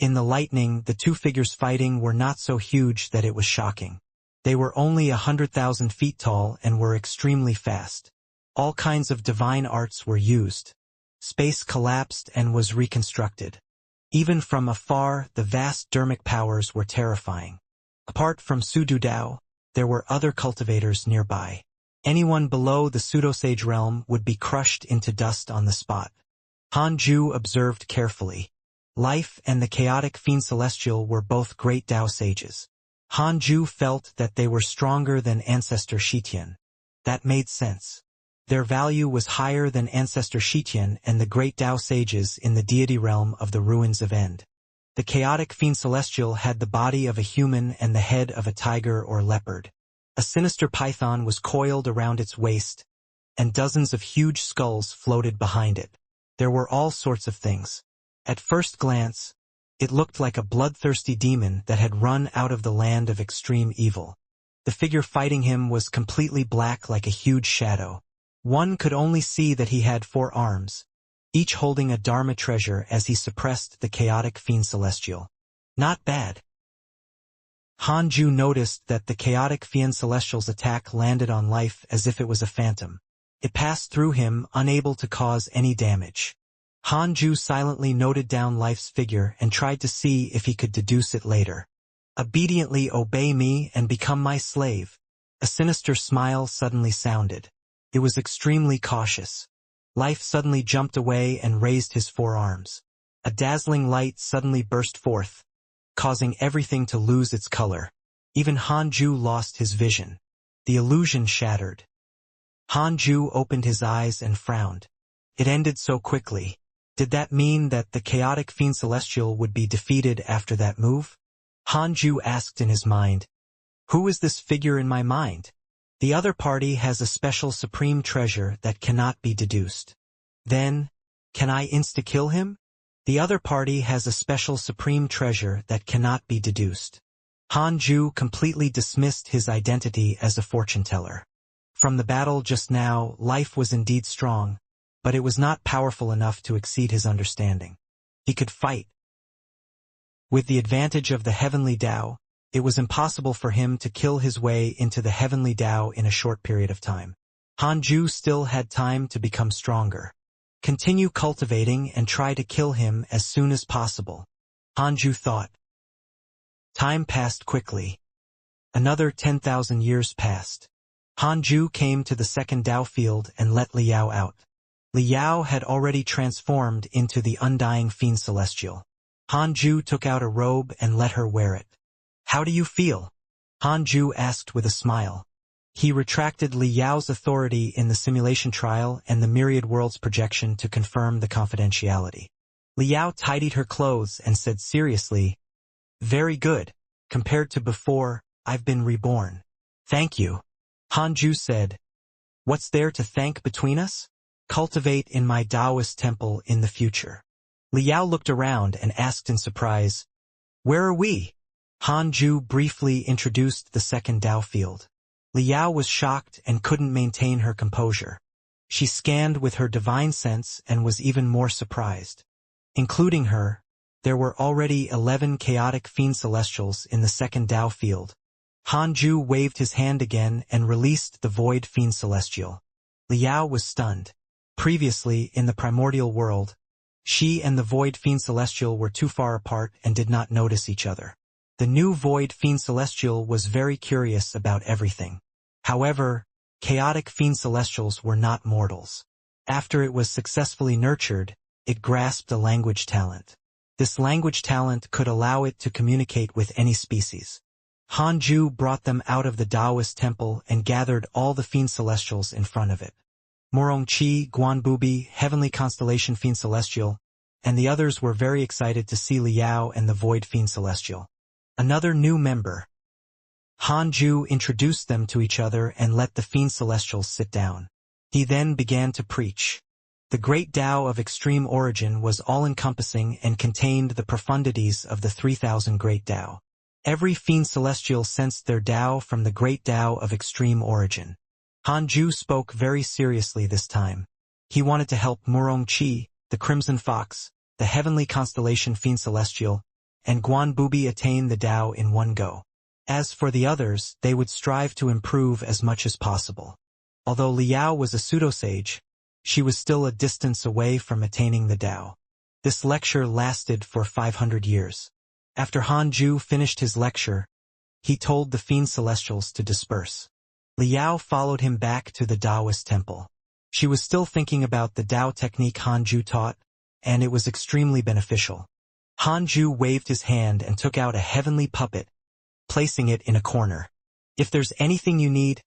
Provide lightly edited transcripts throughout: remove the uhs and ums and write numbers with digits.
In the lightning, the two figures fighting were not so huge that it was shocking. They were only 100,000 feet tall and were extremely fast. All kinds of divine arts were used. Space collapsed and was reconstructed. Even from afar, the vast dermic powers were terrifying. Apart from Sudu Dao, there were other cultivators nearby. Anyone below the pseudosage realm would be crushed into dust on the spot. Han Ju observed carefully. Life and the chaotic fiend celestial were both great Dao sages. Han Ju felt that they were stronger than Ancestor Shitian. That made sense. Their value was higher than Ancestor Shitian and the great Dao sages in the deity realm of the ruins of End. The chaotic fiend celestial had the body of a human and the head of a tiger or leopard. A sinister python was coiled around its waist, and dozens of huge skulls floated behind it. There were all sorts of things. At first glance, it looked like a bloodthirsty demon that had run out of the land of extreme evil. The figure fighting him was completely black like a huge shadow. One could only see that he had 4 arms, each holding a Dharma treasure as he suppressed the chaotic fiend celestial. Not bad. Han Ju noticed that the chaotic fiend celestial's attack landed on life as if it was a phantom. It passed through him, unable to cause any damage. Han Ju silently noted down life's figure and tried to see if he could deduce it later. Obediently obey me and become my slave. A sinister smile suddenly sounded. It was extremely cautious. Life suddenly jumped away and raised his 4 arms. A dazzling light suddenly burst forth, causing everything to lose its color. Even Han Ju lost his vision. The illusion shattered. Han Ju opened his eyes and frowned. It ended so quickly. Did that mean that the chaotic fiend celestial would be defeated after that move? Han Ju asked in his mind. Who is this figure in my mind? The other party has a special supreme treasure that cannot be deduced. Then, can I insta-kill him? The other party has a special supreme treasure that cannot be deduced. Han Ju completely dismissed his identity as a fortune-teller. From the battle just now, life was indeed strong, but it was not powerful enough to exceed his understanding. He could fight. With the advantage of the heavenly Dao, it was impossible for him to kill his way into the heavenly Dao in a short period of time. Han Ju still had time to become stronger. Continue cultivating and try to kill him as soon as possible. Han Ju thought. Time passed quickly. Another 10,000 years passed. Han Ju came to the second Dao field and let Liao out. Liao had already transformed into the undying fiend celestial. Han Ju took out a robe and let her wear it. How do you feel? Han Ju asked with a smile. He retracted Liao's authority in the simulation trial and the myriad worlds projection to confirm the confidentiality. Liao tidied her clothes and said seriously, Very good. Compared to before, I've been reborn. Thank you. Han Ju said. What's there to thank between us? Cultivate in my Taoist temple in the future. Liao looked around and asked in surprise, Where are we? Han Ju briefly introduced the second Dao field. Liao was shocked and couldn't maintain her composure. She scanned with her divine sense and was even more surprised. Including her, there were already 11 chaotic fiend celestials in the second Dao field. Han Ju waved his hand again and released the void fiend celestial. Liao was stunned. Previously, in the primordial world, she and the void fiend celestial were too far apart and did not notice each other. The new void fiend celestial was very curious about everything. However, chaotic fiend celestials were not mortals. After it was successfully nurtured, it grasped a language talent. This language talent could allow it to communicate with any species. Han Ju brought them out of the Taoist temple and gathered all the fiend celestials in front of it. Morongqi, Guanbubi, Heavenly Constellation Fiend Celestial, and the others were very excited to see Liao and the Void Fiend Celestial. Another new member. Han Ju introduced them to each other and let the Fiend Celestials sit down. He then began to preach. The great Tao of extreme origin was all-encompassing and contained the profundities of the 3,000 great Tao. Every Fiend Celestial sensed their Tao from the great Tao of extreme origin. Han Ju spoke very seriously this time. He wanted to help Murong Qi, the Crimson Fox, the Heavenly Constellation Fiend Celestial, and Guanbubi attain the Tao in one go. As for the others, they would strive to improve as much as possible. Although Liao was a pseudo-sage, she was still a distance away from attaining the Tao. This lecture lasted for 500 years. After Han Ju finished his lecture, he told the Fiend Celestials to disperse. Liao followed him back to the Taoist temple. She was still thinking about the Tao technique Han Ju taught, and it was extremely beneficial. Han Ju waved his hand and took out a heavenly puppet, placing it in a corner. "If there's anything you need,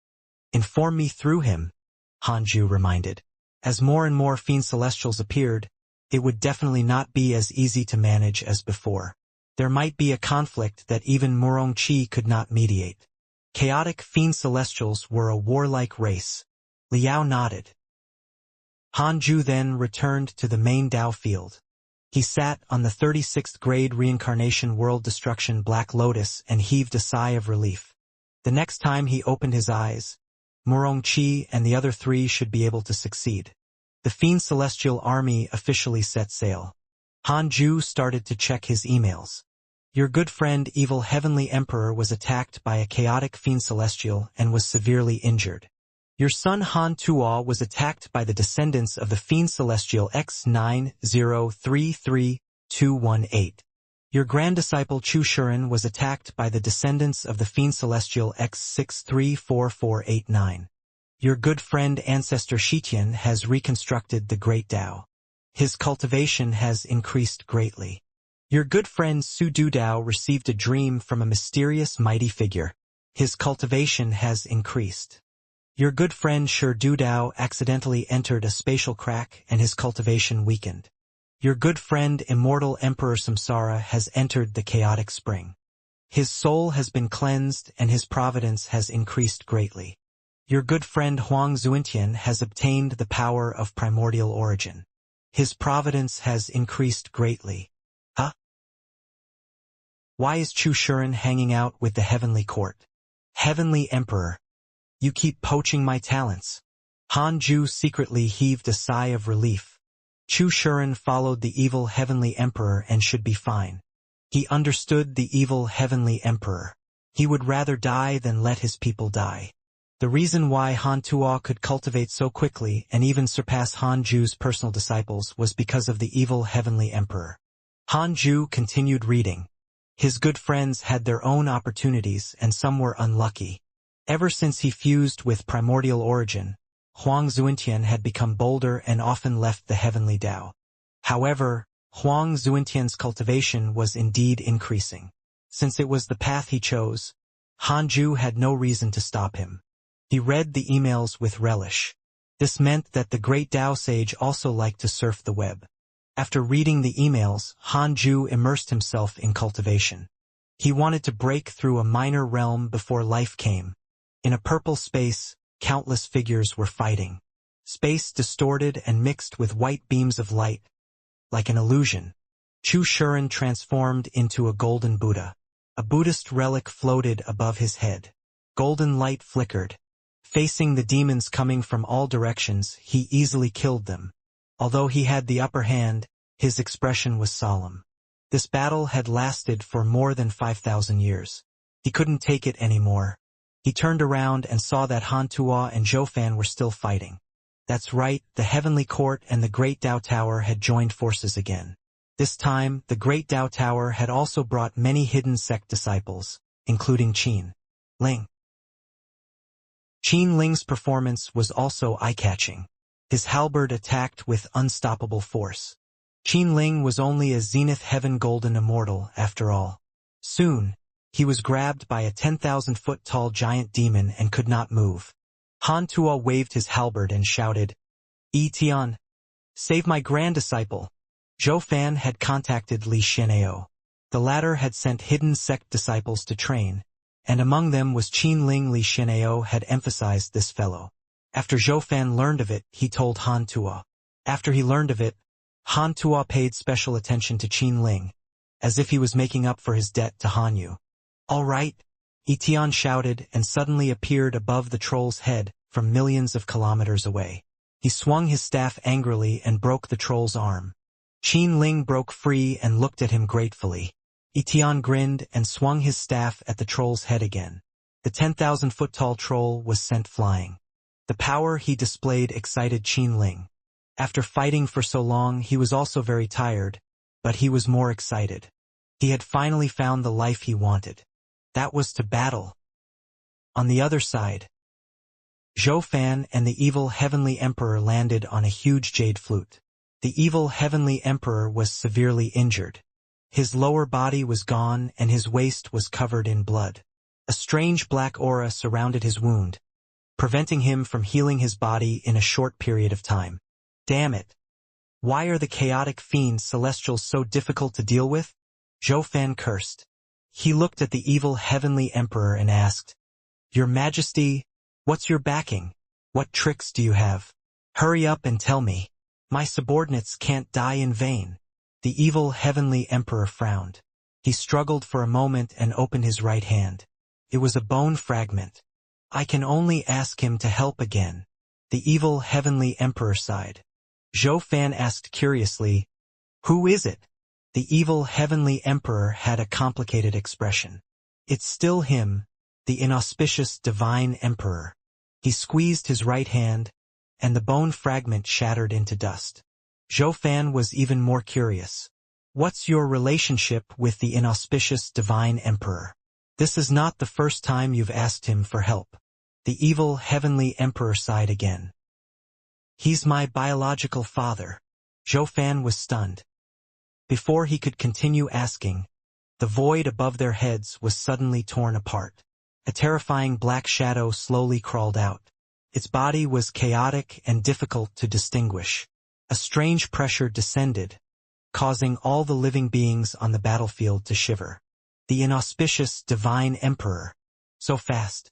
inform me through him," Han Ju reminded. As more and more Fiend Celestials appeared, it would definitely not be as easy to manage as before. There might be a conflict that even Murong Qi could not mediate. Chaotic Fiend Celestials were a warlike race. Liao nodded. Han Ju then returned to the main Tao field. He sat on the 36th grade Reincarnation World Destruction Black Lotus and heaved a sigh of relief. The next time he opened his eyes, Murong Qi and the other three should be able to succeed. The Fiend Celestial Army officially set sail. Han Ju started to check his emails. "Your good friend Evil Heavenly Emperor was attacked by a chaotic Fiend Celestial and was severely injured. Your son Han Tuo was attacked by the descendants of the Fiend Celestial X9033218. Your granddisciple Chu Shuren was attacked by the descendants of the Fiend Celestial X634489. Your good friend Ancestor Shitian has reconstructed the Great Tao. His cultivation has increased greatly. Your good friend Su Du Dao received a dream from a mysterious mighty figure. His cultivation has increased. Your good friend Shi Du Dao accidentally entered a spatial crack and his cultivation weakened. Your good friend Immortal Emperor Samsara has entered the chaotic spring. His soul has been cleansed and his providence has increased greatly. Your good friend Huang Zuintian has obtained the power of primordial origin. His providence has increased greatly." Huh? Why is Chu Shuren hanging out with the Heavenly Court? Heavenly Emperor, you keep poaching my talents. Han Ju secretly heaved a sigh of relief. Chu Shuren followed the evil Heavenly Emperor and should be fine. He understood the evil Heavenly Emperor. He would rather die than let his people die. The reason why Han Tuo could cultivate so quickly and even surpass Han Ju's personal disciples was because of the evil Heavenly Emperor. Han Ju continued reading. His good friends had their own opportunities and some were unlucky. Ever since he fused with primordial origin, Huang Zuintian had become bolder and often left the heavenly Tao. However, Huang Zuintian's cultivation was indeed increasing. Since it was the path he chose, Han Ju had no reason to stop him. He read the emails with relish. This meant that the great Tao sage also liked to surf the web. After reading the emails, Han Ju immersed himself in cultivation. He wanted to break through a minor realm before life came. In a purple space, countless figures were fighting. Space distorted and mixed with white beams of light. Like an illusion, Chu Shuren transformed into a golden Buddha. A Buddhist relic floated above his head. Golden light flickered. Facing the demons coming from all directions, he easily killed them. Although he had the upper hand, his expression was solemn. This battle had lasted for more than 5,000 years. He couldn't take it anymore. He turned around and saw that Han Tuo and Zhou Fan were still fighting. That's right, the Heavenly Court and the Great Tao Tower had joined forces again. This time, the Great Tao Tower had also brought many hidden sect disciples, including Qin Ling. Qin Ling's performance was also eye-catching. His halberd attacked with unstoppable force. Qin Ling was only a Zenith Heaven Golden Immortal, after all. Soon, he was grabbed by a 10,000-foot-tall giant demon and could not move. Han Tuo waved his halberd and shouted, "Yi Tian, save my grand-disciple." Zhou Fan had contacted Li Xianxia. The latter had sent hidden sect disciples to train, and among them was Qin Ling. Li Xianxia had emphasized this fellow. After Zhou Fan learned of it, he told Han Tuo. After he learned of it, Han Tuo paid special attention to Qin Ling, as if he was making up for his debt to Han Yu. "All right," Yi Tian shouted and suddenly appeared above the troll's head from millions of kilometers away. He swung his staff angrily and broke the troll's arm. Qin Ling broke free and looked at him gratefully. Etienne grinned and swung his staff at the troll's head again. The 10,000-foot-tall troll was sent flying. The power he displayed excited Qin Ling. After fighting for so long, he was also very tired, but he was more excited. He had finally found the life he wanted. That was to battle. On the other side, Zhou Fan and the evil Heavenly Emperor landed on a huge jade flute. The evil Heavenly Emperor was severely injured. His lower body was gone and his waist was covered in blood. A strange black aura surrounded his wound, preventing him from healing his body in a short period of time. Damn it! Why are the chaotic fiends celestials so difficult to deal with? Zhou Fan cursed. He looked at the evil Heavenly Emperor and asked, "Your Majesty, what's your backing? What tricks do you have? Hurry up and tell me. My subordinates can't die in vain." The evil Heavenly Emperor frowned. He struggled for a moment and opened his right hand. It was a bone fragment. "I can only ask him to help again." The evil Heavenly Emperor sighed. Zhou Fan asked curiously, "Who is it?" The evil Heavenly Emperor had a complicated expression. "It's still him, the inauspicious Divine Emperor." He squeezed his right hand, and the bone fragment shattered into dust. Zhou Fan was even more curious. "What's your relationship with the inauspicious Divine Emperor? This is not the first time you've asked him for help." The evil Heavenly Emperor sighed again. "He's my biological father." Zhou Fan was stunned. Before he could continue asking, the void above their heads was suddenly torn apart. A terrifying black shadow slowly crawled out. Its body was chaotic and difficult to distinguish. A strange pressure descended, causing all the living beings on the battlefield to shiver. The inauspicious Divine Emperor. So fast.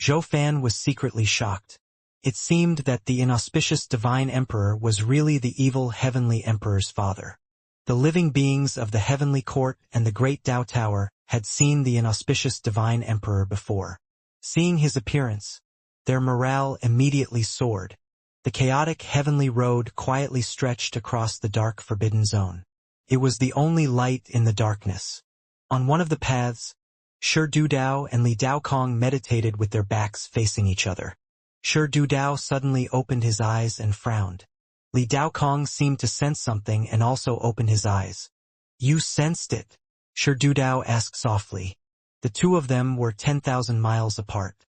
Zhou Fan was secretly shocked. It seemed that the inauspicious Divine Emperor was really the evil Heavenly Emperor's father. The living beings of the Heavenly Court and the Great Tao Tower had seen the inauspicious Divine Emperor before. Seeing his appearance, their morale immediately soared. The chaotic Heavenly Road quietly stretched across the dark Forbidden Zone. It was the only light in the darkness. On one of the paths, Shi Dudao and Li Daokong meditated with their backs facing each other. Shi Dudao suddenly opened his eyes and frowned. Li Daokong seemed to sense something and also opened his eyes. "You sensed it?" Shi Dudao asked softly. The two of them were 10,000 miles apart.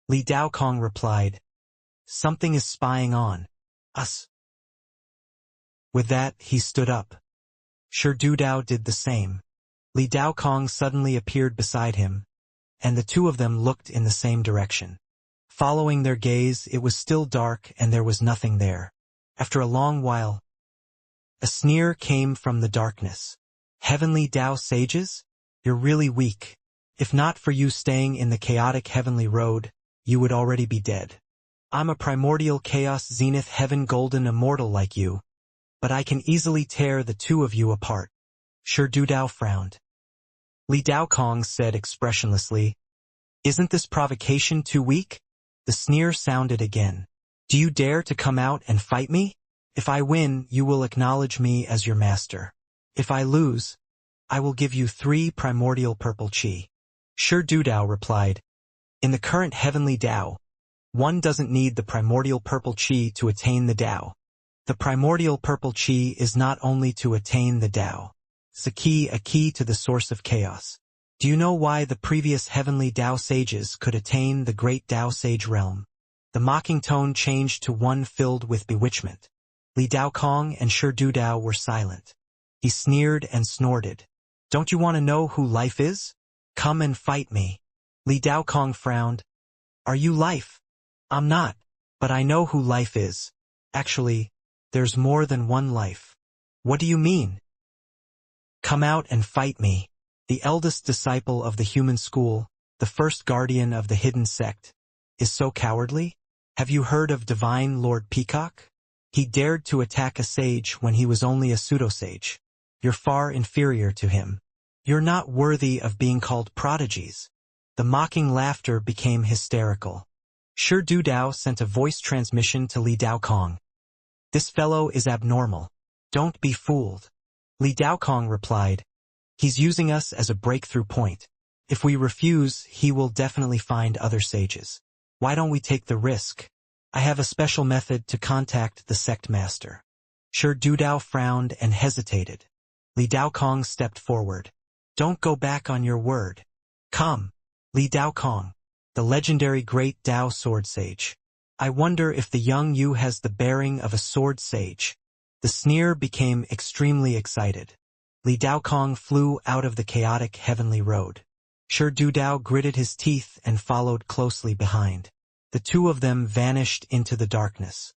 Li Daokong replied, "Something is spying on us." With that, he stood up. Shi Dudao did the same. Li Daokong suddenly appeared beside him, and the two of them looked in the same direction. Following their gaze, it was still dark and there was nothing there. After a long while, a sneer came from the darkness. "Heavenly Tao sages? You're really weak. If not for you staying in the chaotic Heavenly Road, you would already be dead. I'm a primordial chaos zenith heaven golden immortal like you, but I can easily tear the two of you apart." Shi Dudao frowned. Li Daokong said expressionlessly, "Isn't this provocation too weak?" The sneer sounded again. "Do you dare to come out and fight me? If I win, you will acknowledge me as your master. If I lose, I will give you 3 primordial purple chi." Shi Dudao replied, "In the current heavenly Tao, one doesn't need the primordial purple chi to attain the Tao. The primordial purple chi is not only to attain the Tao. It's a key to the source of chaos. Do you know why the previous heavenly Tao sages could attain the great Tao sage realm?" The mocking tone changed to one filled with bewitchment. Li Daokong and Shi Dudao were silent. He sneered and snorted. "Don't you want to know who life is? Come and fight me." Li Daokong frowned. "Are you life?" "I'm not, but I know who life is. Actually, there's more than one life." "What do you mean?" "Come out and fight me." The eldest disciple of the human school, the first guardian of the hidden sect, is so cowardly? Have you heard of Divine Lord Peacock? He dared to attack a sage when he was only a pseudo-sage. You're far inferior to him. You're not worthy of being called prodigies. The mocking laughter became hysterical. Shi Dudao sent a voice transmission to Li Daokong. "This fellow is abnormal. Don't be fooled." Li Daokong replied, He's using us as a breakthrough point. If we refuse, he will definitely find other sages. Why don't we take the risk? I have a special method to contact the sect master. Shi Dudao frowned and hesitated. Li Daokong stepped forward. Don't go back on your word. Come. Li Daokong, the legendary great Dao sword sage. I wonder if the young Yu has the bearing of a sword sage. The sneer became extremely excited. Li Daokong flew out of the chaotic heavenly road. Shi Dudao gritted his teeth and followed closely behind. The two of them vanished into the darkness.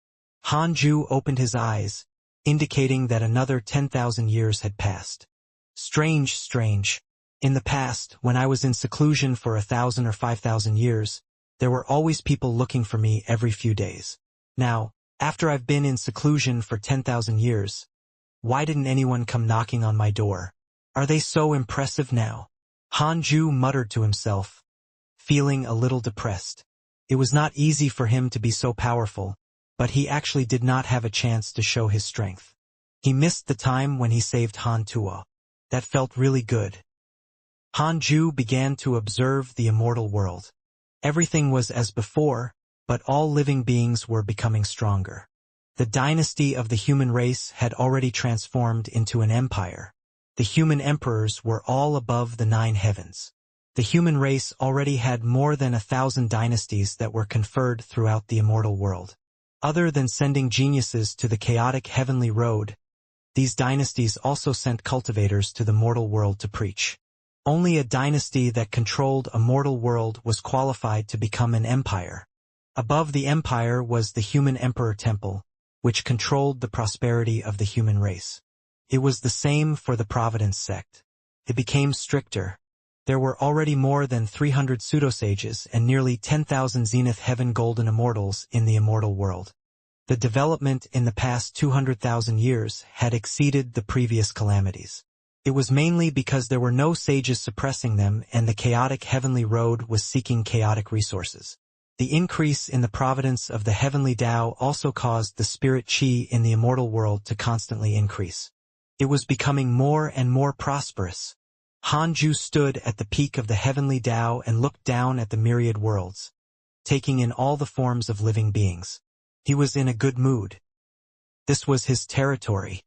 Hanju opened his eyes, indicating that another 10,000 years had passed. Strange. In the past, when I was in seclusion for 1,000 or 5,000 years, there were always people looking for me every few days. Now, after I've been in seclusion for 10,000 years, why didn't anyone come knocking on my door? Are they so impressive now? Hanju muttered to himself, feeling a little depressed. It was not easy for him to be so powerful, but he actually did not have a chance to show his strength. He missed the time when he saved Han Tuo. That felt really good. Hanju began to observe the immortal world. Everything was as before, but all living beings were becoming stronger. The dynasty of the human race had already transformed into an empire. The human emperors were all above the 9 heavens. The human race already had more than 1,000 dynasties that were conferred throughout the immortal world. Other than sending geniuses to the chaotic heavenly road, these dynasties also sent cultivators to the mortal world to preach. Only a dynasty that controlled a mortal world was qualified to become an empire. Above the empire was the human emperor temple, which controlled the prosperity of the human race. It was the same for the Providence sect. It became stricter. There were already more than 300 pseudo-sages and nearly 10,000 Zenith Heaven Golden Immortals in the immortal world. The development in the past 200,000 years had exceeded the previous calamities. It was mainly because there were no sages suppressing them and the chaotic heavenly road was seeking chaotic resources. The increase in the providence of the heavenly Tao also caused the spirit Qi in the immortal world to constantly increase. It was becoming more and more prosperous. Hanju stood at the peak of the heavenly Tao and looked down at the myriad worlds, taking in all the forms of living beings. He was in a good mood. This was his territory.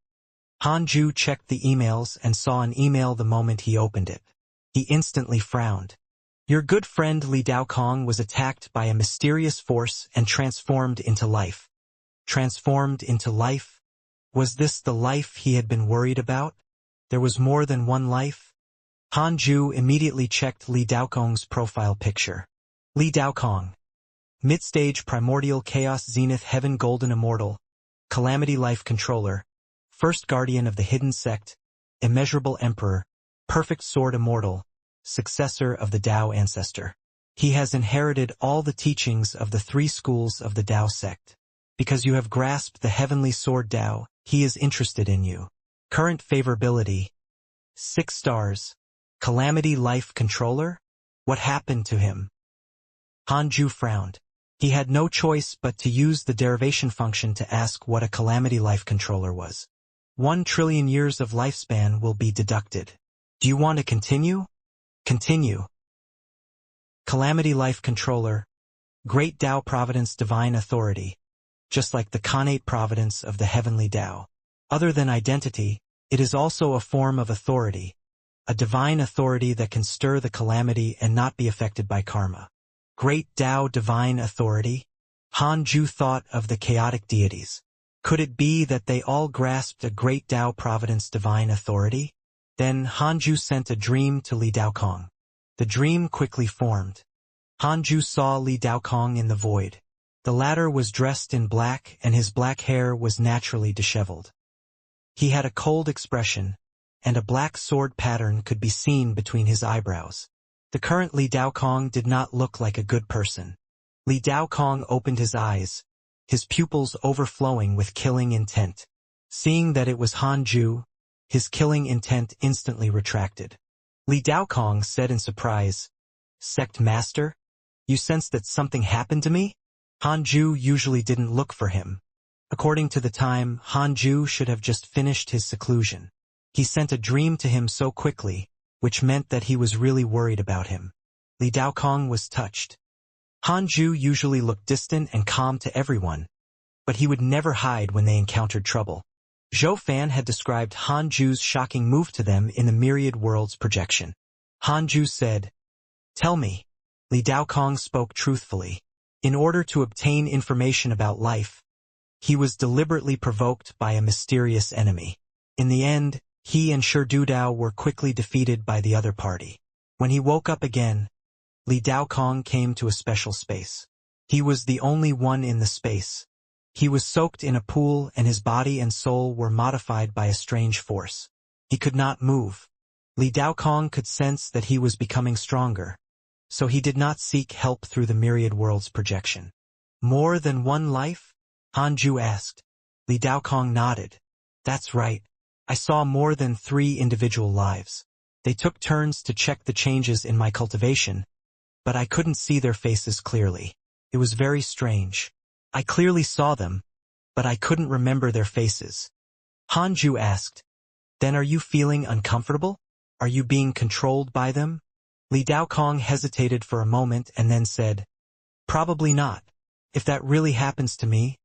Hanju checked the emails and saw an email the moment he opened it. He instantly frowned. Your good friend Li Daokong was attacked by a mysterious force and transformed into life. Transformed into life? Was this the life he had been worried about? There was more than one life? Hanju immediately checked Li Daokong's profile picture. Li Daokong. Mid-stage primordial chaos zenith heaven golden immortal. Calamity life controller. First guardian of the hidden sect. Immeasurable emperor. Perfect sword immortal. Successor of the Tao ancestor. He has inherited all the teachings of the 3 schools of the Tao sect. Because you have grasped the heavenly sword Tao, he is interested in you. Current favorability. 6 stars. Calamity life controller? What happened to him? Hanju frowned. He had no choice but to use the derivation function to ask what a calamity life controller was. 1 trillion years of lifespan will be deducted. Do you want to continue? Continue. Calamity life controller. Great Tao providence divine authority. Just like the connate providence of the heavenly Tao. Other than identity, it is also a form of authority. A divine authority that can stir the calamity and not be affected by karma. Great Tao divine authority? Hanju thought of the chaotic deities. Could it be that they all grasped a great Tao providence divine authority? Then Hanju sent a dream to Li Daokong. The dream quickly formed. Hanju saw Li Daokong in the void. The latter was dressed in black and his black hair was naturally disheveled. He had a cold expression, and a black sword pattern could be seen between his eyebrows. The current Li Daokong did not look like a good person. Li Daokong opened his eyes, his pupils overflowing with killing intent. Seeing that it was Hanju, his killing intent instantly retracted. Li Daokong said in surprise, Sect Master? You sense that something happened to me? Hanju usually didn't look for him. According to the time, Hanju should have just finished his seclusion. He sent a dream to him so quickly, which meant that he was really worried about him. Li Daokong was touched. Hanju usually looked distant and calm to everyone, but he would never hide when they encountered trouble. Zhou Fan had described Hanju's shocking move to them in the Myriad Worlds projection. Hanju said, "Tell me." Li Daokong spoke truthfully. In order to obtain information about life, he was deliberately provoked by a mysterious enemy. In the end, he and Shi Dudao were quickly defeated by the other party. When he woke up again, Li Daokong came to a special space. He was the only one in the space. He was soaked in a pool and his body and soul were modified by a strange force. He could not move. Li Daokong could sense that he was becoming stronger, so he did not seek help through the Myriad Worlds projection. "More than one life?" Hanju asked. Li Daokong nodded. "That's right. I saw more than 3 individual lives. They took turns to check the changes in my cultivation, but I couldn't see their faces clearly. It was very strange. I clearly saw them, but I couldn't remember their faces." Hanju asked, "Then are you feeling uncomfortable? Are you being controlled by them?" Li Daokong hesitated for a moment and then said, "Probably not. If that really happens to me,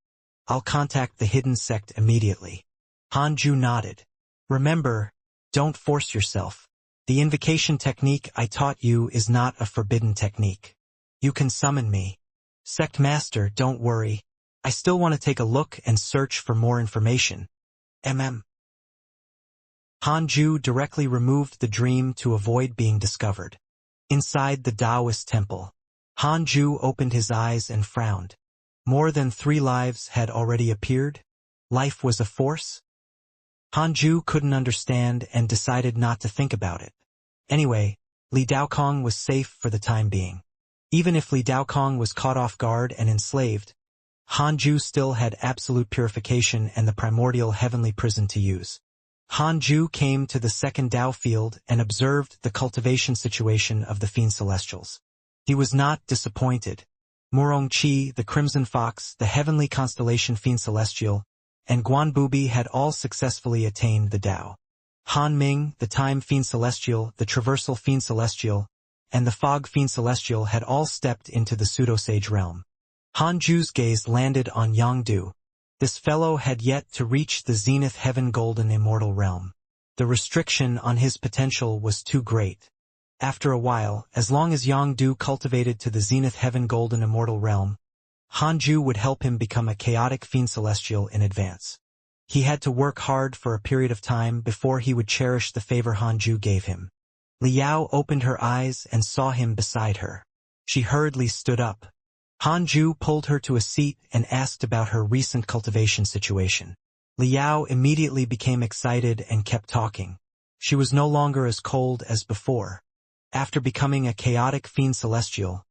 I'll contact the hidden sect immediately." Hanju nodded. "Remember, don't force yourself. The invocation technique I taught you is not a forbidden technique. You can summon me. Sect Master, don't worry. I still want to take a look and search for more information. Hanju directly removed the dream to avoid being discovered. Inside the Taoist temple, Hanju opened his eyes and frowned. More than 3 lives had already appeared? Life was a force? Hanju couldn't understand and decided not to think about it. Anyway, Li Daokong was safe for the time being. Even if Li Daokong was caught off guard and enslaved, Hanju still had absolute purification and the primordial heavenly prison to use. Hanju came to the second Tao field and observed the cultivation situation of the Fiend Celestials. He was not disappointed. Murongqi, the Crimson Fox, the heavenly constellation Fiend Celestial, and Guanbubi had all successfully attained the Tao. Han Ming, the Time Fiend Celestial, the Traversal Fiend Celestial, and the Fog Fiend Celestial had all stepped into the pseudo-sage realm. Hanju's gaze landed on Yangdu. This fellow had yet to reach the Zenith Heaven Golden Immortal realm. The restriction on his potential was too great. After a while, as long as Yangdu cultivated to the Zenith Heaven Golden Immortal realm, Hanju would help him become a chaotic Fiend Celestial in advance. He had to work hard for a period of time before he would cherish the favor Hanju gave him. Liao opened her eyes and saw him beside her. She hurriedly stood up. Hanju pulled her to a seat and asked about her recent cultivation situation. Liao immediately became excited and kept talking. She was no longer as cold as before. After becoming a chaotic Fiend Celestial,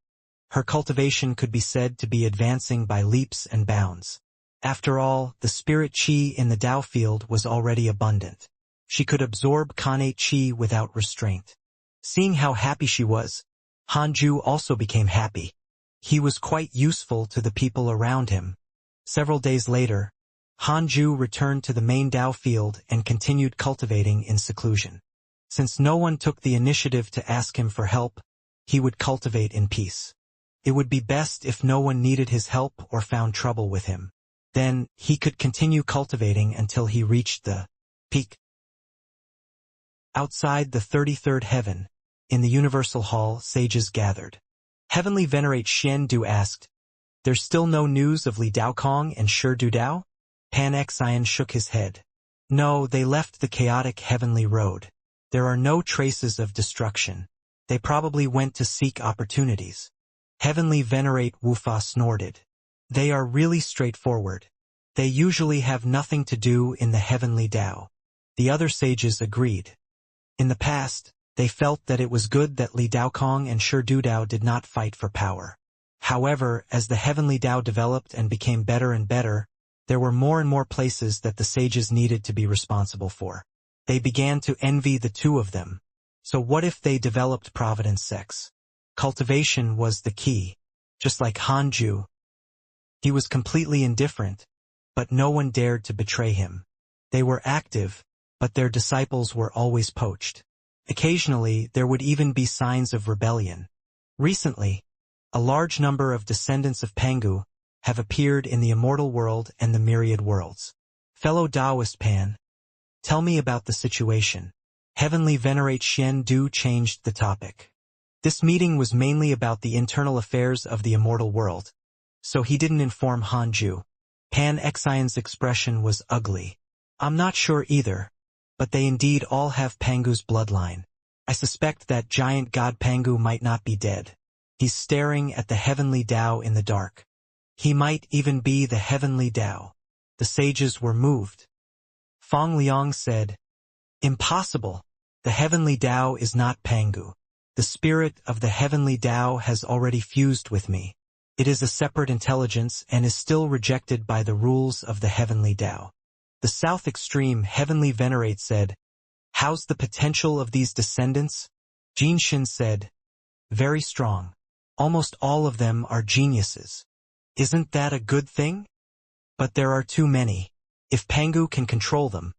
her cultivation could be said to be advancing by leaps and bounds. After all, the spirit qi in the Tao field was already abundant. She could absorb Kanate qi without restraint. Seeing how happy she was, Hanju also became happy. He was quite useful to the people around him. Several days later, Hanju returned to the main Tao field and continued cultivating in seclusion. Since no one took the initiative to ask him for help, he would cultivate in peace. It would be best if no one needed his help or found trouble with him. Then, he could continue cultivating until he reached the peak. Outside the 33rd heaven, in the Universal Hall, sages gathered. Heavenly Venerate Xian Du asked, "There's still no news of Li Daokong and Shi Dudao?" Pan Xian shook his head. "No, they left the chaotic heavenly road. There are no traces of destruction. They probably went to seek opportunities." Heavenly Venerate Wufa snorted. "They are really straightforward. They usually have nothing to do in the heavenly Tao." The other sages agreed. In the past, they felt that it was good that Li Daokong and Shi Dudao did not fight for power. However, as the heavenly Tao developed and became better and better, there were more and more places that the sages needed to be responsible for. They began to envy the two of them. So what if they developed Providence Sex? Cultivation was the key. Just like Hanju. He was completely indifferent, but no one dared to betray him. They were active, but their disciples were always poached. Occasionally, there would even be signs of rebellion. Recently, a large number of descendants of Pangu have appeared in the immortal world and the myriad worlds. Fellow Taoist Pan, tell me about the situation. Heavenly Venerate Xian Du changed the topic. This meeting was mainly about the internal affairs of the immortal world, so he didn't inform Han Ju. Pan Xian's expression was ugly. I'm not sure either, but they indeed all have Pangu's bloodline. I suspect that giant god Pangu might not be dead. He's staring at the heavenly Tao in the dark. He might even be the heavenly Tao. The sages were moved. Fang Liang said, "Impossible. The heavenly Tao is not Pangu. The spirit of the heavenly Tao has already fused with me. It is a separate intelligence and is still rejected by the rules of the heavenly Tao." The South Extreme Heavenly Venerate said, "How's the potential of these descendants?" Jinshin said, "Very strong. Almost all of them are geniuses. Isn't that a good thing? But there are too many. If Pangu can control them,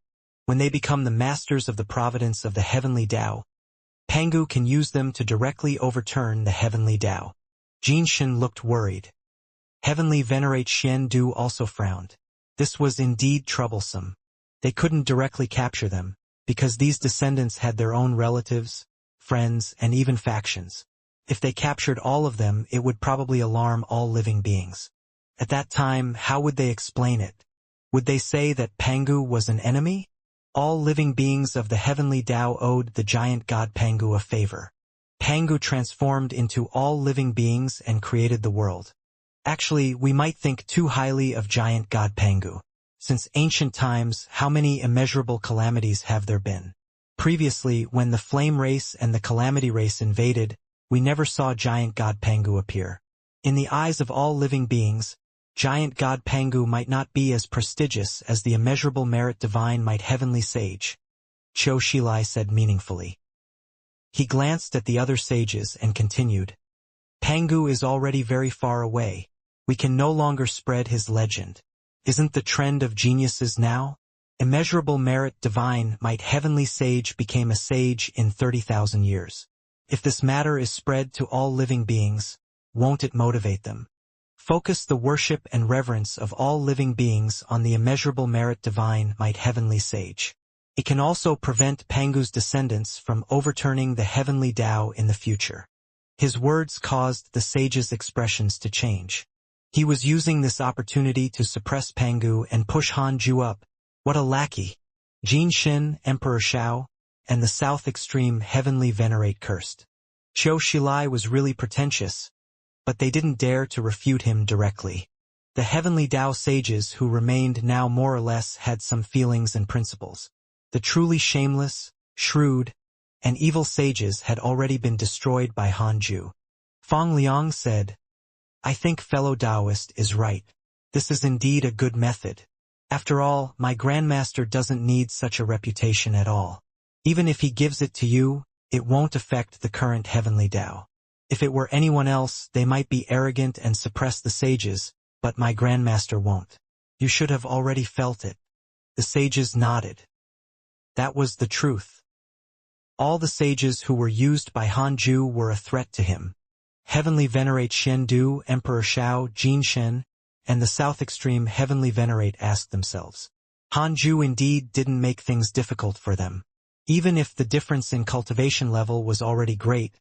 when they become the masters of the providence of the heavenly Tao, Pangu can use them to directly overturn the heavenly Tao." Jinshin looked worried. Heavenly Venerate Xian Du also frowned. This was indeed troublesome. They couldn't directly capture them, because these descendants had their own relatives, friends, and even factions. If they captured all of them, it would probably alarm all living beings. At that time, how would they explain it? Would they say that Pangu was an enemy? All living beings of the heavenly Tao owed the giant god Pangu a favor. Pangu transformed into all living beings and created the world. Actually, we might think too highly of giant god Pangu. Since ancient times, how many immeasurable calamities have there been? Previously, when the flame race and the calamity race invaded, we never saw giant god Pangu appear. In the eyes of all living beings, giant god Pangu might not be as prestigious as the immeasurable merit divine might heavenly sage, Qiu Shilai said meaningfully. He glanced at the other sages and continued, "Pangu is already very far away. We can no longer spread his legend. Isn't the trend of geniuses now? Immeasurable merit divine might heavenly sage became a sage in 30,000 years. If this matter is spread to all living beings, won't it motivate them? Focus the worship and reverence of all living beings on the immeasurable merit divine might heavenly sage. It can also prevent Pangu's descendants from overturning the heavenly Tao in the future." His words caused the sage's expressions to change. He was using this opportunity to suppress Pangu and push Han Ju up. What a lackey! Jin Xin, Emperor Shao, and the South Extreme Heavenly Venerate cursed. Qiu Shilai was really pretentious, but they didn't dare to refute him directly. The heavenly Tao sages who remained now more or less had some feelings and principles. The truly shameless, shrewd, and evil sages had already been destroyed by Han Ju. Fang Liang said, "I think fellow Taoist is right. This is indeed a good method. After all, my grandmaster doesn't need such a reputation at all. Even if he gives it to you, it won't affect the current heavenly Tao. If it were anyone else, they might be arrogant and suppress the sages, but my grandmaster won't. You should have already felt it." The sages nodded. That was the truth. All the sages who were used by Han Ju were a threat to him. Heavenly Venerate Xian Du, Emperor Shao, Jin Shen, and the South Extreme Heavenly Venerate asked themselves. Han Ju indeed didn't make things difficult for them. Even if the difference in cultivation level was already great,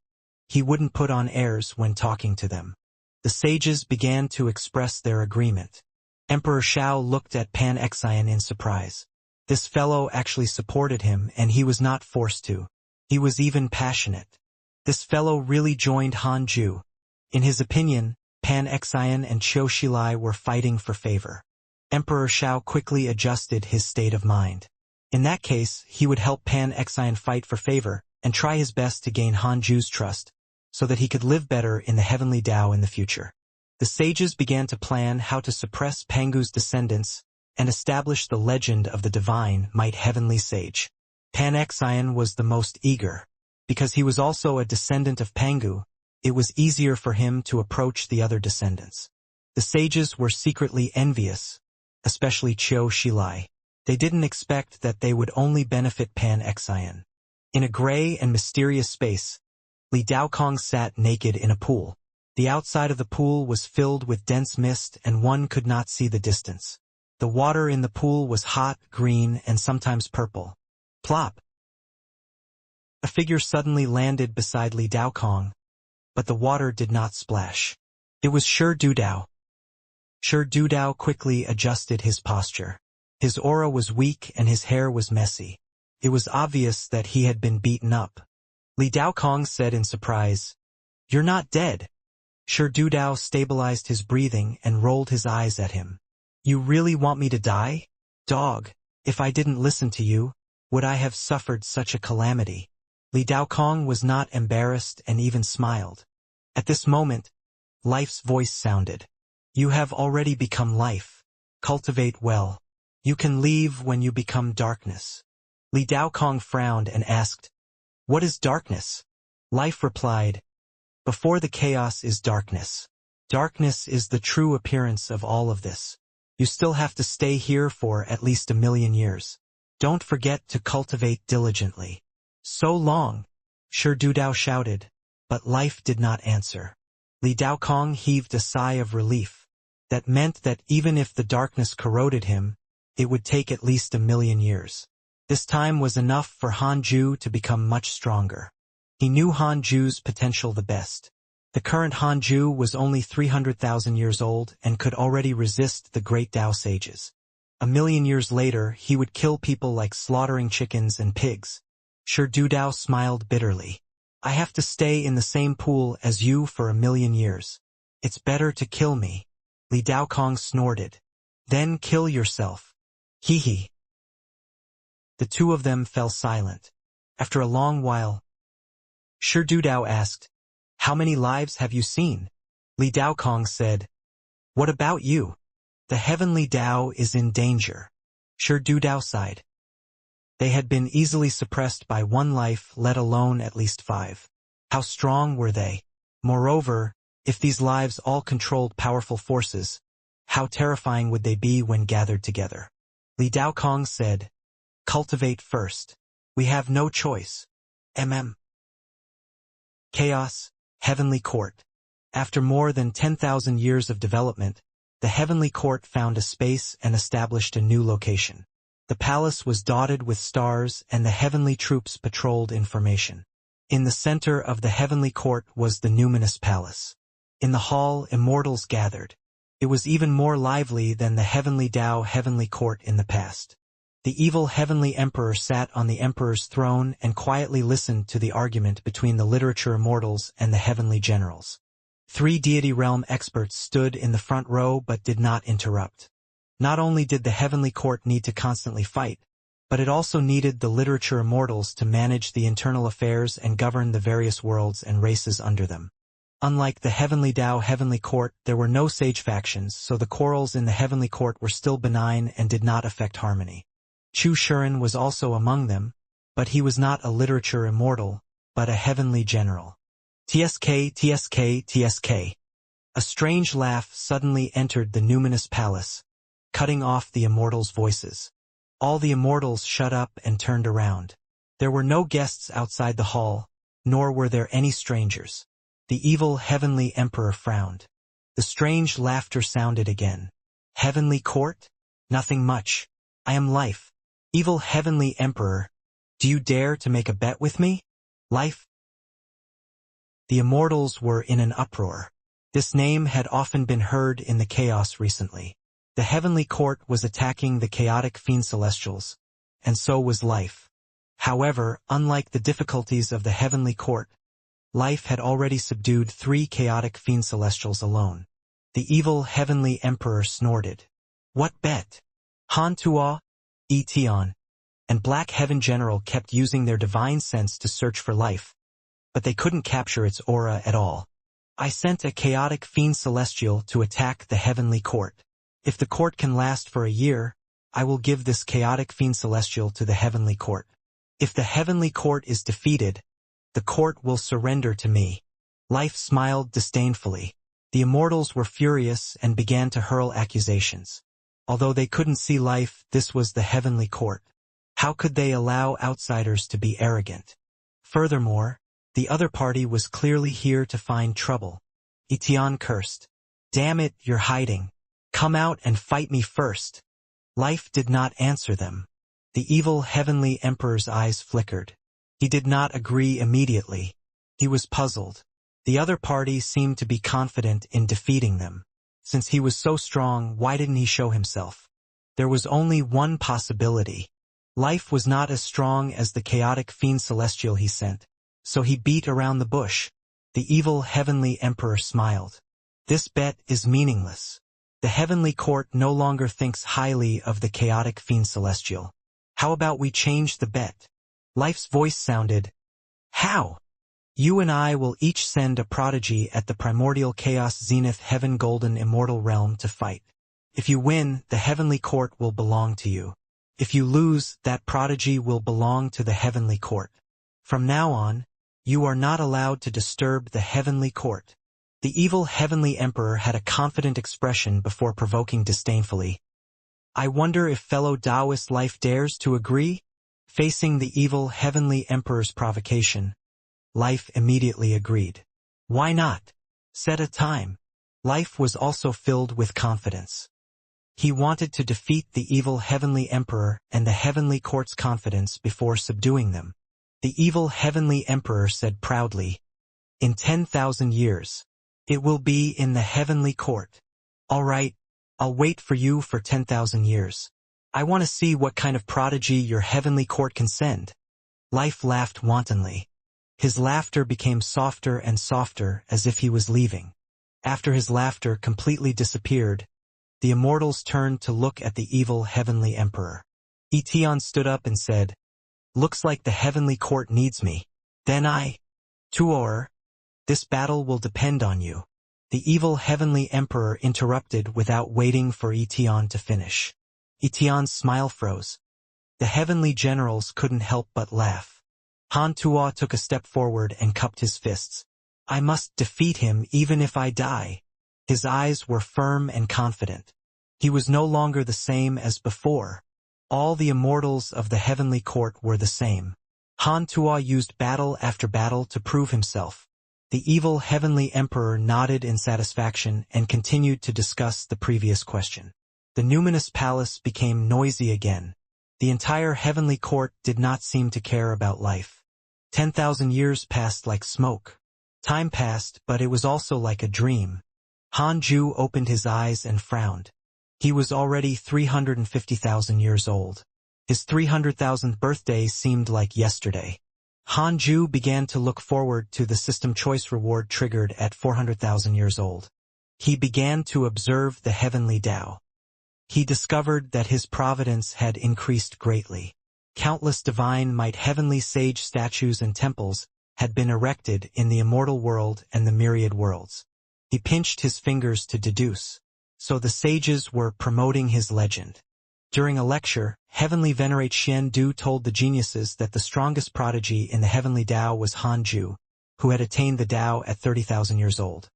he wouldn't put on airs when talking to them. The sages began to express their agreement. Emperor Shao looked at Pan Xian in surprise. This fellow actually supported him, and he was not forced to. He was even passionate. This fellow really joined Han Ju. In his opinion, Pan Xian and Qiu Shilai were fighting for favor. Emperor Shao quickly adjusted his state of mind. In that case, he would help Pan Xian fight for favor, and try his best to gain Han Ju's trust, so that he could live better in the heavenly Tao in the future. The sages began to plan how to suppress Pangu's descendants and establish the legend of the divine might heavenly sage. Pan Xian was the most eager. Because he was also a descendant of Pangu, it was easier for him to approach the other descendants. The sages were secretly envious, especially Qiu Shilai. They didn't expect that they would only benefit Pan-Xian. In a gray and mysterious space, Li Daokong sat naked in a pool. The outside of the pool was filled with dense mist and one could not see the distance. The water in the pool was hot, green, and sometimes purple. Plop! A figure suddenly landed beside Li Daokong, but the water did not splash. It was Shi Dudao. Shi Dudao quickly adjusted his posture. His aura was weak and his hair was messy. It was obvious that he had been beaten up. Li Daokong said in surprise, "You're not dead." Shi Dudao stabilized his breathing and rolled his eyes at him. "You really want me to die? Dog, if I didn't listen to you, would I have suffered such a calamity?" Li Daokong was not embarrassed and even smiled. At this moment, Life's voice sounded. "You have already become life. Cultivate well. You can leave when you become darkness." Li Daokong frowned and asked, "What is darkness?" Life replied, "Before the chaos is darkness. Darkness is the true appearance of all of this. You still have to stay here for at least 1,000,000 years. Don't forget to cultivate diligently." "So long!" Shi Dudao shouted, but Life did not answer. Li Daokong heaved a sigh of relief. That meant that even if the darkness corroded him, it would take at least 1,000,000 years. This time was enough for Han Ju to become much stronger. He knew Han Ju's potential the best. The current Han Ju was only 300,000 years old and could already resist the great Tao sages. 1,000,000 years later, he would kill people like slaughtering chickens and pigs. Shi Dudao smiled bitterly. "I have to stay in the same pool as you for 1,000,000 years. It's better to kill me." Li Daokong snorted. "Then kill yourself." Hee hee. The two of them fell silent. After a long while, Shi Dudao asked, "How many lives have you seen?" Li Daokong said, "What about you? The heavenly Tao is in danger." Shi Dudao sighed. They had been easily suppressed by one life, let alone at least 5. How strong were they? Moreover, if these lives all controlled powerful forces, how terrifying would they be when gathered together? Li Daokong said, "Cultivate first. We have no choice." Chaos, Heavenly Court. After more than 10,000 years of development, the Heavenly Court found a space and established a new location. The palace was dotted with stars and the heavenly troops patrolled in formation. In the center of the Heavenly Court was the numinous palace. In the hall, immortals gathered. It was even more lively than the Heavenly Tao Heavenly Court in the past. The evil Heavenly Emperor sat on the Emperor's throne and quietly listened to the argument between the literature immortals and the Heavenly Generals. 3 deity realm experts stood in the front row but did not interrupt. Not only did the Heavenly Court need to constantly fight, but it also needed the literature immortals to manage the internal affairs and govern the various worlds and races under them. Unlike the Heavenly Tao Heavenly Court, there were no sage factions, so the quarrels in the Heavenly Court were still benign and did not affect harmony. Chu Shuren was also among them, but he was not a literature immortal, but a heavenly general. TSK, TSK, TSK. A strange laugh suddenly entered the numinous palace, cutting off the immortals' voices. All the immortals shut up and turned around. There were no guests outside the hall, nor were there any strangers. The evil Heavenly Emperor frowned. The strange laughter sounded again. "Heavenly Court? Nothing much. I am Life. Evil Heavenly Emperor, do you dare to make a bet with me? Life?" The immortals were in an uproar. This name had often been heard in the chaos recently. The Heavenly Court was attacking the chaotic fiend celestials, and so was Life. However, unlike the difficulties of the Heavenly Court, Life had already subdued 3 chaotic fiend celestials alone. The evil Heavenly Emperor snorted. "What bet?" Han Tuo, Etion, and Black Heaven General kept using their divine sense to search for Life, but they couldn't capture its aura at all. "I sent a chaotic fiend celestial to attack the Heavenly Court. If the court can last for a year, I will give this chaotic fiend celestial to the Heavenly Court. If the Heavenly Court is defeated, the court will surrender to me." Life smiled disdainfully. The immortals were furious and began to hurl accusations. Although they couldn't see life, this was the heavenly court. How could they allow outsiders to be arrogant? Furthermore, the other party was clearly here to find trouble. Etienne cursed. Damn it, you're hiding. Come out and fight me first. Life did not answer them. The evil heavenly emperor's eyes flickered. He did not agree immediately. He was puzzled. The other party seemed to be confident in defeating them. Since he was so strong, why didn't he show himself? There was only one possibility. Life was not as strong as the chaotic fiend celestial he sent, so he beat around the bush. The evil heavenly emperor smiled. This bet is meaningless. The heavenly court no longer thinks highly of the chaotic fiend celestial. How about we change the bet? Life's voice sounded. How? You and I will each send a prodigy at the primordial chaos zenith heaven golden immortal realm to fight. If you win, the heavenly court will belong to you. If you lose, that prodigy will belong to the heavenly court. From now on, you are not allowed to disturb the heavenly court. The evil heavenly emperor had a confident expression before provoking disdainfully. I wonder if fellow Taoist life dares to agree? Facing the evil heavenly emperor's provocation, Life immediately agreed. Why not? Set a time. Life was also filled with confidence. He wanted to defeat the evil heavenly emperor and the heavenly court's confidence before subduing them. The evil heavenly emperor said proudly, "In 10,000 years, it will be in the heavenly court. All right, I'll wait for you for 10,000 years. I want to see what kind of prodigy your heavenly court can send." Life laughed wantonly. His laughter became softer and softer as if he was leaving. After his laughter completely disappeared, the immortals turned to look at the evil heavenly emperor. Etienne stood up and said, "Looks like the heavenly court needs me. Then Tuor, this battle will depend on you." The evil heavenly emperor interrupted without waiting for Etienne to finish. Etienne's smile froze. The heavenly generals couldn't help but laugh. Han Tuo took a step forward and cupped his fists. "I must defeat him even if I die." His eyes were firm and confident. He was no longer the same as before. All the immortals of the heavenly court were the same. Han Tuo used battle after battle to prove himself. The evil heavenly emperor nodded in satisfaction and continued to discuss the previous question. The numinous palace became noisy again. The entire heavenly court did not seem to care about life. 10,000 years passed like smoke. Time passed, but it was also like a dream. Han Ju opened his eyes and frowned. He was already 350,000 years old. His 300,000th birthday seemed like yesterday. Han Ju began to look forward to the system choice reward triggered at 400,000 years old. He began to observe the heavenly Tao. He discovered that his providence had increased greatly. Countless divine might heavenly sage statues and temples had been erected in the immortal world and the myriad worlds. He pinched his fingers to deduce. So the sages were promoting his legend. During a lecture, Heavenly Venerate Xian Du told the geniuses that the strongest prodigy in the heavenly Tao was Han Ju, who had attained the Tao at 30,000 years old.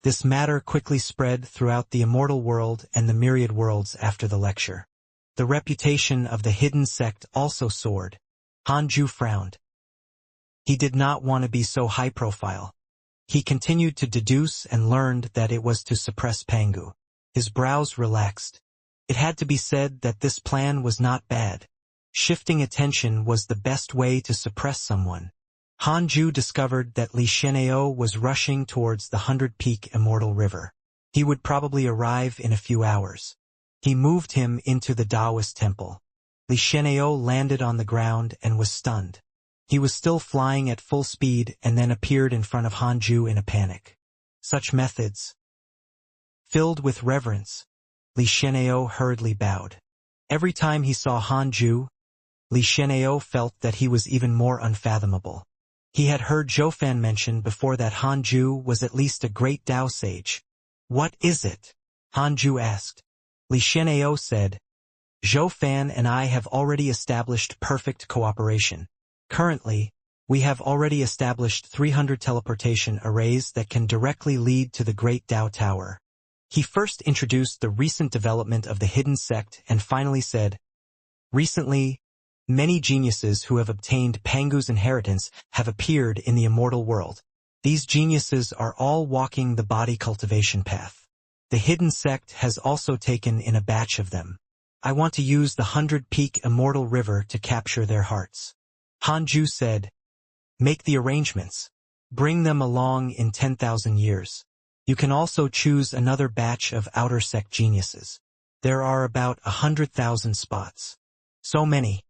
This matter quickly spread throughout the immortal world and the myriad worlds after the lecture. The reputation of the hidden sect also soared. Han Ju frowned. He did not want to be so high profile. He continued to deduce and learned that it was to suppress Pangu. His brows relaxed. It had to be said that this plan was not bad. Shifting attention was the best way to suppress someone. Han Ju discovered that Li Xianxia was rushing towards the 100-peak Immortal River. He would probably arrive in a few hours. He moved him into the Taoist temple. Li Xianxia landed on the ground and was stunned. He was still flying at full speed and then appeared in front of Han Ju in a panic. Such methods. Filled with reverence, Li Xianxia hurriedly bowed. Every time he saw Han Ju, Li Xianxia felt that he was even more unfathomable. He had heard Zhou Fan mention before that Han Ju was at least a great Tao sage. "What is it?" Han Ju asked. Li Xianxia said, "Zhou Fan and I have already established perfect cooperation. Currently, we have already established 300 teleportation arrays that can directly lead to the Great Tao Tower. He first introduced the recent development of the hidden sect and finally said, "Recently, many geniuses who have obtained Pangu's inheritance have appeared in the immortal world. These geniuses are all walking the body cultivation path. The hidden sect has also taken in a batch of them. I want to use the 100-peak immortal river to capture their hearts." Hanju said, "Make the arrangements. Bring them along in 10,000 years. You can also choose another batch of outer sect geniuses. There are about 100,000 spots. So many."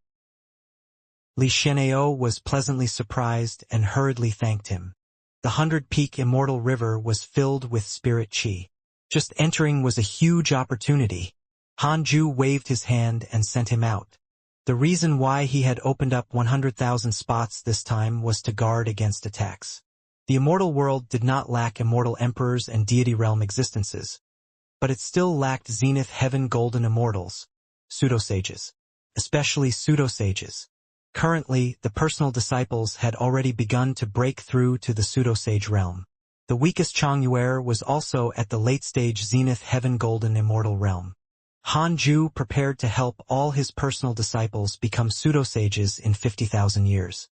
Li Xianxia was pleasantly surprised and hurriedly thanked him. The 100-peak immortal river was filled with spirit qi. Just entering was a huge opportunity. Hanju waved his hand and sent him out. The reason why he had opened up 100,000 spots this time was to guard against attacks. The immortal world did not lack immortal emperors and deity realm existences, but it still lacked zenith heaven golden immortals, pseudo-sages, especially pseudo-sages. Currently, the personal disciples had already begun to break through to the pseudo-sage realm. The weakest Xianxia was also at the late-stage zenith heaven golden immortal realm. Hanju prepared to help all his personal disciples become pseudo-sages in 50,000 years.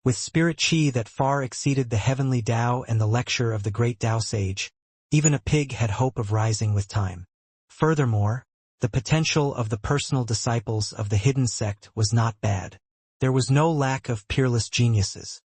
With spirit qi that far exceeded the heavenly Tao and the lecture of the great Tao sage, even a pig had hope of rising with time. Furthermore, the potential of the personal disciples of the hidden sect was not bad. There was no lack of peerless geniuses.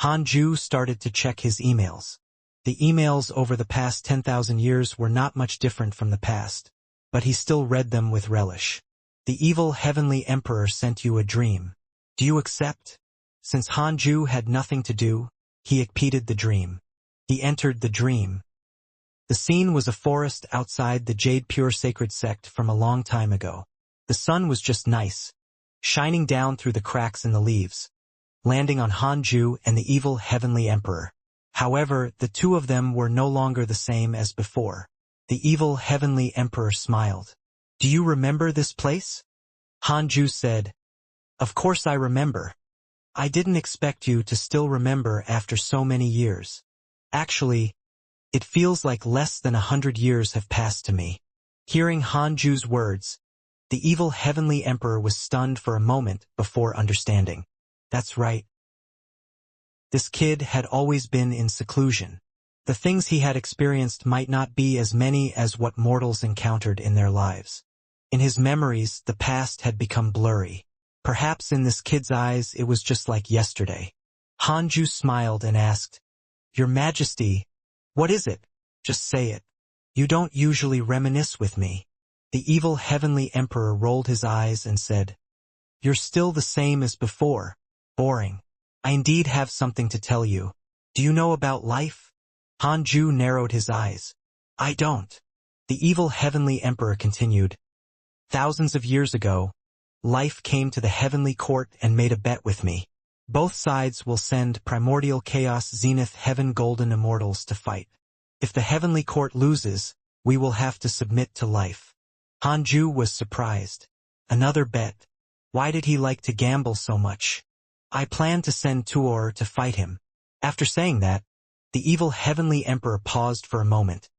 Hanju started to check his emails. The emails over the past 10,000 years were not much different from the past, but he still read them with relish. "The evil heavenly emperor sent you a dream. Do you accept?" Since Hanju had nothing to do, he repeated the dream. He entered the dream. The scene was a forest outside the Jade Pure Sacred Sect from a long time ago. The sun was just nice, shining down through the cracks in the leaves, landing on Hanju and the evil heavenly emperor. However, the two of them were no longer the same as before. The evil heavenly emperor smiled. "Do you remember this place?" Hanju said, "Of course I remember. I didn't expect you to still remember after so many years. Actually, it feels like less than 100 years have passed to me." Hearing Hanju's words, the evil heavenly emperor was stunned for a moment before understanding. That's right. This kid had always been in seclusion. The things he had experienced might not be as many as what mortals encountered in their lives. In his memories, the past had become blurry. Perhaps in this kid's eyes it was just like yesterday. Hanju smiled and asked, "Your Majesty, what is it? Just say it. You don't usually reminisce with me." The evil heavenly emperor rolled his eyes and said, "You're still the same as before. Boring. I indeed have something to tell you. Do you know about life?" Hanju narrowed his eyes. "I don't." The evil heavenly emperor continued, "Thousands of years ago, life came to the heavenly court and made a bet with me. Both sides will send primordial chaos zenith heaven golden immortals to fight. If the heavenly court loses, we will have to submit to life." Hanju was surprised. Another bet. Why did he like to gamble so much? "I plan to send Tuor to fight him." After saying that, the evil heavenly emperor paused for a moment,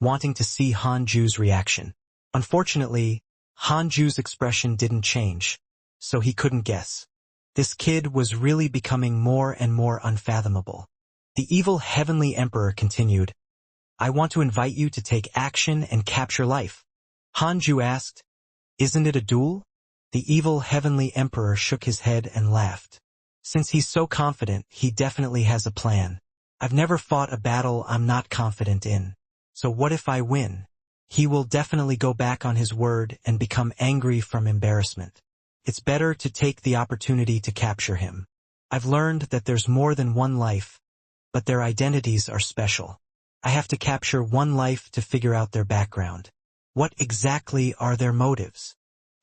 wanting to see Hanju's reaction. Unfortunately, Hanju's expression didn't change, so he couldn't guess. This kid was really becoming more and more unfathomable. The evil heavenly emperor continued, "I want to invite you to take action and capture life." Hanju asked, "Isn't it a duel?" The evil heavenly emperor shook his head and laughed. "Since he's so confident, he definitely has a plan. I've never fought a battle I'm not confident in. So what if I win? He will definitely go back on his word and become angry from embarrassment. It's better to take the opportunity to capture him. I've learned that there's more than one life, but their identities are special. I have to capture one life to figure out their background. What exactly are their motives?"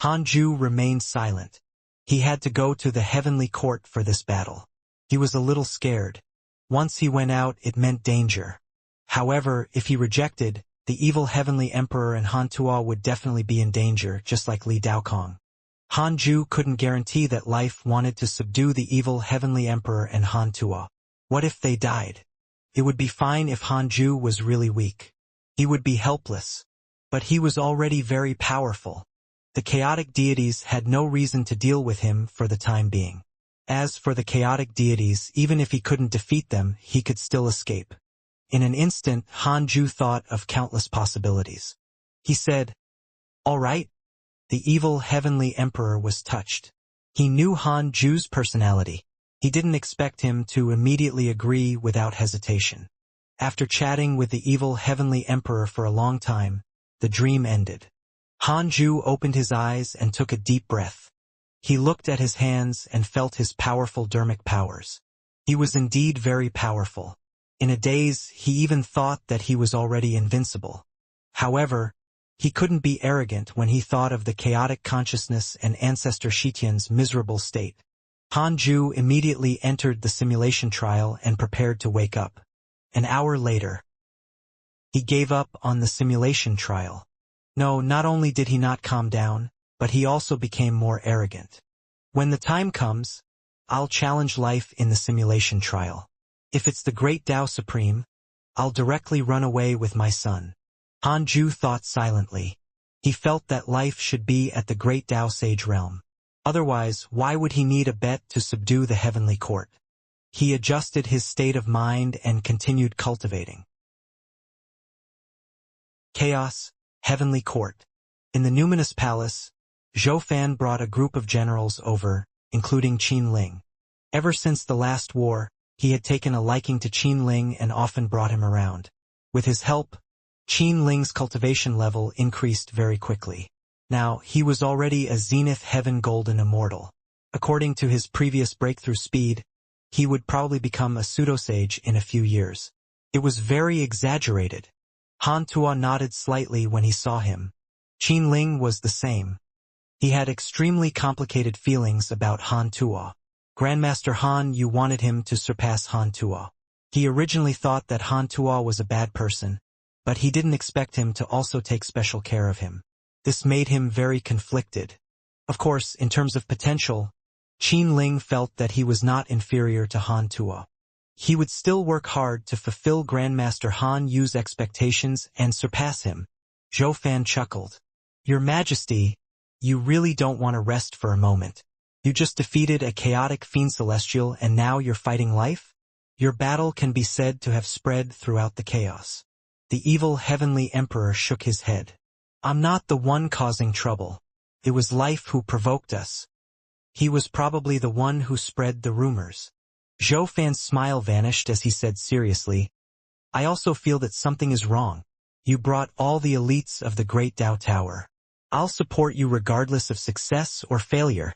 Hanju remained silent. He had to go to the heavenly court for this battle. He was a little scared. Once he went out, it meant danger. However, if he rejected, the evil heavenly emperor and Han Tuo would definitely be in danger, just like Li Daokong. Hanju couldn't guarantee that life wanted to subdue the evil heavenly emperor and Han Tuo. What if they died? It would be fine if Hanju was really weak. He would be helpless. But he was already very powerful. The chaotic deities had no reason to deal with him for the time being. As for the chaotic deities, even if he couldn't defeat them, he could still escape. In an instant, Han Ju thought of countless possibilities. He said, "All right." The evil heavenly emperor was touched. He knew Han Ju's personality. He didn't expect him to immediately agree without hesitation. After chatting with the evil heavenly emperor for a long time, the dream ended. Han Ju opened his eyes and took a deep breath. He looked at his hands and felt his powerful dermic powers. He was indeed very powerful. In a daze, he even thought that he was already invincible. However, he couldn't be arrogant when he thought of the chaotic consciousness and ancestor Shitian's miserable state. Han Ju immediately entered the simulation trial and prepared to wake up. An hour later, he gave up on the simulation trial. No, not only did he not calm down, but he also became more arrogant. When the time comes, I'll challenge life in the simulation trial. If it's the great Tao Supreme, I'll directly run away with my son. Han Ju thought silently. He felt that life should be at the great Tao Sage realm. Otherwise, why would he need a bet to subdue the heavenly court? He adjusted his state of mind and continued cultivating. Chaos, heavenly court. In the numinous palace, Zhou Fan brought a group of generals over, including Qin Ling. Ever since the last war, he had taken a liking to Qin Ling and often brought him around. With his help, Qin Ling's cultivation level increased very quickly. Now, he was already a Zenith Heaven Golden Immortal. According to his previous breakthrough speed, he would probably become a pseudosage in a few years. It was very exaggerated. Han Tuo nodded slightly when he saw him. Qin Ling was the same. He had extremely complicated feelings about Han Tuo. Grandmaster Han Yu wanted him to surpass Han Tuo. He originally thought that Han Tuo was a bad person, but he didn't expect him to also take special care of him. This made him very conflicted. Of course, in terms of potential, Qin Ling felt that he was not inferior to Han Tuo. He would still work hard to fulfill Grandmaster Han Yu's expectations and surpass him. Zhou Fan chuckled. "Your Majesty, you really don't want to rest for a moment. You just defeated a chaotic fiend celestial and now you're fighting life? Your battle can be said to have spread throughout the chaos." The evil heavenly emperor shook his head. "I'm not the one causing trouble. It was life who provoked us. He was probably the one who spread the rumors." Zhou Fan's smile vanished as he said seriously, "I also feel that something is wrong. You brought all the elites of the Great Tao Tower. I'll support you regardless of success or failure."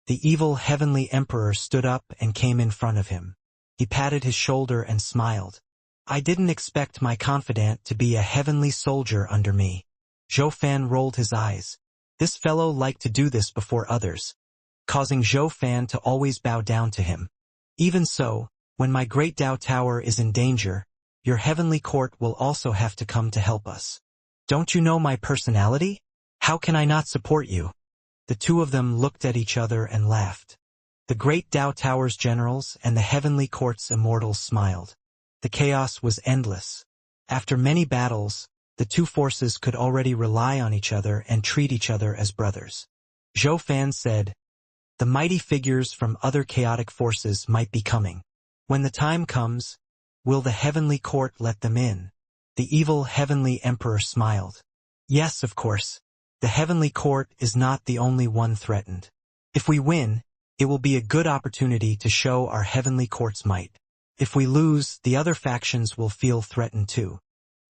The evil heavenly emperor stood up and came in front of him. He patted his shoulder and smiled. "I didn't expect my confidant to be a heavenly soldier under me." Zhou Fan rolled his eyes. This fellow liked to do this before others, causing Zhou Fan to always bow down to him. "Even so, when my great Tao Tower is in danger, your heavenly court will also have to come to help us. Don't you know my personality? How can I not support you?" The two of them looked at each other and laughed. The great Tao Tower's generals and the heavenly court's immortals smiled. The chaos was endless. After many battles, the two forces could already rely on each other and treat each other as brothers. Zhou Fan said, "The mighty figures from other chaotic forces might be coming. When the time comes, will the heavenly court let them in?" The evil heavenly emperor smiled. "Yes, of course. The heavenly court is not the only one threatened. If we win, it will be a good opportunity to show our heavenly court's might. If we lose, the other factions will feel threatened too."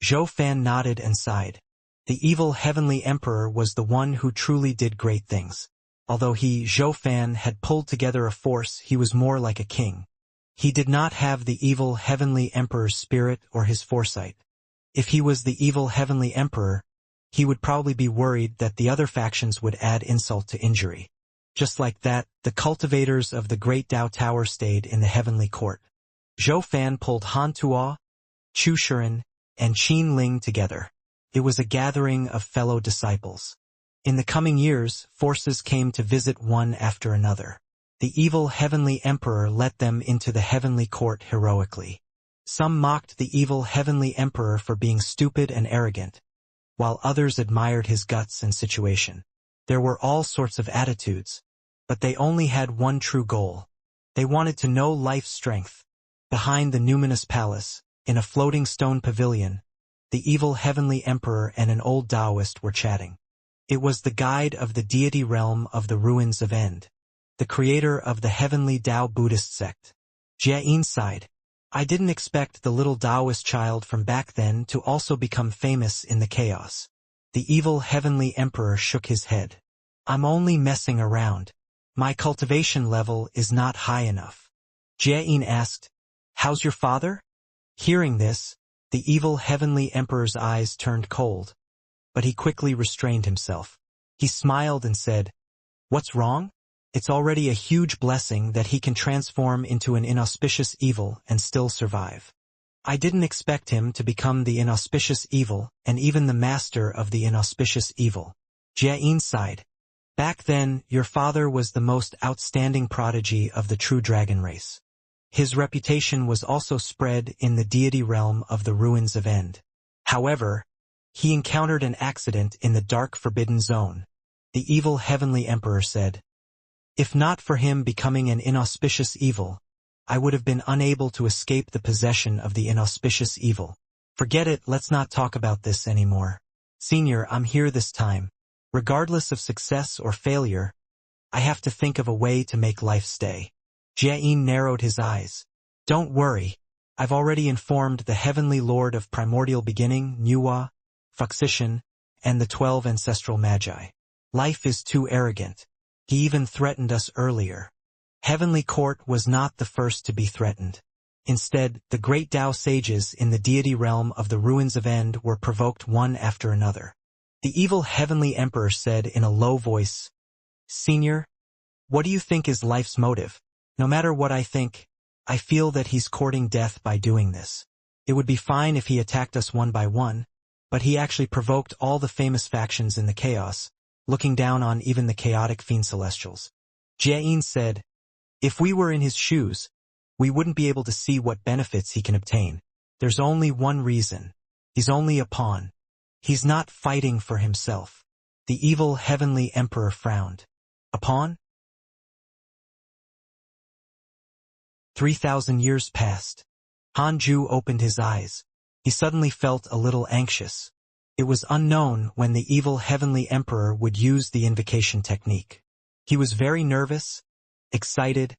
Zhou Fan nodded and sighed. The evil heavenly emperor was the one who truly did great things. Although he, Zhou Fan, had pulled together a force, he was more like a king. He did not have the evil heavenly emperor's spirit or his foresight. If he was the evil heavenly emperor, he would probably be worried that the other factions would add insult to injury. Just like that, the cultivators of the Great Tao Tower stayed in the heavenly court. Zhou Fan pulled Han Tuo, Chu Shiren, and Qin Ling together. It was a gathering of fellow disciples. In the coming years, forces came to visit one after another. The evil heavenly emperor let them into the heavenly court heroically. Some mocked the evil heavenly emperor for being stupid and arrogant, while others admired his guts and situation. There were all sorts of attitudes, but they only had one true goal. They wanted to know life's strength. Behind the numinous palace, in a floating stone pavilion, the evil heavenly emperor and an old Taoist were chatting. It was the guide of the deity realm of the ruins of End, the creator of the heavenly Tao Buddhist sect. Xianxia sighed. I didn't expect the little Taoist child from back then to also become famous in the chaos. The evil heavenly emperor shook his head. I'm only messing around. My cultivation level is not high enough. Xianxia asked, How's your father? Hearing this, the evil heavenly emperor's eyes turned cold, but he quickly restrained himself. He smiled and said, What's wrong? It's already a huge blessing that he can transform into an inauspicious evil and still survive. I didn't expect him to become the inauspicious evil and even the master of the inauspicious evil. Xianxia sighed. Back then, your father was the most outstanding prodigy of the true dragon race. His reputation was also spread in the deity realm of the ruins of End. However, he encountered an accident in the dark forbidden zone. The evil heavenly emperor said, If not for him becoming an inauspicious evil, I would have been unable to escape the possession of the inauspicious evil. Forget it, let's not talk about this anymore. Senior, I'm here this time. Regardless of success or failure, I have to think of a way to make life stay. Xianxia narrowed his eyes. Don't worry, I've already informed the Heavenly Lord of Primordial Beginning, Nuwa, Fuxishan, and the 12 Ancestral Magi. Life is too arrogant. He even threatened us earlier. Heavenly Court was not the first to be threatened. Instead, the great Tao sages in the deity realm of the ruins of End were provoked one after another. The evil heavenly emperor said in a low voice, Senior, what do you think is life's motive? No matter what I think, I feel that he's courting death by doing this. It would be fine if he attacked us one by one, but he actually provoked all the famous factions in the chaos, looking down on even the chaotic fiend celestials. Xianxia said, If we were in his shoes, we wouldn't be able to see what benefits he can obtain. There's only one reason. He's only a pawn. He's not fighting for himself. The evil heavenly emperor frowned. A pawn? 3,000 years passed. Hanju opened his eyes. He suddenly felt a little anxious. It was unknown when the evil heavenly emperor would use the invocation technique. He was very nervous, excited,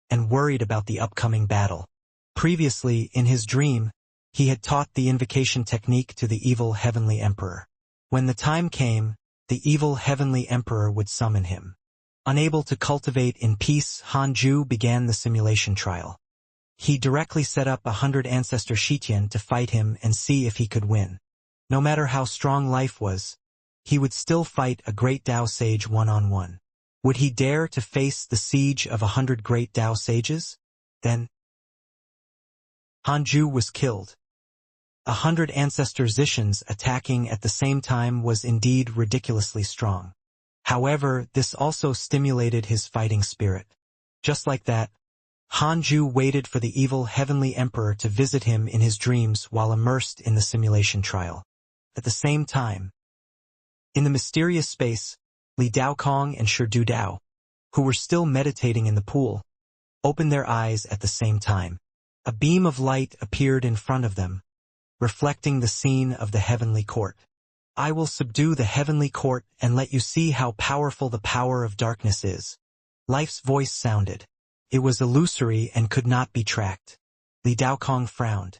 and worried about the upcoming battle. Previously, in his dream, he had taught the invocation technique to the evil heavenly emperor. When the time came, the evil heavenly emperor would summon him. Unable to cultivate in peace, Hanju began the simulation trial. He directly set up 100 ancestor Shitian to fight him and see if he could win. No matter how strong life was, he would still fight a great Tao sage one-on-one. Would he dare to face the siege of 100 great Tao sages? Then Hanju was killed. 100 ancestor Zishans attacking at the same time was indeed ridiculously strong. However, this also stimulated his fighting spirit. Just like that, Hanju waited for the evil heavenly emperor to visit him in his dreams while immersed in the simulation trial. At the same time, in the mysterious space, Li Daokong and Shi Dao, who were still meditating in the pool, opened their eyes at the same time. A beam of light appeared in front of them, reflecting the scene of the heavenly court. I will subdue the heavenly court and let you see how powerful the power of darkness is. Life's voice sounded. It was illusory and could not be tracked. Li Daokong frowned.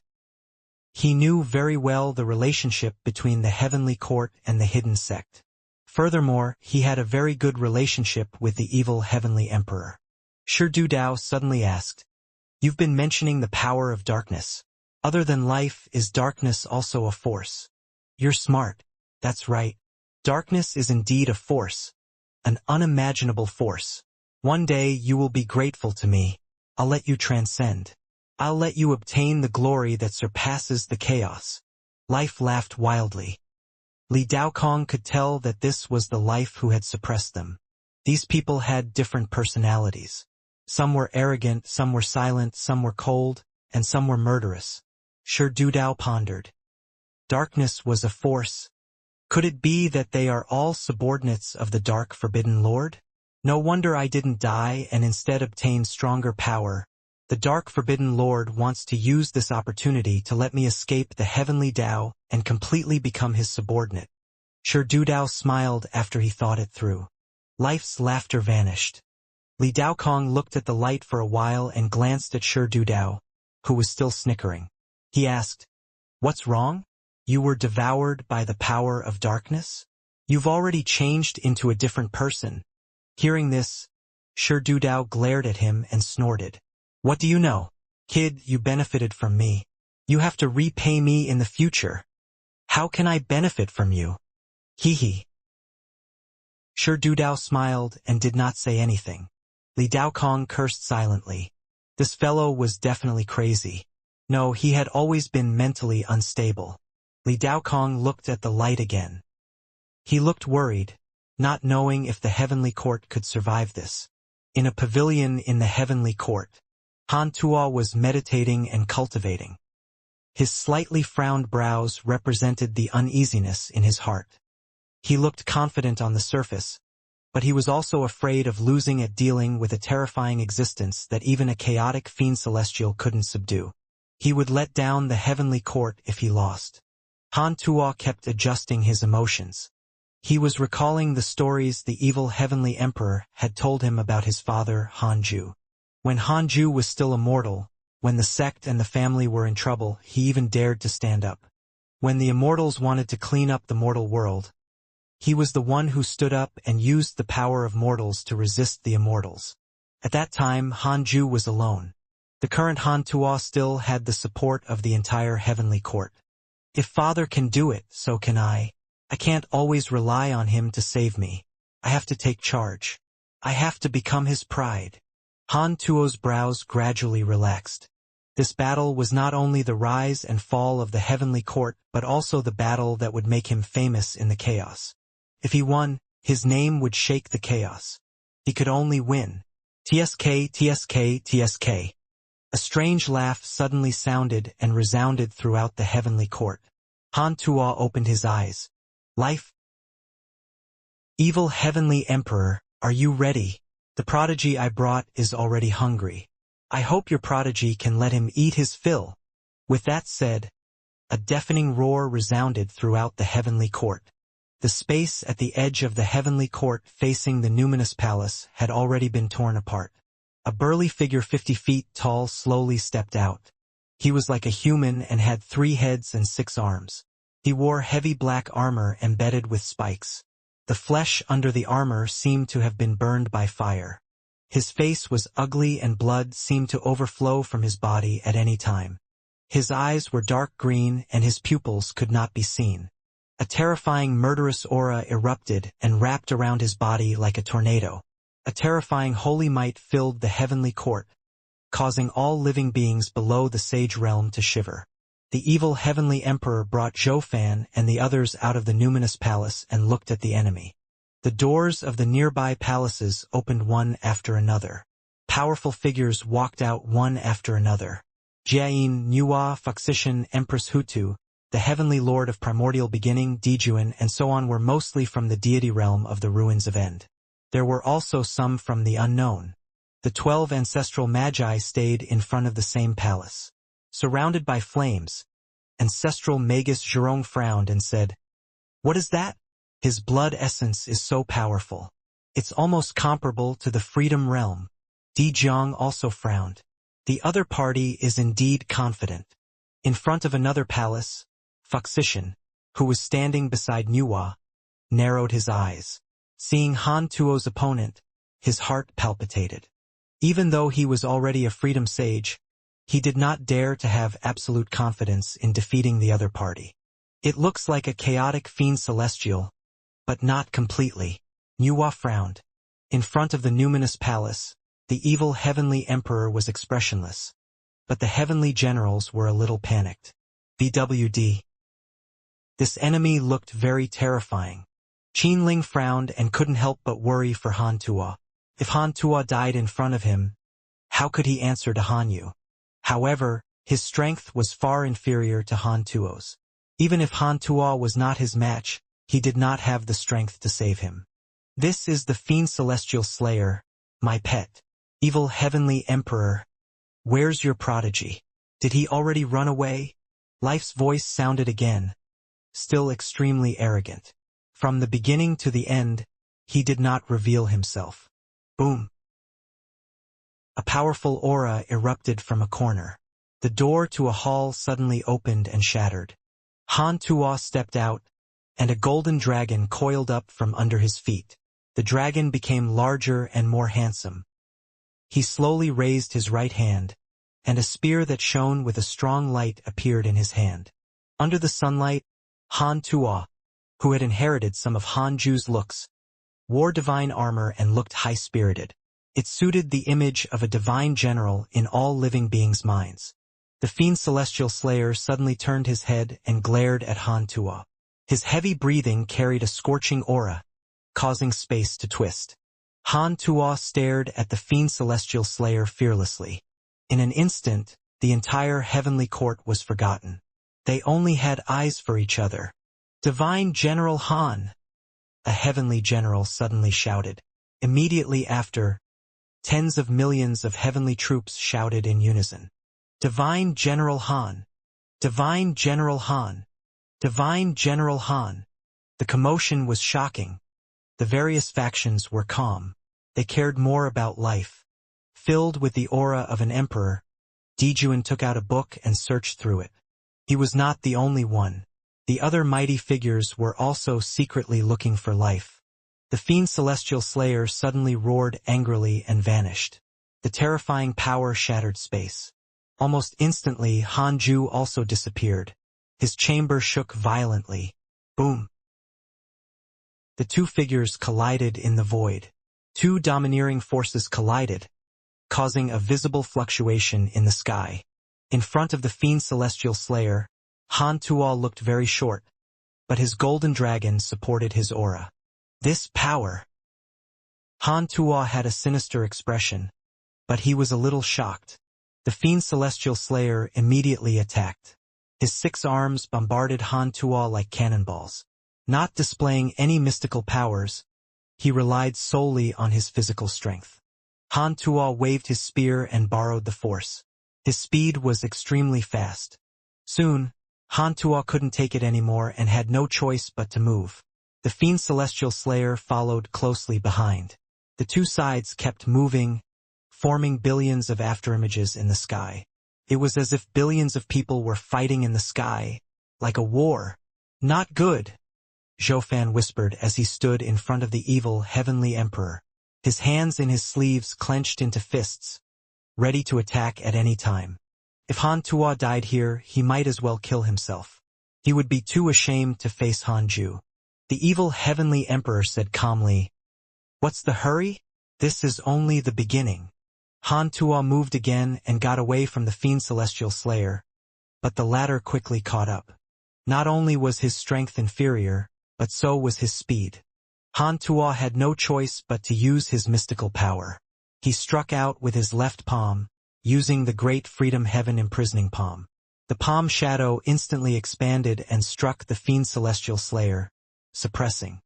He knew very well the relationship between the heavenly court and the hidden sect. Furthermore, he had a very good relationship with the evil heavenly emperor. Shi Dao suddenly asked, You've been mentioning the power of darkness. Other than life, is darkness also a force? You're smart. That's right. Darkness is indeed a force, an unimaginable force. One day you will be grateful to me. I'll let you transcend. I'll let you obtain the glory that surpasses the chaos. Life laughed wildly. Li Daokong could tell that this was the life who had suppressed them. These people had different personalities. Some were arrogant, some were silent, some were cold, and some were murderous. Shi Dao pondered. Darkness was a force. Could it be that they are all subordinates of the Dark Forbidden Lord? No wonder I didn't die and instead obtain stronger power. The Dark Forbidden Lord wants to use this opportunity to let me escape the heavenly Dao and completely become his subordinate. Sure Dudao smiled after he thought it through. Life's laughter vanished. Li Daokong looked at the light for a while and glanced at Sure Dudao, who was still snickering. He asked, "What's wrong? You were devoured by the power of darkness? You've already changed into a different person." Hearing this, Sure Dudao glared at him and snorted. "What do you know? Kid, you benefited from me. You have to repay me in the future. How can I benefit from you? Hee hee." Sure Dudao smiled and did not say anything. Li Daokong cursed silently. This fellow was definitely crazy. No, he had always been mentally unstable. Li Daokong looked at the light again. He looked worried, not knowing if the heavenly court could survive this. In a pavilion in the heavenly court, Han Tuo was meditating and cultivating. His slightly frowned brows represented the uneasiness in his heart. He looked confident on the surface, but he was also afraid of losing at dealing with a terrifying existence that even a chaotic fiend celestial couldn't subdue. He would let down the heavenly court if he lost. Han Tuo kept adjusting his emotions. He was recalling the stories the evil heavenly emperor had told him about his father, Hanju. When Hanju was still immortal, when the sect and the family were in trouble, he even dared to stand up. When the immortals wanted to clean up the mortal world, he was the one who stood up and used the power of mortals to resist the immortals. At that time, Hanju was alone. The current Han Tuo still had the support of the entire heavenly court. If father can do it, so can I. I can't always rely on him to save me. I have to take charge. I have to become his pride. Han Tuo's brows gradually relaxed. This battle was not only the rise and fall of the heavenly court, but also the battle that would make him famous in the chaos. If he won, his name would shake the chaos. He could only win. TSK, TSK, TSK. A strange laugh suddenly sounded and resounded throughout the heavenly court. Han Tuo opened his eyes. Life? Evil heavenly emperor, are you ready? The prodigy I brought is already hungry. I hope your prodigy can let him eat his fill. With that said, a deafening roar resounded throughout the heavenly court. The space at the edge of the heavenly court facing the numinous palace had already been torn apart. A burly figure 50 feet tall slowly stepped out. He was like a human and had 3 heads and 6 arms. He wore heavy black armor embedded with spikes. The flesh under the armor seemed to have been burned by fire. His face was ugly and blood seemed to overflow from his body at any time. His eyes were dark green and his pupils could not be seen. A terrifying murderous aura erupted and wrapped around his body like a tornado. A terrifying holy might filled the heavenly court, causing all living beings below the sage realm to shiver. The evil heavenly emperor brought Zhou Fan and the others out of the numinous palace and looked at the enemy. The doors of the nearby palaces opened one after another. Powerful figures walked out one after another. Jiayin, Nuwa, Fuxishan, Empress Hutu, the heavenly lord of primordial beginning, Dijuan, and so on were mostly from the deity realm of the ruins of End. There were also some from the unknown. The 12 ancestral magi stayed in front of the same palace. Surrounded by flames, ancestral Magus Jerome frowned and said, "What is that? His blood essence is so powerful. It's almost comparable to the freedom realm." Di Jiang also frowned. The other party is indeed confident. In front of another palace, Fuxishan, who was standing beside Nuwa, narrowed his eyes. Seeing Han Tuo's opponent, his heart palpitated. Even though he was already a freedom sage, he did not dare to have absolute confidence in defeating the other party. It looks like a chaotic fiend celestial, but not completely. Nuwa frowned. In front of the numinous palace, the evil heavenly emperor was expressionless, but the heavenly generals were a little panicked. BWD. This enemy looked very terrifying. Qinling frowned and couldn't help but worry for Han Tuo. If Han Tuo died in front of him, how could he answer to Han Yu? However, his strength was far inferior to Han Tuo's. Even if Han Tuo was not his match, he did not have the strength to save him. "This is the fiend celestial slayer, my pet. Evil heavenly emperor. Where's your prodigy? Did he already run away?" Life's voice sounded again, still extremely arrogant. From the beginning to the end, he did not reveal himself. Boom! A powerful aura erupted from a corner. The door to a hall suddenly opened and shattered. Han Tuo stepped out, and a golden dragon coiled up from under his feet. The dragon became larger and more handsome. He slowly raised his right hand, and a spear that shone with a strong light appeared in his hand. Under the sunlight, Han Tuo, who had inherited some of Han Ju's looks, wore divine armor and looked high-spirited. It suited the image of a divine general in all living beings' minds. The fiend celestial slayer suddenly turned his head and glared at Han Tuo. His heavy breathing carried a scorching aura, causing space to twist. Han Tuo stared at the fiend celestial slayer fearlessly. In an instant, the entire heavenly court was forgotten. They only had eyes for each other. "Divine General Han!" a heavenly general suddenly shouted. Immediately after, tens of millions of heavenly troops shouted in unison. "Divine General Han! Divine General Han! Divine General Han!" The commotion was shocking. The various factions were calm. They cared more about life. Filled with the aura of an emperor, Dejuan took out a book and searched through it. He was not the only one. The other mighty figures were also secretly looking for life. The fiend celestial slayer suddenly roared angrily and vanished. The terrifying power shattered space. Almost instantly, Han Ju also disappeared. His chamber shook violently. Boom! The two figures collided in the void. Two domineering forces collided, causing a visible fluctuation in the sky. In front of the fiend celestial slayer, Han Tuo looked very short, but his golden dragon supported his aura. This power! Han Tuo had a sinister expression, but he was a little shocked. The fiend celestial slayer immediately attacked. His 6 arms bombarded Han Tuo like cannonballs. Not displaying any mystical powers, he relied solely on his physical strength. Han Tuo waved his spear and borrowed the force. His speed was extremely fast. Soon, Han Tuo couldn't take it anymore and had no choice but to move. The fiend celestial slayer followed closely behind. The two sides kept moving, forming billions of afterimages in the sky. It was as if billions of people were fighting in the sky, like a war. "Not good," Zhoufan whispered as he stood in front of the evil heavenly emperor. His hands in his sleeves clenched into fists, ready to attack at any time. If Han Tuo died here, he might as well kill himself. He would be too ashamed to face Han Ju. The evil heavenly emperor said calmly, "What's the hurry? This is only the beginning." Han Tuo moved again and got away from the fiend celestial slayer, but the latter quickly caught up. Not only was his strength inferior, but so was his speed. Han Tuo had no choice but to use his mystical power. He struck out with his left palm, using the great freedom heaven imprisoning palm. The palm shadow instantly expanded and struck the fiend celestial slayer, suppressing.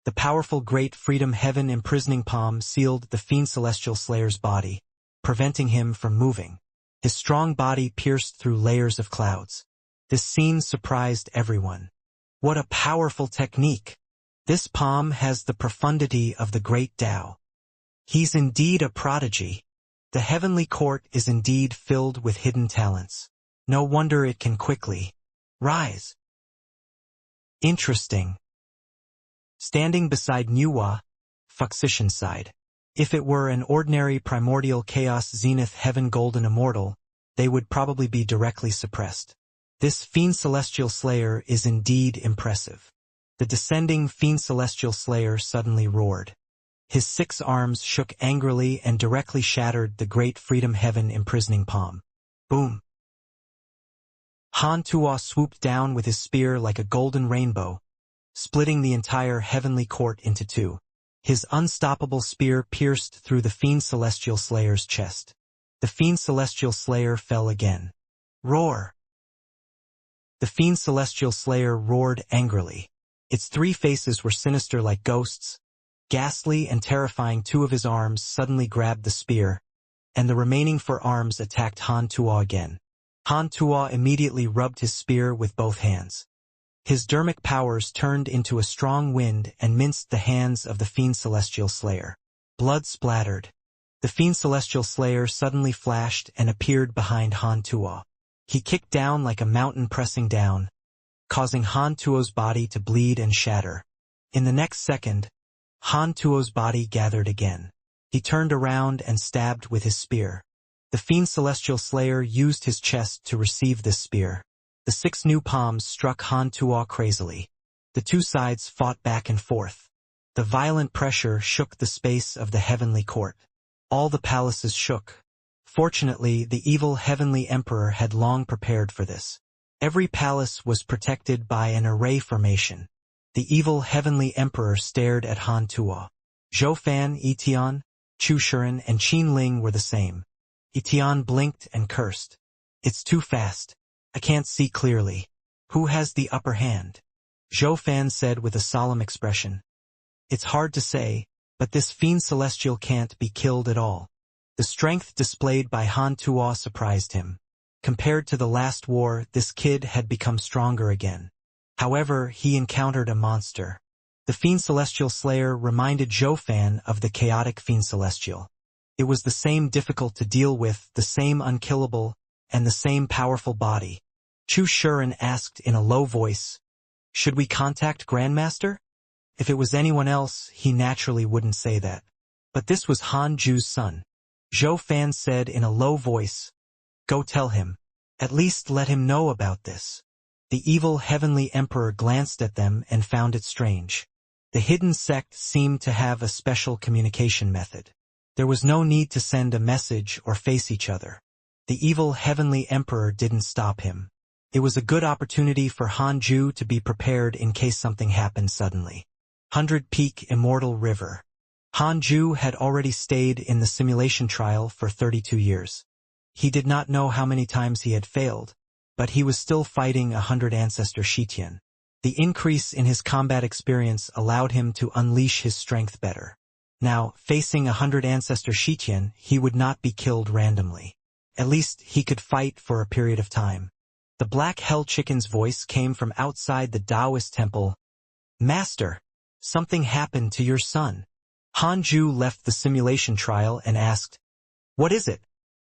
The powerful great freedom heaven imprisoning palm sealed the fiend celestial slayer's body, preventing him from moving. His strong body pierced through layers of clouds. This scene surprised everyone. What a powerful technique! This palm has the profundity of the great Tao. He's indeed a prodigy. The heavenly court is indeed filled with hidden talents. No wonder it can quickly rise. Interesting. Standing beside Nuwa, Fuxician sighed. If it were an ordinary primordial chaos zenith heaven golden immortal, they would probably be directly suppressed. This fiend celestial slayer is indeed impressive. The descending fiend celestial slayer suddenly roared. His 6 arms shook angrily and directly shattered the great freedom heaven imprisoning palm. Boom! Han Tuo swooped down with his spear like a golden rainbow, splitting the entire heavenly court into 2. His unstoppable spear pierced through the fiend celestial slayer's chest. The fiend celestial slayer fell again. Roar! The fiend celestial slayer roared angrily. Its 3 faces were sinister like ghosts. Ghastly and terrifying, 2 of his arms suddenly grabbed the spear, and the remaining 4 arms attacked Han Tuo again. Han Tuo immediately rubbed his spear with both hands. His dermic powers turned into a strong wind and minced the hands of the fiend celestial slayer. Blood splattered. The fiend celestial slayer suddenly flashed and appeared behind Han Tuo. He kicked down like a mountain pressing down, causing Han Tuo's body to bleed and shatter. In the next second, Han Tuo's body gathered again. He turned around and stabbed with his spear. The fiend celestial slayer used his chest to receive this spear. The 6 new palms struck Han Tuo crazily. The 2 sides fought back and forth. The violent pressure shook the space of the heavenly court. All the palaces shook. Fortunately, the evil heavenly emperor had long prepared for this. Every palace was protected by an array formation. The evil heavenly emperor stared at Han Tuo. Zhou Fan, Etian, Chu Shiren, and Qin Ling were the same. Etian blinked and cursed. "It's too fast. I can't see clearly. Who has the upper hand?" Zhou Fan said with a solemn expression. "It's hard to say, but this fiend celestial can't be killed at all." The strength displayed by Han Tuo surprised him. Compared to the last war, this kid had become stronger again. However, he encountered a monster. The fiend celestial slayer reminded Zhou Fan of the chaotic fiend celestial. It was the same difficult to deal with, the same unkillable, and the same powerful body. Chu Shiren asked in a low voice, "Should we contact Grandmaster?" If it was anyone else, he naturally wouldn't say that. But this was Han Ju's son. Zhou Fan said in a low voice, "Go tell him. At least let him know about this." The evil heavenly emperor glanced at them and found it strange. The hidden sect seemed to have a special communication method. There was no need to send a message or face each other. The evil heavenly emperor didn't stop him. It was a good opportunity for Han Ju to be prepared in case something happened suddenly. 100 Peak Immortal River. Han Ju had already stayed in the simulation trial for 32 years. He did not know how many times he had failed, but he was still fighting 100 Ancestor Shitian. The increase in his combat experience allowed him to unleash his strength better. Now, facing 100 Ancestor Shitian, he would not be killed randomly. At least, he could fight for a period of time. The Black Hell Chicken's voice came from outside the Taoist temple. "Master, something happened to your son." Han Ju left the simulation trial and asked, "What is it?"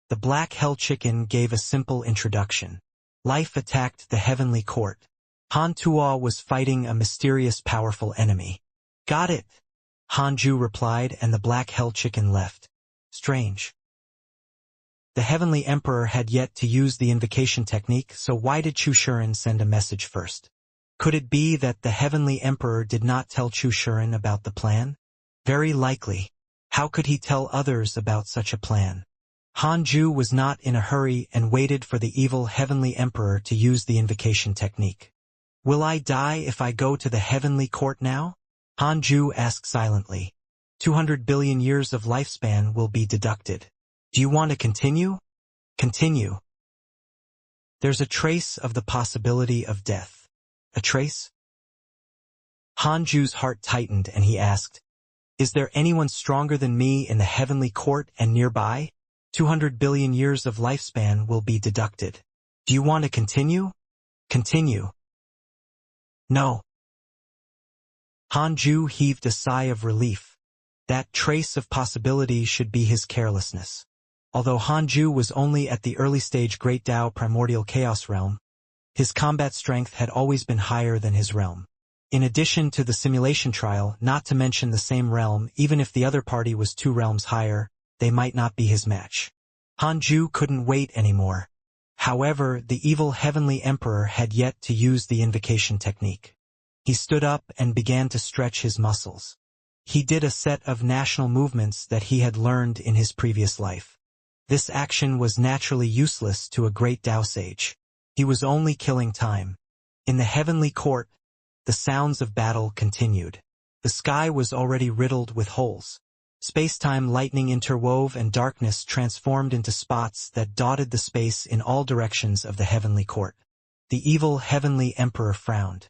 The Black Hell Chicken gave a simple introduction. Life attacked the heavenly court. Han Tuo was fighting a mysterious powerful enemy. "Got it," Han Ju replied, and the Black Hell Chicken left. Strange. The heavenly emperor had yet to use the invocation technique, so why did Chu Shiren send a message first? Could it be that the heavenly emperor did not tell Chu Shiren about the plan? Very likely. How could he tell others about such a plan? Han Ju was not in a hurry and waited for the evil heavenly emperor to use the invocation technique. "Will I die if I go to the heavenly court now?" Han Ju asked silently. 200 billion years of lifespan will be deducted. Do you want to continue? Continue. There's a trace of the possibility of death. A trace? Han Ju's heart tightened and he asked, "Is there anyone stronger than me in the heavenly court and nearby? 200 billion years of lifespan will be deducted. Do you want to continue? Continue." "No." Han Ju heaved a sigh of relief. That trace of possibility should be his carelessness. Although Han Ju was only at the early stage Great Tao Primordial Chaos realm, his combat strength had always been higher than his realm. In addition to the simulation trial, not to mention the same realm, even if the other party was 2 realms higher, they might not be his match. Han Ju couldn't wait anymore. However, the evil heavenly emperor had yet to use the invocation technique. He stood up and began to stretch his muscles. He did a set of national movements that he had learned in his previous life. This action was naturally useless to a great Tao sage. He was only killing time. In the heavenly court, the sounds of battle continued. The sky was already riddled with holes. Space-time lightning interwove and darkness transformed into spots that dotted the space in all directions of the heavenly court. The evil heavenly emperor frowned.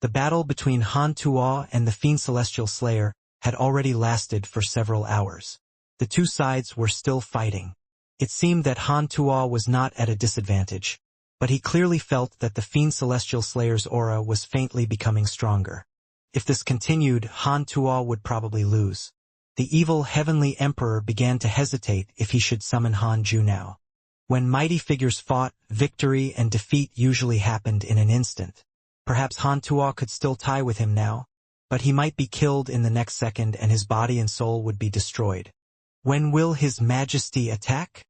The battle between Han Tuo and the fiend celestial slayer had already lasted for several hours. The two sides were still fighting. It seemed that Han Tuo was not at a disadvantage, but he clearly felt that the fiend celestial slayer's aura was faintly becoming stronger. If this continued, Han Tuo would probably lose. The evil heavenly emperor began to hesitate if he should summon Han Ju now. When mighty figures fought, victory and defeat usually happened in an instant. Perhaps Han Tuo could still tie with him now, but he might be killed in the next second and his body and soul would be destroyed. When will His Majesty attack?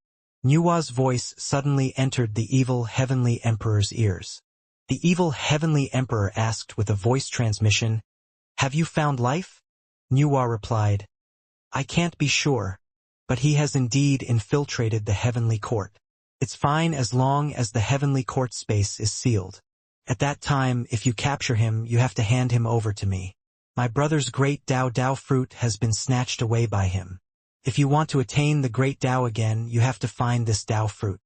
Nua's voice suddenly entered the evil heavenly emperor's ears. The evil heavenly emperor asked with a voice transmission, "Have you found life?" Nua replied, "I can't be sure, but he has indeed infiltrated the heavenly court. It's fine as long as the heavenly court space is sealed. At that time, if you capture him, you have to hand him over to me. My brother's great Dao fruit has been snatched away by him. If you want to attain the great Dao again, you have to find this Dao fruit."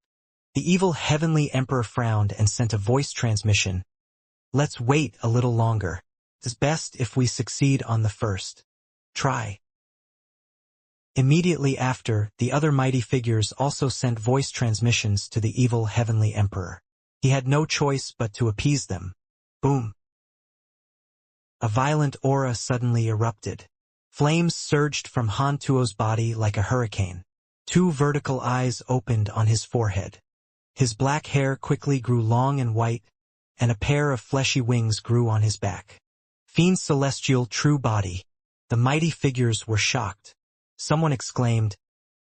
The evil heavenly emperor frowned and sent a voice transmission. "Let's wait a little longer. It's best if we succeed on the first try." Immediately after, the other mighty figures also sent voice transmissions to the evil heavenly emperor. He had no choice but to appease them. Boom! A violent aura suddenly erupted. Flames surged from Han Tuo's body like a hurricane. Two vertical eyes opened on his forehead. His black hair quickly grew long and white, and a pair of fleshy wings grew on his back. Fiend celestial true body. The mighty figures were shocked. Someone exclaimed,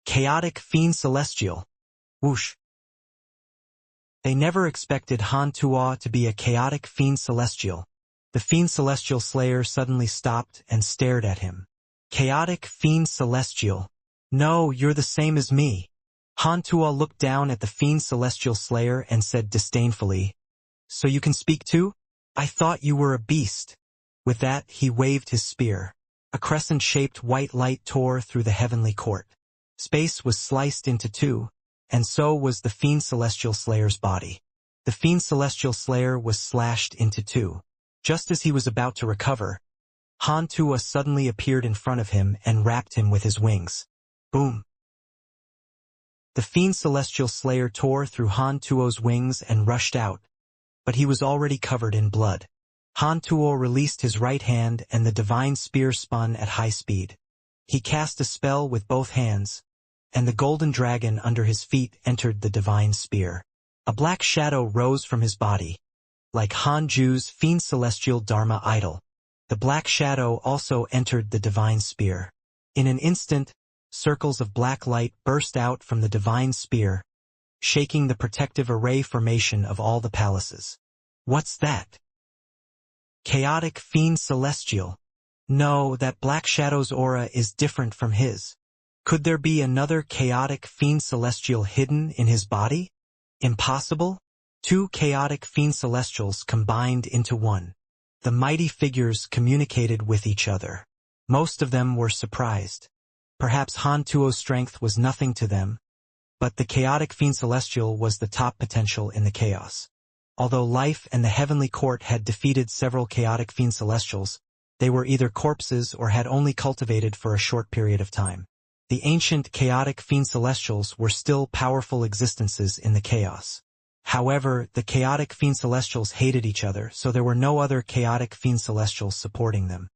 "Chaotic fiend celestial!" Whoosh! They never expected Han Tuo to be a chaotic fiend celestial. The fiend celestial slayer suddenly stopped and stared at him. "Chaotic fiend celestial? No, you're the same as me." Han Tuo looked down at the fiend celestial slayer and said disdainfully, "So you can speak too? I thought you were a beast." With that, he waved his spear. A crescent-shaped white light tore through the heavenly court. Space was sliced into two, and so was the fiend celestial slayer's body. The fiend celestial slayer was slashed into two. Just as he was about to recover, Han Tuo suddenly appeared in front of him and wrapped him with his wings. Boom! The fiend celestial slayer tore through Han Tuo's wings and rushed out, but he was already covered in blood. Han Tuo released his right hand and the divine spear spun at high speed. He cast a spell with both hands, and the golden dragon under his feet entered the divine spear. A black shadow rose from his body, like Han Ju's fiend celestial Dharma idol. The black shadow also entered the divine spear. In an instant, circles of black light burst out from the divine spear, shaking the protective array formation of all the palaces. What's that? Chaotic fiend celestial. No, that black shadow's aura is different from his. Could there be another chaotic fiend celestial hidden in his body? Impossible? Two chaotic fiend celestials combined into one. The mighty figures communicated with each other. Most of them were surprised. Perhaps Han Tuo's strength was nothing to them, but the chaotic fiend celestial was the top potential in the chaos. Although life and the heavenly court had defeated several chaotic fiend celestials, they were either corpses or had only cultivated for a short period of time. The ancient chaotic fiend celestials were still powerful existences in the chaos. However, the chaotic fiend celestials hated each other, so there were no other chaotic fiend celestials supporting them.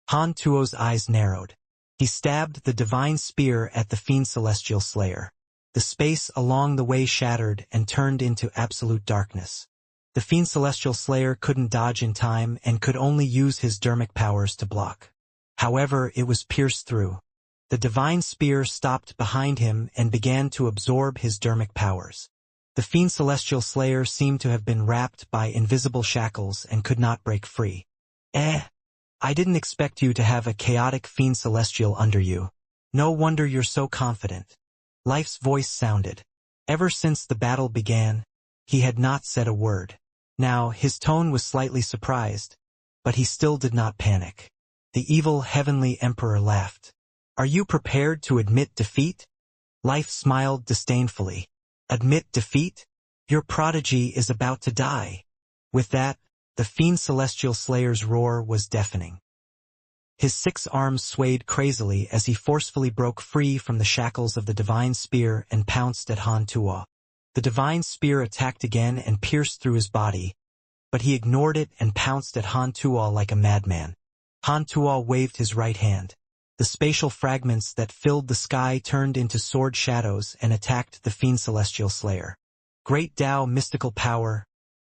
Han Tuo's eyes narrowed. He stabbed the divine spear at the fiend celestial slayer. The space along the way shattered and turned into absolute darkness. The fiend celestial slayer couldn't dodge in time and could only use his dermic powers to block. However, it was pierced through. The divine spear stopped behind him and began to absorb his dermic powers. The fiend celestial slayer seemed to have been wrapped by invisible shackles and could not break free. I didn't expect you to have a chaotic fiend celestial under you. No wonder you're so confident. Life's voice sounded. Ever since the battle began, he had not said a word. Now, his tone was slightly surprised, but he still did not panic. The evil heavenly emperor laughed. "Are you prepared to admit defeat?" Life smiled disdainfully. "Admit defeat? Your prodigy is about to die. With that, the fiend celestial slayer's roar was deafening. His 6 arms swayed crazily as he forcefully broke free from the shackles of the divine spear and pounced at Han Tuo. The divine spear attacked again and pierced through his body, but he ignored it and pounced at Han Tuo like a madman. Han Tuo waved his right hand. The spatial fragments that filled the sky turned into sword shadows and attacked the fiend celestial slayer. Great Tao mystical power,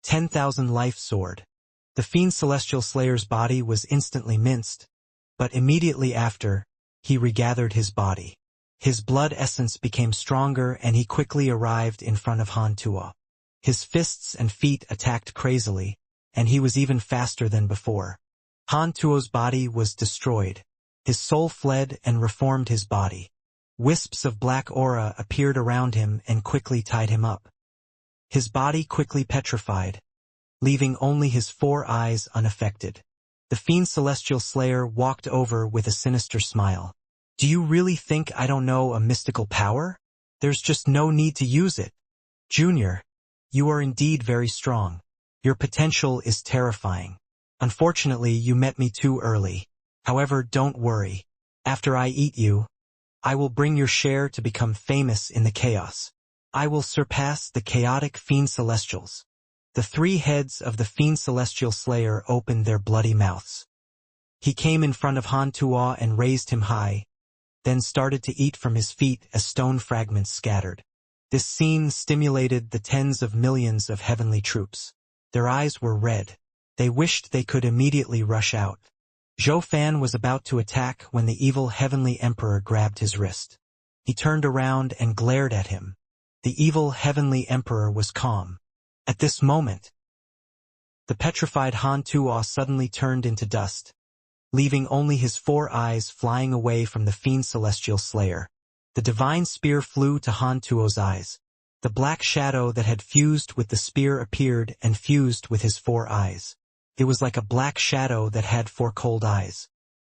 10,000 life sword. The fiend celestial slayer's body was instantly minced, but immediately after, he regathered his body. His blood essence became stronger and he quickly arrived in front of Han Tuo. His fists and feet attacked crazily, and he was even faster than before. Han Tuo's body was destroyed. His soul fled and reformed his body. Wisps of black aura appeared around him and quickly tied him up. His body quickly petrified, leaving only his 4 eyes unaffected. The fiend celestial slayer walked over with a sinister smile. Do you really think I don't know a mystical power? There's just no need to use it. Junior, you are indeed very strong. Your potential is terrifying. Unfortunately, you met me too early. However, don't worry. After I eat you, I will bring your share to become famous in the chaos. I will surpass the chaotic fiend celestials. The 3 heads of the fiend celestial slayer opened their bloody mouths. He came in front of Han Tuo and raised him high, then started to eat from his feet as stone fragments scattered. This scene stimulated the tens of millions of heavenly troops. Their eyes were red. They wished they could immediately rush out. Zhou Fan was about to attack when the evil heavenly emperor grabbed his wrist. He turned around and glared at him. The evil heavenly emperor was calm. At this moment, the petrified Han Tuo suddenly turned into dust, leaving only his 4 eyes flying away from the fiend celestial slayer. The divine spear flew to Han Tuo's eyes. The black shadow that had fused with the spear appeared and fused with his 4 eyes. It was like a black shadow that had 4 cold eyes.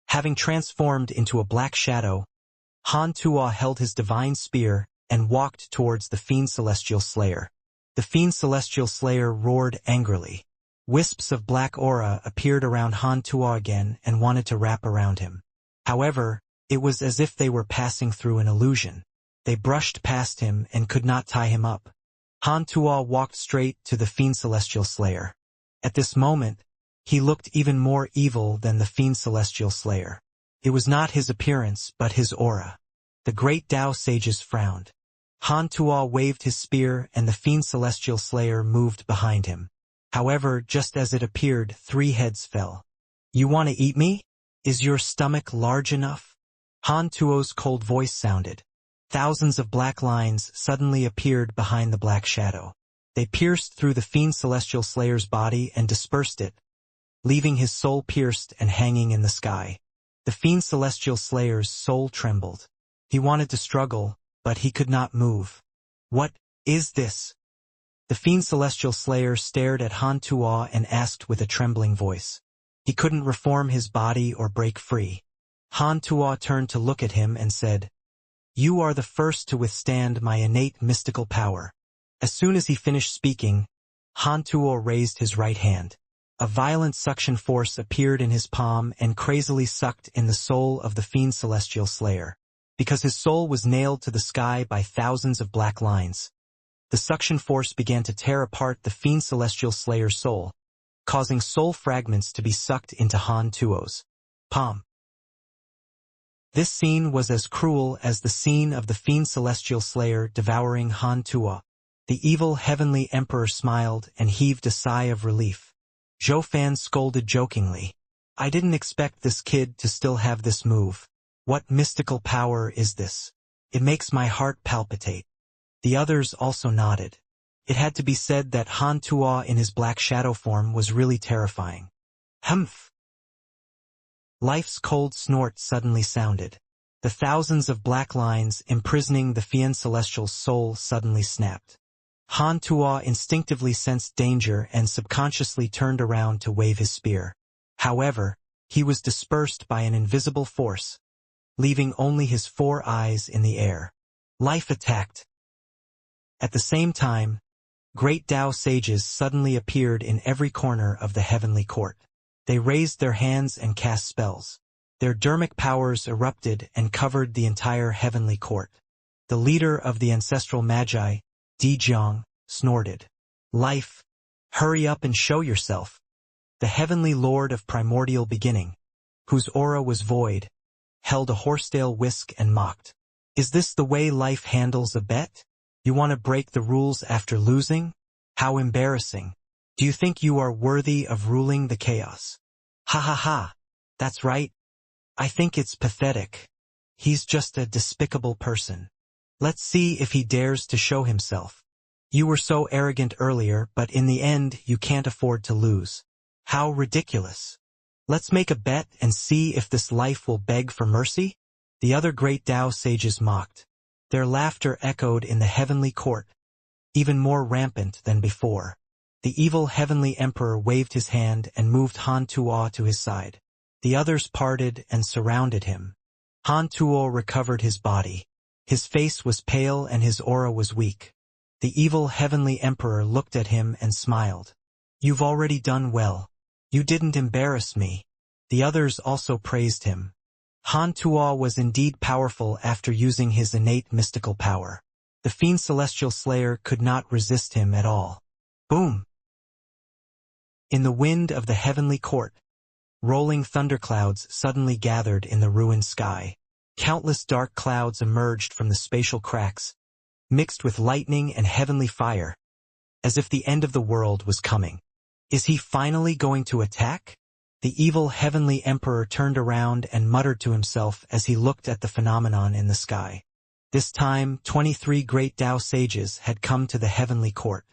Having transformed into a black shadow, Han Tuo held his divine spear and walked towards the fiend celestial slayer. The fiend celestial slayer roared angrily. Wisps of black aura appeared around Han Tuo again and wanted to wrap around him. However, it was as if they were passing through an illusion. They brushed past him and could not tie him up. Han Tuo walked straight to the fiend celestial slayer. At this moment, he looked even more evil than the fiend celestial slayer. It was not his appearance, but his aura. The great Tao sages frowned. Han Tuo waved his spear and the fiend celestial slayer moved behind him. However, just as it appeared, 3 heads fell. You want to eat me? Is your stomach large enough? Han Tuo's cold voice sounded. Thousands of black lines suddenly appeared behind the black shadow. They pierced through the fiend celestial slayer's body and dispersed it, leaving his soul pierced and hanging in the sky. The fiend celestial slayer's soul trembled. He wanted to struggle, but he could not move. What is this? The fiend celestial slayer stared at Han Tuo and asked with a trembling voice. He couldn't reform his body or break free. Han Tuo turned to look at him and said, "You are the first to withstand my innate mystical power." As soon as he finished speaking, Han Tuo raised his right hand. A violent suction force appeared in his palm and crazily sucked in the soul of the fiend celestial slayer. Because his soul was nailed to the sky by thousands of black lines, the suction force began to tear apart the fiend celestial slayer's soul, causing soul fragments to be sucked into Han Tuo's palm. This scene was as cruel as the scene of the fiend celestial slayer devouring Han Tuo. The evil heavenly emperor smiled and heaved a sigh of relief. Zhou Fan scolded jokingly. I didn't expect this kid to still have this move. What mystical power is this? It makes my heart palpitate. The others also nodded. It had to be said that Han Tuo in his black shadow form was really terrifying. Humph! Life's cold snort suddenly sounded. The thousands of black lines imprisoning the fiend celestial's soul suddenly snapped. Han Tuo instinctively sensed danger and subconsciously turned around to wave his spear. However, he was dispersed by an invisible force, leaving only his 4 eyes in the air. Life attacked. At the same time, Great Tao sages suddenly appeared in every corner of the heavenly court. They raised their hands and cast spells. Their dermic powers erupted and covered the entire heavenly court. The leader of the ancestral magi, Dijiang, snorted. Life, hurry up and show yourself. The heavenly lord of primordial beginning, whose aura was void, held a horsetail whisk and mocked. Is this the way life handles a bet? You want to break the rules after losing? How embarrassing. Do you think you are worthy of ruling the chaos? Ha ha ha. That's right. I think it's pathetic. He's just a despicable person. Let's see if he dares to show himself. You were so arrogant earlier, but in the end you can't afford to lose. How ridiculous. Let's make a bet and see if this life will beg for mercy? The other great Tao sages mocked. Their laughter echoed in the heavenly court, even more rampant than before. The evil heavenly emperor waved his hand and moved Han Tuo to his side. The others parted and surrounded him. Han Tuo recovered his body. His face was pale and his aura was weak. The evil heavenly emperor looked at him and smiled. You've already done well. You didn't embarrass me. The others also praised him. Han Tuo was indeed powerful after using his innate mystical power. The fiend celestial slayer could not resist him at all. Boom! In the wind of the heavenly court, rolling thunderclouds suddenly gathered in the ruined sky. Countless dark clouds emerged from the spatial cracks, mixed with lightning and heavenly fire, as if the end of the world was coming. Is he finally going to attack? The evil heavenly emperor turned around and muttered to himself as he looked at the phenomenon in the sky. This time, 23 great Tao sages had come to the heavenly court.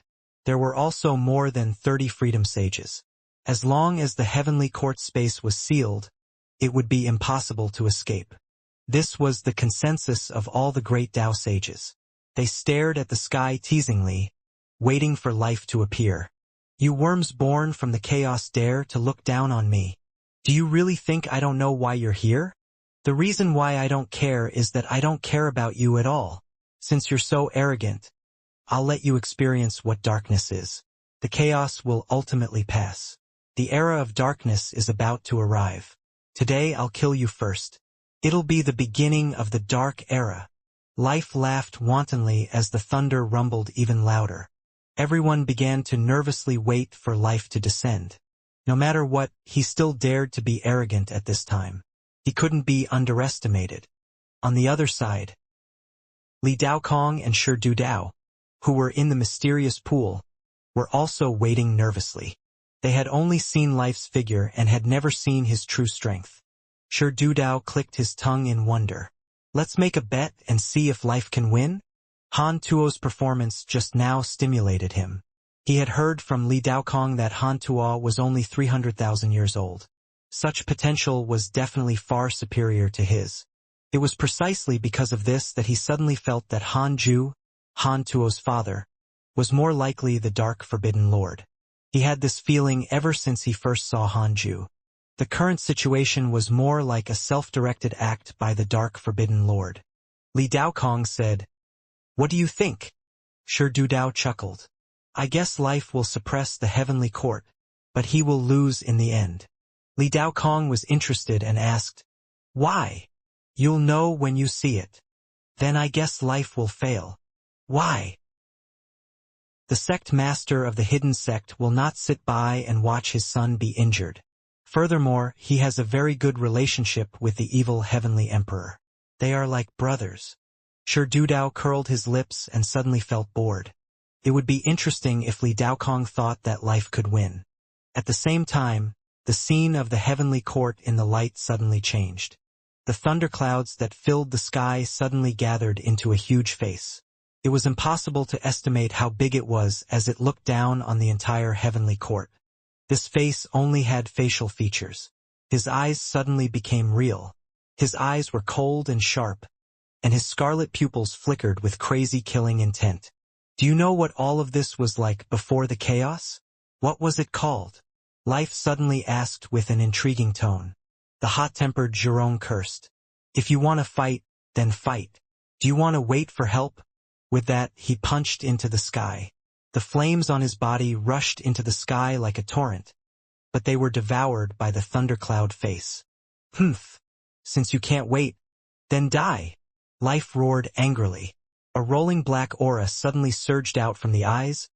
There were also more than 30 freedom sages. As long as the heavenly court space was sealed, it would be impossible to escape. This was the consensus of all the great Tao sages. They stared at the sky teasingly, waiting for life to appear. You worms born from the chaos dare to look down on me. Do you really think I don't know why you're here? The reason why I don't care is that I don't care about you at all. Since you're so arrogant, I'll let you experience what darkness is. The chaos will ultimately pass. The era of darkness is about to arrive. Today I'll kill you first. It'll be the beginning of the dark era. Life laughed wantonly as the thunder rumbled even louder. Everyone began to nervously wait for life to descend. No matter what, he still dared to be arrogant at this time. He couldn't be underestimated. On the other side, Li Daokong and Shi Dudao, who were in the mysterious pool, were also waiting nervously. They had only seen life's figure and had never seen his true strength. Shi Dudao clicked his tongue in wonder. Let's make a bet and see if life can win? Han Tuo's performance just now stimulated him. He had heard from Li Daokong that Han Tuo was only 300,000 years old. Such potential was definitely far superior to his. It was precisely because of this that he suddenly felt that Han Ju, Han Tuo's father, was more likely the Dark Forbidden Lord. He had this feeling ever since he first saw Han Ju. The current situation was more like a self-directed act by the Dark Forbidden Lord. Li Daokong said, "What do you think?" Shi Dudao chuckled. "I guess life will suppress the heavenly court, but he will lose in the end." Li Daokong was interested and asked, "Why?" "You'll know when you see it. Then I guess life will fail." "Why?" "The sect master of the hidden sect will not sit by and watch his son be injured. Furthermore, he has a very good relationship with the evil heavenly emperor. They are like brothers." Shi Dudao curled his lips and suddenly felt bored. It would be interesting if Li Daokong thought that life could win. At the same time, the scene of the heavenly court in the light suddenly changed. The thunderclouds that filled the sky suddenly gathered into a huge face. It was impossible to estimate how big it was as it looked down on the entire heavenly court. This face only had facial features. His eyes suddenly became real. His eyes were cold and sharp, and his scarlet pupils flickered with crazy killing intent. Do you know what all of this was like before the chaos? What was it called? Life suddenly asked with an intriguing tone. The hot-tempered Zhurong cursed. "If you want to fight, then fight. Do you want to wait for help?" With that, he punched into the sky. The The flames on his body rushed into the sky like a torrent, but they were devoured by the thundercloud face. Humph! Since you can't wait, then die! Life roared angrily. A rolling black aura suddenly surged out from the eyes,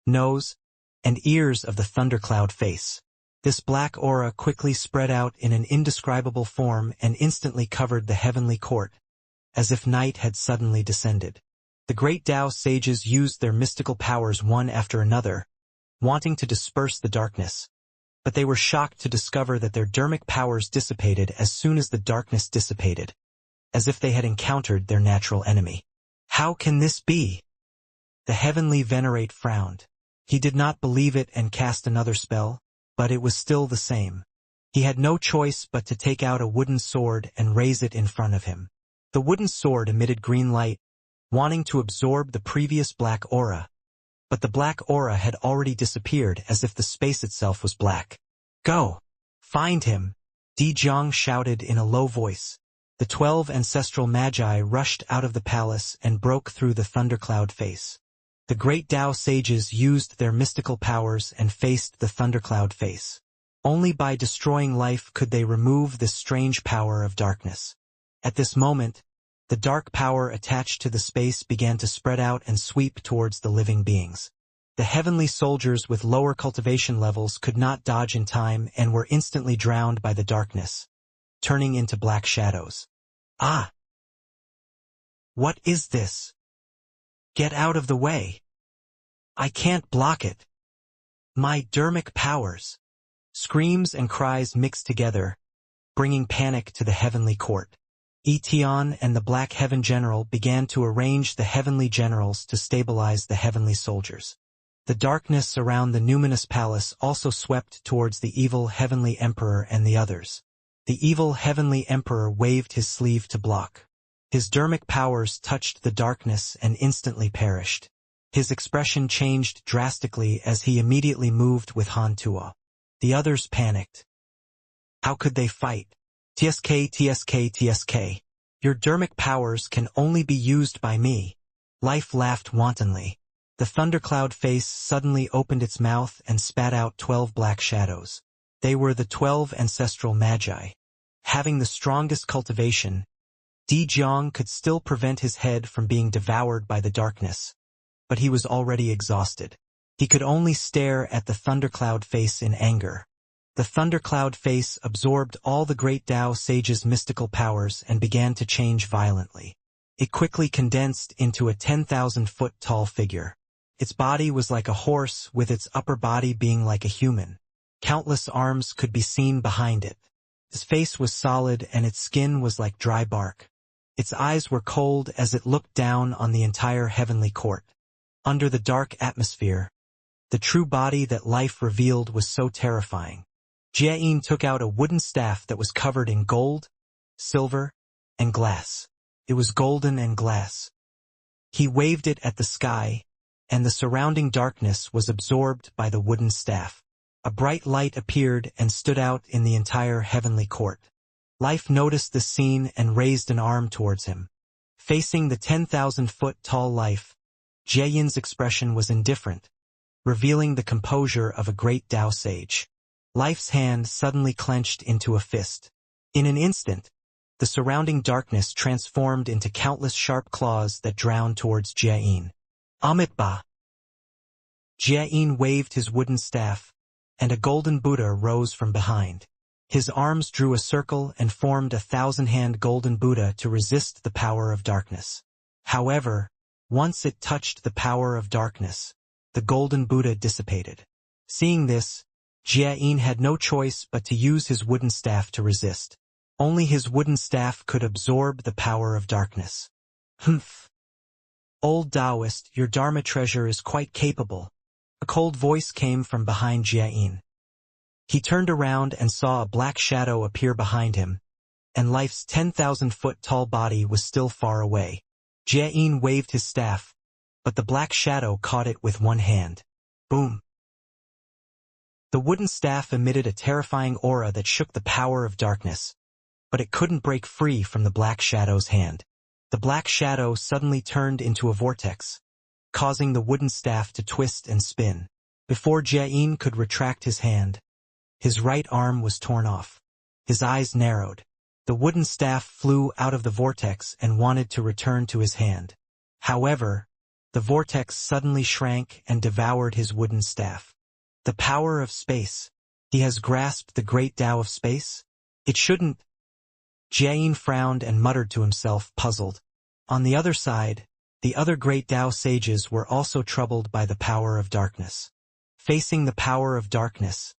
nose, and ears of the thundercloud face. This black aura quickly spread out in an indescribable form and instantly covered the heavenly court, as if night had suddenly descended. The great Tao sages used their mystical powers one after another, wanting to disperse the darkness. But they were shocked to discover that their dermic powers dissipated as soon as the darkness dissipated, as if they had encountered their natural enemy. How can this be? The heavenly venerate frowned. He did not believe it and cast another spell, but it was still the same. He had no choice but to take out a wooden sword and raise it in front of him. The wooden sword emitted green light, wanting to absorb the previous black aura. But the black aura had already disappeared as if the space itself was black. Go! Find him! Di Jiang shouted in a low voice. The 12 ancestral magi rushed out of the palace and broke through the thundercloud face. The great Tao sages used their mystical powers and faced the thundercloud face. Only by destroying life could they remove this strange power of darkness. At this moment, the dark power attached to the space began to spread out and sweep towards the living beings. The heavenly soldiers with lower cultivation levels could not dodge in time and were instantly drowned by the darkness, turning into black shadows. Ah! What is this? Get out of the way! I can't block it! My dermic powers! Screams and cries mixed together, bringing panic to the heavenly court. Etion and the Black Heaven General began to arrange the heavenly generals to stabilize the heavenly soldiers. The darkness around the numinous palace also swept towards the evil heavenly emperor and the others. The evil heavenly emperor waved his sleeve to block. His dermic powers touched the darkness and instantly perished. His expression changed drastically as he immediately moved with Han Tuo. The others panicked. How could they fight? TSK, TSK, TSK. Your dermic powers can only be used by me. Life laughed wantonly. The thundercloud face suddenly opened its mouth and spat out 12 black shadows. They were the 12 ancestral magi. Having the strongest cultivation, Di Jiang could still prevent his head from being devoured by the darkness, but he was already exhausted. He could only stare at the thundercloud face in anger. The thundercloud face absorbed all the great Tao sage's mystical powers and began to change violently. It quickly condensed into a 10,000-foot tall figure. Its body was like a horse, with its upper body being like a human. Countless arms could be seen behind it. Its face was solid and its skin was like dry bark. Its eyes were cold as it looked down on the entire heavenly court. Under the dark atmosphere, the true body that life revealed was so terrifying. Jiayin took out a wooden staff that was covered in gold, silver, and glass. It was golden and glass. He waved it at the sky, and the surrounding darkness was absorbed by the wooden staff. A bright light appeared and stood out in the entire heavenly court. Life noticed this scene and raised an arm towards him. Facing the 10,000-foot tall Life, Jiayin's expression was indifferent, revealing the composure of a great Tao sage. Life's hand suddenly clenched into a fist. In an instant, the surrounding darkness transformed into countless sharp claws that drowned towards Jiayin. Amitba! Jiayin waved his wooden staff, and a golden Buddha rose from behind. His arms drew a circle and formed a 1,000-hand golden Buddha to resist the power of darkness. However, once it touched the power of darkness, the golden Buddha dissipated. Seeing this, Jiayin had no choice but to use his wooden staff to resist. Only his wooden staff could absorb the power of darkness. Humph! Old Taoist, your Dharma treasure is quite capable. A cold voice came from behind Jiayin. He turned around and saw a black shadow appear behind him, and Life's 10,000-foot tall body was still far away. Jiayin waved his staff, but the black shadow caught it with one hand. Boom! The wooden staff emitted a terrifying aura that shook the power of darkness, but it couldn't break free from the black shadow's hand. The black shadow suddenly turned into a vortex, causing the wooden staff to twist and spin. Before Jiayin could retract his hand, his right arm was torn off. His eyes narrowed. The wooden staff flew out of the vortex and wanted to return to his hand. However, the vortex suddenly shrank and devoured his wooden staff. The power of space. He has grasped the great Tao of space? It shouldn't. Jiayin frowned and muttered to himself, puzzled. On the other side, the other great Tao sages were also troubled by the power of darkness. Facing the power of darkness,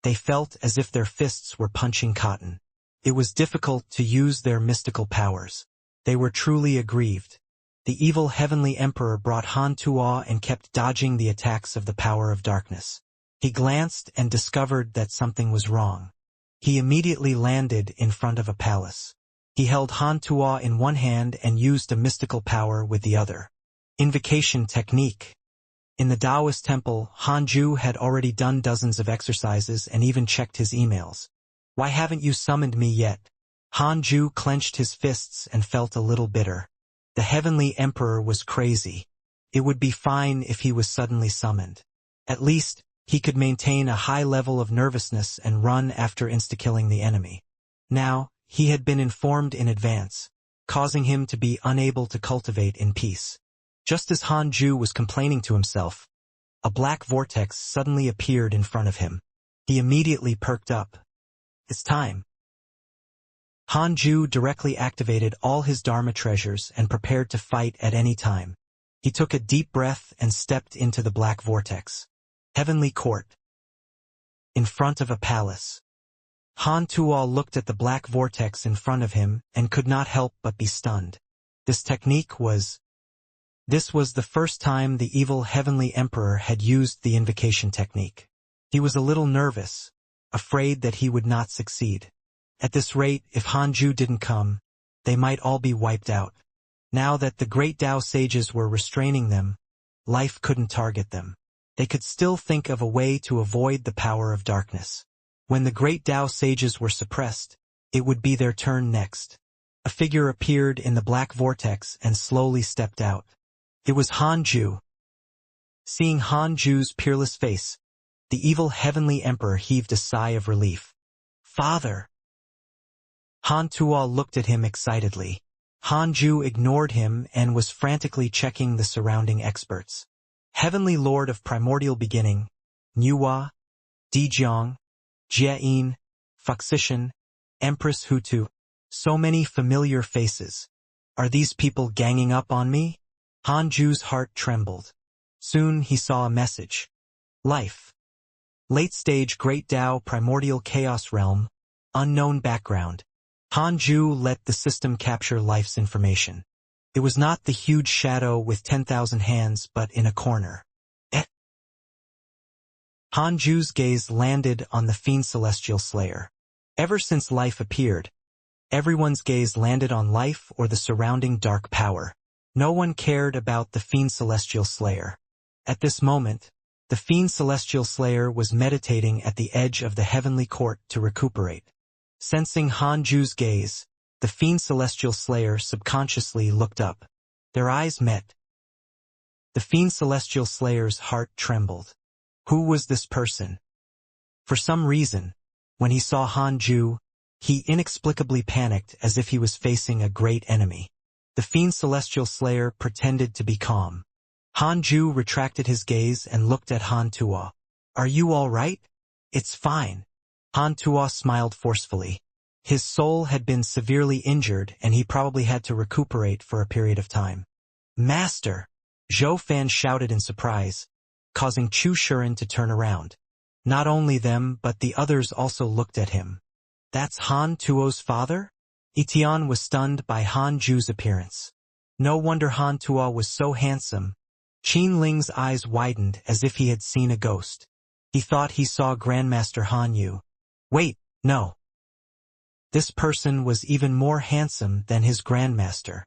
they felt as if their fists were punching cotton. It was difficult to use their mystical powers. They were truly aggrieved. The evil heavenly emperor brought Han Tuo and kept dodging the attacks of the power of darkness. He glanced and discovered that something was wrong. He immediately landed in front of a palace. He held Han Tuo in one hand and used a mystical power with the other. Invocation technique. In the Taoist temple, Hanju had already done dozens of exercises and even checked his emails. Why haven't you summoned me yet? Hanju clenched his fists and felt a little bitter. The heavenly emperor was crazy. It would be fine if he was suddenly summoned. At least, he could maintain a high level of nervousness and run after insta-killing the enemy. Now, he had been informed in advance, causing him to be unable to cultivate in peace. Just as Hanju was complaining to himself, a black vortex suddenly appeared in front of him. He immediately perked up. It's time. Hanju directly activated all his Dharma treasures and prepared to fight at any time. He took a deep breath and stepped into the black vortex. Heavenly Court. In front of a palace. Han Tuo looked at the black vortex in front of him and could not help but be stunned. This was the first time the evil heavenly emperor had used the invocation technique. He was a little nervous, afraid that he would not succeed. At this rate, if Hanju didn't come, they might all be wiped out. Now that the great Tao sages were restraining them, life couldn't target them. They could still think of a way to avoid the power of darkness. When the great Tao sages were suppressed, it would be their turn next. A figure appeared in the black vortex and slowly stepped out. It was Hanju. Seeing Hanju's peerless face, the evil heavenly emperor heaved a sigh of relief. Father! Han Tuo looked at him excitedly. Hanju ignored him and was frantically checking the surrounding experts. Heavenly Lord of Primordial Beginning, Nuwa, Dijiang, Jiayin, Fuxishan, Empress Hutu. So many familiar faces. Are these people ganging up on me? Hanju's heart trembled. Soon he saw a message. Life. Late stage Great Tao Primordial Chaos Realm. Unknown background. Hanju let the system capture life's information. It was not the huge shadow with 10,000 hands but in a corner. Hanju's gaze landed on the Fiend Celestial Slayer. Ever since life appeared, everyone's gaze landed on life or the surrounding dark power. No one cared about the Fiend Celestial Slayer. At this moment, the Fiend Celestial Slayer was meditating at the edge of the heavenly court to recuperate. Sensing Hanju's gaze, the Fiend Celestial Slayer subconsciously looked up. Their eyes met. The Fiend Celestial Slayer's heart trembled. Who was this person? For some reason, when he saw Hanju, he inexplicably panicked as if he was facing a great enemy. The Fiend Celestial Slayer pretended to be calm. Hanju retracted his gaze and looked at Han Tuo. Are you all right? It's fine. Han Tuo smiled forcefully. His soul had been severely injured and he probably had to recuperate for a period of time. Master! Zhou Fan shouted in surprise, causing Chu Shuren to turn around. Not only them but the others also looked at him. That's Han Tuo's father? Itian was stunned by Hanju's appearance. No wonder Han Tuo was so handsome. Qin Ling's eyes widened as if he had seen a ghost. He thought he saw Grandmaster Han Yu. Wait, no. This person was even more handsome than his Grandmaster.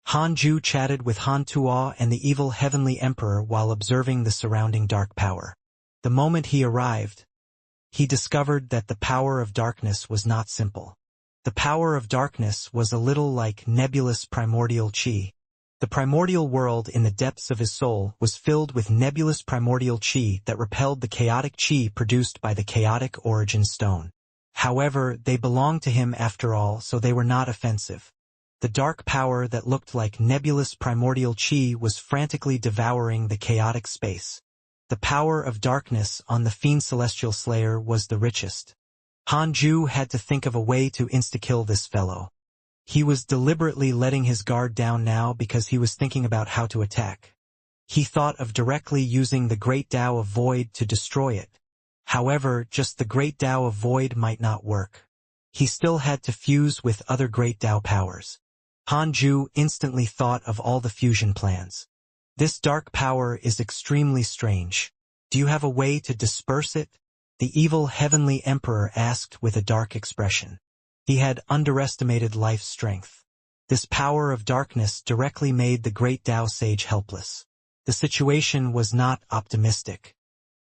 Hanju chatted with Han Tuo and the evil heavenly emperor while observing the surrounding dark power. The moment he arrived, he discovered that the power of darkness was not simple. The power of darkness was a little like nebulous primordial qi. The primordial world in the depths of his soul was filled with nebulous primordial chi that repelled the chaotic chi produced by the chaotic origin stone. However, they belonged to him after all, so they were not offensive. The dark power that looked like nebulous primordial chi was frantically devouring the chaotic space. The power of darkness on the fiend celestial slayer was the richest. Hanju had to think of a way to insta-kill this fellow. He was deliberately letting his guard down now because he was thinking about how to attack. He thought of directly using the Great Tao of Void to destroy it. However, just the Great Tao of Void might not work. He still had to fuse with other Great Tao powers. Hanju instantly thought of all the fusion plans. This dark power is extremely strange. Do you have a way to disperse it? The evil heavenly emperor asked with a dark expression. He had underestimated life's strength. This power of darkness directly made the great Tao sage helpless. The situation was not optimistic.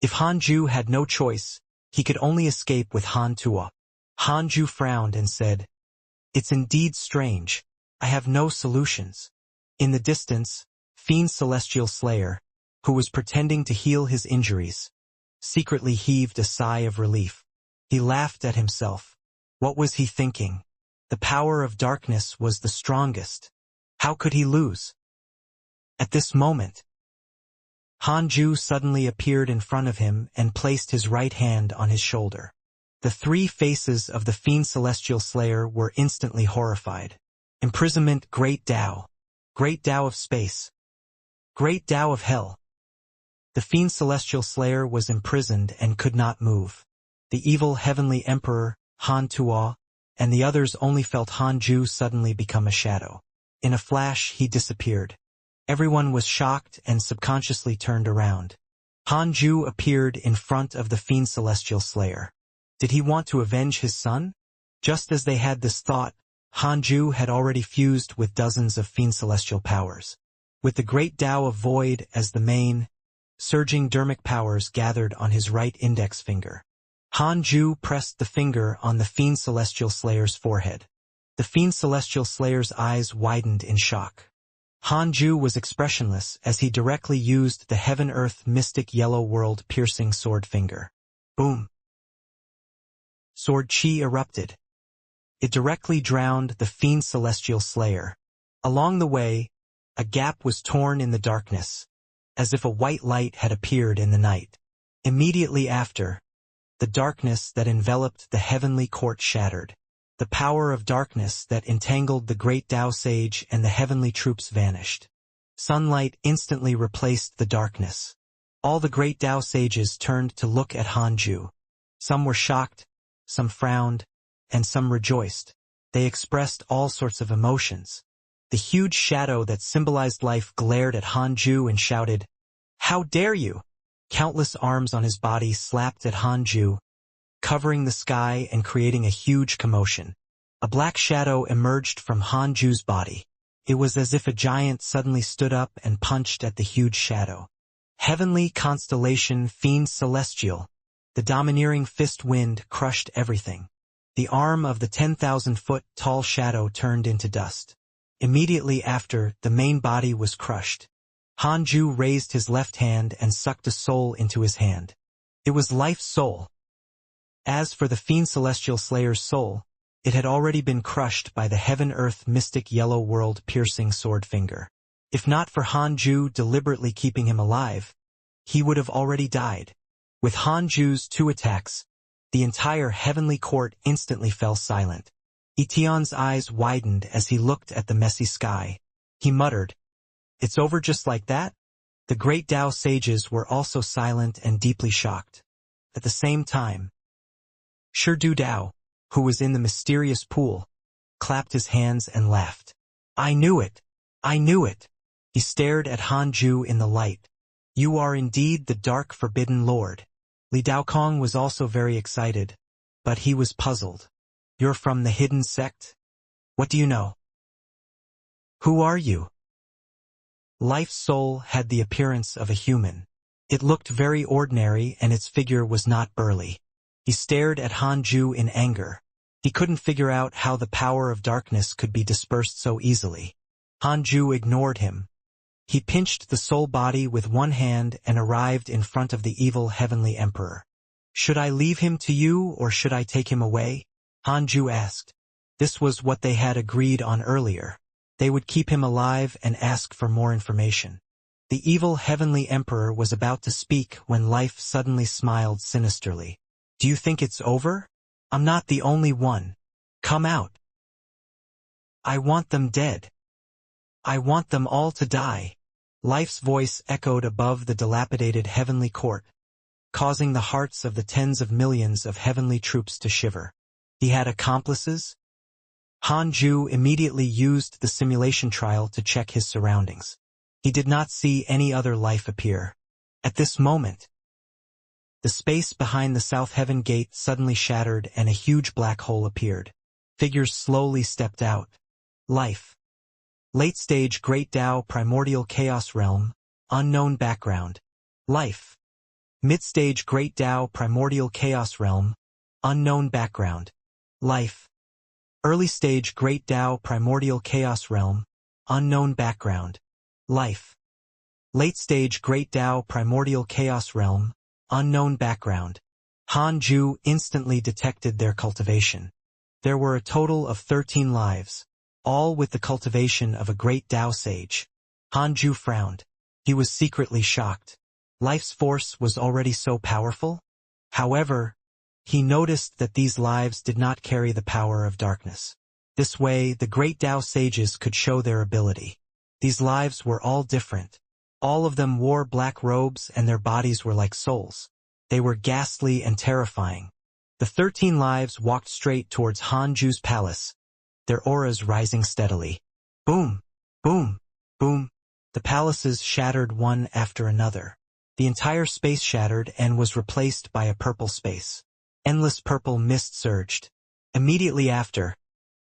If Hanju had no choice, he could only escape with Han Tuo. Hanju frowned and said, "It's indeed strange. I have no solutions." In the distance, Fiend Celestial Slayer, who was pretending to heal his injuries, secretly heaved a sigh of relief. He laughed at himself. What was he thinking? The power of darkness was the strongest. How could he lose? At this moment, Hanju suddenly appeared in front of him and placed his right hand on his shoulder. The three faces of the Fiend Celestial Slayer were instantly horrified. Imprisonment, Great Tao. Great Tao of Space. Great Tao of Hell. The Fiend Celestial Slayer was imprisoned and could not move. The evil heavenly emperor, Han Tuo, and the others only felt Hanju suddenly become a shadow. In a flash, he disappeared. Everyone was shocked and subconsciously turned around. Hanju appeared in front of the Fiend Celestial Slayer. Did he want to avenge his son? Just as they had this thought, Hanju had already fused with dozens of Fiend Celestial powers. With the Great Tao of Void as the main, surging dermic powers gathered on his right index finger. Hanju pressed the finger on the Fiend Celestial Slayer's forehead. The Fiend Celestial Slayer's eyes widened in shock. Hanju was expressionless as he directly used the Heaven-Earth Mystic Yellow World piercing sword finger. Boom! Sword chi erupted. It directly drowned the Fiend Celestial Slayer. Along the way, a gap was torn in the darkness, as if a white light had appeared in the night. Immediately after, the darkness that enveloped the heavenly court shattered. The power of darkness that entangled the great Tao sage and the heavenly troops vanished. Sunlight instantly replaced the darkness. All the great Tao sages turned to look at Hanju. Some were shocked, some frowned, and some rejoiced. They expressed all sorts of emotions. The huge shadow that symbolized life glared at Hanju and shouted, "How dare you!" Countless arms on his body slapped at Hanju, covering the sky and creating a huge commotion. A black shadow emerged from Hanju's body. It was as if a giant suddenly stood up and punched at the huge shadow. Heavenly constellation Fiend Celestial. The domineering fist wind crushed everything. The arm of the 10,000-foot tall shadow turned into dust. Immediately after, the main body was crushed. Hanju raised his left hand and sucked a soul into his hand. It was life's soul. As for the Fiend Celestial Slayer's soul, it had already been crushed by the Heaven-Earth Mystic Yellow World piercing sword finger. If not for Hanju deliberately keeping him alive, he would have already died. With Hanju's 2 attacks, the entire heavenly court instantly fell silent. Etion's eyes widened as he looked at the messy sky. He muttered, "It's over just like that?" The great Tao sages were also silent and deeply shocked. At the same time, Shidu Dao, who was in the mysterious pool, clapped his hands and laughed. "I knew it! I knew it!" He stared at Hanju in the light. "You are indeed the dark forbidden lord." Li Daokong was also very excited, but he was puzzled. "You're from the hidden sect? What do you know? Who are you?" Life's soul had the appearance of a human. It looked very ordinary and its figure was not burly. He stared at Hanju in anger. He couldn't figure out how the power of darkness could be dispersed so easily. Hanju ignored him. He pinched the soul body with one hand and arrived in front of the evil heavenly emperor. "Should I leave him to you or should I take him away?" Hanju asked. This was what they had agreed on earlier. They would keep him alive and ask for more information. The evil heavenly emperor was about to speak when life suddenly smiled sinisterly. "Do you think it's over? I'm not the only one. Come out. I want them dead. I want them all to die." Life's voice echoed above the dilapidated heavenly court, causing the hearts of the tens of millions of heavenly troops to shiver. He had accomplices? Hanju immediately used the simulation trial to check his surroundings. He did not see any other life appear. At this moment, the space behind the South Heaven Gate suddenly shattered and a huge black hole appeared. Figures slowly stepped out. Life. Late stage Great Tao Primordial Chaos Realm, unknown background. Life. Mid-stage Great Tao Primordial Chaos Realm, unknown background. Life. Early stage Great Tao Primordial Chaos Realm, unknown background. Life. Late stage Great Tao Primordial Chaos Realm, unknown background. Hanju instantly detected their cultivation. There were a total of 13 lives, all with the cultivation of a great Tao sage. Hanju frowned. He was secretly shocked. Life's force was already so powerful? However, he noticed that these lives did not carry the power of darkness. This way, the great Tao sages could show their ability. These lives were all different. All of them wore black robes and their bodies were like souls. They were ghastly and terrifying. The 13 lives walked straight towards Hanju's palace, their auras rising steadily. Boom! Boom! Boom! The palaces shattered one after another. The entire space shattered and was replaced by a purple space. Endless purple mist surged. Immediately after,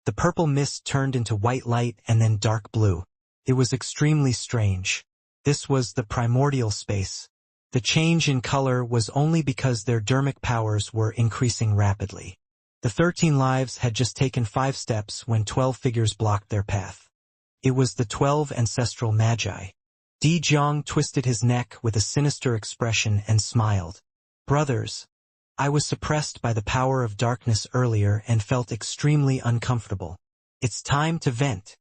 the purple mist turned into white light and then dark blue. It was extremely strange. This was the primordial space. The change in color was only because their dermic powers were increasing rapidly. The 13 lives had just taken 5 steps when 12 figures blocked their path. It was the 12 ancestral magi. Di Jiang twisted his neck with a sinister expression and smiled. "Brothers, I was suppressed by the power of darkness earlier and felt extremely uncomfortable. It's time to vent."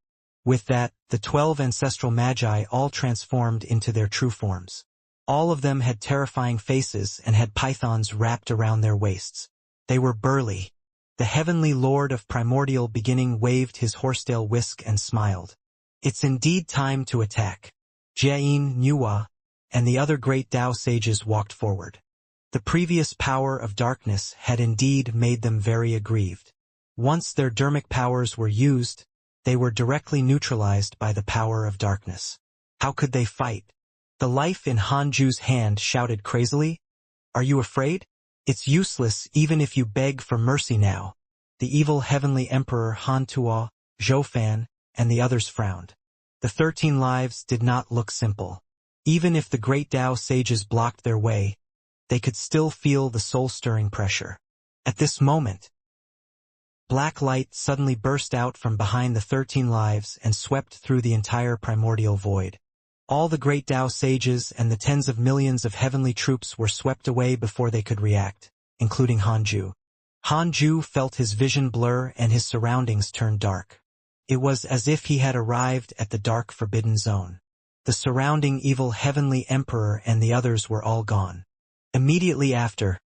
With that, the 12 ancestral magi all transformed into their true forms. All of them had terrifying faces and had pythons wrapped around their waists. They were burly. The heavenly lord of primordial beginning waved his horsetail whisk and smiled. "It's indeed time to attack." Jiayin, Nuwa, and the other great Tao sages walked forward. The previous power of darkness had indeed made them very aggrieved. Once their dermic powers were used, they were directly neutralized by the power of darkness. How could they fight? The life in Hanju's hand shouted crazily, "Are you afraid? It's useless even if you beg for mercy now." The evil heavenly emperor Hantuo, Zhoufan, and the others frowned. The 13 lives did not look simple. Even if the great Tao sages blocked their way, they could still feel the soul-stirring pressure. At this moment, black light suddenly burst out from behind the 13 lives and swept through the entire primordial void. All the great Tao sages and the tens of millions of heavenly troops were swept away before they could react, including Hanju. Hanju felt his vision blur and his surroundings turn dark. It was as if he had arrived at the dark forbidden zone. The surrounding evil heavenly emperor and the others were all gone. Immediately after,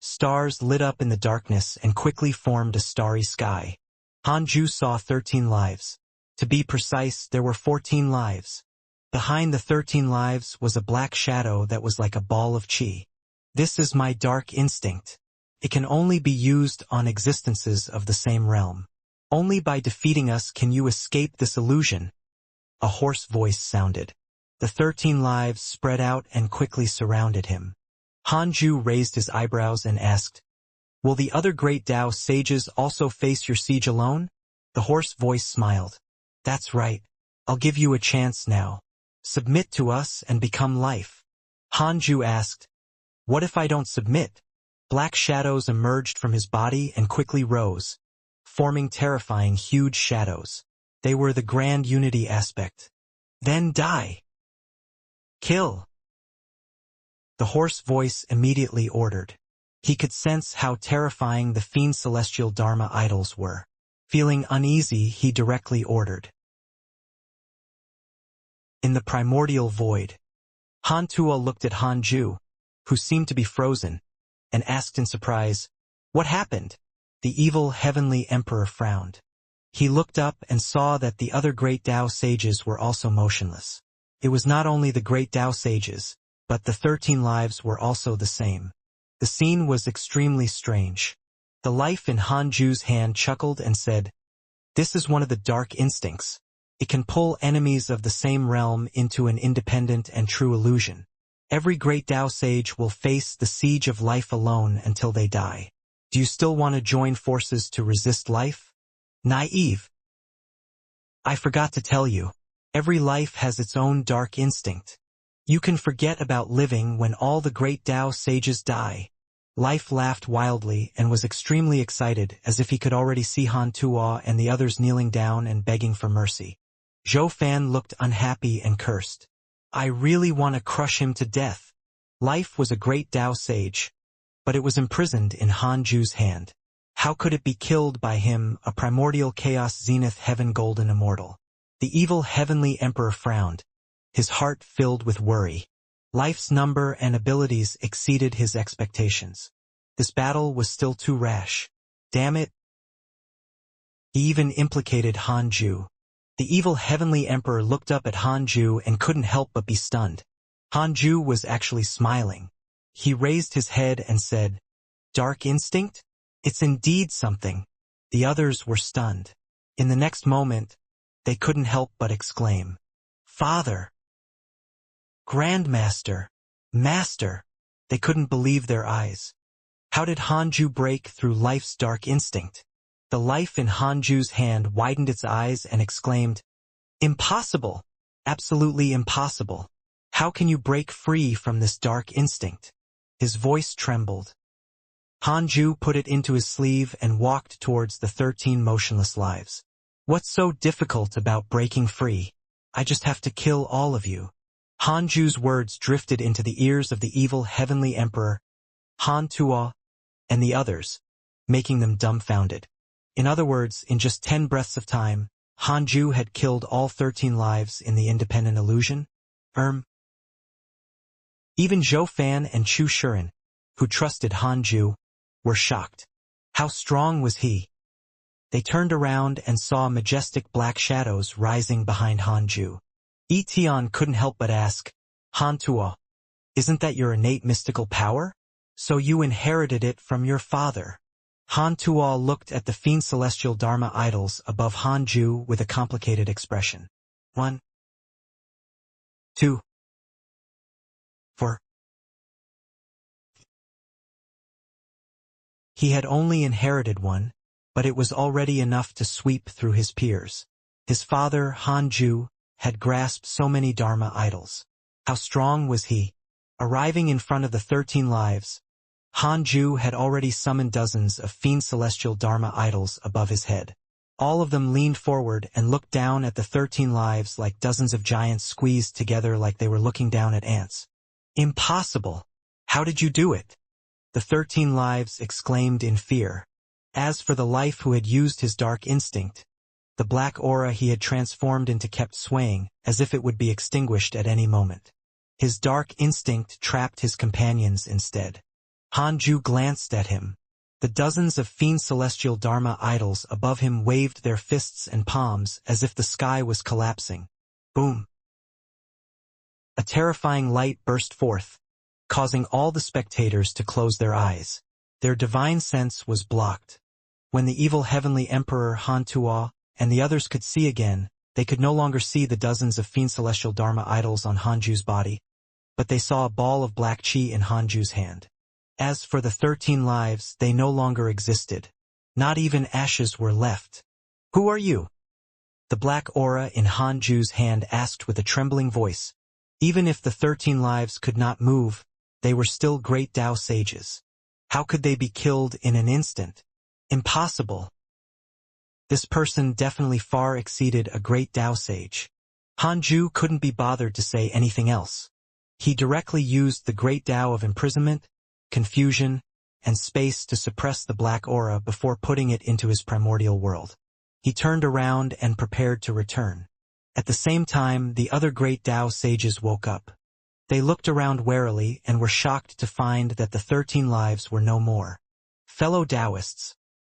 stars lit up in the darkness and quickly formed a starry sky. Hanju saw 13 lives. To be precise, there were 14 lives. Behind the 13 lives was a black shadow that was like a ball of chi. "This is my dark instinct. It can only be used on existences of the same realm. Only by defeating us can you escape this illusion." A hoarse voice sounded. The 13 lives spread out and quickly surrounded him. Hanju raised his eyebrows and asked, "Will the other great Tao sages also face your siege alone?" The hoarse voice smiled. "That's right. I'll give you a chance now. Submit to us and become life." Hanju asked, "What if I don't submit?" Black shadows emerged from his body and quickly rose, forming terrifying huge shadows. They were the grand unity aspect. Then die. Kill. The hoarse voice immediately ordered. He could sense how terrifying the fiend celestial Dharma idols were. Feeling uneasy, he directly ordered. In the primordial void, Han Tuo looked at Han Ju, who seemed to be frozen, and asked in surprise, "What happened?" The evil heavenly emperor frowned. He looked up and saw that the other great Tao sages were also motionless. It was not only the great Tao sages, but the 13 lives were also the same. The scene was extremely strange. The life in Han Ju's hand chuckled and said, "This is one of the dark instincts. It can pull enemies of the same realm into an independent and true illusion. Every great Tao sage will face the siege of life alone until they die. Do you still want to join forces to resist life? Naive. I forgot to tell you, every life has its own dark instinct. You can forget about living when all the great Tao sages die." Life laughed wildly and was extremely excited, as if he could already see Han Tuo and the others kneeling down and begging for mercy. Zhou Fan looked unhappy and cursed. "I really want to crush him to death." Life was a great Tao sage, but it was imprisoned in Han Ju's hand. How could it be killed by him, a primordial chaos zenith heaven golden immortal? The evil heavenly emperor frowned, his heart filled with worry. Life's number and abilities exceeded his expectations. This battle was still too rash. Damn it. He even implicated Han Ju. The evil heavenly emperor looked up at Han Ju and couldn't help but be stunned. Han Ju was actually smiling. He raised his head and said, "Dark instinct? It's indeed something." The others were stunned. In the next moment, they couldn't help but exclaim, "Father! Grandmaster! Master!" They couldn't believe their eyes. How did Han Ju break through life's dark instinct? The life in Han Ju's hand widened its eyes and exclaimed, "Impossible! Absolutely impossible! How can you break free from this dark instinct?" His voice trembled. Han Ju put it into his sleeve and walked towards the 13 motionless lives. "What's so difficult about breaking free? I just have to kill all of you." Han Ju's words drifted into the ears of the evil heavenly emperor, Han Tuo, and the others, making them dumbfounded. In other words, in just 10 breaths of time, Han Ju had killed all 13 lives in the independent illusion? Even Zhou Fan and Chu Shiren, who trusted Han Ju, were shocked. How strong was he? They turned around and saw majestic black shadows rising behind Han Ju. Tian couldn't help but ask, "Han Tuo, isn't that your innate mystical power? So you inherited it from your father?" Han Tuo looked at the fiend celestial Dharma idols above Han Ju with a complicated expression. 1, 2, 4. He had only inherited one, but it was already enough to sweep through his peers. His father, Han Ju, had grasped so many Dharma idols. How strong was he? Arriving in front of the 13 lives, Han Ju had already summoned dozens of fiend celestial Dharma idols above his head. All of them leaned forward and looked down at the 13 lives like dozens of giants squeezed together like they were looking down at ants. "Impossible! How did you do it?" The 13 lives exclaimed in fear. As for the life who had used his dark instinct, the black aura he had transformed into kept swaying, as if it would be extinguished at any moment. His dark instinct trapped his companions instead. Han Ju glanced at him. The dozens of fiend celestial Dharma idols above him waved their fists and palms as if the sky was collapsing. Boom! A terrifying light burst forth, causing all the spectators to close their eyes. Their divine sense was blocked. When the evil heavenly emperor Han Tuo and the others could see again, they could no longer see the dozens of fiend celestial Dharma idols on Han Ju's body, but they saw a ball of black chi in Han Ju's hand. As for the 13 lives, they no longer existed. Not even ashes were left. "Who are you?" The black aura in Han Ju's hand asked with a trembling voice. Even if the 13 lives could not move, they were still great Tao sages. How could they be killed in an instant? Impossible. This person definitely far exceeded a great Tao sage. Hanju couldn't be bothered to say anything else. He directly used the great Tao of imprisonment, confusion, and space to suppress the black aura before putting it into his primordial world. He turned around and prepared to return. At the same time, the other great Tao sages woke up. They looked around warily and were shocked to find that the 13 lives were no more. Fellow Taoists,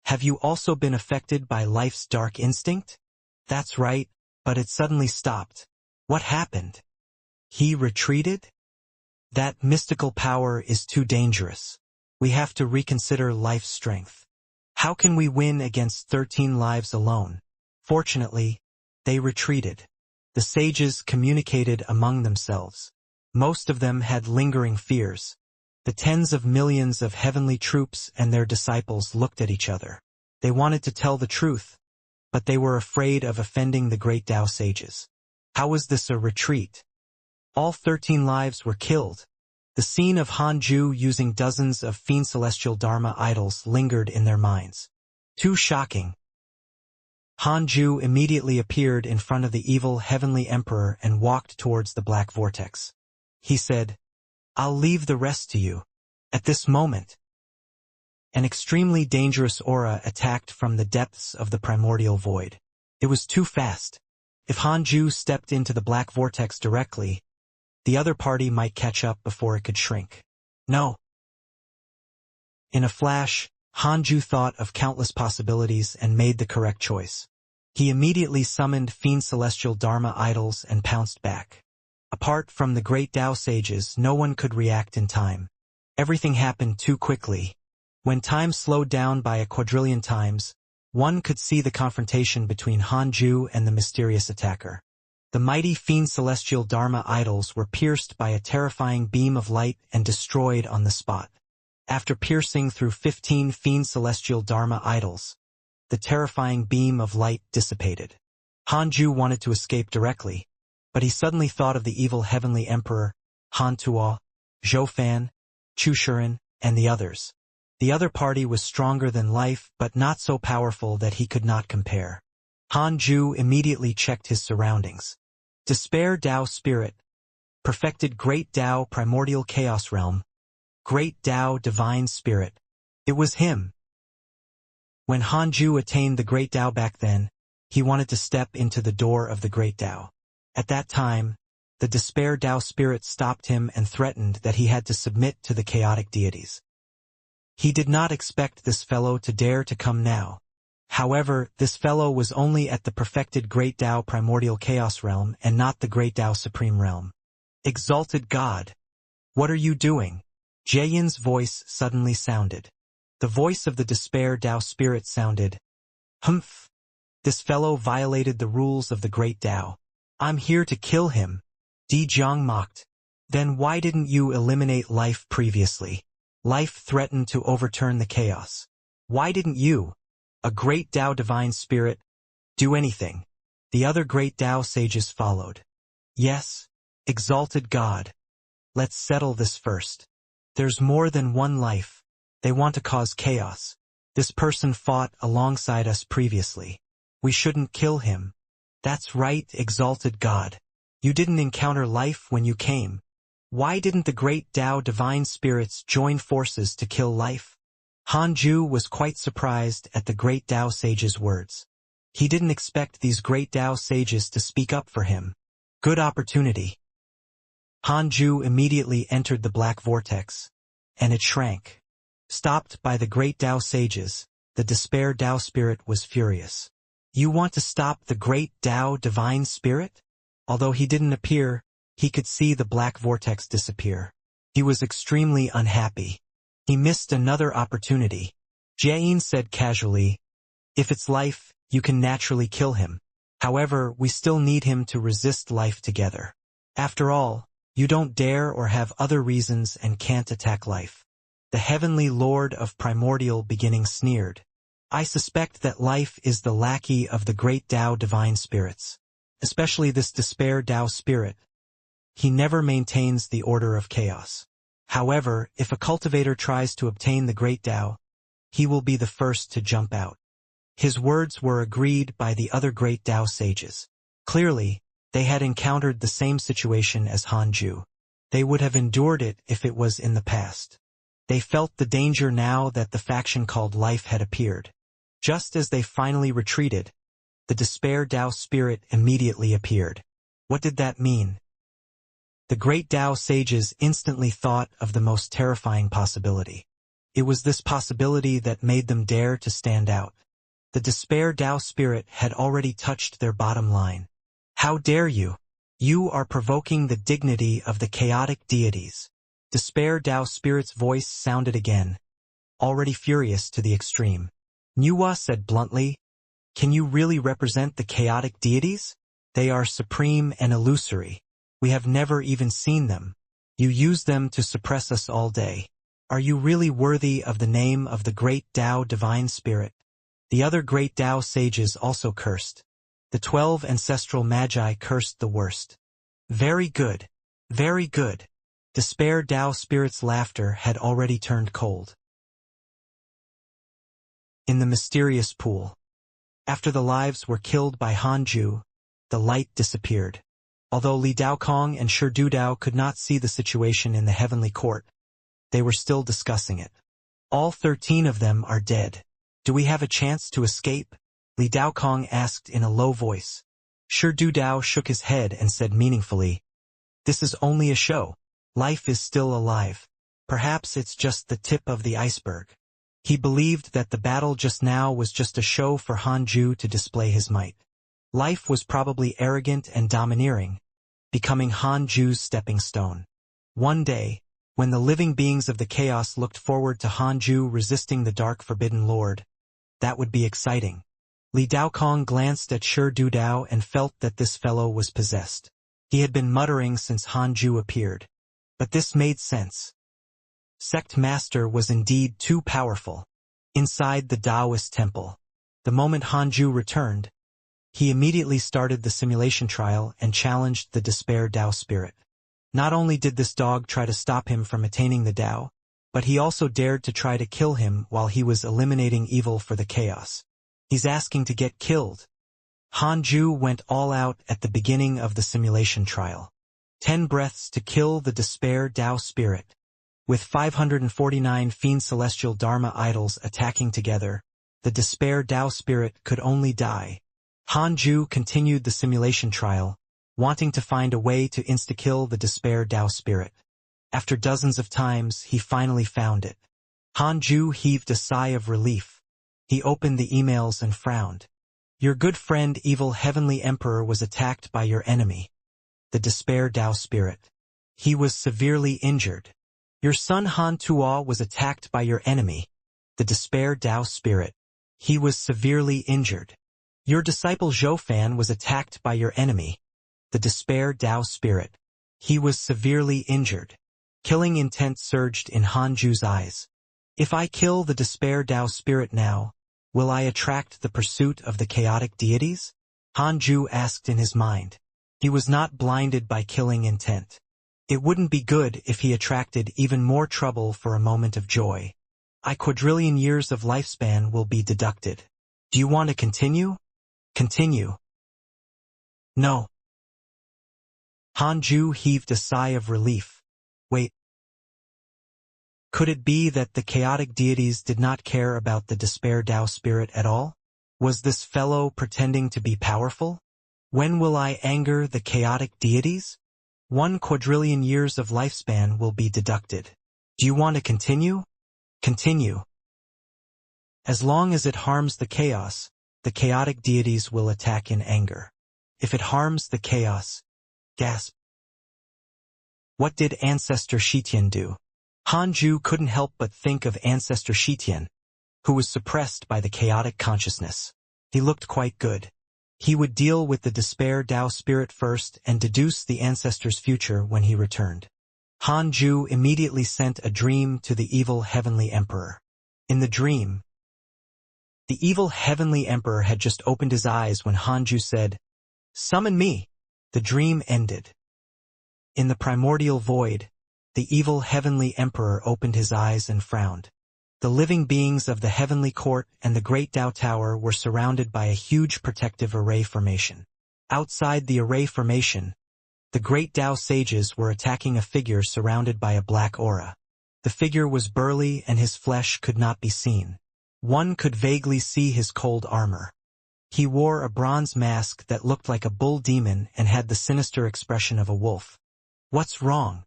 have you also been affected by life's dark instinct? That's right, but it suddenly stopped. What happened? He retreated? That mystical power is too dangerous. We have to reconsider life's strength. How can we win against 13 lives alone? Fortunately, they retreated. The sages communicated among themselves. Most of them had lingering fears. The tens of millions of heavenly troops and their disciples looked at each other. They wanted to tell the truth, but they were afraid of offending the great Tao sages. How was this a retreat? All 13 lives were killed. The scene of Hanju using dozens of fiend celestial Dharma idols lingered in their minds. Too shocking. Hanju immediately appeared in front of the evil heavenly emperor and walked towards the black vortex. He said, "I'll leave the rest to you." At this moment, an extremely dangerous aura attacked from the depths of the primordial void. It was too fast. If Hanju stepped into the black vortex directly, the other party might catch up before it could shrink. No. In a flash, Hanju thought of countless possibilities and made the correct choice. He immediately summoned fiend celestial Dharma idols and pounced back. Apart from the great Tao sages, no one could react in time. Everything happened too quickly. When time slowed down by a quadrillion times, one could see the confrontation between Hanju and the mysterious attacker. The mighty fiend celestial Dharma idols were pierced by a terrifying beam of light and destroyed on the spot. After piercing through 15 fiend celestial Dharma idols, the terrifying beam of light dissipated. Hanju wanted to escape directly, but he suddenly thought of the evil heavenly emperor, Han Tuo, Zhou Fan, Chu Shiren, and the others. The other party was stronger than life but not so powerful that he could not compare. Hanju immediately checked his surroundings. Despair Tao Spirit, perfected Great Tao Primordial Chaos Realm, Great Tao Divine Spirit. It was him. When Hanju attained the Great Tao back then, he wanted to step into the door of the Great Tao. At that time, the Despair Tao Spirit stopped him and threatened that he had to submit to the chaotic deities. He did not expect this fellow to dare to come now. However, this fellow was only at the perfected Great Tao Primordial Chaos Realm and not the Great Tao Supreme Realm. Exalted God! What are you doing? Jaeyin's voice suddenly sounded. The voice of the Despair Tao Spirit sounded, "Humph! This fellow violated the rules of the Great Tao. I'm here to kill him." Di Jiang mocked. Then why didn't you eliminate life previously? Life threatened to overturn the chaos. Why didn't you, a Great Tao Divine Spirit, do anything? The other Great Tao sages followed. Yes, exalted God. Let's settle this first. There's more than one life. They want to cause chaos. This person fought alongside us previously. We shouldn't kill him. That's right, exalted God. You didn't encounter life when you came. Why didn't the Great Tao Divine Spirits join forces to kill life? Hanju was quite surprised at the Great Tao Sage's words. He didn't expect these Great Tao Sages to speak up for him. Good opportunity. Hanju immediately entered the black vortex, and it shrank. Stopped by the Great Tao Sages, the Despair Tao Spirit was furious. You want to stop the Great Tao Divine Spirit? Although he didn't appear, he could see the black vortex disappear. He was extremely unhappy. He missed another opportunity. Jaeyin said casually, "If it's life, you can naturally kill him. However, we still need him to resist life together. After all, you don't dare or have other reasons and can't attack life." The heavenly lord of primordial beginning sneered. I suspect that life is the lackey of the Great Tao Divine Spirits, especially this Despair Tao Spirit. He never maintains the order of chaos. However, if a cultivator tries to obtain the Great Tao, he will be the first to jump out. His words were agreed by the other great Tao sages. Clearly, they had encountered the same situation as Hanju. They would have endured it if it was in the past. They felt the danger now that the faction called Life had appeared. Just as they finally retreated, the despair Tao spirit immediately appeared. What did that mean? The great Tao sages instantly thought of the most terrifying possibility. It was this possibility that made them dare to stand out. The despair Tao spirit had already touched their bottom line. How dare you? You are provoking the dignity of the chaotic deities. Despair Tao spirit's voice sounded again, already furious to the extreme. Nuwa said bluntly, "Can you really represent the chaotic deities? They are supreme and illusory. We have never even seen them. You use them to suppress us all day. Are you really worthy of the name of the great Tao divine spirit?" The other great Tao sages also cursed. The 12 ancestral magi cursed the worst. Very good. Very good. Despair Tao spirit's laughter had already turned cold. In the mysterious pool. After the lives were killed by Hanju, the light disappeared. Although Li Daokong and Shi Dudao could not see the situation in the heavenly court, they were still discussing it. All 13 of them are dead. Do we have a chance to escape? Li Daokong asked in a low voice. Shi Dudao shook his head and said meaningfully, "This is only a show. Life is still alive. Perhaps it's just the tip of the iceberg." He believed that the battle just now was just a show for Hanju to display his might. Life was probably arrogant and domineering, becoming Hanju's stepping stone. One day, when the living beings of the chaos looked forward to Hanju resisting the dark forbidden lord, that would be exciting. Li Daokong glanced at Shi Dudao and felt that this fellow was possessed. He had been muttering since Hanju appeared. But this made sense. Sect Master was indeed too powerful. Inside the Taoist temple, the moment Hanju returned, he immediately started the simulation trial and challenged the despair Tao spirit. Not only did this dog try to stop him from attaining the Tao, but he also dared to try to kill him while he was eliminating evil for the chaos. He's asking to get killed. Hanju went all out at the beginning of the simulation trial. 10 breaths to kill the despair Tao spirit. With 549 fiend celestial Dharma idols attacking together, the despair Tao spirit could only die. Hanju continued the simulation trial, wanting to find a way to insta-kill the despair Tao spirit. After dozens of times, he finally found it. Hanju heaved a sigh of relief. He opened the emails and frowned. Your good friend Evil Heavenly Emperor was attacked by your enemy, the despair Tao spirit. He was severely injured. Your son Han Tuo was attacked by your enemy, the despair Tao spirit. He was severely injured. Your disciple Zhou Fan was attacked by your enemy, the despair Tao spirit. He was severely injured. Killing intent surged in Hanju's eyes. If I kill the despair Tao spirit now, will I attract the pursuit of the chaotic deities? Hanju asked in his mind. He was not blinded by killing intent. It wouldn't be good if he attracted even more trouble for a moment of joy. A quadrillion years of lifespan will be deducted. Do you want to continue? Continue. No. Hanju heaved a sigh of relief. Wait. Could it be that the chaotic deities did not care about the despair Tao spirit at all? Was this fellow pretending to be powerful? When will I anger the chaotic deities? 1 quadrillion years of lifespan will be deducted. Do you want to continue? Continue. As long as it harms the chaos, the chaotic deities will attack in anger. If it harms the chaos, gasp. What did Ancestor Shitian do? Hanju couldn't help but think of Ancestor Shitian, who was suppressed by the chaotic consciousness. He looked quite good. He would deal with the despair Tao spirit first and deduce the ancestor's future when he returned. Hanju immediately sent a dream to the evil heavenly emperor. In the dream, the evil heavenly emperor had just opened his eyes when Hanju said, "Summon me." The dream ended. In the primordial void, the evil heavenly emperor opened his eyes and frowned. The living beings of the heavenly court and the great Tao Tower were surrounded by a huge protective array formation. Outside the array formation, the great Tao sages were attacking a figure surrounded by a black aura. The figure was burly and his flesh could not be seen. One could vaguely see his cold armor. He wore a bronze mask that looked like a bull demon and had the sinister expression of a wolf. What's wrong?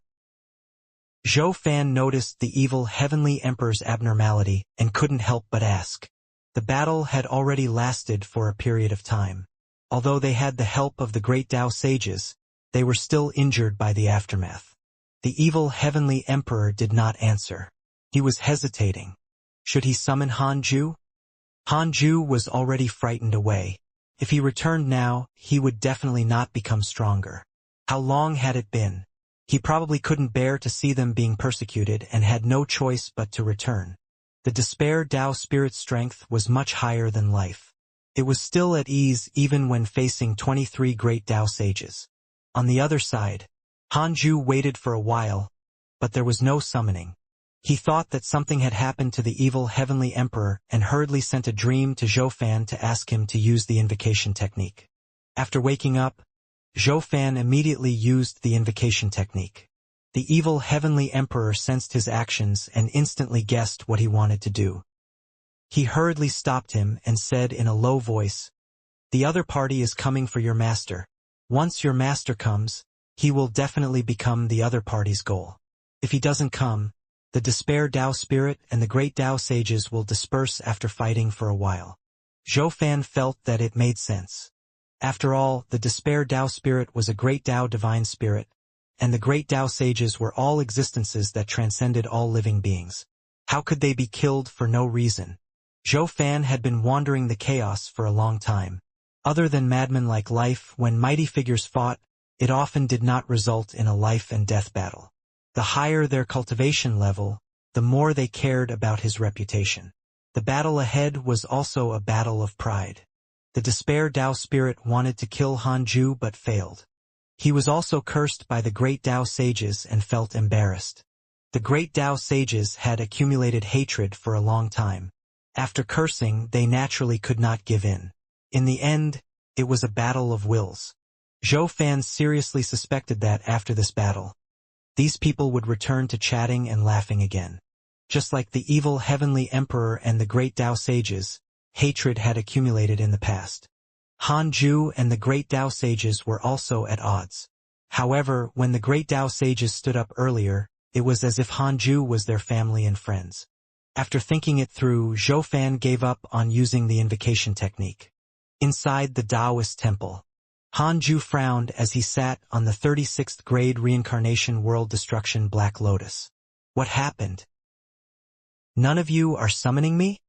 Zhou Fan noticed the evil heavenly emperor's abnormality and couldn't help but ask. The battle had already lasted for a period of time. Although they had the help of the great Tao sages, they were still injured by the aftermath. The evil heavenly emperor did not answer. He was hesitating. Should he summon Han Ju? Han Ju was already frightened away. If he returned now, he would definitely not become stronger. How long had it been? He probably couldn't bear to see them being persecuted and had no choice but to return. The despair Tao spirit strength was much higher than life. It was still at ease even when facing 23 great Tao sages. On the other side, Han Ju waited for a while, but there was no summoning. He thought that something had happened to the evil heavenly emperor and hurriedly sent a dream to Zhou Fan to ask him to use the invocation technique. After waking up, Zhou Fan immediately used the invocation technique. The evil heavenly emperor sensed his actions and instantly guessed what he wanted to do. He hurriedly stopped him and said in a low voice, "The other party is coming for your master. Once your master comes, he will definitely become the other party's goal. If he doesn't come, the despair Tao spirit and the great Tao sages will disperse after fighting for a while." Zhou Fan felt that it made sense. After all, the despair Tao spirit was a great Tao divine spirit, and the great Tao sages were all existences that transcended all living beings. How could they be killed for no reason? Zhou Fan had been wandering the chaos for a long time. Other than madman-like life, when mighty figures fought, it often did not result in a life and death battle. The higher their cultivation level, the more they cared about his reputation. The battle ahead was also a battle of pride. The despair Tao spirit wanted to kill Han Ju but failed. He was also cursed by the great Tao sages and felt embarrassed. The great Tao sages had accumulated hatred for a long time. After cursing, they naturally could not give in. In the end, it was a battle of wills. Zhou Fan seriously suspected that after this battle, these people would return to chatting and laughing again. Just like the evil heavenly emperor and the great Tao sages, hatred had accumulated in the past. Han Ju and the great Tao sages were also at odds. However, when the great Tao sages stood up earlier, it was as if Han Ju was their family and friends. After thinking it through, Zhou Fan gave up on using the invocation technique. Inside the Taoist temple, Han Ju frowned as he sat on the 36th grade Reincarnation World Destruction Black Lotus. What happened? None of you are summoning me?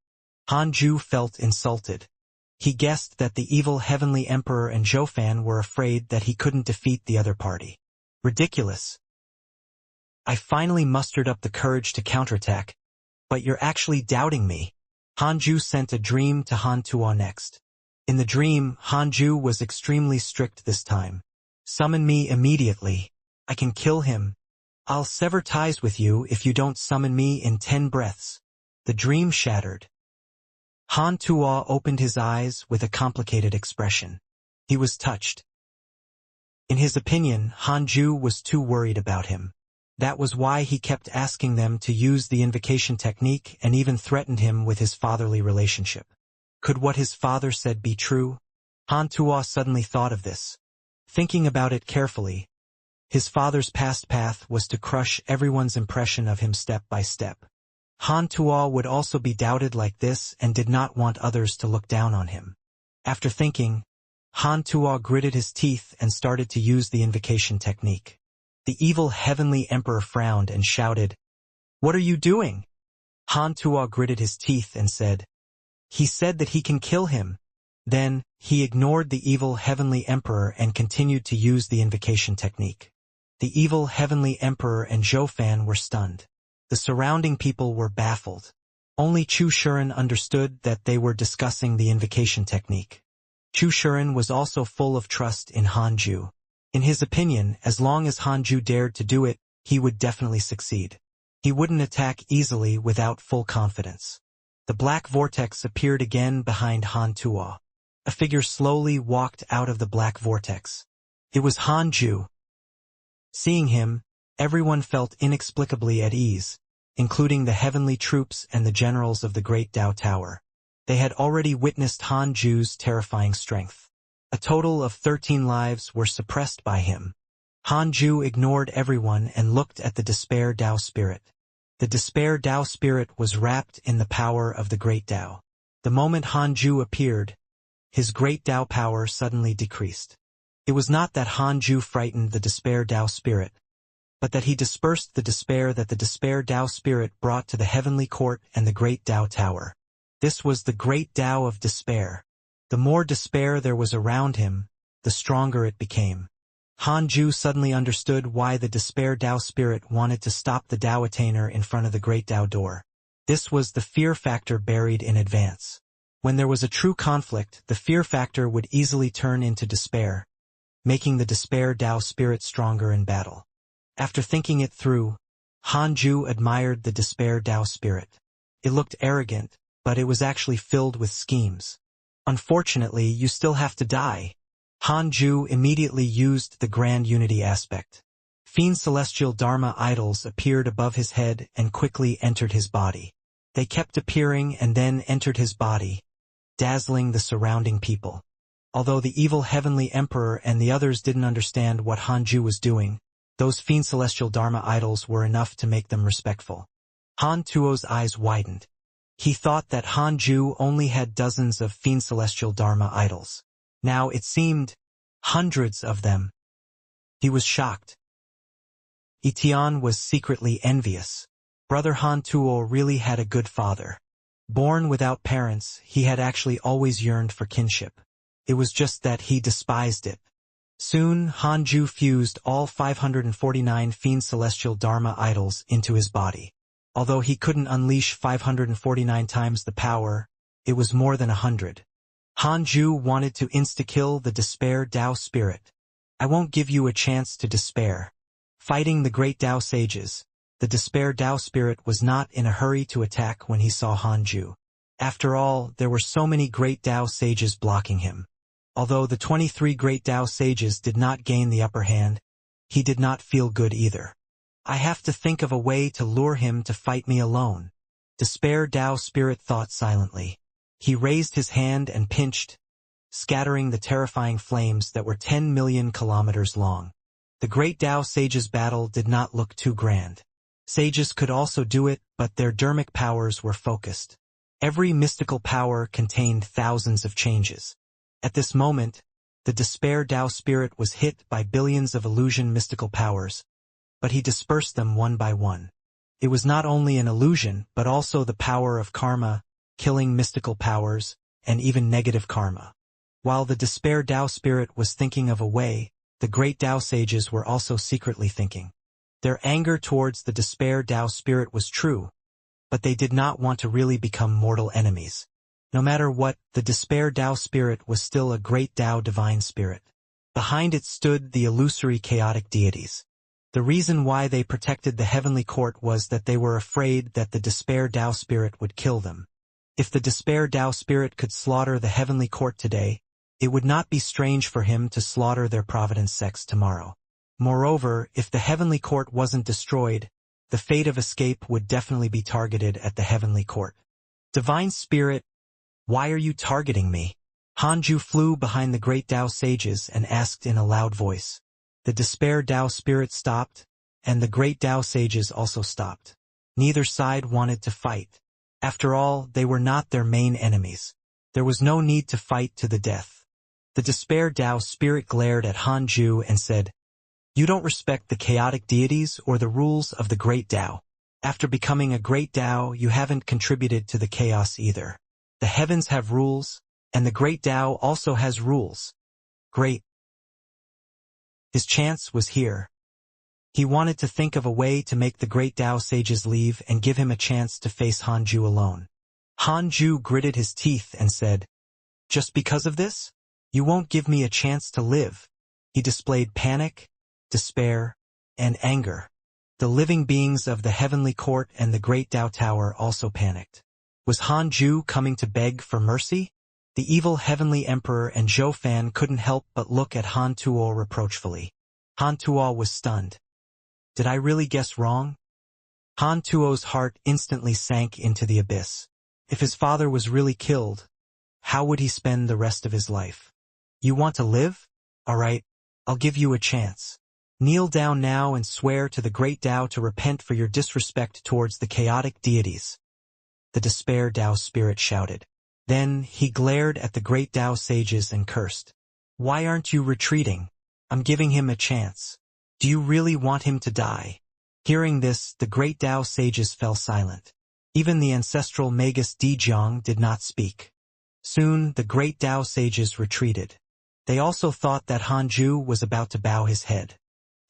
Han Ju felt insulted. He guessed that the evil heavenly emperor and Zhou Fan were afraid that he couldn't defeat the other party. Ridiculous. I finally mustered up the courage to counterattack, but you're actually doubting me. Han Ju sent a dream to Han Tuo next. In the dream, Han Ju was extremely strict this time. Summon me immediately. I can kill him. I'll sever ties with you if you don't summon me in 10 breaths. The dream shattered. Han Tuo opened his eyes with a complicated expression. He was touched. In his opinion, Han Ju was too worried about him. That was why he kept asking them to use the invocation technique and even threatened him with his fatherly relationship. Could what his father said be true? Han Tuo suddenly thought of this. Thinking about it carefully, his father's past path was to crush everyone's impression of him step by step. Han Tuo would also be doubted like this and did not want others to look down on him. After thinking, Han Tuo gritted his teeth and started to use the invocation technique. The evil heavenly emperor frowned and shouted, "What are you doing?" Han Tuo gritted his teeth and said, "He said that he can kill him." Then, he ignored the evil heavenly emperor and continued to use the invocation technique. The evil heavenly emperor and Zhou Fan were stunned. The surrounding people were baffled. Only Chu Shuren understood that they were discussing the invocation technique. Chu Shuren was also full of trust in Han Ju. In his opinion, as long as Han Ju dared to do it, he would definitely succeed. He wouldn't attack easily without full confidence. The black vortex appeared again behind Han Tuo. A figure slowly walked out of the black vortex. It was Han Ju. Seeing him, everyone felt inexplicably at ease, including the heavenly troops and the generals of the Great Tao Tower. They had already witnessed Han Ju's terrifying strength. A total of 13 lives were suppressed by him. Han Ju ignored everyone and looked at the Despair Tao Spirit. The Despair Tao Spirit was wrapped in the power of the Great Tao. The moment Han Ju appeared, his Great Tao power suddenly decreased. It was not that Han Ju frightened the Despair Tao Spirit, but that he dispersed the despair that the Despair Tao Spirit brought to the Heavenly Court and the Great Tao Tower. This was the Great Tao of Despair. The more despair there was around him, the stronger it became. Han Ju suddenly understood why the Despair Tao Spirit wanted to stop the Tao Attainer in front of the Great Tao door. This was the fear factor buried in advance. When there was a true conflict, the fear factor would easily turn into despair, making the Despair Tao Spirit stronger in battle. After thinking it through, Han Ju admired the Despair Tao Spirit. It looked arrogant, but it was actually filled with schemes. Unfortunately, you still have to die. Han Ju immediately used the Grand Unity aspect. Fiend celestial Dharma idols appeared above his head and quickly entered his body. They kept appearing and then entered his body, dazzling the surrounding people. Although the evil Heavenly Emperor and the others didn't understand what Han Ju was doing, those Fiend celestial Dharma idols were enough to make them respectful. Han Tuo's eyes widened. He thought that Han Ju only had dozens of Fiend celestial Dharma idols. Now it seemed hundreds of them. He was shocked. Etienne was secretly envious. Brother Han Tuo really had a good father. Born without parents, he had actually always yearned for kinship. It was just that he despised it. Soon, Han Ju fused all 549 Fiend celestial Dharma idols into his body. Although he couldn't unleash 549 times the power, it was more than 100. Han Ju wanted to insta-kill the Despair Tao Spirit. I won't give you a chance to despair. Fighting the great Tao sages, the Despair Tao Spirit was not in a hurry to attack when he saw Han Ju. After all, there were so many great Tao sages blocking him. Although the 23 great Tao sages did not gain the upper hand, he did not feel good either. I have to think of a way to lure him to fight me alone. Despair Tao Spirit thought silently. He raised his hand and pinched, scattering the terrifying flames that were 10 million kilometers long. The great Tao sages' battle did not look too grand. Sages could also do it, but their dharmic powers were focused. Every mystical power contained thousands of changes. At this moment, the Despair Tao Spirit was hit by billions of illusion mystical powers, but he dispersed them one by one. It was not only an illusion, but also the power of karma, killing mystical powers, and even negative karma. While the Despair Tao Spirit was thinking of a way, the great Tao sages were also secretly thinking. Their anger towards the Despair Tao Spirit was true, but they did not want to really become mortal enemies. No matter what, the Despair Tao Spirit was still a great Tao divine spirit. Behind it stood the illusory chaotic deities. The reason why they protected the heavenly court was that they were afraid that the Despair Tao Spirit would kill them. If the Despair Tao Spirit could slaughter the heavenly court today, it would not be strange for him to slaughter their Providence sects tomorrow. Moreover, if the heavenly court wasn't destroyed, the fate of escape would definitely be targeted at the heavenly court. Divine Spirit, why are you targeting me? Han Ju flew behind the great Tao sages and asked in a loud voice. The Despair Tao Spirit stopped, and the great Tao sages also stopped. Neither side wanted to fight. After all, they were not their main enemies. There was no need to fight to the death. The Despair Tao Spirit glared at Han Ju and said, "You don't respect the chaotic deities or the rules of the great Tao. After becoming a great Tao, you haven't contributed to the chaos either. The heavens have rules, and the great Tao also has rules." Great. His chance was here. He wanted to think of a way to make the great Tao sages leave and give him a chance to face Han Ju alone. Han Ju gritted his teeth and said, "Just because of this? You won't give me a chance to live." He displayed panic, despair, and anger. The living beings of the heavenly court and the great Tao Tower also panicked. Was Han Ju coming to beg for mercy? The evil heavenly emperor and Zhou Fan couldn't help but look at Han Tuo reproachfully. Han Tuo was stunned. Did I really guess wrong? Han Tuo's heart instantly sank into the abyss. If his father was really killed, how would he spend the rest of his life? You want to live? All right, I'll give you a chance. Kneel down now and swear to the great Tao to repent for your disrespect towards the chaotic deities. The despair Tao spirit shouted. Then he glared at the great Tao sages and cursed. Why aren't you retreating? I'm giving him a chance. Do you really want him to die? Hearing this, the great Tao sages fell silent. Even the ancestral Magus Dijiang did not speak. Soon, the great Tao sages retreated. They also thought that Han Ju was about to bow his head.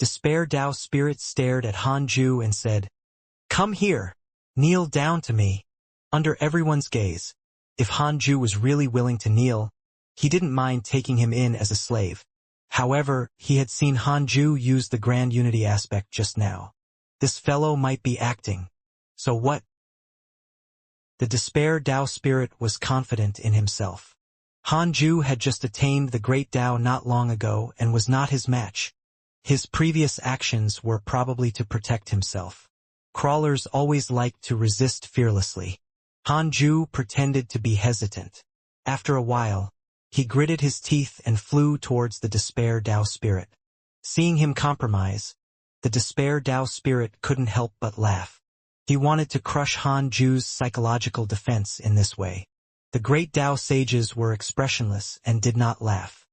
Despair Tao spirit stared at Han Ju and said, "Come here. Kneel down to me." Under everyone's gaze, if Han Ju was really willing to kneel, he didn't mind taking him in as a slave. However, he had seen Han Ju use the grand unity aspect just now. This fellow might be acting. So what? The despair Tao spirit was confident in himself. Han Ju had just attained the great Tao not long ago and was not his match. His previous actions were probably to protect himself. Crawlers always liked to resist fearlessly. Han Ju pretended to be hesitant. After a while, he gritted his teeth and flew towards the despair Tao spirit. Seeing him compromise, the despair Tao spirit couldn't help but laugh. He wanted to crush Han Ju's psychological defense in this way. The great Tao sages were expressionless and did not laugh.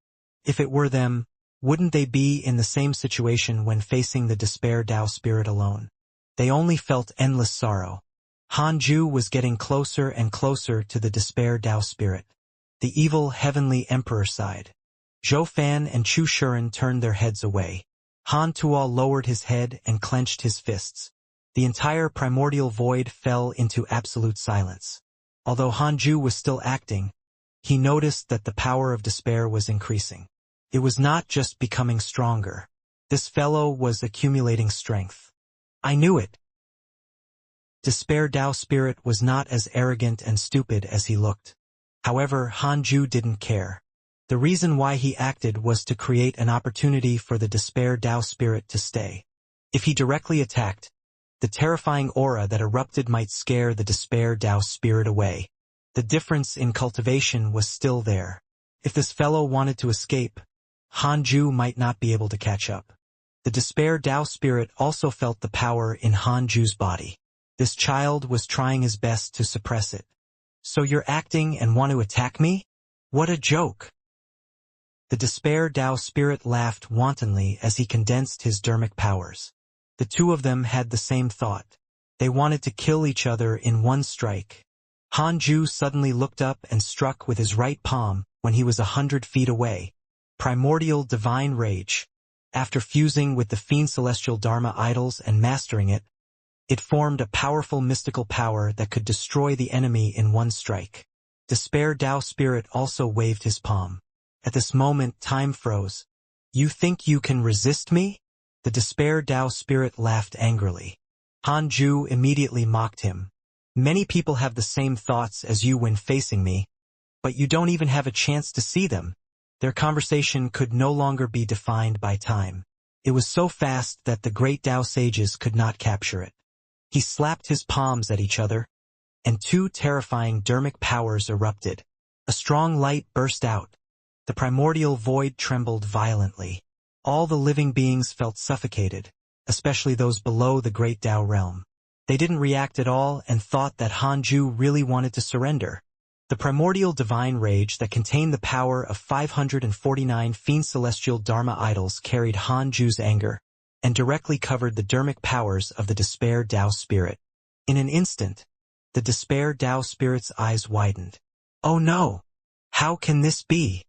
If it were them, wouldn't they be in the same situation when facing the despair Tao spirit alone? They only felt endless sorrow. Han Ju was getting closer and closer to the despair Tao spirit. The evil heavenly emperor sighed. Zhou Fan and Chu Shuren turned their heads away. Han Tuo lowered his head and clenched his fists. The entire primordial void fell into absolute silence. Although Han Ju was still acting, he noticed that the power of despair was increasing. It was not just becoming stronger. This fellow was accumulating strength. I knew it. Despair Tao spirit was not as arrogant and stupid as he looked. However, Han Ju didn't care. The reason why he acted was to create an opportunity for the despair Tao spirit to stay. If he directly attacked, the terrifying aura that erupted might scare the despair Tao spirit away. The difference in cultivation was still there. If this fellow wanted to escape, Han Ju might not be able to catch up. The despair Tao spirit also felt the power in Han Ju's body. This child was trying his best to suppress it. So you're acting and want to attack me? What a joke! The despair Tao spirit laughed wantonly as he condensed his dermic powers. The two of them had the same thought. They wanted to kill each other in one strike. Han Ju suddenly looked up and struck with his right palm when he was 100 feet away. Primordial divine rage. After fusing with the fiend celestial Dharma idols and mastering it, it formed a powerful mystical power that could destroy the enemy in one strike. Despair Tao spirit also waved his palm. At this moment, time froze. You think you can resist me? The despair Tao spirit laughed angrily. Han Ju immediately mocked him. Many people have the same thoughts as you when facing me, but you don't even have a chance to see them. Their conversation could no longer be defined by time. It was so fast that the great Tao sages could not capture it. He slapped his palms at each other, and two terrifying dermic powers erupted. A strong light burst out. The primordial void trembled violently. All the living beings felt suffocated, especially those below the great Tao realm. They didn't react at all and thought that Han Ju really wanted to surrender. The primordial divine rage that contained the power of 549 fiend celestial Dharma idols carried Han Ju's anger, and directly covered the dermic powers of the despair Tao spirit. In an instant, the despair Tao spirit's eyes widened. Oh no! How can this be?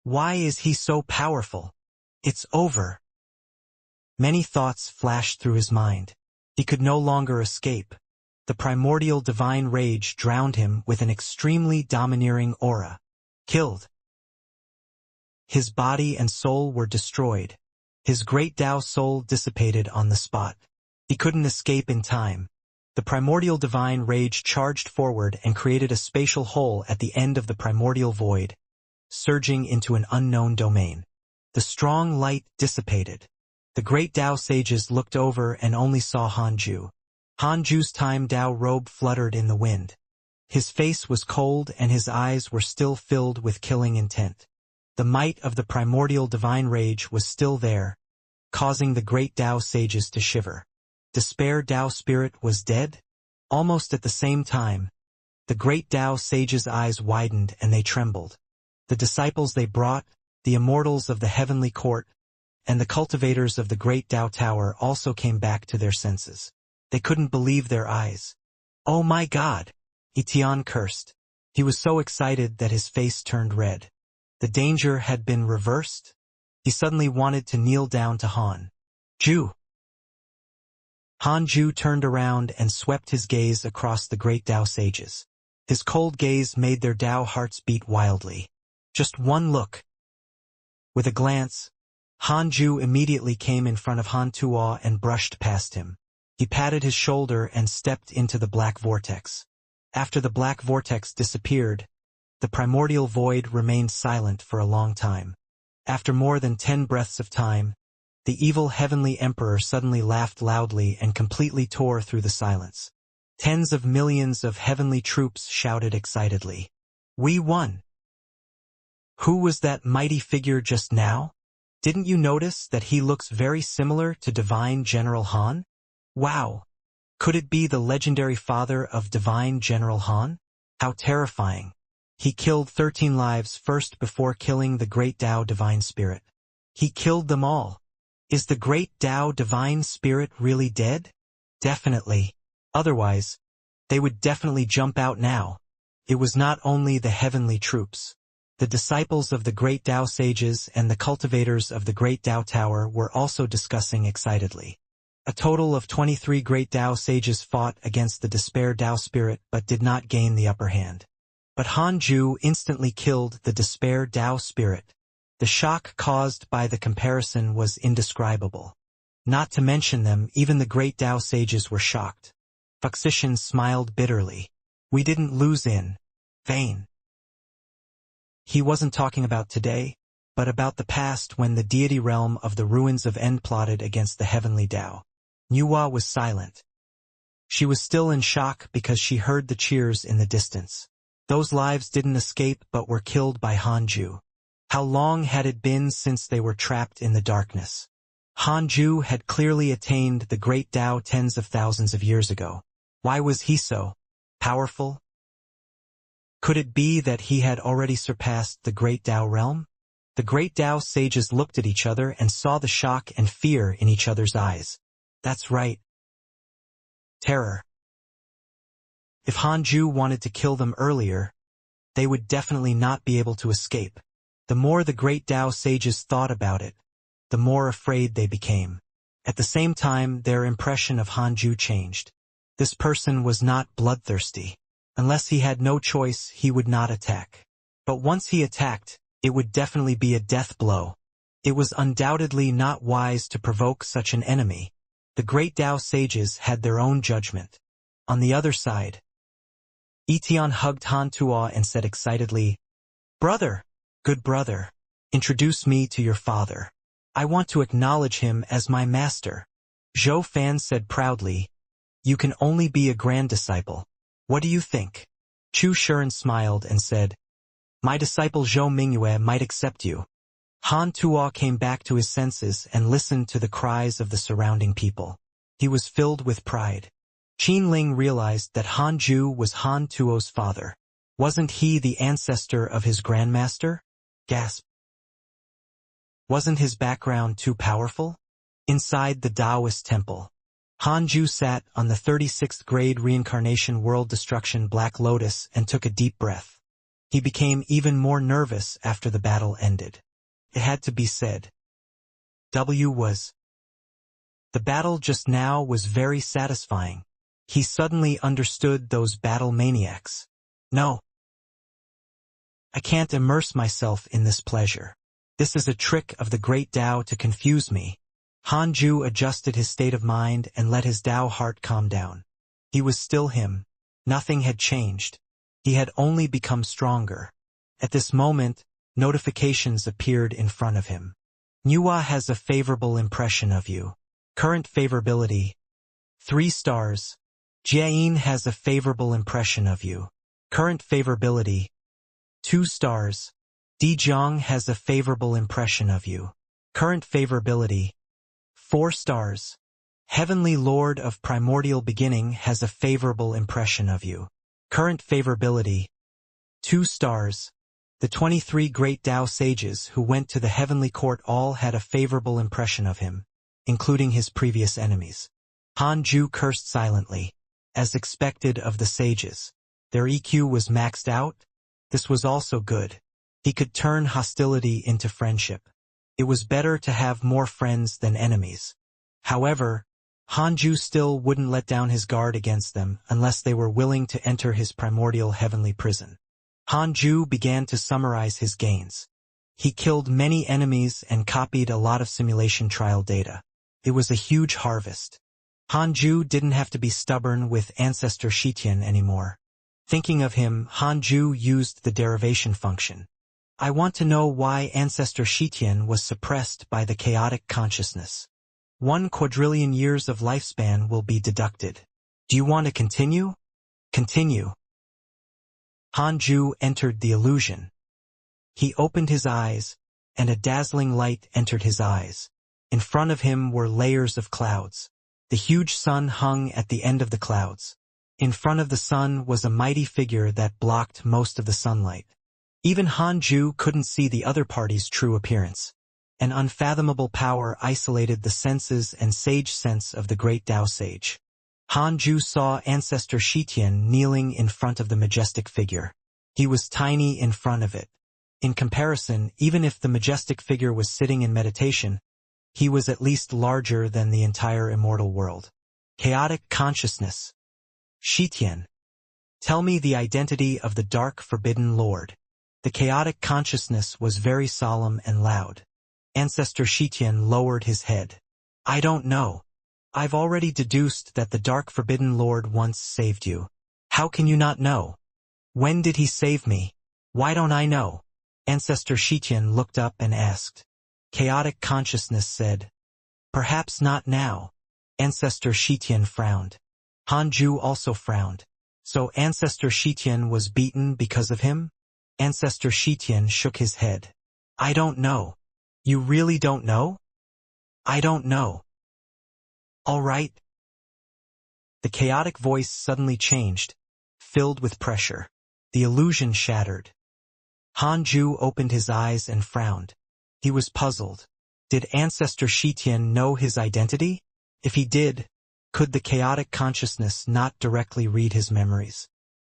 Why is he so powerful? It's over. Many thoughts flashed through his mind. He could no longer escape. The primordial divine rage drowned him with an extremely domineering aura. Killed. His body and soul were destroyed. His great Tao soul dissipated on the spot. He couldn't escape in time. The primordial divine rage charged forward and created a spatial hole at the end of the primordial void, surging into an unknown domain. The strong light dissipated. The great Tao sages looked over and only saw Hanju. Hanju's time Tao robe fluttered in the wind. His face was cold and his eyes were still filled with killing intent. The might of the primordial divine rage was still there, causing the great Tao sages to shiver. Despair Tao spirit was dead? Almost at the same time, the great Tao sages' eyes widened and they trembled. The disciples they brought, the immortals of the heavenly court, and the cultivators of the great Tao tower also came back to their senses. They couldn't believe their eyes. "Oh my God!" Etienne cursed. He was so excited that his face turned red. The danger had been reversed. He suddenly wanted to kneel down to Hanju. Hanju turned around and swept his gaze across the great Tao sages. His cold gaze made their Tao hearts beat wildly. Just one look. With a glance, Hanju immediately came in front of Han Tuo and brushed past him. He patted his shoulder and stepped into the black vortex. After the black vortex disappeared, the primordial void remained silent for a long time. After more than 10 breaths of time, the evil heavenly emperor suddenly laughed loudly and completely tore through the silence. Tens of millions of heavenly troops shouted excitedly, "We won!" "Who was that mighty figure just now? Didn't you notice that he looks very similar to Divine General Han? Wow! Could it be the legendary father of Divine General Han? How terrifying! He killed 13 lives first before killing the great Tao Divine Spirit. He killed them all. Is the great Tao Divine Spirit really dead? Definitely. Otherwise, they would definitely jump out now. It was not only the heavenly troops. The disciples of the great Tao sages and the cultivators of the great Tao tower were also discussing excitedly. A total of 23 great Tao sages fought against the despair Tao spirit but did not gain the upper hand. But Hanju instantly killed the despair Tao spirit. The shock caused by the comparison was indescribable. Not to mention them, even the great Tao sages were shocked. Wuxia smiled bitterly. We didn't lose in vain. He wasn't talking about today, but about the past when the deity realm of the ruins of End plotted against the heavenly Tao. Nuwa was silent. She was still in shock because she heard the cheers in the distance. Those lives didn't escape but were killed by Hanju. How long had it been since they were trapped in the darkness? Hanju had clearly attained the great Tao tens of thousands of years ago. Why was he so powerful? Could it be that he had already surpassed the great Tao realm? The great Tao sages looked at each other and saw the shock and fear in each other's eyes. That's right. Terror. If Hanju wanted to kill them earlier, they would definitely not be able to escape. The more the great Tao sages thought about it, the more afraid they became. At the same time, their impression of Hanju changed. This person was not bloodthirsty. Unless he had no choice, he would not attack. But once he attacked, it would definitely be a death blow. It was undoubtedly not wise to provoke such an enemy. The great Tao sages had their own judgment. On the other side, Etienne hugged Han Tuo and said excitedly, "Brother, good brother, introduce me to your father. I want to acknowledge him as my master." Zhou Fan said proudly, "You can only be a grand disciple. What do you think?" Chu Shiren smiled and said, "My disciple Zhou Mingyue might accept you." Han Tuo came back to his senses and listened to the cries of the surrounding people. He was filled with pride. Qin Ling realized that Hanju was Han Tuo's father. Wasn't he the ancestor of his grandmaster? Gasp. Wasn't his background too powerful? Inside the Taoist temple, Hanju sat on the 36th grade Reincarnation World Destruction Black Lotus and took a deep breath. He became even more nervous after the battle ended. It had to be said. The battle just now was very satisfying. He suddenly understood those battle maniacs. No. I can't immerse myself in this pleasure. This is a trick of the great Tao to confuse me. Hanju adjusted his state of mind and let his Tao heart calm down. He was still him. Nothing had changed. He had only become stronger. At this moment, notifications appeared in front of him. Nuwa has a favorable impression of you. Current favorability, 3 stars. Jiayin has a favorable impression of you. Current favorability, 2 stars. Dijiang has a favorable impression of you. Current favorability, 4 stars. Heavenly Lord of Primordial Beginning has a favorable impression of you. Current favorability, 2 stars. The 23 great Tao sages who went to the heavenly court all had a favorable impression of him, including his previous enemies. Hanju cursed silently, as expected of the sages. Their EQ was maxed out. This was also good. He could turn hostility into friendship. It was better to have more friends than enemies. However, Hanju still wouldn't let down his guard against them unless they were willing to enter his primordial heavenly prison. Hanju began to summarize his gains. He killed many enemies and copied a lot of simulation trial data. It was a huge harvest. Hanju didn't have to be stubborn with Ancestor Shitian anymore. Thinking of him, Hanju used the derivation function. I want to know why Ancestor Shitian was suppressed by the chaotic consciousness. 1 quadrillion years of lifespan will be deducted. Do you want to continue? Continue. Hanju entered the illusion. He opened his eyes, and a dazzling light entered his eyes. In front of him were layers of clouds. The huge sun hung at the end of the clouds. In front of the sun was a mighty figure that blocked most of the sunlight. Even Hanju couldn't see the other party's true appearance. An unfathomable power isolated the senses and sage sense of the great Tao sage. Hanju saw Ancestor Shitian kneeling in front of the majestic figure. He was tiny in front of it. In comparison, even if the majestic figure was sitting in meditation, he was at least larger than the entire immortal world. Chaotic consciousness. Shitian. Tell me the identity of the dark forbidden lord. The chaotic consciousness was very solemn and loud. Ancestor Shitian lowered his head. I don't know. I've already deduced that the dark forbidden lord once saved you. How can you not know? When did he save me? Why don't I know? Ancestor Shitian looked up and asked. Chaotic consciousness said, perhaps not now. Ancestor Shitian frowned. Hanju also frowned. So Ancestor Shitian was beaten because of him? Ancestor Shitian shook his head. I don't know. You really don't know? I don't know. All right. The chaotic voice suddenly changed, filled with pressure. The illusion shattered. Hanju opened his eyes and frowned. He was puzzled. Did Ancestor Shitian know his identity? If he did, could the chaotic consciousness not directly read his memories?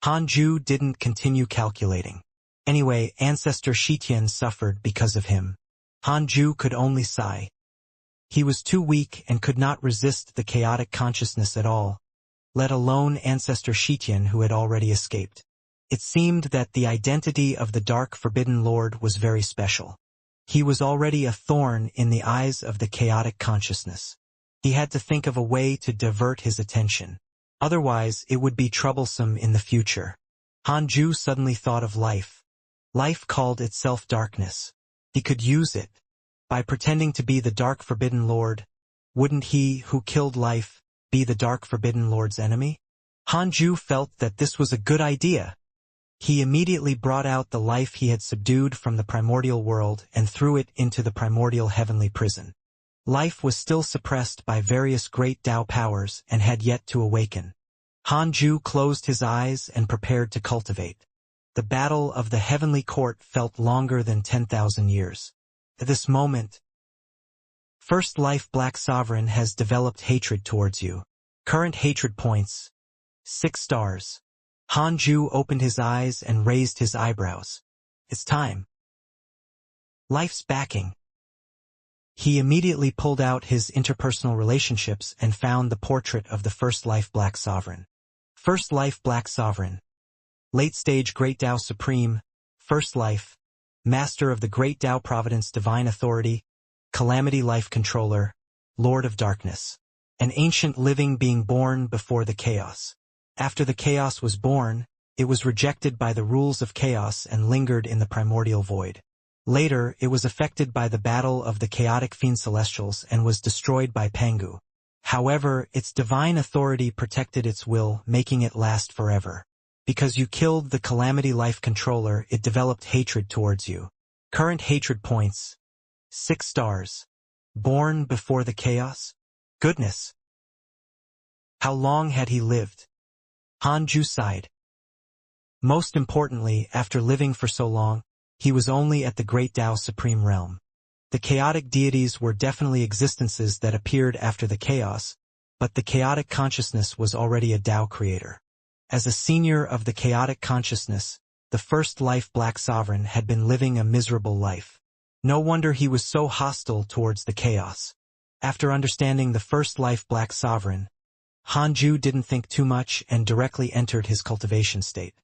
Hanju didn't continue calculating. Anyway, Ancestor Shitian suffered because of him. Hanju could only sigh. He was too weak and could not resist the chaotic consciousness at all, let alone Ancestor Shitian who had already escaped. It seemed that the identity of the dark forbidden lord was very special. He was already a thorn in the eyes of the chaotic consciousness. He had to think of a way to divert his attention. Otherwise, it would be troublesome in the future. Hanju suddenly thought of life. Life called itself darkness. He could use it. By pretending to be the dark forbidden lord, wouldn't he who killed life be the dark forbidden lord's enemy? Hanju felt that this was a good idea. He immediately brought out the life he had subdued from the primordial world and threw it into the primordial heavenly prison. Life was still suppressed by various great Tao powers and had yet to awaken. Hanju closed his eyes and prepared to cultivate. The battle of the heavenly court felt longer than 10,000 years. At this moment, First Life Black Sovereign has developed hatred towards you. Current hatred points, 6 stars. Hanju opened his eyes and raised his eyebrows. It's time. Life's backing. He immediately pulled out his interpersonal relationships and found the portrait of the First Life Black Sovereign. First Life Black Sovereign. Late Stage Great Tao Supreme, First Life, Master of the Great Tao Providence Divine Authority, Calamity Life Controller, Lord of Darkness. An ancient living being born before the chaos. After the chaos was born, it was rejected by the rules of chaos and lingered in the primordial void. Later, it was affected by the battle of the chaotic fiend celestials and was destroyed by Pangu. However, its divine authority protected its will, making it last forever. Because you killed the Calamity Life Controller, it developed hatred towards you. Current hatred points: 6 stars. Born before the chaos? Goodness! How long had he lived? Hanju sighed. Most importantly, after living for so long, he was only at the Great Tao Supreme Realm. The chaotic deities were definitely existences that appeared after the chaos, but the chaotic consciousness was already a Tao creator. As a senior of the chaotic consciousness, the first life Black Sovereign had been living a miserable life. No wonder he was so hostile towards the chaos. After understanding the first life Black Sovereign, Hanju didn't think too much and directly entered his cultivation state.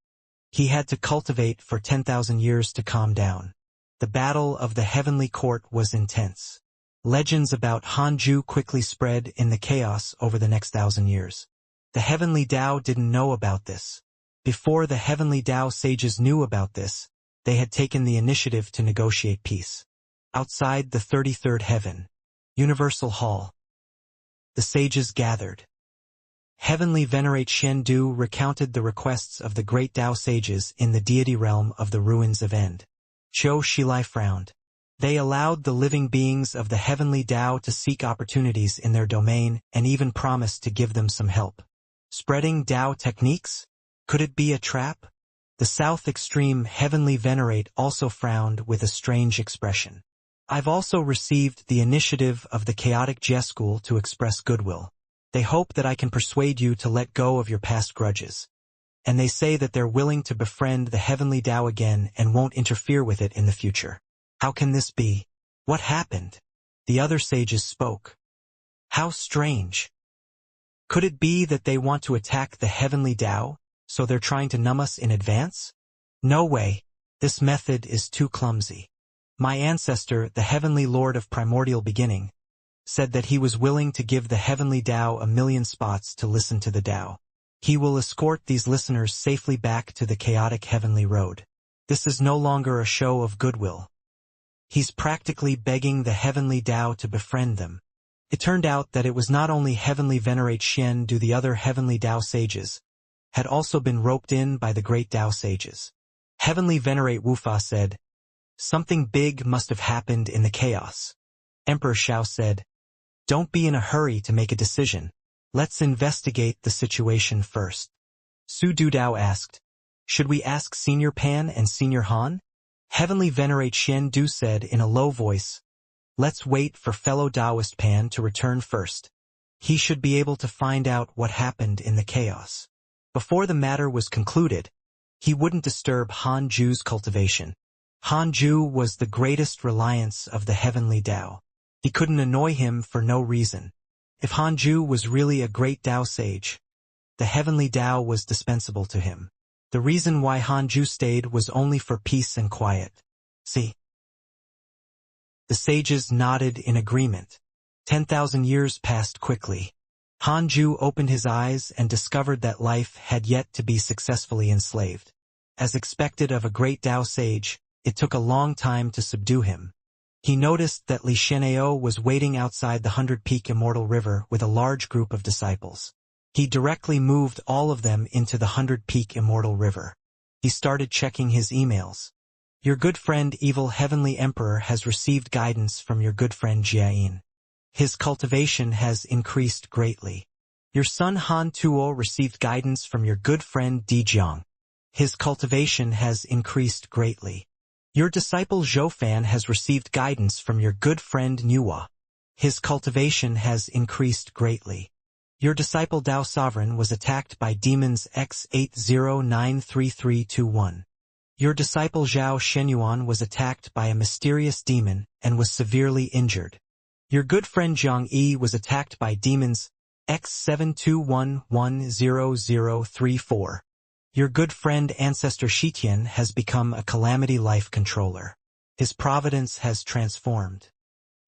He had to cultivate for 10,000 years to calm down. The battle of the heavenly court was intense. Legends about Hanju quickly spread in the chaos over the next 1,000 years. The heavenly Tao didn't know about this. Before the heavenly Tao sages knew about this, they had taken the initiative to negotiate peace. Outside the 33rd heaven, Universal Hall, the sages gathered. Heavenly Venerate Shendu recounted the requests of the great Tao sages in the deity realm of the ruins of End. Zhou Shilai frowned. They allowed the living beings of the heavenly Tao to seek opportunities in their domain and even promised to give them some help. Spreading Tao techniques? Could it be a trap? The south extreme Heavenly Venerate also frowned with a strange expression. I've also received the initiative of the chaotic Jia School to express goodwill. They hope that I can persuade you to let go of your past grudges. And they say that they're willing to befriend the heavenly Tao again and won't interfere with it in the future. How can this be? What happened? The other sages spoke. How strange. Could it be that they want to attack the heavenly Tao, so they're trying to numb us in advance? No way. This method is too clumsy. My ancestor, the heavenly Lord of primordial beginning, said that he was willing to give the heavenly Tao 1,000,000 spots to listen to the Tao. He will escort these listeners safely back to the chaotic heavenly road. This is no longer a show of goodwill. He's practically begging the heavenly Tao to befriend them. It turned out that it was not only Heavenly Venerate Shendu, the other heavenly Tao sages had also been roped in by the great Tao sages. Heavenly Venerate Wufa said, "Something big must have happened in the chaos." Emperor Xiao said, "Don't be in a hurry to make a decision. Let's investigate the situation first." Su Dudao asked, "Should we ask Senior Pan and Senior Han?" Heavenly Venerate Shendu said in a low voice, "Let's wait for fellow Taoist Pan to return first. He should be able to find out what happened in the chaos." Before the matter was concluded, he wouldn't disturb Hanju's cultivation. Hanju was the greatest reliance of the heavenly Tao. He couldn't annoy him for no reason. If Hanju was really a great Tao sage, the heavenly Tao was dispensable to him. The reason why Hanju stayed was only for peace and quiet. See? The sages nodded in agreement. 10,000 years passed quickly. Hanju opened his eyes and discovered that life had yet to be successfully enslaved. As expected of a great Tao sage, it took a long time to subdue him. He noticed that Li Shenao was waiting outside the 100-peak Immortal River with a large group of disciples. He directly moved all of them into the 100-peak Immortal River. He started checking his emails. "Your good friend Evil Heavenly Emperor has received guidance from your good friend Jiayin. His cultivation has increased greatly. Your son Han Tuo received guidance from your good friend Di Jiang. His cultivation has increased greatly. Your disciple Zhou Fan has received guidance from your good friend Nuwa. His cultivation has increased greatly. Your disciple Tao Sovereign was attacked by demons X80933321. Your disciple Zhao Shenyuan was attacked by a mysterious demon and was severely injured. Your good friend Zhang Yi was attacked by demons X72110034. Your good friend Ancestor Shitian has become a Calamity Life Controller. His providence has transformed.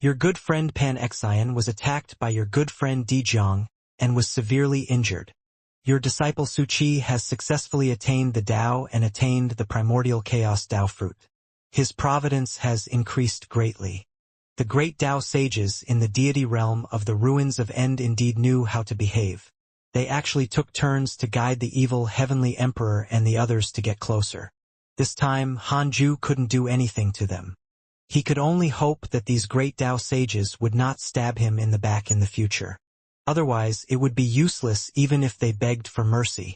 Your good friend Pan-Xian was attacked by your good friend Dijiang and was severely injured. Your disciple Suqi has successfully attained the Tao and attained the primordial chaos Tao fruit. His providence has increased greatly. The great Tao sages in the deity realm of the ruins of End indeed knew how to behave. They actually took turns to guide the evil heavenly emperor and the others to get closer. This time, Hanju couldn't do anything to them. He could only hope that these great Tao sages would not stab him in the back in the future. Otherwise, it would be useless even if they begged for mercy.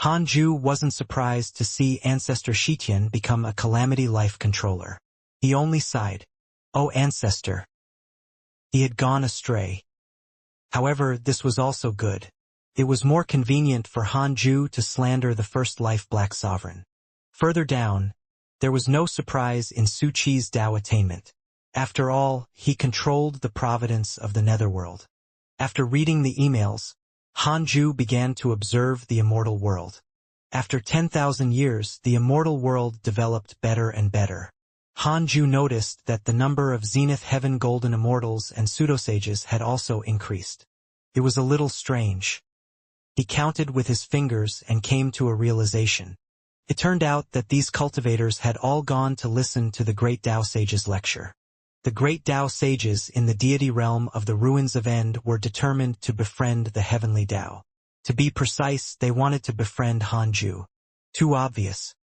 Hanju wasn't surprised to see Ancestor Shitian become a calamity life controller. He only sighed. Oh, Ancestor. He had gone astray. However, this was also good. It was more convenient for Hanju to slander the first life Black Sovereign. Further down, there was no surprise in Suqi's Tao attainment. After all, he controlled the providence of the netherworld. After reading the emails, Hanju began to observe the immortal world. After 10,000 years, the immortal world developed better and better. Hanju noticed that the number of Zenith Heaven Golden Immortals and Pseudosages had also increased. It was a little strange. He counted with his fingers and came to a realization. It turned out that these cultivators had all gone to listen to the great Tao sages' lecture. The great Tao sages in the deity realm of the ruins of End were determined to befriend the heavenly Tao. To be precise, they wanted to befriend Hanju. Too obvious.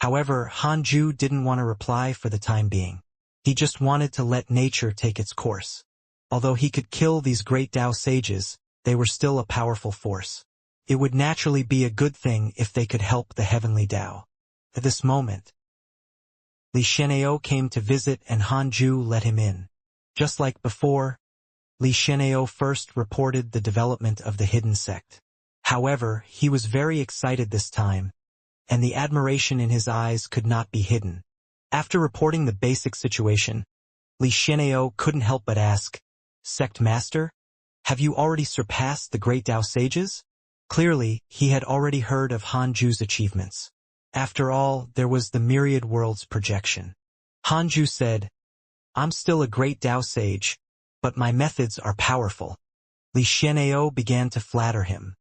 However, Hanju didn't want to reply for the time being. He just wanted to let nature take its course. Although he could kill these great Tao sages, they were still a powerful force. It would naturally be a good thing if they could help the heavenly Tao. At this moment, Li Xianxiao came to visit and Hanju let him in. Just like before, Li Xianxiao first reported the development of the hidden sect. However, he was very excited this time, and the admiration in his eyes could not be hidden. After reporting the basic situation, Li Xianxiao couldn't help but ask, "Sect Master, have you already surpassed the great Tao sages?" Clearly, he had already heard of Hanju's achievements. After all, there was the myriad worlds projection. Hanju said, "I'm still a great Tao sage, but my methods are powerful." Li Xianxiao began to flatter him.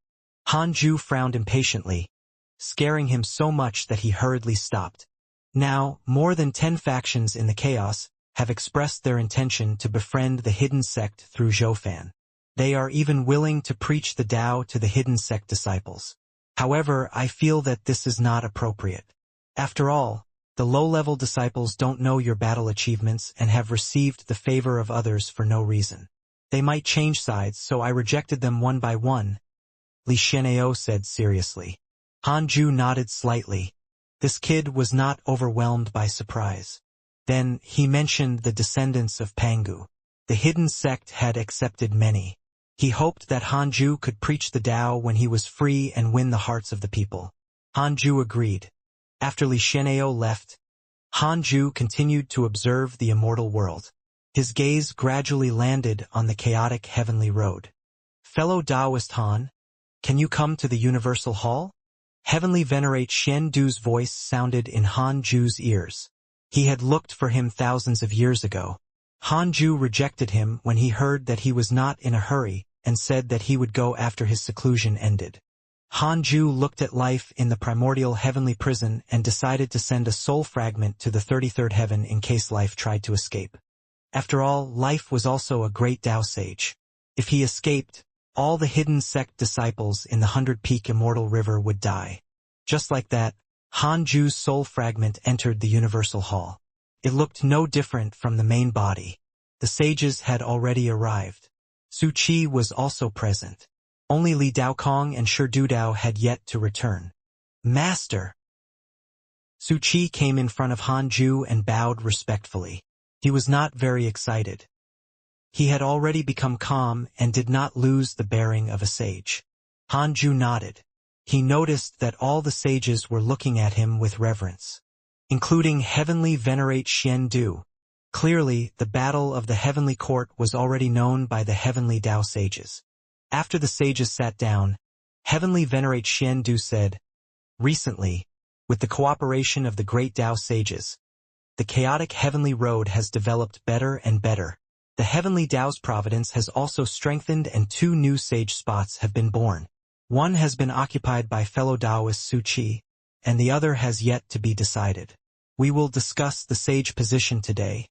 Hanju frowned impatiently, scaring him so much that he hurriedly stopped. Now, more than 10 factions in the chaos have expressed their intention to befriend the hidden sect through Zhoufan. They are even willing to preach the Tao to the hidden sect disciples. However, I feel that this is not appropriate. After all, the low-level disciples don't know your battle achievements and have received the favor of others for no reason. They might change sides, so I rejected them one by one, Li Xianxiao said seriously. Hanju nodded slightly. This kid was not overwhelmed by surprise. Then he mentioned the descendants of Pangu. The hidden sect had accepted many. He hoped that Hanju could preach the Tao when he was free and win the hearts of the people. Hanju agreed. After Li Xianxiao left, Hanju continued to observe the immortal world. His gaze gradually landed on the chaotic heavenly road. "Fellow Taoist Han, can you come to the Universal Hall?" Heavenly Venerate Xian Du's voice sounded in Hanju's ears. He had looked for him thousands of years ago. Hanju rejected him when he heard that he was not in a hurry and said that he would go after his seclusion ended. Hanju looked at life in the primordial heavenly prison and decided to send a soul fragment to the 33rd heaven in case life tried to escape. After all, life was also a great Tao sage. If he escaped, all the hidden sect disciples in the 100-peak immortal river would die. Just like that, Hanju's soul fragment entered the Universal Hall. It looked no different from the main body. The sages had already arrived. Suqi was also present. Only Li Daokong and Shi Dudao had yet to return. "Master!" Suqi came in front of Hanju and bowed respectfully. He was not very excited. He had already become calm and did not lose the bearing of a sage. Hanju nodded. He noticed that all the sages were looking at him with reverence, including Heavenly Venerate Xian Du. Clearly, the battle of the Heavenly Court was already known by the Heavenly Tao sages. After the sages sat down, Heavenly Venerate Xian Du said, "Recently, with the cooperation of the great Tao sages, the chaotic heavenly road has developed better and better. The heavenly Tao's providence has also strengthened and 2 new sage spots have been born. One has been occupied by fellow Taoist Su Qi, and the other has yet to be decided. We will discuss the sage position today,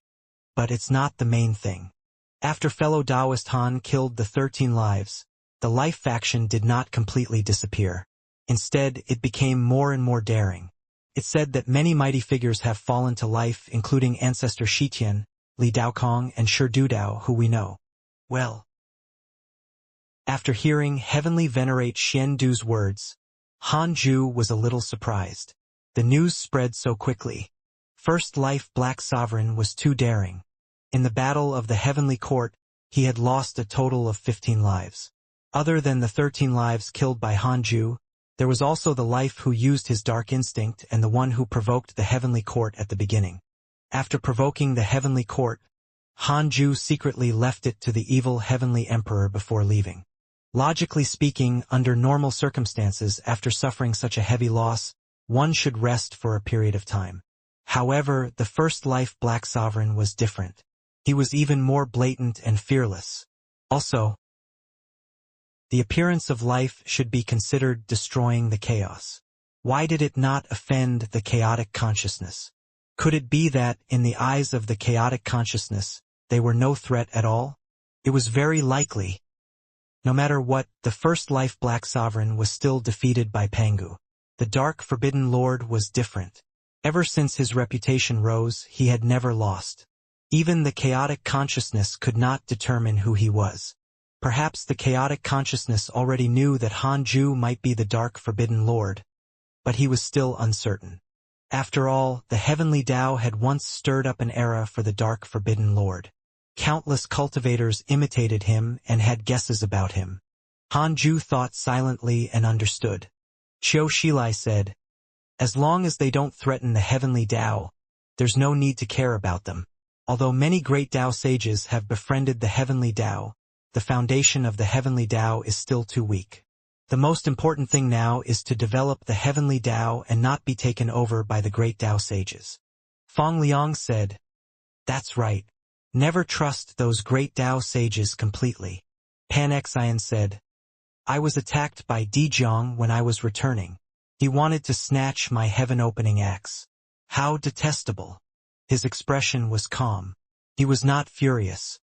but it's not the main thing. After fellow Taoist Han killed the 13 lives, the life faction did not completely disappear. Instead, it became more and more daring. It's said that many mighty figures have fallen to life, including ancestor Shitian, Li Daokong, and Shi Dudao, who we know well. After hearing Heavenly Venerate Xian Du's words, Han Ju was a little surprised. The news spread so quickly. First Life Black Sovereign was too daring. In the battle of the Heavenly Court, he had lost a total of 15 lives. Other than the 13 lives killed by Han Ju, there was also the life who used his dark instinct and the one who provoked the Heavenly Court at the beginning. After provoking the Heavenly Court, Han Ju secretly left it to the evil Heavenly Emperor before leaving. Logically speaking, under normal circumstances, after suffering such a heavy loss, one should rest for a period of time. However, the First Life Black Sovereign was different. He was even more blatant and fearless. Also, the appearance of life should be considered destroying the chaos. Why did it not offend the chaotic consciousness? Could it be that, in the eyes of the chaotic consciousness, they were no threat at all? It was very likely. No matter what, the First Life Black Sovereign was still defeated by Pangu. The Dark Forbidden Lord was different. Ever since his reputation rose, he had never lost. Even the chaotic consciousness could not determine who he was. Perhaps the chaotic consciousness already knew that Han Ju might be the Dark Forbidden Lord, but he was still uncertain. After all, the Heavenly Tao had once stirred up an era for the Dark Forbidden Lord. Countless cultivators imitated him and had guesses about him. Han Ju thought silently and understood. Qiu Shilai said, "As long as they don't threaten the Heavenly Tao, there's no need to care about them." Although many great Tao sages have befriended the Heavenly Tao, the foundation of the Heavenly Tao is still too weak. The most important thing now is to develop the Heavenly Tao and not be taken over by the great Tao sages. Feng Liang said, "That's right. Never trust those great Tao sages completely." Pan Xian said, "I was attacked by Di Jiang when I was returning. He wanted to snatch my heaven-opening axe. How detestable." His expression was calm. He was not furious.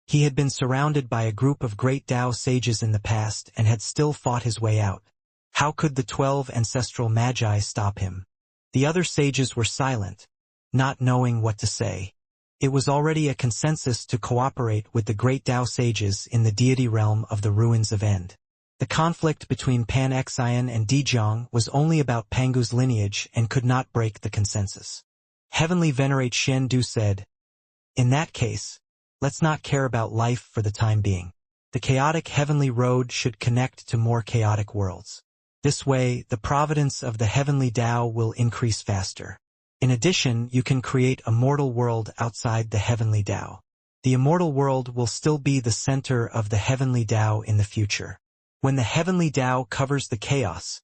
He had been surrounded by a group of great Tao sages in the past and had still fought his way out. How could the 12 ancestral magi stop him? The other sages were silent, not knowing what to say. It was already a consensus to cooperate with the great Tao sages in the deity realm of the ruins of End. The conflict between Pan Xian and Di Jiang was only about Pangu's lineage and could not break the consensus. Heavenly Venerate Xian Du said, "In that case, let's not care about life for the time being. The chaotic heavenly road should connect to more chaotic worlds. This way, the providence of the heavenly Tao will increase faster. In addition, you can create a mortal world outside the heavenly Tao. The immortal world will still be the center of the heavenly Tao in the future. When the heavenly Tao covers the chaos,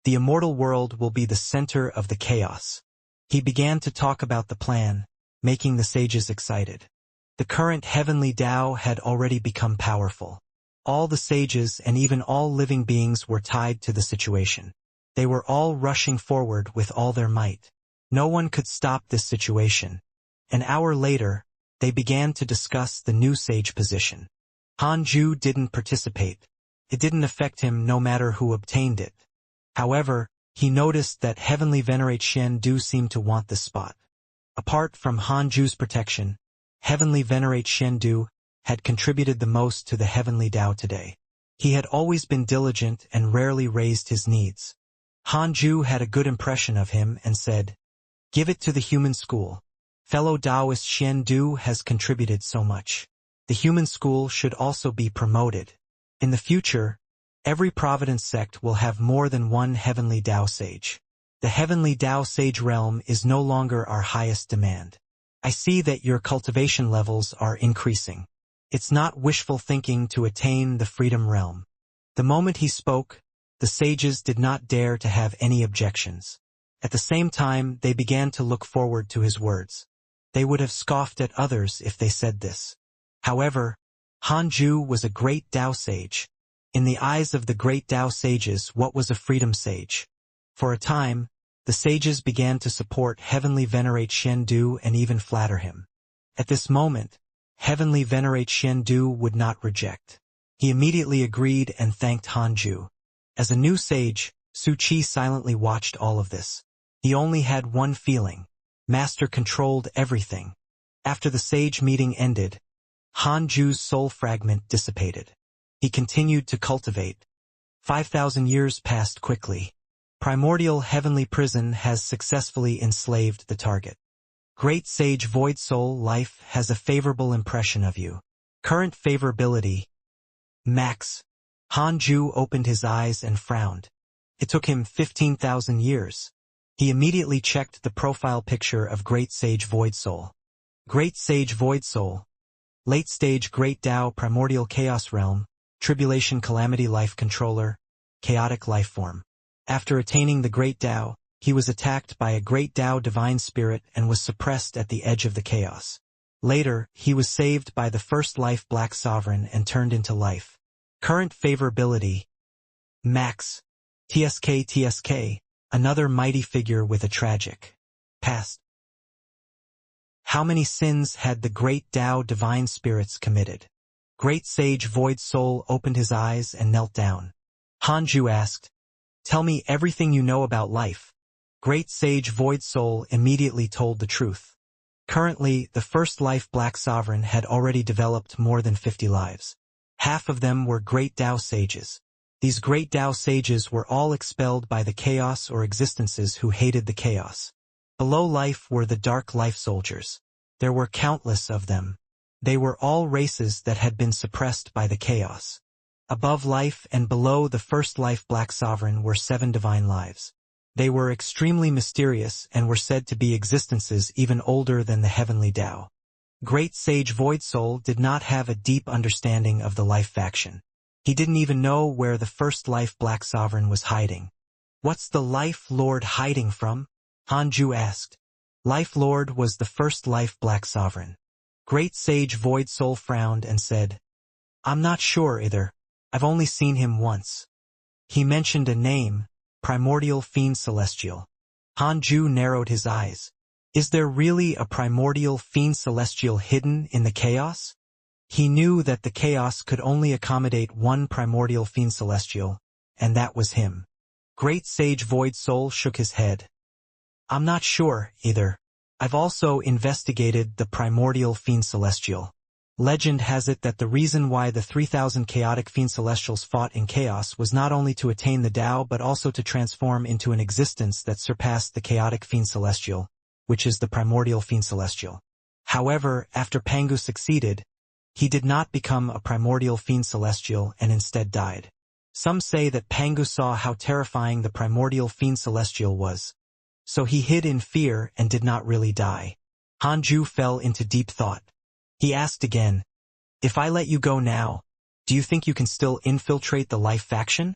the immortal world will be the center of the chaos." He began to talk about the plan, making the sages excited. The current heavenly Tao had already become powerful. All the sages and even all living beings were tied to the situation. They were all rushing forward with all their might. No one could stop this situation. An hour later, they began to discuss the new sage position. Han Ju didn't participate. It didn't affect him no matter who obtained it. However, he noticed that Heavenly Venerate Xian Du seemed to want this spot. Apart from Han Ju's protection, Heavenly Venerate Xian Du had contributed the most to the Heavenly Tao today. He had always been diligent and rarely raised his needs. Han Ju had a good impression of him and said, "Give it to the human school. Fellow Taoist Xian Du has contributed so much. The human school should also be promoted. In the future, every Providence sect will have more than one Heavenly Tao sage. The Heavenly Tao sage realm is no longer our highest demand. I see that your cultivation levels are increasing. It's not wishful thinking to attain the freedom realm." The moment he spoke, the sages did not dare to have any objections. At the same time, they began to look forward to his words. They would have scoffed at others if they said this. However, Hanju was a great Tao sage. In the eyes of the great Tao sages, what was a freedom sage? For a time, the sages began to support Heavenly Venerate Xiandu and even flatter him. At this moment, Heavenly Venerate Xiandu would not reject. He immediately agreed and thanked Hanju. As a new sage, Su Qi silently watched all of this. He only had one feeling. Master controlled everything. After the sage meeting ended, Hanju's soul fragment dissipated. He continued to cultivate. 5,000 years passed quickly. Primordial heavenly prison has successfully enslaved the target. Great sage void soul life has a favorable impression of you. Current favorability. Max. Hanju opened his eyes and frowned. It took him 15,000 years. He immediately checked the profile picture of Great Sage Void Soul. Great Sage Void Soul. Late Stage Great Tao Primordial Chaos Realm, Tribulation Calamity Life Controller, Chaotic Life Form. After attaining the Great Tao, he was attacked by a Great Tao Divine Spirit and was suppressed at the edge of the chaos. Later, he was saved by the First Life Black Sovereign and turned into life. Current favorability. Max. TSK, another mighty figure with a tragic past. How many sins had the Great Tao Divine Spirits committed? Great Sage Void Soul opened his eyes and knelt down. Hanju asked, "Tell me everything you know about life." Great Sage Void Soul immediately told the truth. Currently, the First Life Black Sovereign had already developed more than 50 lives. Half of them were Great Tao sages. These Great Tao sages were all expelled by the chaos or existences who hated the chaos. Below life were the Dark Life Soldiers. There were countless of them. They were all races that had been suppressed by the chaos. Above life and below the First Life Black Sovereign were 7 divine lives. They were extremely mysterious and were said to be existences even older than the Heavenly Tao. Great Sage Void Soul did not have a deep understanding of the life faction. He didn't even know where the First Life Black Sovereign was hiding. "What's the Life Lord hiding from?" Hanju asked. Life Lord was the First Life Black Sovereign. Great Sage Void Soul frowned and said, "I'm not sure either. I've only seen him once." He mentioned a name, Primordial Fiend Celestial. Hanju narrowed his eyes. Is there really a Primordial Fiend Celestial hidden in the chaos? He knew that the chaos could only accommodate one Primordial Fiend Celestial, and that was him. Great Sage Void Soul shook his head. "I'm not sure, either. I've also investigated the Primordial Fiend Celestial. Legend has it that the reason why the 3,000 chaotic Fiend Celestials fought in chaos was not only to attain the Tao but also to transform into an existence that surpassed the chaotic Fiend Celestial, which is the Primordial Fiend Celestial. However, after Pangu succeeded, he did not become a Primordial Fiend Celestial and instead died. Some say that Pangu saw how terrifying the Primordial Fiend Celestial was. So he hid in fear and did not really die." Hanju fell into deep thought. He asked again, "If I let you go now, do you think you can still infiltrate the Life faction?"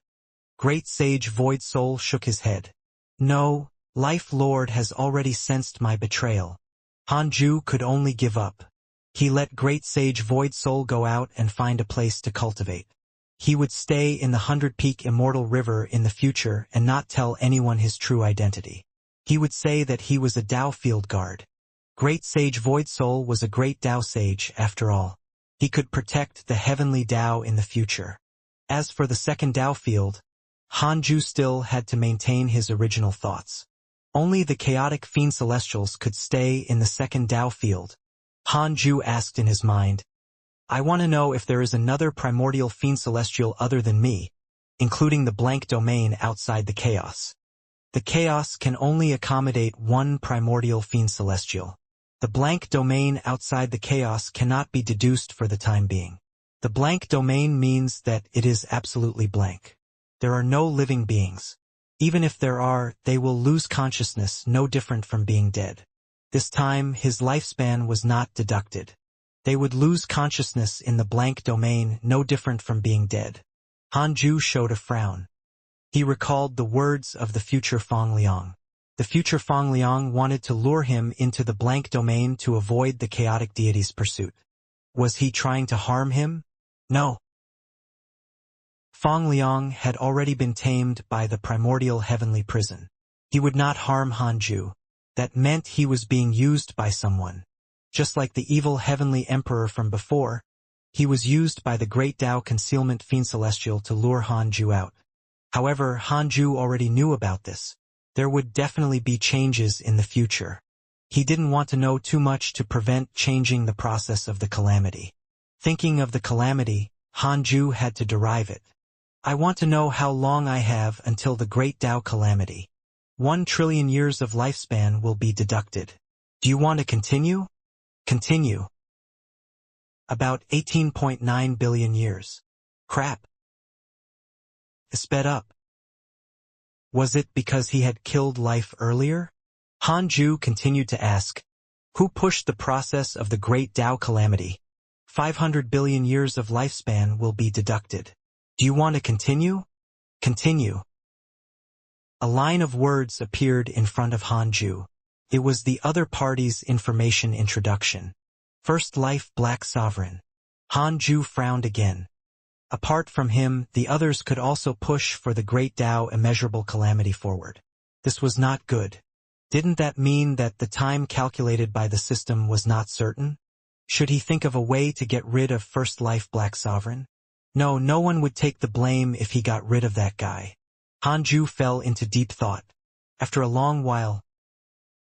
Great Sage Void Soul shook his head. "No, Life Lord has already sensed my betrayal." Hanju could only give up. He let Great Sage Void Soul go out and find a place to cultivate. He would stay in the 100-peak Immortal River in the future and not tell anyone his true identity. He would say that he was a Tao field guard. Great Sage Void Soul was a great Tao sage, after all. He could protect the heavenly Tao in the future. As for the second Tao field, Hanju still had to maintain his original thoughts. Only the chaotic Fiend Celestials could stay in the second Tao field. Hanju asked in his mind, "I want to know if there is another Primordial Fiend Celestial other than me, including the blank domain outside the chaos." The chaos can only accommodate one Primordial Fiend Celestial. The blank domain outside the chaos cannot be deduced for the time being. The blank domain means that it is absolutely blank. There are no living beings. Even if there are, they will lose consciousness, no different from being dead. This time, his lifespan was not deducted. They would lose consciousness in the blank domain, no different from being dead. Hanju showed a frown. He recalled the words of the future Feng Liang. The future Feng Liang wanted to lure him into the blank domain to avoid the chaotic deity's pursuit. Was he trying to harm him? No. Feng Liang had already been tamed by the primordial heavenly prison. He would not harm Hanju. That meant he was being used by someone. Just like the evil heavenly emperor from before, he was used by the great Tao concealment fiend celestial to lure Hanju out. However, Hanju already knew about this. There would definitely be changes in the future. He didn't want to know too much to prevent changing the process of the calamity. Thinking of the calamity, Hanju had to derive it. I want to know how long I have until the great Tao calamity. 1 trillion years of lifespan will be deducted. Do you want to continue? Continue. About 18.9 billion years. Crap. Sped up. Was it because he had killed life earlier? Hanju continued to ask, who pushed the process of the great Tao calamity? 500 billion years of lifespan will be deducted. Do you want to continue? Continue. A line of words appeared in front of Hanju. It was the other party's information introduction. First life Black Sovereign. Hanju frowned again. Apart from him, the others could also push for the great Tao immeasurable calamity forward. This was not good. Didn't that mean that the time calculated by the system was not certain? Should he think of a way to get rid of First Life Black Sovereign? No, no one would take the blame if he got rid of that guy. Hanju fell into deep thought. After a long while,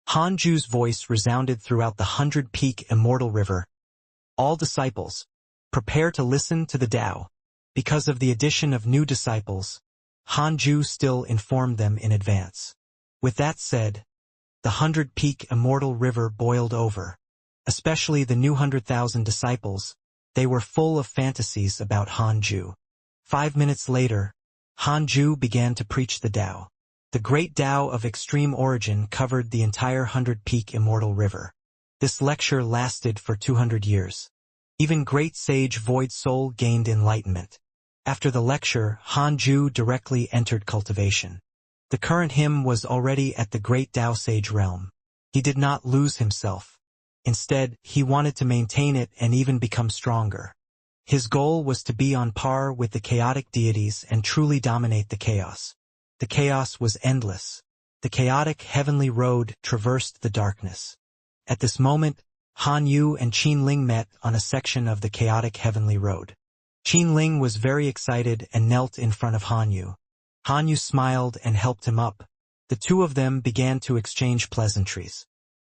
Hanju's voice resounded throughout the 100-peak Immortal River. All disciples, prepare to listen to the Tao. Because of the addition of new disciples, Hanju still informed them in advance. With that said, the 100-peak Immortal River boiled over. Especially the new 100,000 disciples, they were full of fantasies about Hanju. 5 minutes later, Hanju began to preach the Tao. The great Tao of extreme origin covered the entire 100-peak Immortal River. This lecture lasted for 200 years. Even great sage Void Soul gained enlightenment. After the lecture, Hanju directly entered Cultivation. The current him was already at the great Tao sage realm. He did not lose himself. Instead, he wanted to maintain it and even become stronger. His goal was to be on par with the chaotic deities and truly dominate the chaos. The chaos was endless. The chaotic heavenly road traversed the darkness. At this moment, Han Yu and Qin Ling met on a section of the chaotic heavenly road. Qin Ling was very excited and knelt in front of Han Yu. Han Yu smiled and helped him up. The two of them began to exchange pleasantries.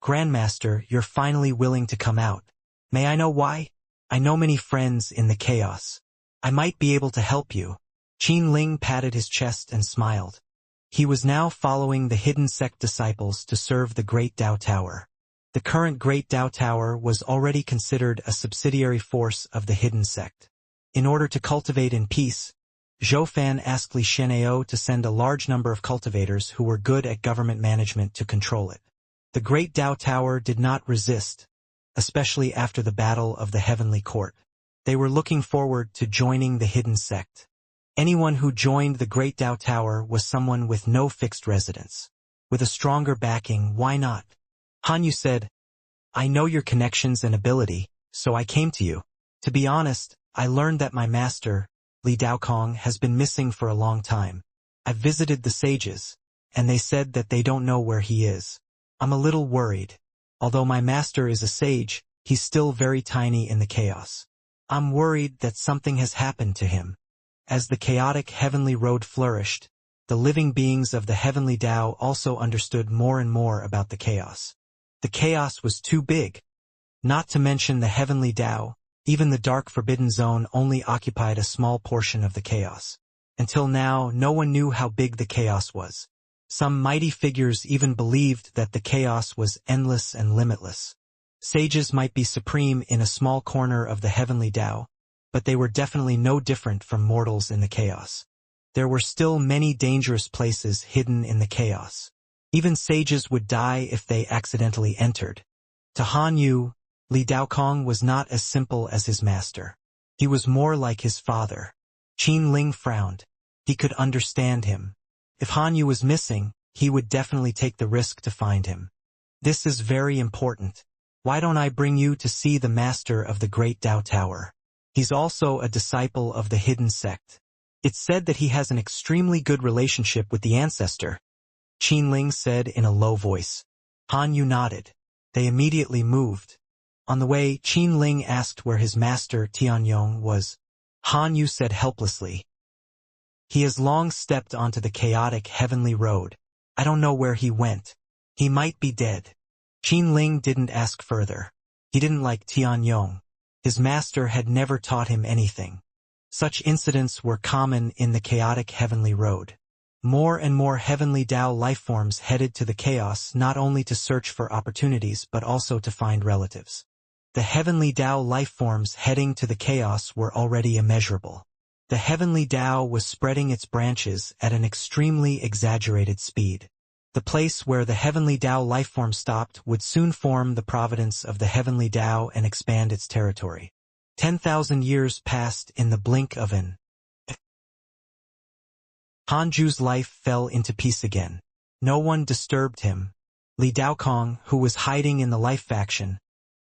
Grandmaster, you're finally willing to come out. May I know why? I know many friends in the chaos. I might be able to help you. Qin Ling patted his chest and smiled. He was now following the hidden sect disciples to serve the Great Tao Tower. The current Great Tao Tower was already considered a subsidiary force of the hidden sect. In order to cultivate in peace, Zhou Fan asked Li Xianxia to send a large number of cultivators who were good at government management to control it. The Great Tao Tower did not resist, especially after the Battle of the Heavenly Court. They were looking forward to joining the hidden sect. Anyone who joined the Great Tao Tower was someone with no fixed residence. With a stronger backing, why not? Han Yu said, I know your connections and ability, so I came to you. To be honest, I learned that my master, Li Daokong, has been missing for a long time. I've visited the sages, and they said that they don't know where he is. I'm a little worried. Although my master is a sage, he's still very tiny in the chaos. I'm worried that something has happened to him. As the chaotic heavenly road flourished, the living beings of the heavenly Tao also understood more and more about the chaos. The chaos was too big. Not to mention the heavenly Tao, even the dark forbidden zone only occupied a small portion of the chaos. Until now, no one knew how big the chaos was. Some mighty figures even believed that the chaos was endless and limitless. Sages might be supreme in a small corner of the heavenly Tao, but they were definitely no different from mortals in the chaos. There were still many dangerous places hidden in the chaos. Even sages would die if they accidentally entered. To Han Yu, Li Daokong was not as simple as his master. He was more like his father. Qin Ling frowned. He could understand him. If Han Yu was missing, he would definitely take the risk to find him. This is very important. Why don't I bring you to see the master of the Great Tao Tower? He's also a disciple of the hidden sect. It's said that he has an extremely good relationship with the ancestor, Qinling said in a low voice. Han Yu nodded. They immediately moved. On the way, Qinling asked where his master Tianyong was. Han Yu said helplessly, "He has long stepped onto the chaotic heavenly road. I don't know where he went. He might be dead." Qinling didn't ask further. He didn't like Tianyong. His master had never taught him anything. Such incidents were common in the chaotic heavenly road. More and more heavenly Tao lifeforms headed to the chaos not only to search for opportunities but also to find relatives. The heavenly Tao lifeforms heading to the chaos were already immeasurable. The heavenly Tao was spreading its branches at an extremely exaggerated speed. The place where the heavenly Tao lifeform stopped would soon form the providence of the heavenly Tao and expand its territory. 10,000 years passed in the blink of an eye. Hanju's life fell into peace again. No one disturbed him. Li Daokong, who was hiding in the life faction,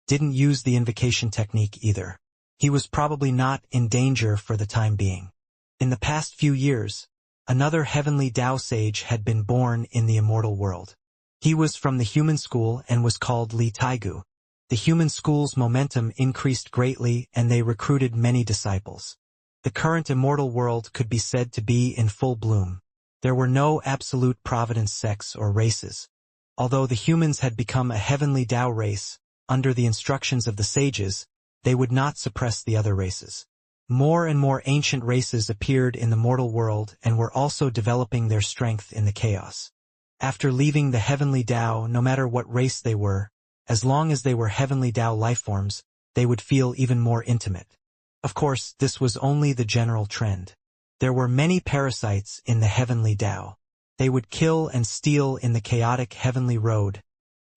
didn't use the invocation technique either. He was probably not in danger for the time being. In the past few years, another heavenly Tao sage had been born in the immortal world. He was from the human school and was called Li Taigu. The human school's momentum increased greatly and they recruited many disciples. The current immortal world could be said to be in full bloom. There were no absolute providence sects or races. Although the humans had become a heavenly Tao race, under the instructions of the sages, they would not suppress the other races. More and more ancient races appeared in the mortal world and were also developing their strength in the chaos. After leaving the heavenly Tao, no matter what race they were, as long as they were heavenly Tao lifeforms, they would feel even more intimate. Of course, this was only the general trend. There were many parasites in the heavenly Tao. They would kill and steal in the chaotic heavenly road,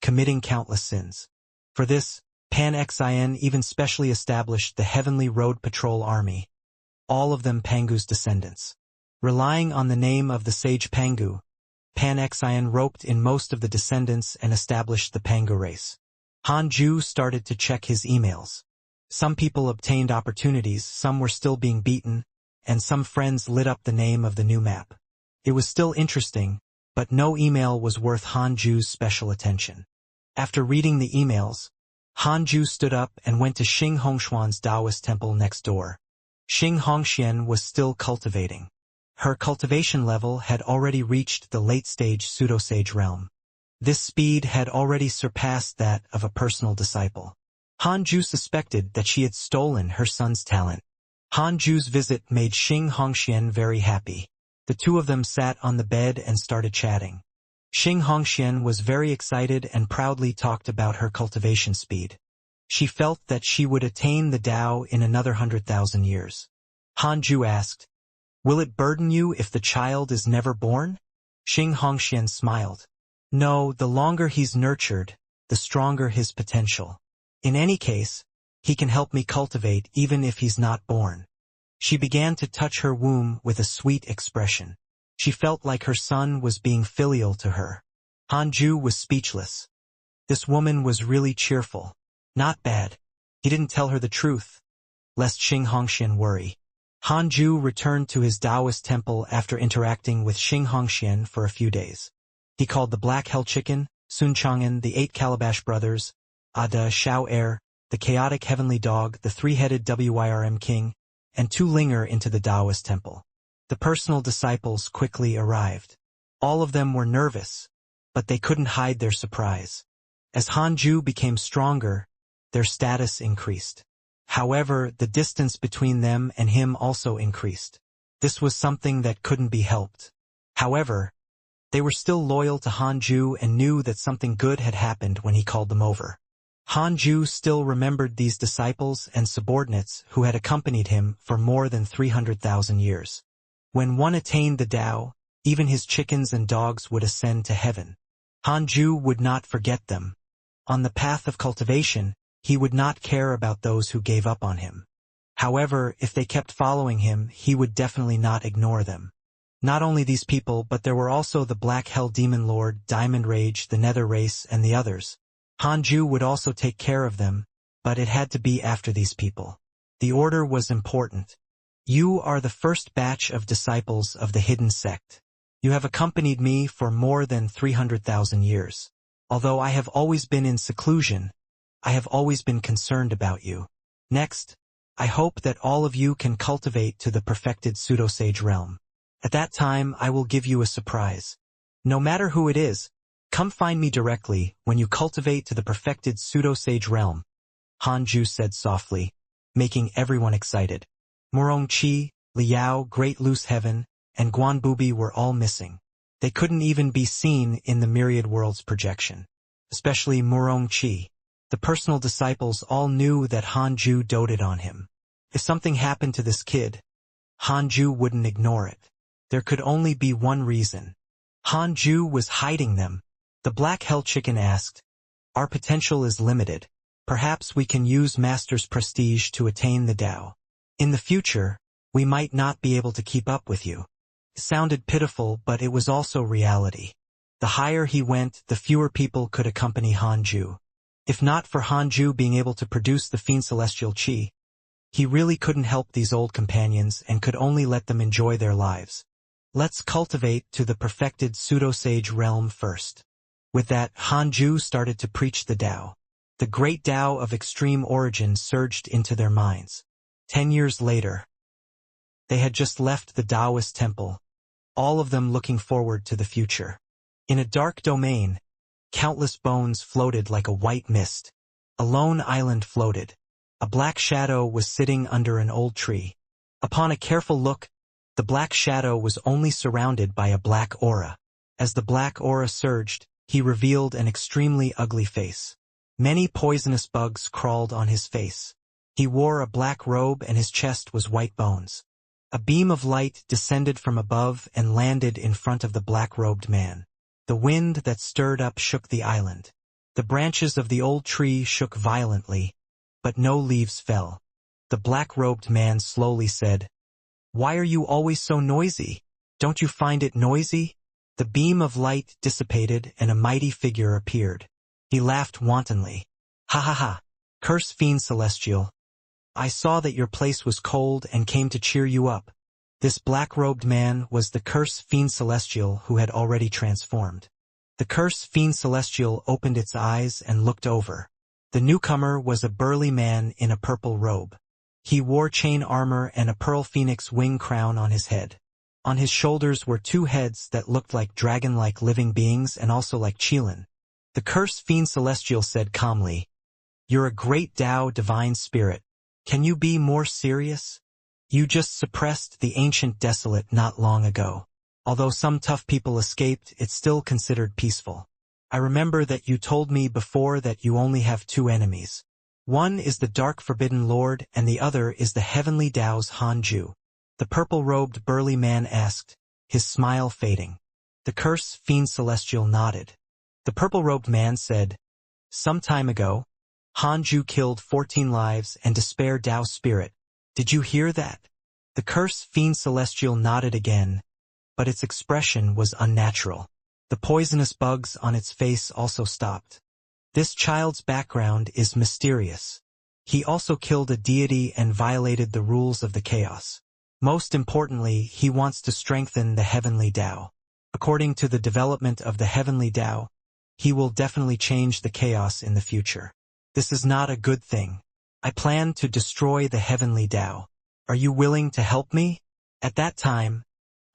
committing countless sins. For this, Pan-Xin even specially established the Heavenly Road Patrol Army, all of them Pangu's descendants. Relying on the name of the sage Pangu, Pan-Xin roped in most of the descendants and established the Pangu race. Hanju started to check his emails. Some people obtained opportunities, some were still being beaten, and some friends lit up the name of the new map. It was still interesting, but no email was worth Hanju's special attention. After reading the emails, Hanju stood up and went to Xing Hongshuan's Taoist temple next door. Xing Hongxian was still cultivating. Her cultivation level had already reached the late-stage pseudo-sage realm. This speed had already surpassed that of a personal disciple. Hanju suspected that she had stolen her son's talent. Hanju's visit made Xing Hongxian very happy. The two of them sat on the bed and started chatting. Xing Hongxian was very excited and proudly talked about her cultivation speed. She felt that she would attain the Tao in another 100,000 years. Hanju asked, "Will it burden you if the child is never born?" Xing Hongxian smiled. "No, the longer he's nurtured, the stronger his potential. In any case, he can help me cultivate even if he's not born." She began to touch her womb with a sweet expression. She felt like her son was being filial to her. Hanju was speechless. This woman was really cheerful. Not bad. He didn't tell her the truth, lest Xing Hongxian worry. Hanju returned to his Taoist temple after interacting with Xing Hongxian for a few days. He called the Black Hell Chicken, Sun Chang'an, the 8 Calabash Brothers, Ada Shao Air, the Chaotic Heavenly Dog, the 3-headed Wyrm King, and 2 Linger into the Taoist temple. The personal disciples quickly arrived. All of them were nervous, but they couldn't hide their surprise. As Hanju became stronger, their status increased. However, the distance between them and him also increased. This was something that couldn't be helped. However, they were still loyal to Hanju and knew that something good had happened when he called them over. Hanju still remembered these disciples and subordinates who had accompanied him for more than 300,000 years. When one attained the Tao, even his chickens and dogs would ascend to heaven. Hanju would not forget them. On the path of cultivation, he would not care about those who gave up on him. However, if they kept following him, he would definitely not ignore them. Not only these people, but there were also the Black Hell Demon Lord, Diamond Rage, the Nether Race, and the others. Hanju would also take care of them, but it had to be after these people. The order was important. You are the first batch of disciples of the hidden sect. You have accompanied me for more than 300,000 years. Although I have always been in seclusion, I have always been concerned about you. Next, I hope that all of you can cultivate to the perfected pseudo-sage realm. At that time, I will give you a surprise. No matter who it is, come find me directly when you cultivate to the perfected pseudo-sage realm, Hanju said softly, making everyone excited. Murongqi, Liao, Great Loose Heaven, and Guanbubi were all missing. They couldn't even be seen in the Myriad Worlds projection. Especially Murongqi. The personal disciples all knew that Hanju doted on him. If something happened to this kid, Hanju wouldn't ignore it. There could only be one reason. Hanju was hiding them. The Black Hell Chicken asked, "Our potential is limited. Perhaps we can use Master's prestige to attain the Tao. In the future, we might not be able to keep up with you." It sounded pitiful, but it was also reality. The higher he went, the fewer people could accompany Hanju. If not for Hanju being able to produce the Fiend Celestial Qi, he really couldn't help these old companions and could only let them enjoy their lives. Let's cultivate to the perfected pseudo-sage realm first. With that, Hanju started to preach the Tao. The great Tao of extreme origin surged into their minds. 10 years later, they had just left the Taoist temple, all of them looking forward to the future. In a dark domain, countless bones floated like a white mist. A lone island floated. A black shadow was sitting under an old tree. Upon a careful look, the black shadow was only surrounded by a black aura. As the black aura surged, he revealed an extremely ugly face. Many poisonous bugs crawled on his face. He wore a black robe and his chest was white bones. A beam of light descended from above and landed in front of the black-robed man. The wind that stirred up shook the island. The branches of the old tree shook violently, but no leaves fell. The black-robed man slowly said, "Why are you always so noisy? Don't you find it noisy?" The beam of light dissipated and a mighty figure appeared. He laughed wantonly. "Ha ha ha! Curse Fiend Celestial! I saw that your place was cold and came to cheer you up." This black-robed man was the Curse Fiend Celestial who had already transformed. The Curse Fiend Celestial opened its eyes and looked over. The newcomer was a burly man in a purple robe. He wore chain armor and a pearl phoenix wing crown on his head. On his shoulders were two heads that looked like dragon-like living beings and also like Qilin. The Curse Fiend Celestial said calmly, "You're a great Tao divine spirit. Can you be more serious? You just suppressed the ancient desolate not long ago. Although some tough people escaped, it's still considered peaceful. I remember that you told me before that you only have two enemies. One is the Dark Forbidden Lord and the other is the Heavenly Tao's Hanju." The purple-robed burly man asked, his smile fading. The Curse Fiend Celestial nodded. The purple-robed man said, "Some time ago, Hanju killed 14 lives and Despair Tao Spirit. Did you hear that?" The Curse Fiend Celestial nodded again, but its expression was unnatural. The poisonous bugs on its face also stopped. This child's background is mysterious. He also killed a deity and violated the rules of the chaos. Most importantly, he wants to strengthen the Heavenly Tao. According to the development of the Heavenly Tao, he will definitely change the chaos in the future. This is not a good thing. I plan to destroy the Heavenly Tao. Are you willing to help me? At that time,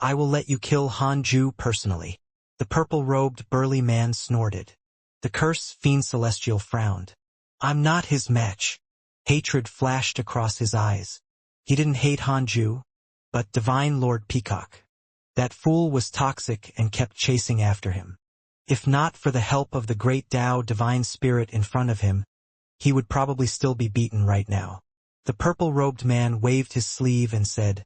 I will let you kill Hanju personally." The purple-robed burly man snorted. The Curse Fiend Celestial frowned. "I'm not his match." Hatred flashed across his eyes. He didn't hate Hanju, but Divine Lord Peacock. That fool was toxic and kept chasing after him. If not for the help of the great Tao Divine Spirit in front of him, he would probably still be beaten right now. The purple-robed man waved his sleeve and said,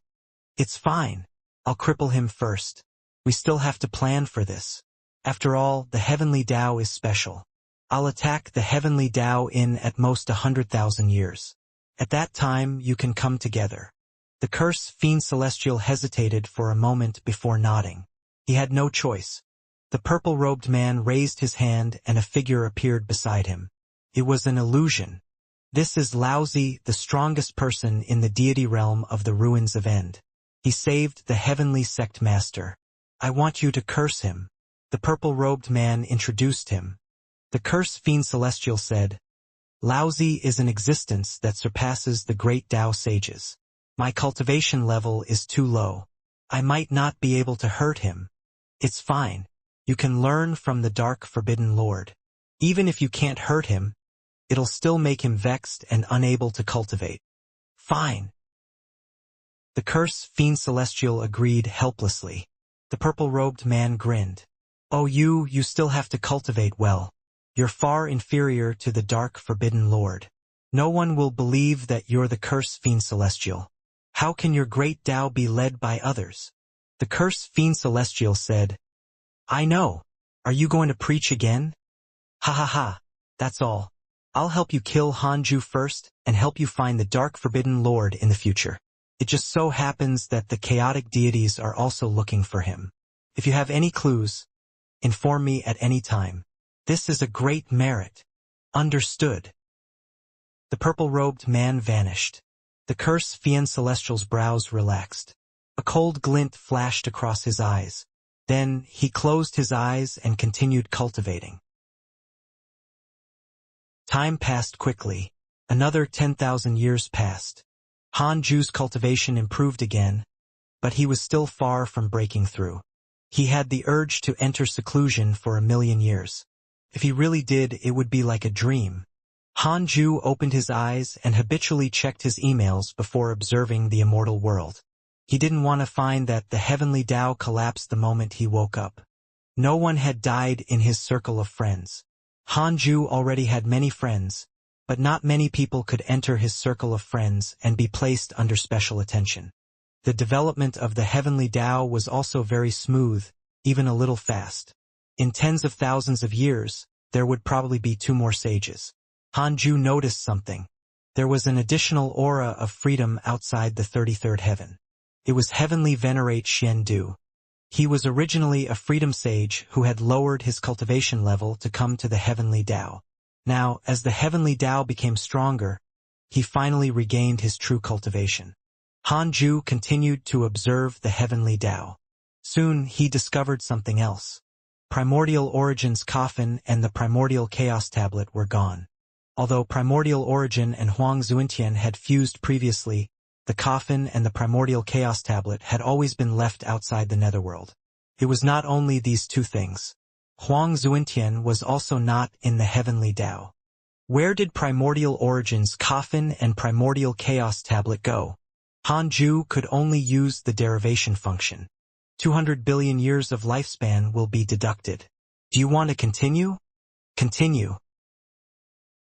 "It's fine. I'll cripple him first. We still have to plan for this. After all, the Heavenly Tao is special. I'll attack the Heavenly Tao in at most 100,000 years. At that time, you can come together." The curse fiend celestial hesitated for a moment before nodding. He had no choice. The purple-robed man raised his hand and a figure appeared beside him. It was an illusion. This is Laozi, the strongest person in the deity realm of the ruins of End. He saved the heavenly sect master. I want you to curse him. The purple-robed man introduced him. The curse fiend celestial said, Laozi is an existence that surpasses the great Tao sages. My cultivation level is too low. I might not be able to hurt him. It's fine. You can learn from the dark forbidden lord. Even if you can't hurt him, it'll still make him vexed and unable to cultivate. Fine. The curse fiend celestial agreed helplessly. The purple-robed man grinned. Oh, you still have to cultivate well. You're far inferior to the dark forbidden lord. No one will believe that you're the curse fiend celestial. How can your great Tao be led by others? The curse fiend celestial said, I know. Are you going to preach again? Ha ha ha. That's all. I'll help you kill Hanju first and help you find the dark forbidden lord in the future. It just so happens that the chaotic deities are also looking for him. If you have any clues, inform me at any time. This is a great merit. Understood. The purple-robed man vanished. The curse fiend celestial's brows relaxed. A cold glint flashed across his eyes. Then he closed his eyes and continued cultivating. Time passed quickly. Another 10,000 years passed. Hanju's cultivation improved again, but he was still far from breaking through. He had the urge to enter seclusion for 1,000,000 years. If he really did, it would be like a dream. Hanju opened his eyes and habitually checked his emails before observing the immortal world. He didn't want to find that the heavenly Tao collapsed the moment he woke up. No one had died in his circle of friends. Hanju already had many friends, but not many people could enter his circle of friends and be placed under special attention. The development of the heavenly Tao was also very smooth, even a little fast. In tens of thousands of years, there would probably be 2 more sages. Hanju noticed something. There was an additional aura of freedom outside the 33rd heaven. It was heavenly venerate Xiandu. He was originally a freedom sage who had lowered his cultivation level to come to the heavenly Tao. Now, as the heavenly Tao became stronger, he finally regained his true cultivation. Hanju continued to observe the heavenly Tao. Soon he discovered something else. Primordial Origin's coffin and the Primordial Chaos Tablet were gone. Although Primordial Origin and Huang Zuintian had fused previously, the coffin and the Primordial Chaos Tablet had always been left outside the netherworld. It was not only these 2 things. Huang Zuintian was also not in the heavenly Tao. Where did Primordial Origin's coffin and Primordial Chaos Tablet go? Hanju could only use the derivation function. 200 billion years of lifespan will be deducted. Do you want to continue? Continue.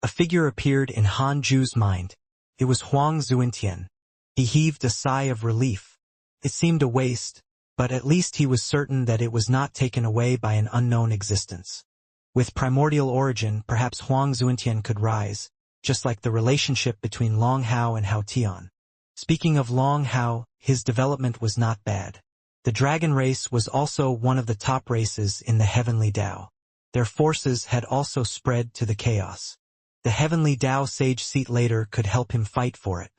A figure appeared in Hanju's mind. It was Huang Zuintian. He heaved a sigh of relief. It seemed a waste, but at least he was certain that it was not taken away by an unknown existence. With primordial origin, perhaps Huang Zuintian could rise, just like the relationship between Long Hao and Hao Tian. Speaking of Long Hao, his development was not bad. The dragon race was also one of the top races in the heavenly Tao. Their forces had also spread to the chaos. The heavenly Tao sage seat later could help him fight for it.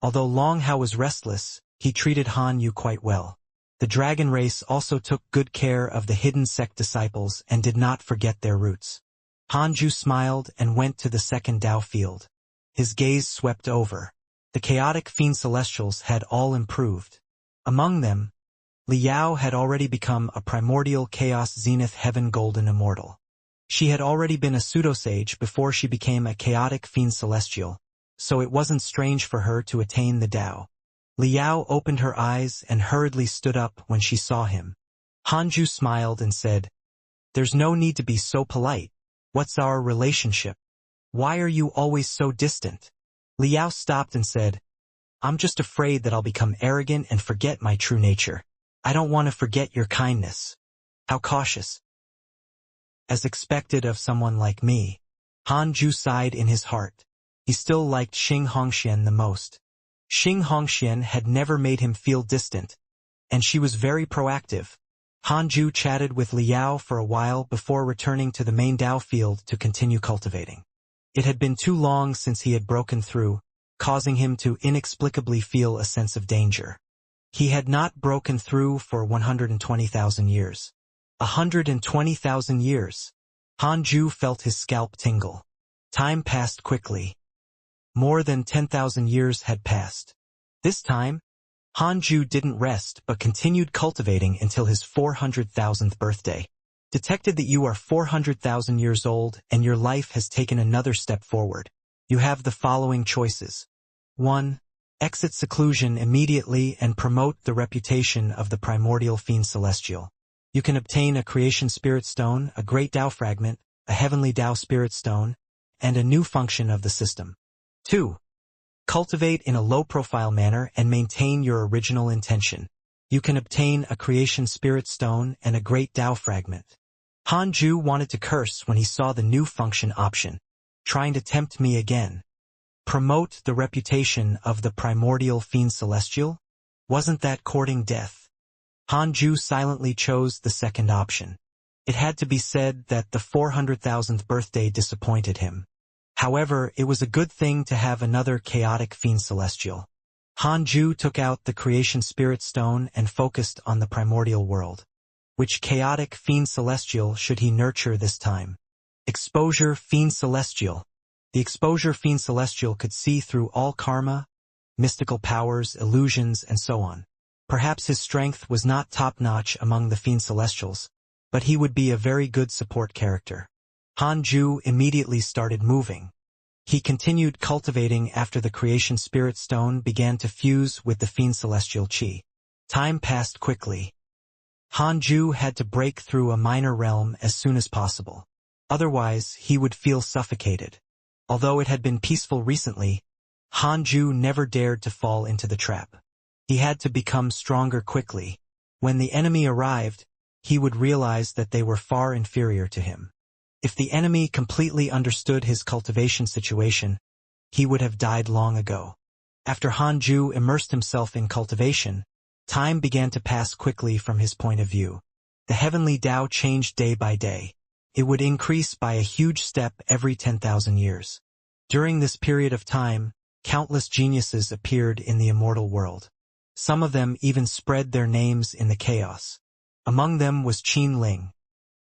Although Long Hao was restless, he treated Han Yu quite well. The dragon race also took good care of the hidden sect disciples and did not forget their roots. Hanju smiled and went to the second Tao field. His gaze swept over. The chaotic fiend celestials had all improved. Among them, Liao had already become a primordial chaos zenith heaven golden immortal. She had already been a pseudo-sage before she became a chaotic fiend celestial, so it wasn't strange for her to attain the Tao. Liao opened her eyes and hurriedly stood up when she saw him. Hanju smiled and said, "There's no need to be so polite. What's our relationship? Why are you always so distant?" Liao stopped and said, "I'm just afraid that I'll become arrogant and forget my true nature. I don't want to forget your kindness." How cautious. As expected of someone like me. Hanju sighed in his heart. He still liked Xing Hongxian the most. Xianxia had never made him feel distant, and she was very proactive. Hanju chatted with Liao for a while before returning to the main Dao field to continue cultivating. It had been too long since he had broken through, causing him to inexplicably feel a sense of danger. He had not broken through for 120,000 years. 120,000 years. Hanju felt his scalp tingle. Time passed quickly. More than 10,000 years had passed. This time, Hanju didn't rest but continued cultivating until his 400,000th birthday. Detected that you are 400,000 years old and your life has taken another step forward. You have the following choices. 1. Exit seclusion immediately and promote the reputation of the primordial fiend celestial. You can obtain a creation spirit stone, a great Dao fragment, a heavenly Dao spirit stone, and a new function of the system. 2. Cultivate in a low-profile manner and maintain your original intention. You can obtain a creation spirit stone and a great Dao fragment. Hanju wanted to curse when he saw the new function option. Trying to tempt me again. Promote the reputation of the primordial fiend celestial? Wasn't that courting death? Hanju silently chose the second option. It had to be said that the 400,000th birthday disappointed him. However, it was a good thing to have another chaotic fiend celestial. Hanju took out the creation spirit stone and focused on the primordial world. Which chaotic fiend celestial should he nurture this time? Exposure fiend celestial. The exposure fiend celestial could see through all karma, mystical powers, illusions, and so on. Perhaps his strength was not top-notch among the fiend celestials, but he would be a very good support character. Hanju immediately started moving. He continued cultivating after the creation spirit stone began to fuse with the fiend celestial chi. Time passed quickly. Hanju had to break through a minor realm as soon as possible. Otherwise, he would feel suffocated. Although it had been peaceful recently, Hanju never dared to fall into the trap. He had to become stronger quickly. When the enemy arrived, he would realize that they were far inferior to him. If the enemy completely understood his cultivation situation, he would have died long ago. After Hanju immersed himself in cultivation, time began to pass quickly from his point of view. The heavenly Dao changed day by day. It would increase by a huge step every 10,000 years. During this period of time, countless geniuses appeared in the immortal world. Some of them even spread their names in the chaos. Among them was Qin Ling.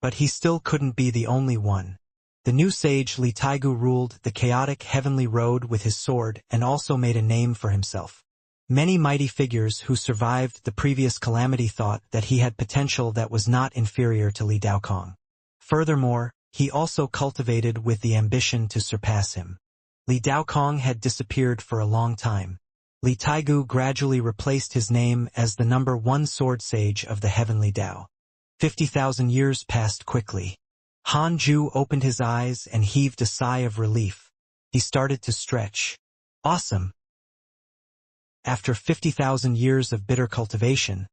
But he still couldn't be the only one. The new sage Li Taigu ruled the chaotic heavenly road with his sword and also made a name for himself. Many mighty figures who survived the previous calamity thought that he had potential that was not inferior to Li Daokong. Furthermore, he also cultivated with the ambition to surpass him. Li Daokong had disappeared for a long time. Li Taigu gradually replaced his name as the number 1 sword sage of the heavenly Dao. 50,000 years passed quickly. Hanju opened his eyes and heaved a sigh of relief. He started to stretch. Awesome! After 50,000 years of bitter cultivation,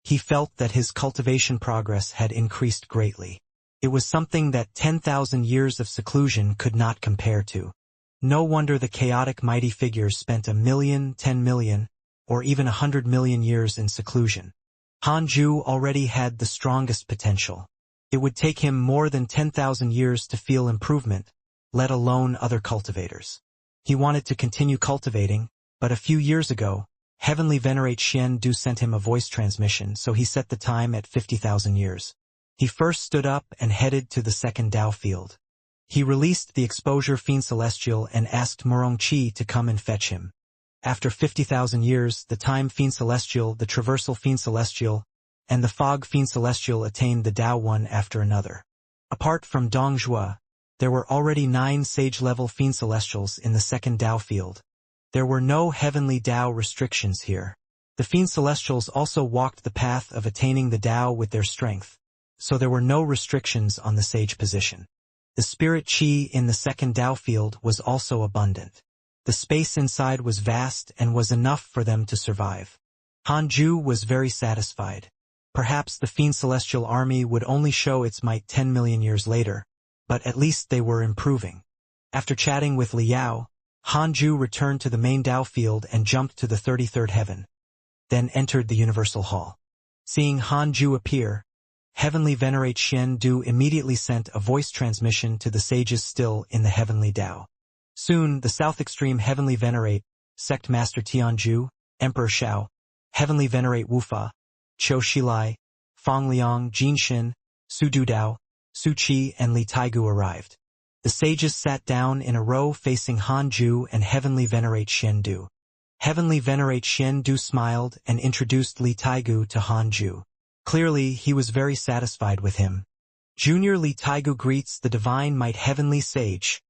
he felt that his cultivation progress had increased greatly. It was something that 10,000 years of seclusion could not compare to. No wonder the chaotic mighty figures spent 1 million, 10 million, or even 100 million years in seclusion. Hanju already had the strongest potential. It would take him more than 10,000 years to feel improvement, let alone other cultivators. He wanted to continue cultivating, but a few years ago, Heavenly Venerate Xian Du sent him a voice transmission, so he set the time at 50,000 years. He first stood up and headed to the second Dao field. He released the exposure fiend celestial and asked Murong Qi to come and fetch him. After 50,000 years, the time fiend celestial, the traversal fiend celestial, and the fog fiend celestial attained the Dao one after another. Apart from Dongjua, there were already 9 sage-level fiend celestials in the second Dao field. There were no heavenly Dao restrictions here. The fiend celestials also walked the path of attaining the Dao with their strength, so there were no restrictions on the sage position. The spirit chi in the second Dao field was also abundant. The space inside was vast and was enough for them to survive. Hanju was very satisfied. Perhaps the fiend celestial army would only show its might 10 million years later, but at least they were improving. After chatting with Liao, Hanju returned to the main Dao field and jumped to the 33rd heaven, then entered the Universal Hall. Seeing Hanju appear, Heavenly Venerate Xian Du immediately sent a voice transmission to the sages still in the Heavenly Dao. Soon, the South Extreme Heavenly Venerate, Sect Master Tianju, Emperor Shao, Heavenly Venerate Wufa, Qiu Shilai, Fang Liang, Jinshin, Su Dudao, Su Qi, and Li Taigu arrived. The sages sat down in a row facing Hanju and Heavenly Venerate Xian Du. Heavenly Venerate Xian Du smiled and introduced Li Taigu to Hanju. Clearly, he was very satisfied with him. Junior Li Taigu greets the Divine Might Heavenly Sage,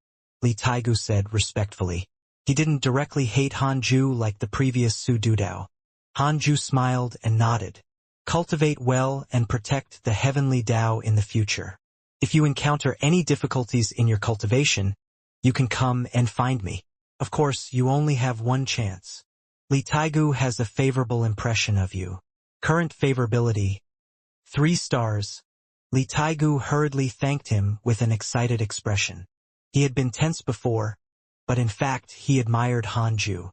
Li Taigu said respectfully. He didn't directly hate Hanju like the previous Su Dudao. Hanju smiled and nodded. Cultivate well and protect the Heavenly Dao in the future. If you encounter any difficulties in your cultivation, you can come and find me. Of course, you only have one chance. Li Taigu has a favorable impression of you. Current favorability: 3 stars. Li Taigu hurriedly thanked him with an excited expression. He had been tense before, but in fact he admired Hanju.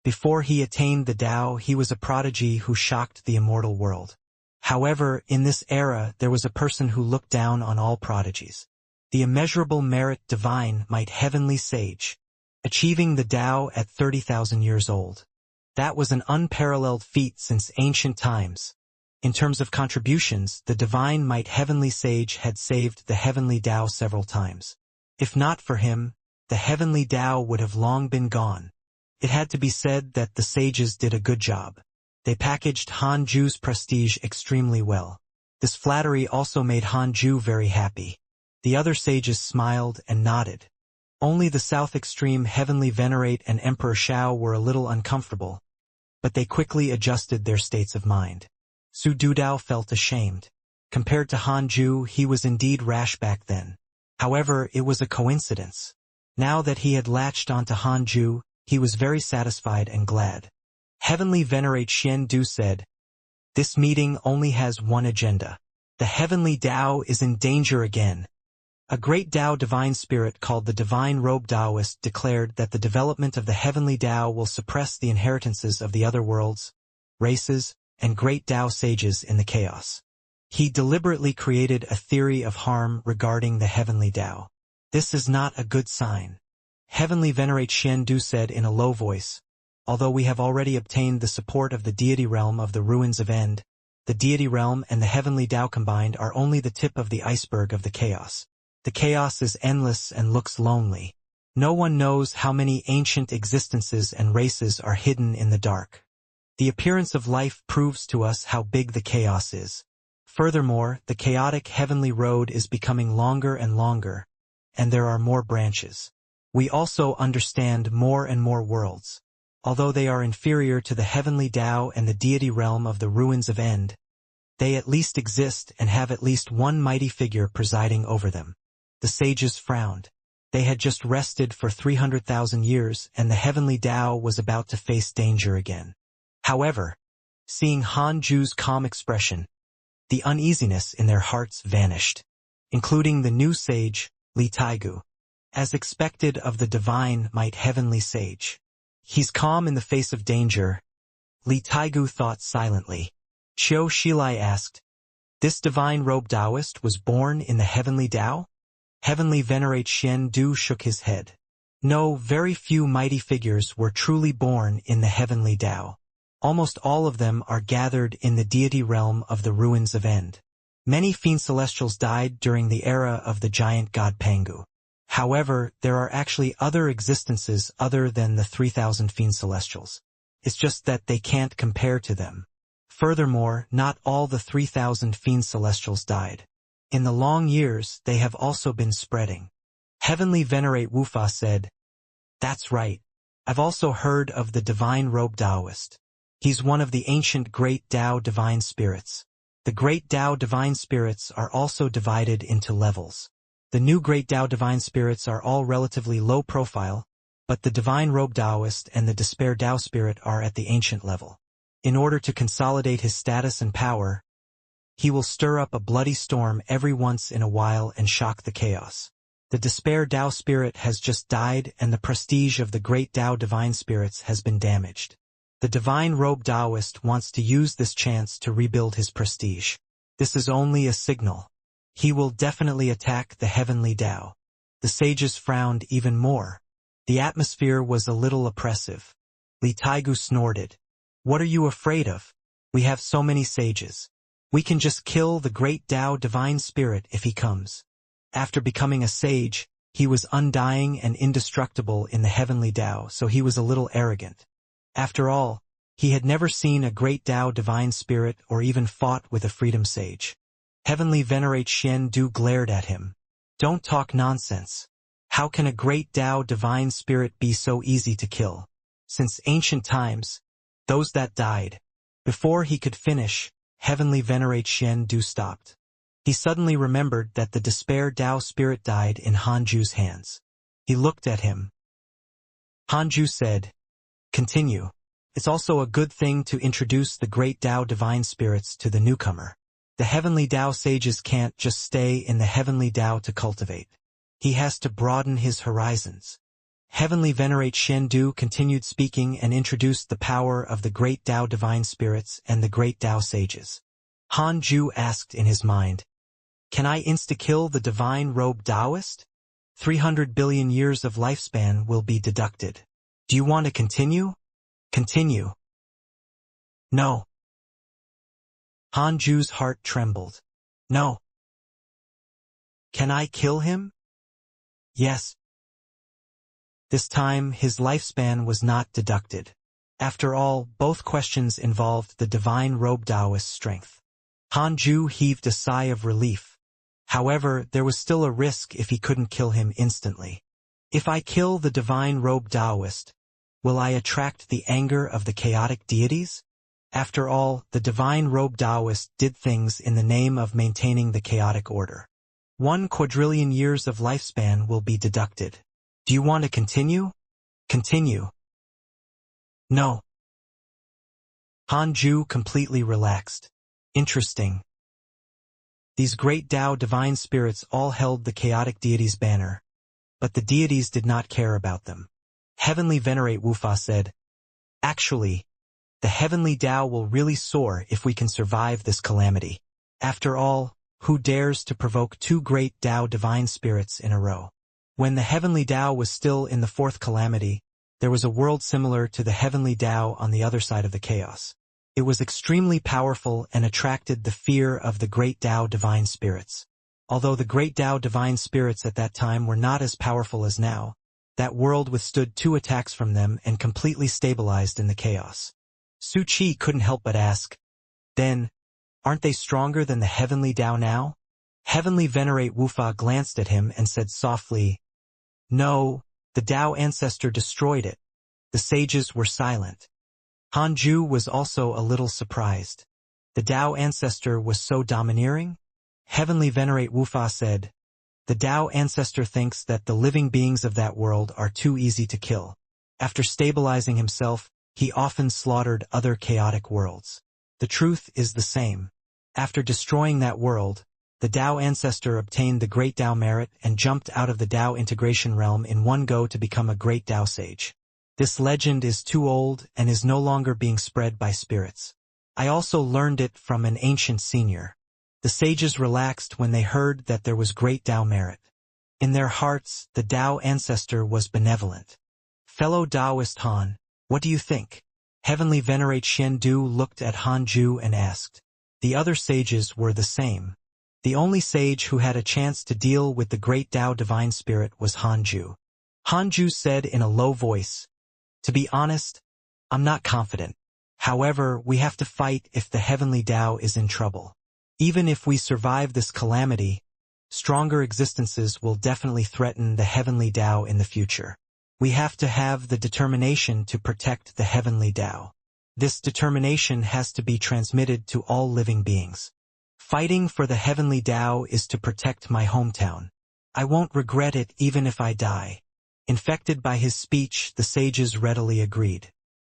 Before he attained the Dao, he was a prodigy who shocked the immortal world. However, in this era there was a person who looked down on all prodigies. The immeasurable merit Divine Might Heavenly Sage, achieving the Dao at 30,000 years old. That was an unparalleled feat since ancient times. In terms of contributions, the Divine Might Heavenly Sage had saved the Heavenly Dao several times. If not for him, the Heavenly Dao would have long been gone. It had to be said that the sages did a good job. They packaged Hanju's prestige extremely well. This flattery also made Hanju very happy. The other sages smiled and nodded. Only the South Extreme Heavenly Venerate and Emperor Shao were a little uncomfortable, but they quickly adjusted their states of mind. Su Dudao felt ashamed. Compared to Hanju, he was indeed rash back then. However, it was a coincidence. Now that he had latched onto Hanju, he was very satisfied and glad. Heavenly Venerate Xian Du said, "This meeting only has one agenda. The Heavenly Dao is in danger again." A great Dao divine spirit called the Divine Robe Daoist declared that the development of the Heavenly Dao will suppress the inheritances of the other worlds, races, and great Dao sages in the chaos. He deliberately created a theory of harm regarding the Heavenly Dao. This is not a good sign. Heavenly Venerate Xian Du said in a low voice, "Although we have already obtained the support of the deity realm of the ruins of End, the deity realm and the Heavenly Dao combined are only the tip of the iceberg of the chaos. The chaos is endless and looks lonely. No one knows how many ancient existences and races are hidden in the dark. The appearance of life proves to us how big the chaos is. Furthermore, the chaotic heavenly road is becoming longer and longer, and there are more branches. We also understand more and more worlds. Although they are inferior to the Heavenly Dao and the deity realm of the ruins of End, they at least exist and have at least one mighty figure presiding over them." The sages frowned. They had just rested for 300,000 years, and the Heavenly Dao was about to face danger again. However, seeing Hanju's calm expression, the uneasiness in their hearts vanished, including the new sage, Li Taigu. As expected of the Divine Might Heavenly Sage. He's calm in the face of danger, Li Taigu thought silently. Qiu Shilai asked, "This Divine Robe Daoist was born in the Heavenly Dao?" Heavenly Venerate Xian Du shook his head. No, very few mighty figures were truly born in the Heavenly Dao. Almost all of them are gathered in the deity realm of the ruins of End. Many fiend celestials died during the era of the giant god Pangu. However, there are actually other existences other than the 3,000 fiend celestials. It's just that they can't compare to them. Furthermore, not all the 3,000 fiend celestials died. In the long years, they have also been spreading. Heavenly Venerate Wufa said, "That's right. I've also heard of the Divine Robe Daoist. He's one of the ancient Great Dao Divine Spirits. The Great Dao Divine Spirits are also divided into levels. The new Great Dao Divine Spirits are all relatively low profile, but the Divine Robe Daoist and the Despair Dao Spirit are at the ancient level. In order to consolidate his status and power, he will stir up a bloody storm every once in a while and shock the chaos. The despair Tao spirit has just died and the prestige of the great Tao divine spirits has been damaged. The divine robe Taoist wants to use this chance to rebuild his prestige. This is only a signal. He will definitely attack the heavenly Tao. The sages frowned even more. The atmosphere was a little oppressive. Li Taigu snorted. What are you afraid of? We have so many sages. We can just kill the great Tao divine spirit if he comes. After becoming a sage, he was undying and indestructible in the heavenly Tao, so he was a little arrogant. After all, he had never seen a great Tao divine spirit or even fought with a freedom sage. Heavenly Venerate Xian Du glared at him. Don't talk nonsense. How can a great Tao divine spirit be so easy to kill? Since ancient times, those that died. Before he could finish, Heavenly Venerate Xian Du stopped. He suddenly remembered that the despair Tao spirit died in Hanju's hands. He looked at him. Hanju said, "Continue. It's also a good thing to introduce the great Tao divine spirits to the newcomer. The heavenly Tao sages can't just stay in the heavenly Tao to cultivate. He has to broaden his horizons." Heavenly Venerate Xian Du continued speaking and introduced the power of the great Tao divine spirits and the great Tao sages. Hanju asked in his mind, "Can I insta-kill the divine robe Taoist? 300 billion years of lifespan will be deducted. Do you want to continue?" "Continue." "No." Hanju's heart trembled. "No." "Can I kill him?" "Yes." This time, his lifespan was not deducted. After all, both questions involved the divine robe Taoist's strength. Hanju heaved a sigh of relief. However, there was still a risk if he couldn't kill him instantly. If I kill the divine robe Taoist, will I attract the anger of the chaotic deities? After all, the divine robe Taoist did things in the name of maintaining the chaotic order. 1 quadrillion years of lifespan will be deducted. Do you want to continue? Continue. No. Hanju completely relaxed. Interesting. These great Tao divine spirits all held the chaotic deities' banner, but the deities did not care about them. Heavenly Venerate Wufa said, "Actually, the heavenly Tao will really soar if we can survive this calamity. After all, who dares to provoke 2 great Tao divine spirits in a row?" When the heavenly Tao was still in the 4th calamity, there was a world similar to the heavenly Tao on the other side of the chaos. It was extremely powerful and attracted the fear of the great Tao divine spirits. Although the great Tao divine spirits at that time were not as powerful as now, that world withstood 2 attacks from them and completely stabilized in the chaos. Su Qi couldn't help but ask, "Then, aren't they stronger than the heavenly Tao now?" Heavenly Venerate Wufa glanced at him and said softly, "No, the Tao ancestor destroyed it." The sages were silent. Hanju was also a little surprised. The Tao ancestor was so domineering? Heavenly Venerate Wufa said, "The Tao ancestor thinks that the living beings of that world are too easy to kill. After stabilizing himself, he often slaughtered other chaotic worlds. The truth is the same. After destroying that world, the Tao ancestor obtained the great Tao merit and jumped out of the Tao integration realm in one go to become a great Tao sage. This legend is too old and is no longer being spread by spirits. I also learned it from an ancient senior." The sages relaxed when they heard that there was great Tao merit. In their hearts, the Tao ancestor was benevolent. "Fellow Taoist Han, what do you think?" Heavenly Venerate Xian Du looked at Hanju and asked. The other sages were the same. The only sage who had a chance to deal with the great Tao divine spirit was Hanju. Hanju said in a low voice, "To be honest, I'm not confident. However, we have to fight if the heavenly Tao is in trouble. Even if we survive this calamity, stronger existences will definitely threaten the heavenly Tao in the future. We have to have the determination to protect the heavenly Tao. This determination has to be transmitted to all living beings. Fighting for the heavenly Tao is to protect my hometown. I won't regret it even if I die." Infected by his speech, the sages readily agreed.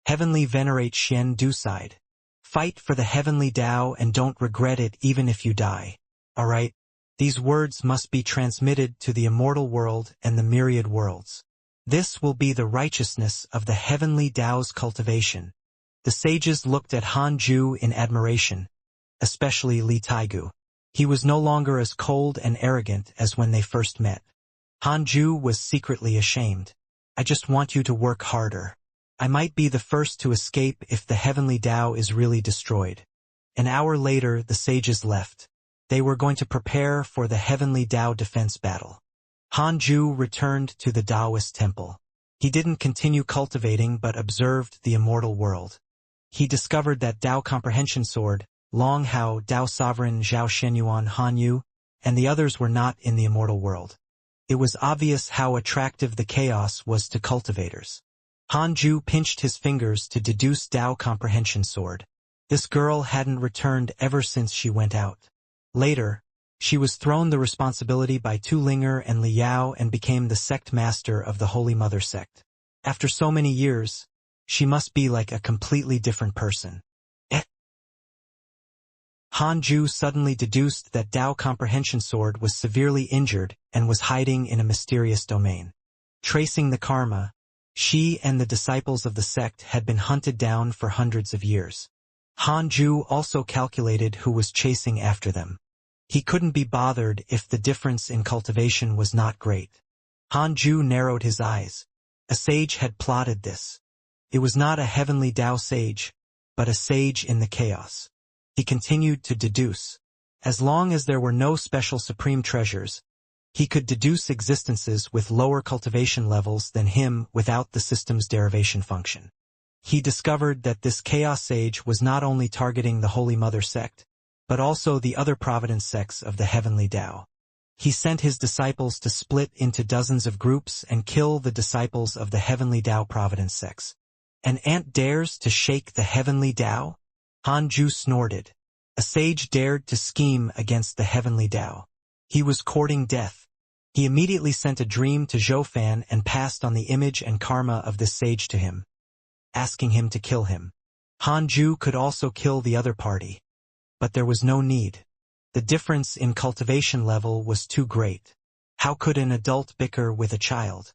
Heavenly Venerate Xian Du sighed. "Fight for the heavenly Tao and don't regret it even if you die. Alright, These words must be transmitted to the immortal world and the myriad worlds. This will be the righteousness of the heavenly Tao's cultivation. The sages looked at Han Ju in admiration, especially Li Taigu. He was no longer as cold and arrogant as when they first met. Han Ju was secretly ashamed. I just want you to work harder. I might be the first to escape if the heavenly Tao is really destroyed. An hour later, the sages left. They were going to prepare for the heavenly Tao defense battle. Han Ju returned to the Taoist temple. He didn't continue cultivating but observed the immortal world. He discovered that Tao Comprehension Sword, Long Hao, Tao Sovereign Zhao Shenyuan Han Yu, and the others were not in the immortal world. It was obvious how attractive the chaos was to cultivators. Han Ju pinched his fingers to deduce Tao Comprehension Sword. This girl hadn't returned ever since she went out. Later, she was thrown the responsibility by Tu Linger and Li Yao and became the sect master of the Holy Mother sect. After so many years, she must be like a completely different person. Han Ju suddenly deduced that Tao Comprehension Sword was severely injured and was hiding in a mysterious domain. Tracing the karma, she and the disciples of the sect had been hunted down for hundreds of years. Han Ju also calculated who was chasing after them. He couldn't be bothered if the difference in cultivation was not great. Han Ju narrowed his eyes. A sage had plotted this. It was not a heavenly Tao sage, but a sage in the chaos. He continued to deduce. As long as there were no special supreme treasures, he could deduce existences with lower cultivation levels than him without the system's derivation function. He discovered that this chaos sage was not only targeting the Holy Mother sect, but also the other providence sects of the heavenly Tao. He sent his disciples to split into dozens of groups and kill the disciples of the heavenly Tao providence sects. An ant dares to shake the heavenly Tao? Han Ju snorted. A sage dared to scheme against the heavenly Tao. He was courting death. He immediately sent a dream to Zhou Fan and passed on the image and karma of this sage to him, asking him to kill him. Han Ju could also kill the other party. But there was no need. The difference in cultivation level was too great. How could an adult bicker with a child?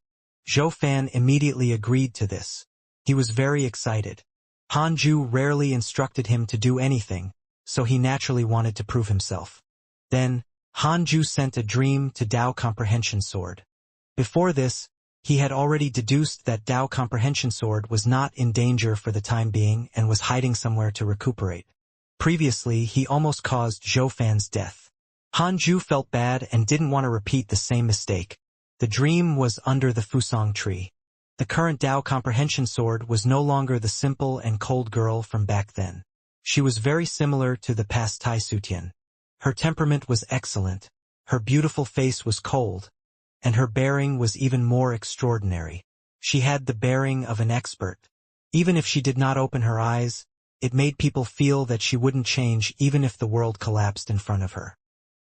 Zhou Fan immediately agreed to this. He was very excited. Han Ju rarely instructed him to do anything, so he naturally wanted to prove himself. Then, Han Ju sent a dream to Tao Comprehension Sword. Before this, he had already deduced that Tao Comprehension Sword was not in danger for the time being and was hiding somewhere to recuperate. Previously, he almost caused Zhou Fan's death. Han Ju felt bad and didn't want to repeat the same mistake. The dream was under the Fusang tree. The current Tao Comprehension Sword was no longer the simple and cold girl from back then. She was very similar to the past Tai Sutian. Her temperament was excellent, her beautiful face was cold, and her bearing was even more extraordinary. She had the bearing of an expert. Even if she did not open her eyes, it made people feel that she wouldn't change even if the world collapsed in front of her.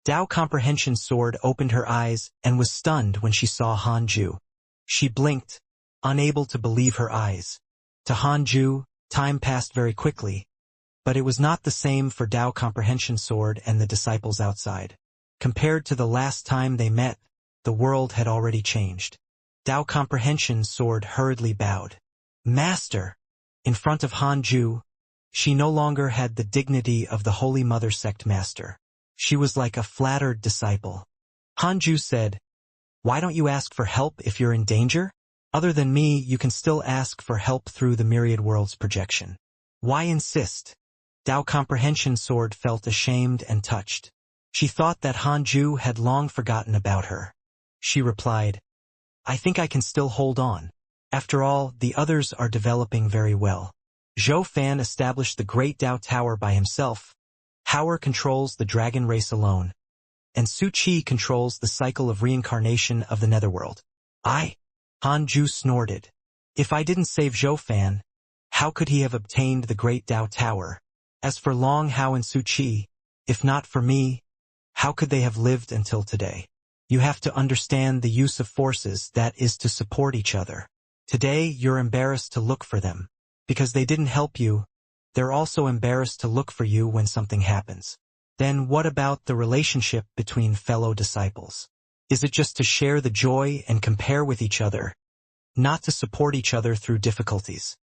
Tao Comprehension Sword opened her eyes and was stunned when she saw Han Ju. She blinked, unable to believe her eyes. To Han Ju, time passed very quickly, but it was not the same for Tao Comprehension Sword and the disciples outside. Compared to the last time they met, the world had already changed. Tao Comprehension Sword hurriedly bowed. Master! In front of Han Ju, she no longer had the dignity of the Holy Mother sect master. She was like a flattered disciple. Han Ju said, "Why don't you ask for help if you're in danger? Other than me, you can still ask for help through the myriad worlds projection. Why insist?" Tao Comprehension Sword felt ashamed and touched. She thought that Han Ju had long forgotten about her. She replied, "I think I can still hold on. After all, the others are developing very well." Zhou Fan established the Great Tao Tower by himself. Hauer controls the dragon race alone. And Su Qi controls the cycle of reincarnation of the netherworld. Han Ju snorted. If I didn't save Zhou Fan, how could he have obtained the Great Tao Tower? As for Long Hao and Su Qi, if not for me, how could they have lived until today? You have to understand the use of forces that is to support each other. Today, you're embarrassed to look for them. Because they didn't help you, they're also embarrassed to look for you when something happens. Then what about the relationship between fellow disciples? Is it just to share the joy and compare with each other, not to support each other through difficulties?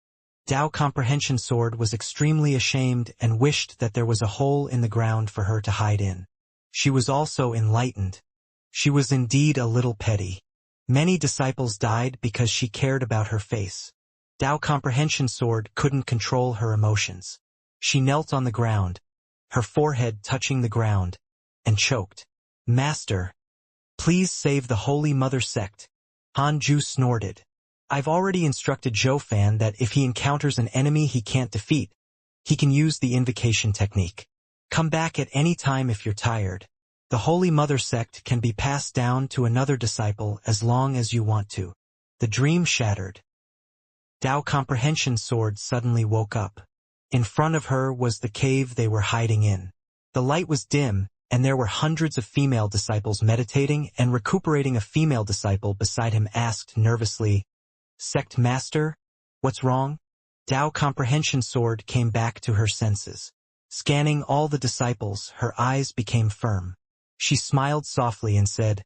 Dao Comprehension Sword was extremely ashamed and wished that there was a hole in the ground for her to hide in. She was also enlightened. She was indeed a little petty. Many disciples died because she cared about her face. Dao Comprehension Sword couldn't control her emotions. She knelt on the ground, her forehead touching the ground, and choked. "Master, please save the Holy Mother sect." Han Ju snorted. "I've already instructed Zhou Fan that if he encounters an enemy he can't defeat, he can use the invocation technique. Come back at any time if you're tired. The Holy Mother sect can be passed down to another disciple as long as you want to." The dream shattered. Dao Comprehension Sword suddenly woke up. In front of her was the cave they were hiding in. The light was dim, and there were hundreds of female disciples meditating, and recuperating. A female disciple beside him asked nervously, "Sect Master, what's wrong?" Dao Comprehension Sword came back to her senses. Scanning all the disciples, her eyes became firm. She smiled softly and said,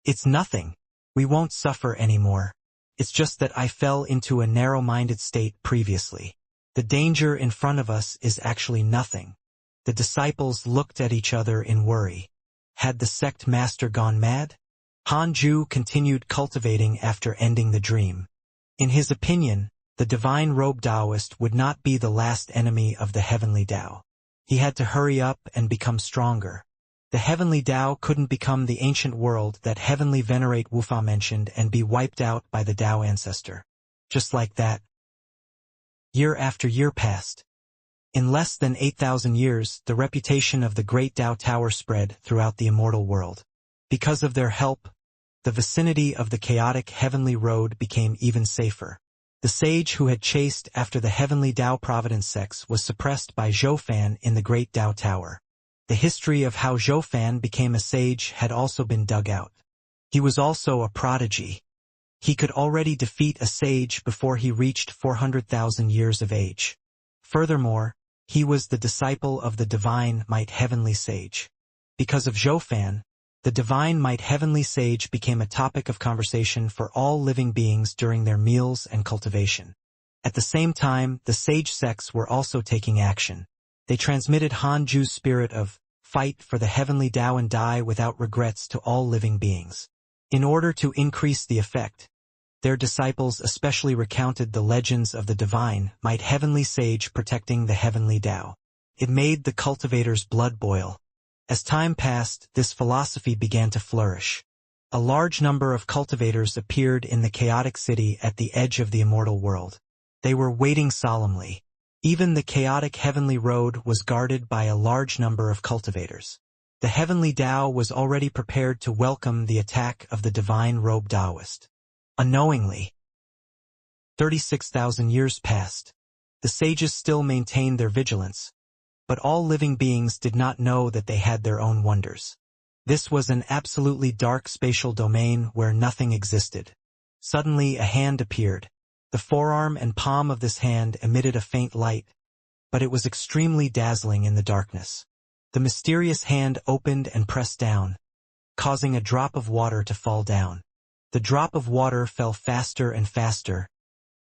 "It's nothing. We won't suffer anymore. It's just that I fell into a narrow-minded state previously. The danger in front of us is actually nothing." The disciples looked at each other in worry. Had the sect master gone mad? Han Ju continued cultivating after ending the dream. In his opinion, the divine robe Taoist would not be the last enemy of the heavenly Tao. He had to hurry up and become stronger. The heavenly Tao couldn't become the ancient world that heavenly venerate Wufa mentioned and be wiped out by the Tao ancestor. Just like that, year after year passed. In less than 8,000 years, the reputation of the Great Tao Tower spread throughout the immortal world. Because of their help, the vicinity of the chaotic heavenly road became even safer. The sage who had chased after the heavenly Tao Providence sects was suppressed by Zhou Fan in the Great Tao Tower. The history of how Zhou Fan became a sage had also been dug out. He was also a prodigy. He could already defeat a sage before he reached 400,000 years of age. Furthermore, he was the disciple of the divine might heavenly sage. Because of Zhou Fan, the divine might heavenly sage became a topic of conversation for all living beings during their meals and cultivation. At the same time, the sage sects were also taking action. They transmitted Han Ju's spirit of fight for the heavenly Tao and die without regrets to all living beings. In order to increase the effect, their disciples especially recounted the legends of the divine might heavenly sage protecting the heavenly Tao. It made the cultivators' blood boil. As time passed, this philosophy began to flourish. A large number of cultivators appeared in the chaotic city at the edge of the immortal world. They were waiting solemnly. Even the chaotic heavenly road was guarded by a large number of cultivators. The heavenly Tao was already prepared to welcome the attack of the divine robe Taoist. Unknowingly, 36,000 years passed. The sages still maintained their vigilance, but all living beings did not know that they had their own wonders. This was an absolutely dark spatial domain where nothing existed. Suddenly a hand appeared. The forearm and palm of this hand emitted a faint light, but it was extremely dazzling in the darkness. The mysterious hand opened and pressed down, causing a drop of water to fall down. The drop of water fell faster and faster,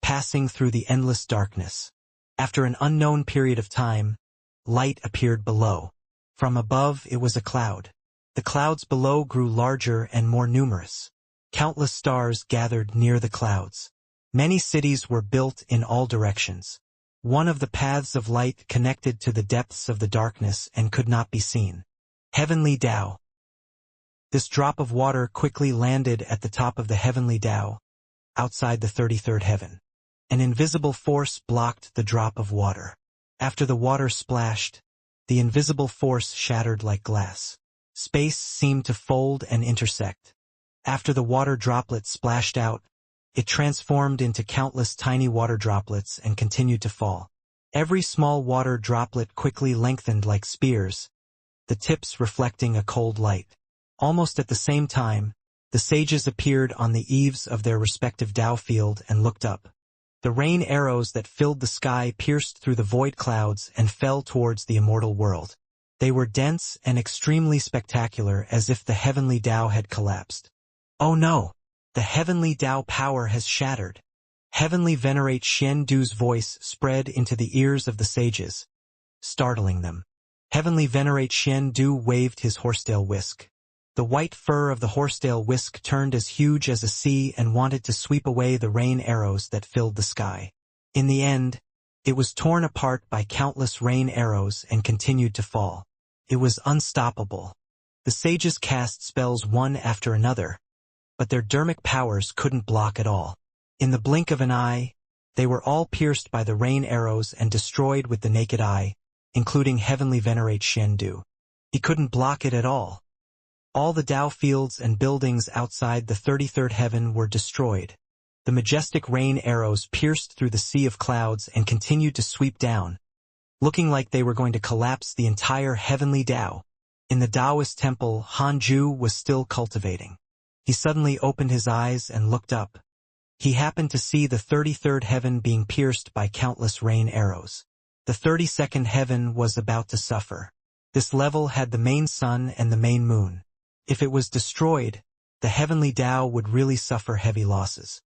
passing through the endless darkness. After an unknown period of time, light appeared below. From above it was a cloud. The clouds below grew larger and more numerous. Countless stars gathered near the clouds. Many cities were built in all directions. One of the paths of light connected to the depths of the darkness and could not be seen. Heavenly Tao. This drop of water quickly landed at the top of the heavenly Tao, outside the 33rd heaven. An invisible force blocked the drop of water. After the water splashed, the invisible force shattered like glass. Space seemed to fold and intersect. After the water droplet splashed out, it transformed into countless tiny water droplets and continued to fall. Every small water droplet quickly lengthened like spears, the tips reflecting a cold light. Almost at the same time, the sages appeared on the eaves of their respective Tao field and looked up. The rain arrows that filled the sky pierced through the void clouds and fell towards the immortal world. They were dense and extremely spectacular, as if the heavenly Tao had collapsed. Oh no! The heavenly Tao power has shattered. Heavenly Venerate Xian Du's voice spread into the ears of the sages, startling them. Heavenly Venerate Xian Du waved his horsetail whisk. The white fur of the horsetail whisk turned as huge as a sea and wanted to sweep away the rain arrows that filled the sky. In the end, it was torn apart by countless rain arrows and continued to fall. It was unstoppable. The sages cast spells one after another, but their dermic powers couldn't block it all. In the blink of an eye, they were all pierced by the rain arrows and destroyed with the naked eye, including Heavenly Venerate Xian Du. He couldn't block it at all. All the Tao fields and buildings outside the 33rd heaven were destroyed. The majestic rain arrows pierced through the sea of clouds and continued to sweep down, looking like they were going to collapse the entire heavenly Tao. In the Taoist temple, Hanju was still cultivating. He suddenly opened his eyes and looked up. He happened to see the 33rd heaven being pierced by countless rain arrows. The 32nd heaven was about to suffer. This level had the main sun and the main moon. If it was destroyed, the heavenly Tao would really suffer heavy losses.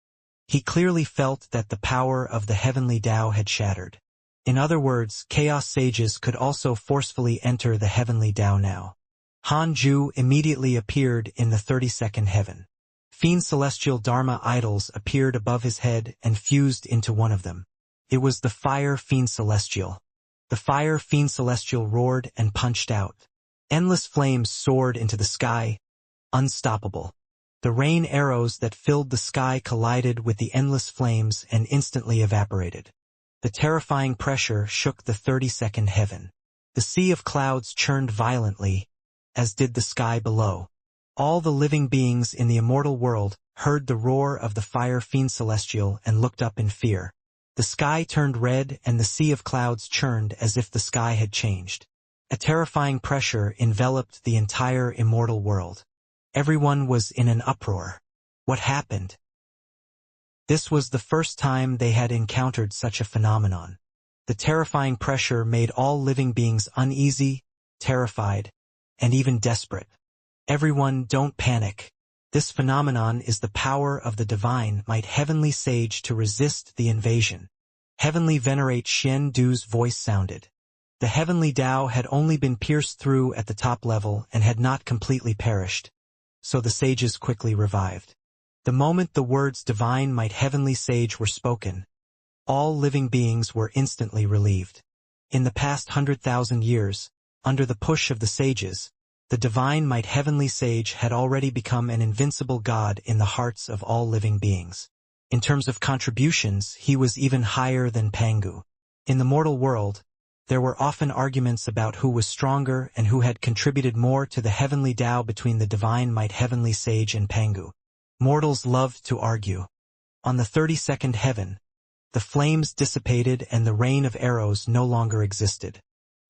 He clearly felt that the power of the heavenly Tao had shattered. In other words, chaos sages could also forcefully enter the heavenly Tao now. Hanju immediately appeared in the 32nd heaven. Fiend celestial Dharma idols appeared above his head and fused into one of them. It was the Fire Fiend Celestial. The Fire Fiend Celestial roared and punched out. Endless flames soared into the sky, unstoppable. The rain arrows that filled the sky collided with the endless flames and instantly evaporated. The terrifying pressure shook the 32nd heaven. The sea of clouds churned violently, as did the sky below. All the living beings in the immortal world heard the roar of the Fire Fiend Celestial and looked up in fear. The sky turned red and the sea of clouds churned as if the sky had changed. A terrifying pressure enveloped the entire immortal world. Everyone was in an uproar. What happened? This was the first time they had encountered such a phenomenon. The terrifying pressure made all living beings uneasy, terrified, and even desperate. Everyone, don't panic. This phenomenon is the power of the divine might heavenly sage to resist the invasion. Heavenly Venerate Xian Du's voice sounded. The heavenly Tao had only been pierced through at the top level and had not completely perished, so the sages quickly revived. The moment the words divine might heavenly sage were spoken, all living beings were instantly relieved. In the past 100,000 years, under the push of the sages, the divine might heavenly sage had already become an invincible god in the hearts of all living beings. In terms of contributions, he was even higher than Pangu. In the mortal world, there were often arguments about who was stronger and who had contributed more to the heavenly Tao between the divine might heavenly sage and Pangu. Mortals loved to argue. On the 32nd heaven, the flames dissipated and the rain of arrows no longer existed.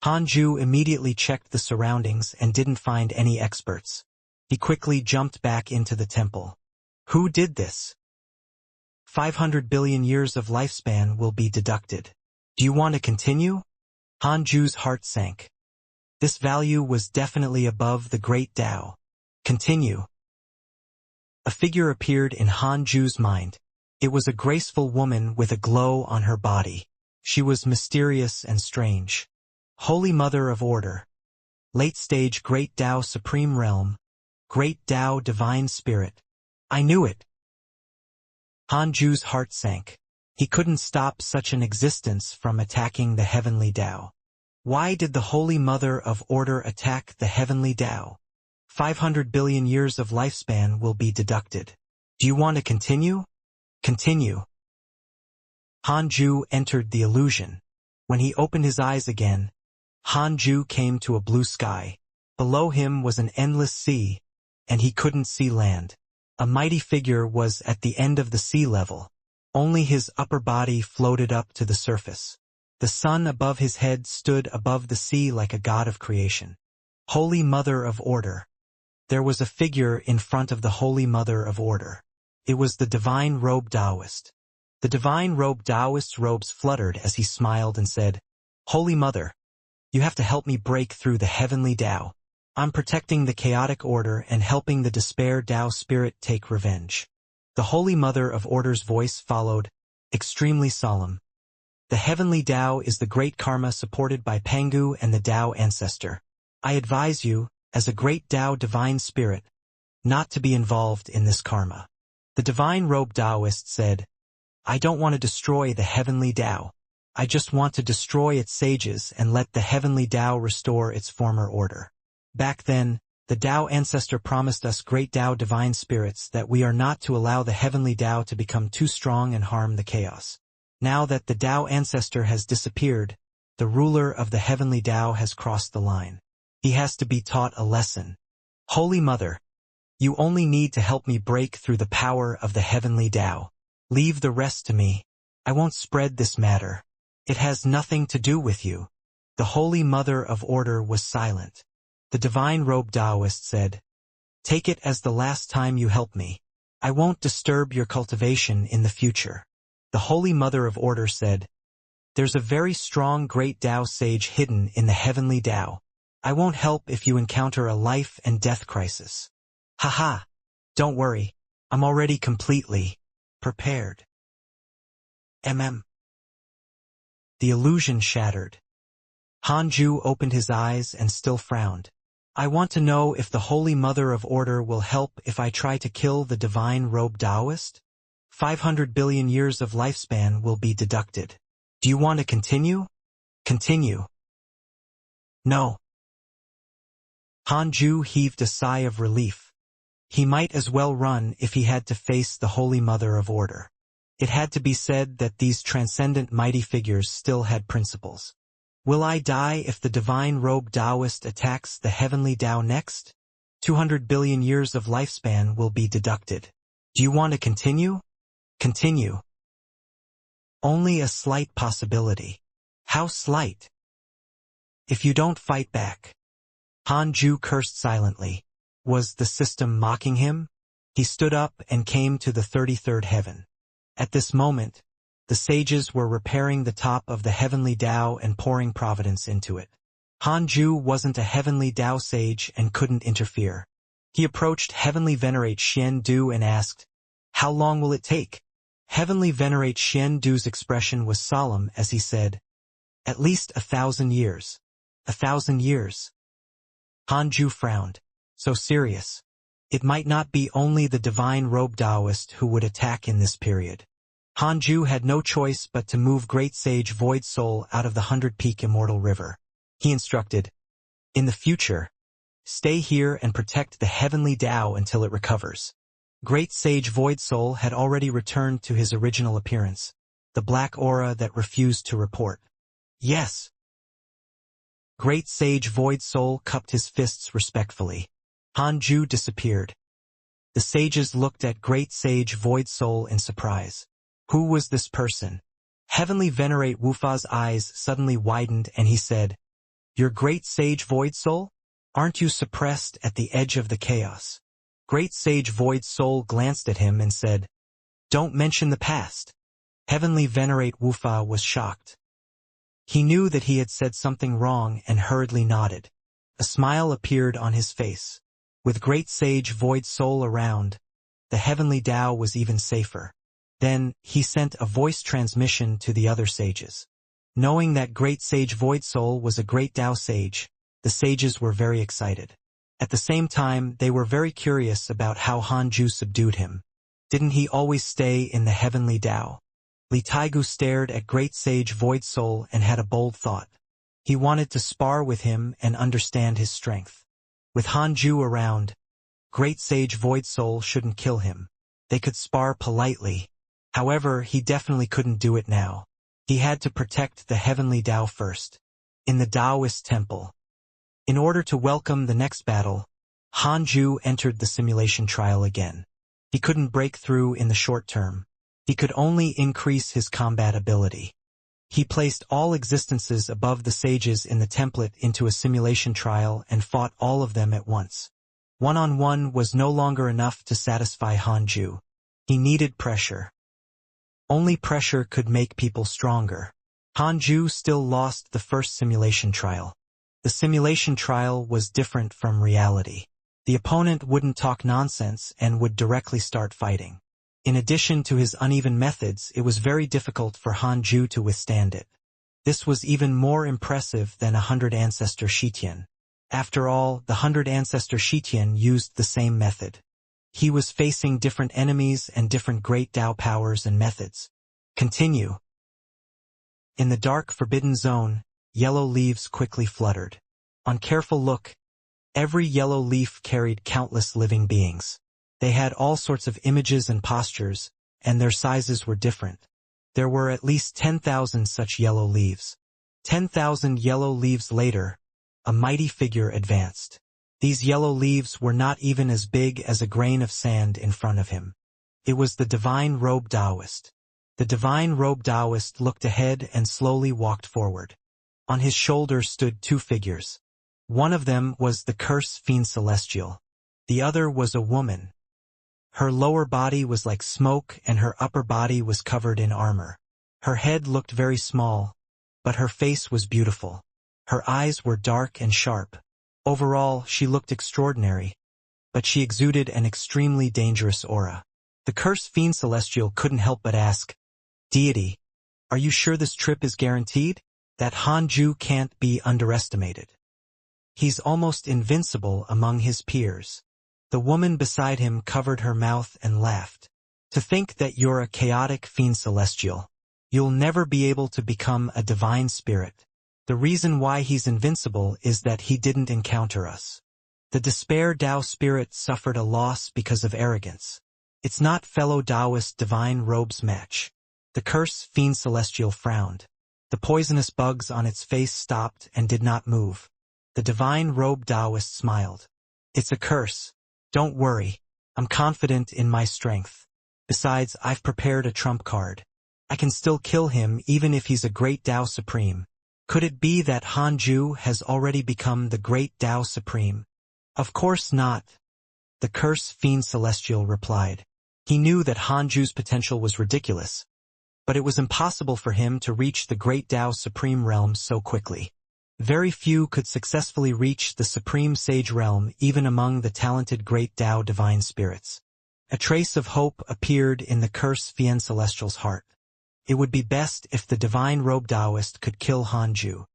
Hanju immediately checked the surroundings and didn't find any experts. He quickly jumped back into the temple. Who did this? 500 billion years of lifespan will be deducted. Do you want to continue? Hanju's heart sank. This value was definitely above the great Tao. Continue. A figure appeared in Hanju's mind. It was a graceful woman with a glow on her body. She was mysterious and strange. Holy Mother of Order. Late stage Great Tao Supreme Realm. Great Tao Divine Spirit. I knew it. Hanju's heart sank. He couldn't stop such an existence from attacking the heavenly Tao. Why did the Holy Mother of Order attack the heavenly Tao? 500 billion years of lifespan will be deducted. Do you want to continue? Continue. Hanju entered the illusion. When he opened his eyes again, Hanju came to a blue sky. Below him was an endless sea, and he couldn't see land. A mighty figure was at the end of the sea level. Only his upper body floated up to the surface. The sun above his head stood above the sea like a god of creation. Holy Mother of Order. There was a figure in front of the Holy Mother of Order. It was the Divine Robe Taoist. The Divine Robe Taoist's robes fluttered as he smiled and said, Holy Mother, You have to help me break through the heavenly Tao. I'm protecting the chaotic order and helping the despair Tao spirit take revenge. The Holy Mother of Order's voice followed, extremely solemn. The heavenly Tao is the great karma supported by Pangu and the Tao ancestor. I advise you, as a great Tao divine spirit, not to be involved in this karma. The divine robe Taoist said, I don't want to destroy the heavenly Tao. I just want to destroy its sages and let the heavenly Tao restore its former order. Back then, the Tao ancestor promised us great Tao divine spirits that we are not to allow the heavenly Tao to become too strong and harm the chaos. Now that the Tao ancestor has disappeared, the ruler of the heavenly Tao has crossed the line. He has to be taught a lesson. Holy Mother, you only need to help me break through the power of the heavenly Tao. Leave the rest to me. I won't spread this matter. It has nothing to do with you. The Holy Mother of Order was silent. The divine robe Taoist said, take it as the last time you help me. I won't disturb your cultivation in the future. The Holy Mother of Order said, there's a very strong great Tao sage hidden in the heavenly Tao. I won't help if you encounter a life and death crisis. Haha. Don't worry. I'm already completely prepared. The illusion shattered. Hanju opened his eyes and still frowned. I want to know if the Holy Mother of Order will help if I try to kill the divine robe Taoist? 500 billion years of lifespan will be deducted. Do you want to continue? Continue. No. Hanju heaved a sigh of relief. He might as well run if he had to face the Holy Mother of Order. It had to be said that these transcendent mighty figures still had principles. Will I die if the divine robe Taoist attacks the heavenly Tao next? 200 billion years of lifespan will be deducted. Do you want to continue? Continue. Only a slight possibility. How slight? If you don't fight back. Hanju cursed silently. Was the system mocking him? He stood up and came to the 33rd heaven. At this moment, the sages were repairing the top of the heavenly Tao and pouring providence into it. Hanju wasn't a heavenly Tao sage and couldn't interfere. He approached Heavenly Venerate Xian Du and asked, how long will it take? Heavenly Venerate Xian Du's expression was solemn as he said, at least 1,000 years. 1,000 years. Hanju frowned. So serious. It might not be only the divine robe Taoist who would attack in this period. Hanju had no choice but to move Great Sage Void Soul out of the 100-peak Immortal River. He instructed, in the future, stay here and protect the heavenly Tao until it recovers. Great Sage Void Soul had already returned to his original appearance, the black aura that refused to report. Yes. Great Sage Void Soul cupped his fists respectfully. Hanju disappeared. The sages looked at Great Sage Void Soul in surprise. Who was this person? Heavenly Venerate Wufa's eyes suddenly widened and he said, your Great Sage Void Soul? Aren't you suppressed at the edge of the chaos? Great Sage Void Soul glanced at him and said, don't mention the past. Heavenly Venerate Wufa was shocked. He knew that he had said something wrong and hurriedly nodded. A smile appeared on his face. With Great Sage Void Soul around, the heavenly Tao was even safer. Then, he sent a voice transmission to the other sages. Knowing that Great Sage Void Soul was a great Tao sage, the sages were very excited. At the same time, they were very curious about how Hanju subdued him. Didn't he always stay in the heavenly Tao? Li Taigu stared at Great Sage Void Soul and had a bold thought. He wanted to spar with him and understand his strength. With Hanju around, Great Sage Void Soul shouldn't kill him. They could spar politely. However, he definitely couldn't do it now. He had to protect the heavenly Tao first. In the Taoist temple. In order to welcome the next battle, Hanju entered the simulation trial again. He couldn't break through in the short term. He could only increase his combat ability. He placed all existences above the sages in the template into a simulation trial and fought all of them at once. One-on-one was no longer enough to satisfy Hanju. He needed pressure. Only pressure could make people stronger. Hanju still lost the first simulation trial. The simulation trial was different from reality. The opponent wouldn't talk nonsense and would directly start fighting. In addition to his uneven methods, it was very difficult for Hanju to withstand it. This was even more impressive than 100 Ancestor Shitian. After all, the 100 Ancestor Shitian used the same method. He was facing different enemies and different great Dao powers and methods. Continue. In the dark forbidden zone, yellow leaves quickly fluttered. On careful look, every yellow leaf carried countless living beings. They had all sorts of images and postures, and their sizes were different. There were at least 10,000 such yellow leaves. 10,000 yellow leaves later, a mighty figure advanced. These yellow leaves were not even as big as a grain of sand in front of him. It was the divine robe Taoist. The divine robe Taoist looked ahead and slowly walked forward. On his shoulder stood two figures. One of them was the curse fiend celestial. The other was a woman. Her lower body was like smoke and her upper body was covered in armor. Her head looked very small, but her face was beautiful. Her eyes were dark and sharp. Overall, she looked extraordinary, but she exuded an extremely dangerous aura. The curse fiend celestial couldn't help but ask, "Deity, are you sure this trip is guaranteed? That Hanju can't be underestimated. He's almost invincible among his peers." The woman beside him covered her mouth and laughed. "To think that you're a chaotic fiend celestial. You'll never be able to become a divine spirit. The reason why he's invincible is that he didn't encounter us." The despair Dao spirit suffered a loss because of arrogance. It's not fellow Taoist divine robes match. The curse fiend celestial frowned. The poisonous bugs on its face stopped and did not move. The divine robe Taoist smiled. "It's a curse. Don't worry. I'm confident in my strength. Besides, I've prepared a trump card. I can still kill him even if he's a great Tao Supreme." Could it be that Hanju has already become the great Tao Supreme? Of course not. The curse fiend celestial replied. He knew that Hanju's potential was ridiculous, but it was impossible for him to reach the great Tao Supreme realm so quickly. Very few could successfully reach the Supreme Sage realm even among the talented great Tao divine spirits. A trace of hope appeared in the curse fiend celestial's heart. It would be best if the divine robe Taoist could kill Hanju.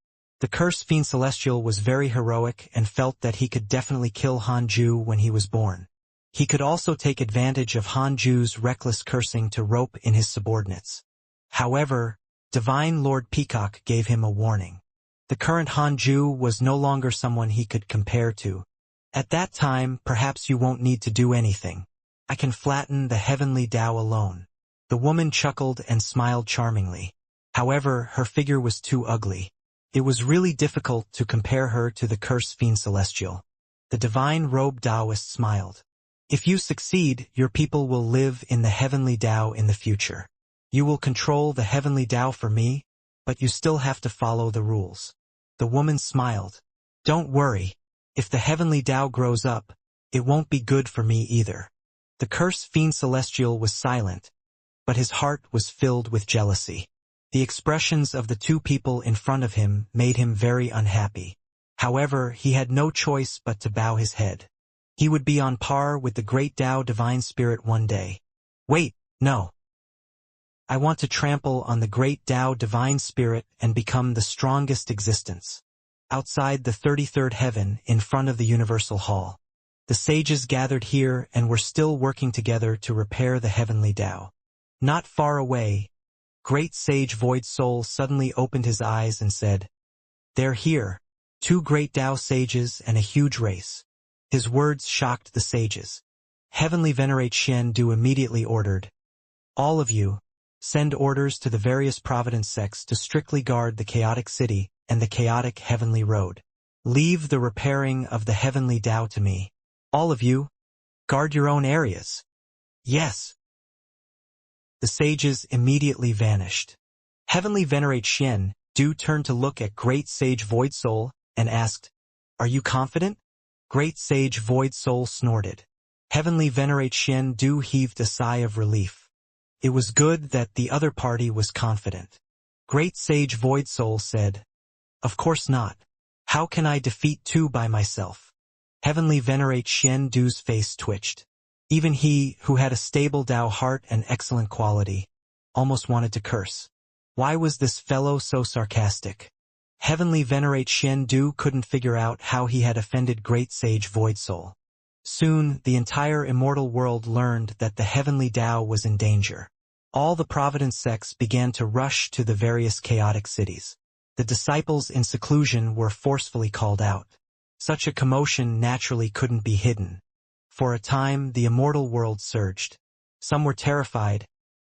The curse fiend celestial was very heroic and felt that he could definitely kill Hanju when he was born. He could also take advantage of Hanju's reckless cursing to rope in his subordinates. However, Divine Lord Peacock gave him a warning. The current Hanju was no longer someone he could compare to. At that time, perhaps you won't need to do anything. I can flatten the heavenly Tao alone. The woman chuckled and smiled charmingly. However, her figure was too ugly. It was really difficult to compare her to the curse fiend celestial. The divine robe Taoist smiled. "If you succeed, your people will live in the heavenly Tao in the future. You will control the heavenly Tao for me, but you still have to follow the rules." The woman smiled. "Don't worry. If the heavenly Tao grows up, it won't be good for me either." The curse fiend celestial was silent, but his heart was filled with jealousy. The expressions of the two people in front of him made him very unhappy. However, he had no choice but to bow his head. He would be on par with the great Tao divine spirit one day. "Wait, no. I want to trample on the great Tao divine spirit and become the strongest existence." Outside the 33rd heaven, in front of the Universal Hall, the sages gathered here and were still working together to repair the heavenly Tao. Not far away, great sage Void Soul suddenly opened his eyes and said, "They're here, 2 great Tao sages and a huge race." His words shocked the sages. Heavenly Venerate Xian Du immediately ordered, "All of you, send orders to the various Providence sects to strictly guard the chaotic city and the chaotic heavenly road. Leave the repairing of the heavenly Tao to me. All of you, guard your own areas." "Yes." The sages immediately vanished. Heavenly Venerate Xian Du turned to look at Great Sage Void Soul and asked, "Are you confident?" Great Sage Void Soul snorted. Heavenly Venerate Xian Du heaved a sigh of relief. It was good that the other party was confident. Great Sage Void Soul said, "Of course not. How can I defeat two by myself? Heavenly Venerate Xian Du's face twitched. Even he, who had a stable Tao heart and excellent quality, almost wanted to curse. Why was this fellow so sarcastic? Heavenly Venerate Xian Du couldn't figure out how he had offended Great Sage Void Soul. Soon, the entire immortal world learned that the heavenly Tao was in danger. All the Providence sects began to rush to the various chaotic cities. The disciples in seclusion were forcefully called out. Such a commotion naturally couldn't be hidden. For a time, the immortal world surged. Some were terrified,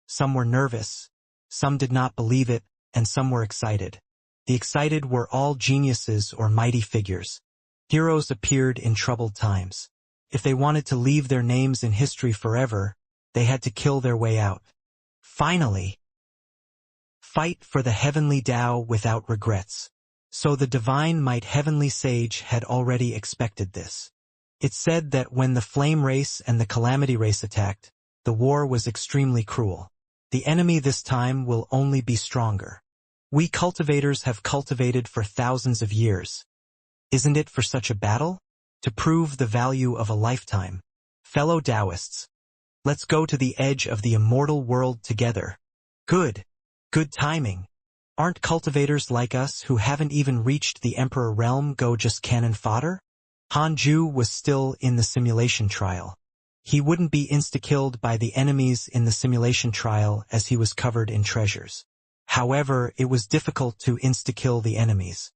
some were nervous, some did not believe it, and some were excited. The excited were all geniuses or mighty figures. Heroes appeared in troubled times. If they wanted to leave their names in history forever, they had to kill their way out. Finally, fight for the heavenly Tao without regrets. So the divine might heavenly sage had already expected this. It said that when the flame race and the calamity race attacked, the war was extremely cruel. The enemy this time will only be stronger. We cultivators have cultivated for thousands of years. Isn't it for such a battle? To prove the value of a lifetime. Fellow Taoists, let's go to the edge of the immortal world together. Good timing. Aren't cultivators like us who haven't even reached the Emperor realm go just cannon fodder? Hanju was still in the simulation trial. He wouldn't be insta-killed by the enemies in the simulation trial as he was covered in treasures. However, it was difficult to insta-kill the enemies.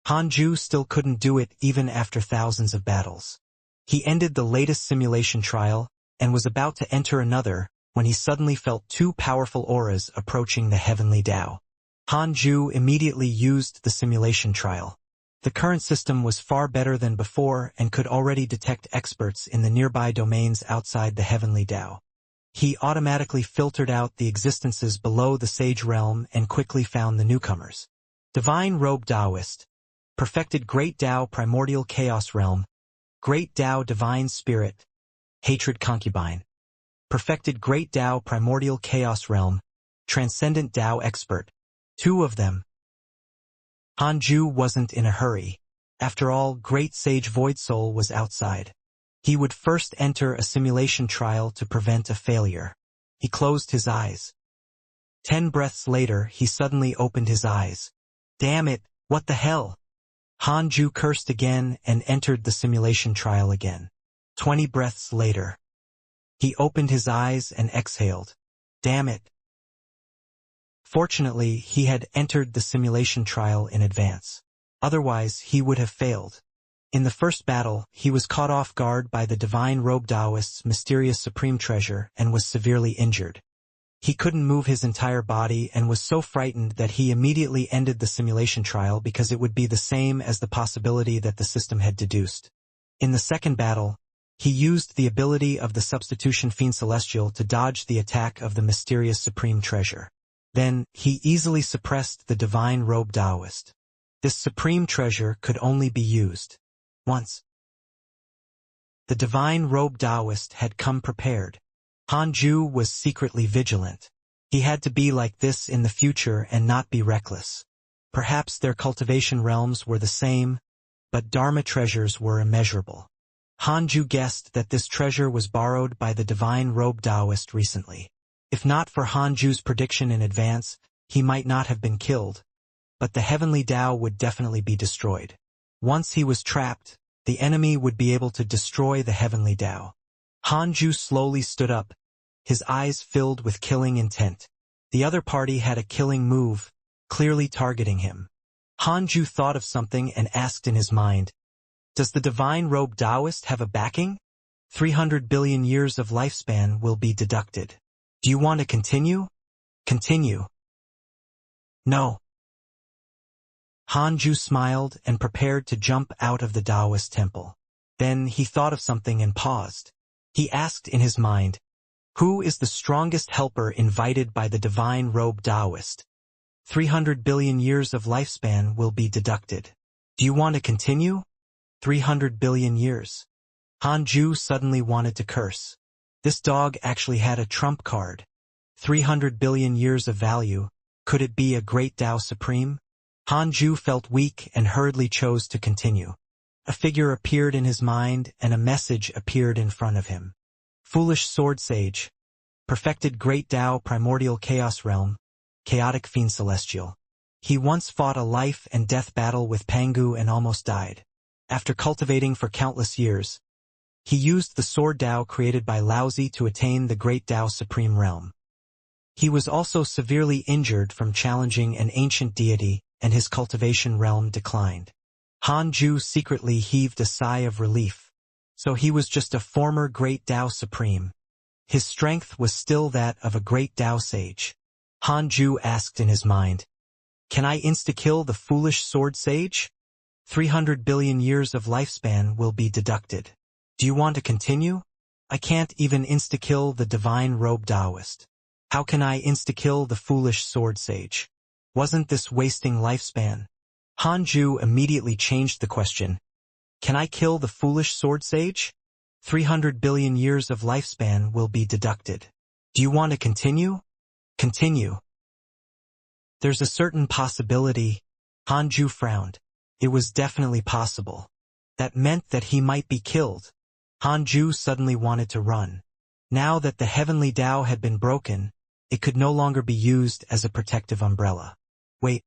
Hanju still couldn't do it even after thousands of battles. He ended the latest simulation trial and was about to enter another when he suddenly felt two powerful auras approaching the heavenly Tao. Hanju immediately used the simulation trial. The current system was far better than before and could already detect experts in the nearby domains outside the heavenly Tao. He automatically filtered out the existences below the sage realm and quickly found the newcomers. Divine Robe Taoist. Perfected Great Tao Primordial Chaos Realm. Great Tao Divine Spirit. Hatred Concubine. Perfected Great Tao Primordial Chaos Realm. Transcendent Tao Expert. Two of them. Hanju wasn't in a hurry. After all, Great Sage Void Soul was outside. He would first enter a simulation trial to prevent a failure. He closed his eyes. 10 breaths later, he suddenly opened his eyes. Damn it, what the hell? Hanju cursed again and entered the simulation trial again. 20 breaths later. He opened his eyes and exhaled. Damn it. Fortunately, he had entered the simulation trial in advance. Otherwise, he would have failed. In the first battle, he was caught off guard by the Divine Robe Taoist's mysterious supreme treasure and was severely injured. He couldn't move his entire body and was so frightened that he immediately ended the simulation trial because it would be the same as the possibility that the system had deduced. In the second battle, he used the ability of the substitution fiend celestial to dodge the attack of the mysterious supreme treasure. Then, he easily suppressed the Divine Robe Taoist. This supreme treasure could only be used once. The Divine Robe Taoist had come prepared. Hanju was secretly vigilant. He had to be like this in the future and not be reckless. Perhaps their cultivation realms were the same, but Dharma treasures were immeasurable. Hanju guessed that this treasure was borrowed by the Divine Robe Taoist recently. If not for Hanju's prediction in advance, he might not have been killed, but the heavenly Tao would definitely be destroyed. Once he was trapped, the enemy would be able to destroy the heavenly Tao. Hanju slowly stood up, his eyes filled with killing intent. The other party had a killing move, clearly targeting him. Hanju thought of something and asked in his mind, "Does the Divine Robe Taoist have a backing? 300 billion years of lifespan will be deducted. Do you want to continue?" "Continue." "No." Hanju smiled and prepared to jump out of the Taoist temple. Then he thought of something and paused. He asked in his mind, "Who is the strongest helper invited by the Divine Robe Taoist? 300 billion years of lifespan will be deducted. Do you want to continue?" 300 billion years. Hanju suddenly wanted to curse. This dog actually had a trump card. 300 billion years of value. Could it be a great Tao Supreme? Hanju felt weak and hurriedly chose to continue. A figure appeared in his mind and a message appeared in front of him. Foolish sword sage. Perfected great Tao primordial chaos realm. Chaotic fiend celestial. He once fought a life and death battle with Pangu and almost died. After cultivating for countless years, he used the sword Tao created by Laozi to attain the great Tao supreme realm. He was also severely injured from challenging an ancient deity, and his cultivation realm declined. Hanju secretly heaved a sigh of relief. So he was just a former great Tao supreme. His strength was still that of a great Tao sage. Hanju asked in his mind, "Can I insta-kill the foolish sword sage? 300 billion years of lifespan will be deducted. Do you want to continue? I can't even insta-kill the divine robe Taoist. How can I insta-kill the foolish sword sage? Wasn't this wasting lifespan?" Hanju immediately changed the question. "Can I kill the foolish sword sage? 300 billion years of lifespan will be deducted. Do you want to continue? Continue." "There's a certain possibility." Hanju frowned. It was definitely possible. That meant that he might be killed. Hanju suddenly wanted to run. Now that the heavenly Tao had been broken, it could no longer be used as a protective umbrella. Wait.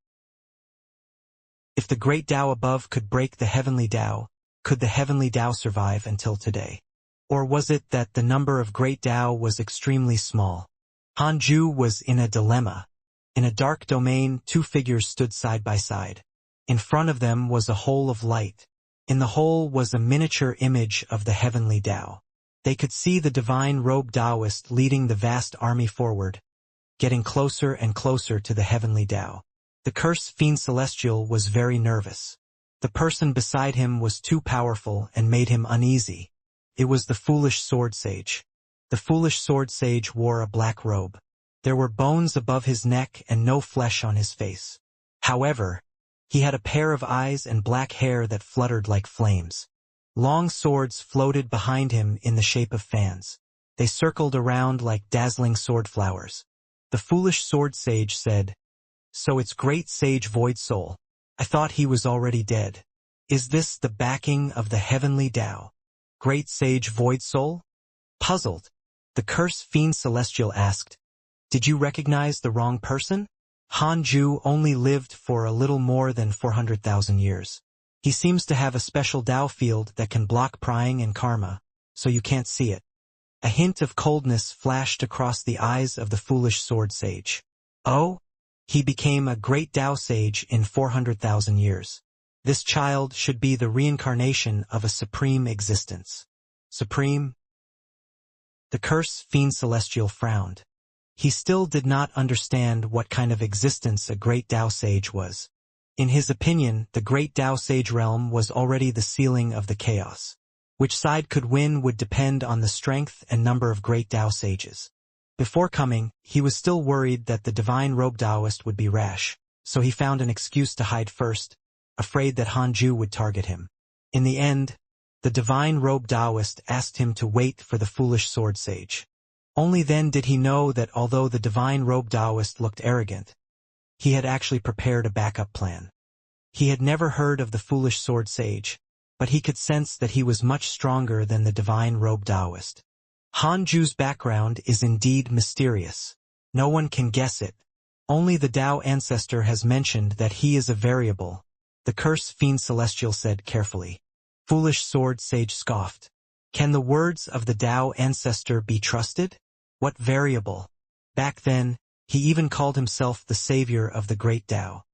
If the great Tao above could break the heavenly Tao, could the heavenly Tao survive until today? Or was it that the number of great Tao was extremely small? Hanju was in a dilemma. In a dark domain, two figures stood side by side. In front of them was a hole of light. In the hole was a miniature image of the heavenly Tao. They could see the divine robe Taoist leading the vast army forward, getting closer and closer to the heavenly Tao. The cursed fiend celestial was very nervous. The person beside him was too powerful and made him uneasy. It was the foolish sword sage. The foolish sword sage wore a black robe. There were bones above his neck and no flesh on his face. However, he had a pair of eyes and black hair that fluttered like flames. Long swords floated behind him in the shape of fans. They circled around like dazzling sword flowers. The foolish sword sage said, "So it's great sage Void Soul. I thought he was already dead. Is this the backing of the heavenly Tao? Great sage Void Soul?" Puzzled, the cursed fiend celestial asked, "Did you recognize the wrong person? Hanju only lived for a little more than 400,000 years. He seems to have a special Tao field that can block prying and karma, so you can't see it." A hint of coldness flashed across the eyes of the foolish sword sage. "Oh? He became a great Tao sage in 400,000 years. This child should be the reincarnation of a supreme existence." Supreme? The cursed fiend celestial frowned. He still did not understand what kind of existence a great Tao sage was. In his opinion, the great Tao sage realm was already the ceiling of the chaos. Which side could win would depend on the strength and number of great Tao sages. Before coming, he was still worried that the divine robe Taoist would be rash, so he found an excuse to hide first, afraid that Hanju would target him. In the end, the divine robe Taoist asked him to wait for the foolish sword sage. Only then did he know that although the divine robe Taoist looked arrogant, he had actually prepared a backup plan. He had never heard of the foolish sword sage, but he could sense that he was much stronger than the divine robe Taoist. Hanju's background is indeed mysterious. No one can guess it. Only the Tao ancestor has mentioned that he is a variable, the cursed fiend celestial said carefully. Foolish sword sage scoffed. Can the words of the Tao ancestor be trusted? What variable? Back then, he even called himself the savior of the great Tao.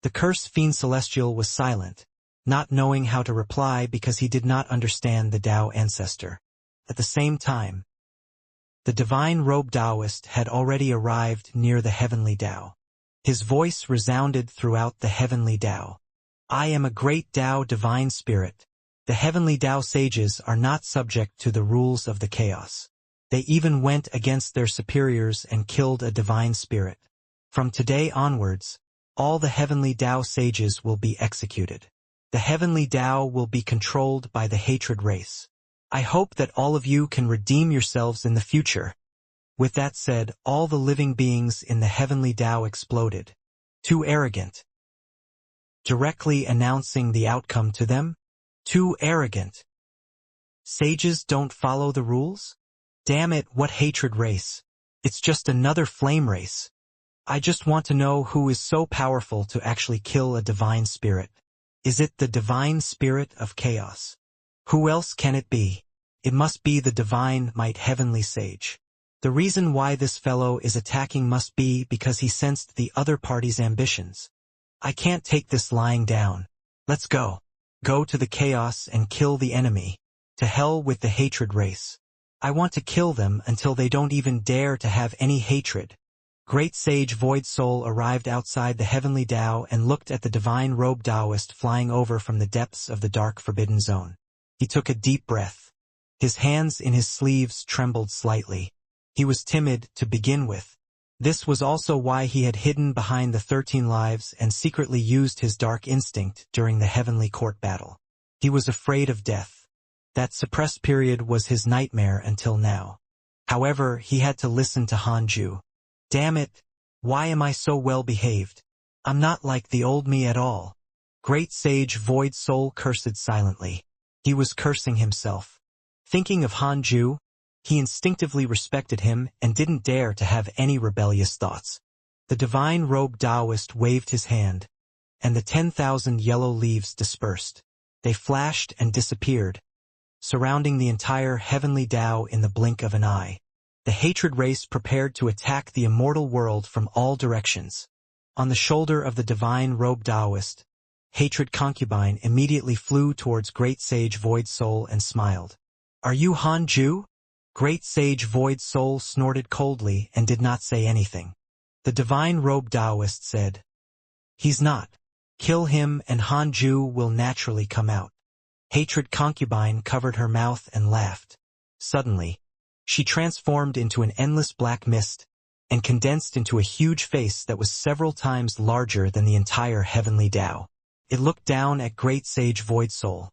The cursed fiend celestial was silent, not knowing how to reply because he did not understand the Tao ancestor. At the same time, the divine robe Taoist had already arrived near the heavenly Tao. His voice resounded throughout the heavenly Tao. "I am a great Tao divine spirit. The heavenly Tao sages are not subject to the rules of the chaos. They even went against their superiors and killed a divine spirit. From today onwards, all the heavenly Tao sages will be executed. The heavenly Tao will be controlled by the hatred race. I hope that all of you can redeem yourselves in the future." With that said, all the living beings in the heavenly Tao exploded. Too arrogant. directly announcing the outcome to them? Too arrogant. Sages don't follow the rules? Damn it, what hatred race. It's just another flame race. I just want to know who is so powerful to actually kill a divine spirit. Is it the divine spirit of chaos? Who else can it be? It must be the divine might heavenly sage. The reason why this fellow is attacking must be because he sensed the other party's ambitions. I can't take this lying down. Let's go. Go to the chaos and kill the enemy. To hell with the hatred race. I want to kill them until they don't even dare to have any hatred. Great Sage Void Soul arrived outside the heavenly Tao and looked at the divine robed Taoist flying over from the depths of the dark forbidden zone. He took a deep breath. His hands in his sleeves trembled slightly. He was timid to begin with. This was also why he had hidden behind the 13 lives and secretly used his dark instinct during the heavenly court battle. He was afraid of death. That suppressed period was his nightmare until now. However, he had to listen to Hanju. Damn it, why am I so well behaved? I'm not like the old me at all. Great Sage Void Soul cursed silently. He was cursing himself. Thinking of Hanju, he instinctively respected him and didn't dare to have any rebellious thoughts. The divine robed Taoist waved his hand, and the 10,000 yellow leaves dispersed. They flashed and disappeared, surrounding the entire heavenly Tao in the blink of an eye. The hatred race prepared to attack the immortal world from all directions. On the shoulder of the divine robed Taoist, Hatred Concubine immediately flew towards Great Sage Void Soul and smiled. Are you Hanju? Great Sage Void Soul snorted coldly and did not say anything. The divine robed Taoist said, He's not. Kill him and Hanju will naturally come out. Hatred Concubine covered her mouth and laughed. Suddenly, she transformed into an endless black mist and condensed into a huge face that was several times larger than the entire heavenly Tao. It looked down at Great Sage Void Soul.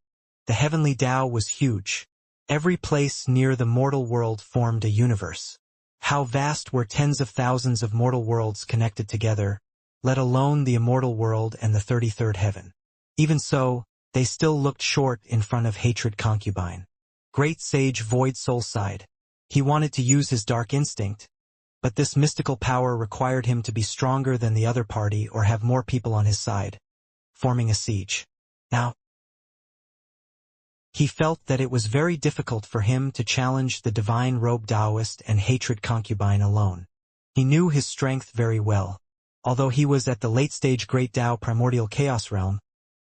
The heavenly Tao was huge. Every place near the mortal world formed a universe. How vast were tens of thousands of mortal worlds connected together, let alone the immortal world and the 33rd heaven. Even so, they still looked short in front of Hatred Concubine. Great Sage Void Soul sighed. He wanted to use his dark instinct, but this mystical power required him to be stronger than the other party or have more people on his side, forming a siege. Now, he felt that it was very difficult for him to challenge the divine robed Taoist and Hatred Concubine alone. He knew his strength very well. Although he was at the late-stage Great Tao Primordial Chaos Realm,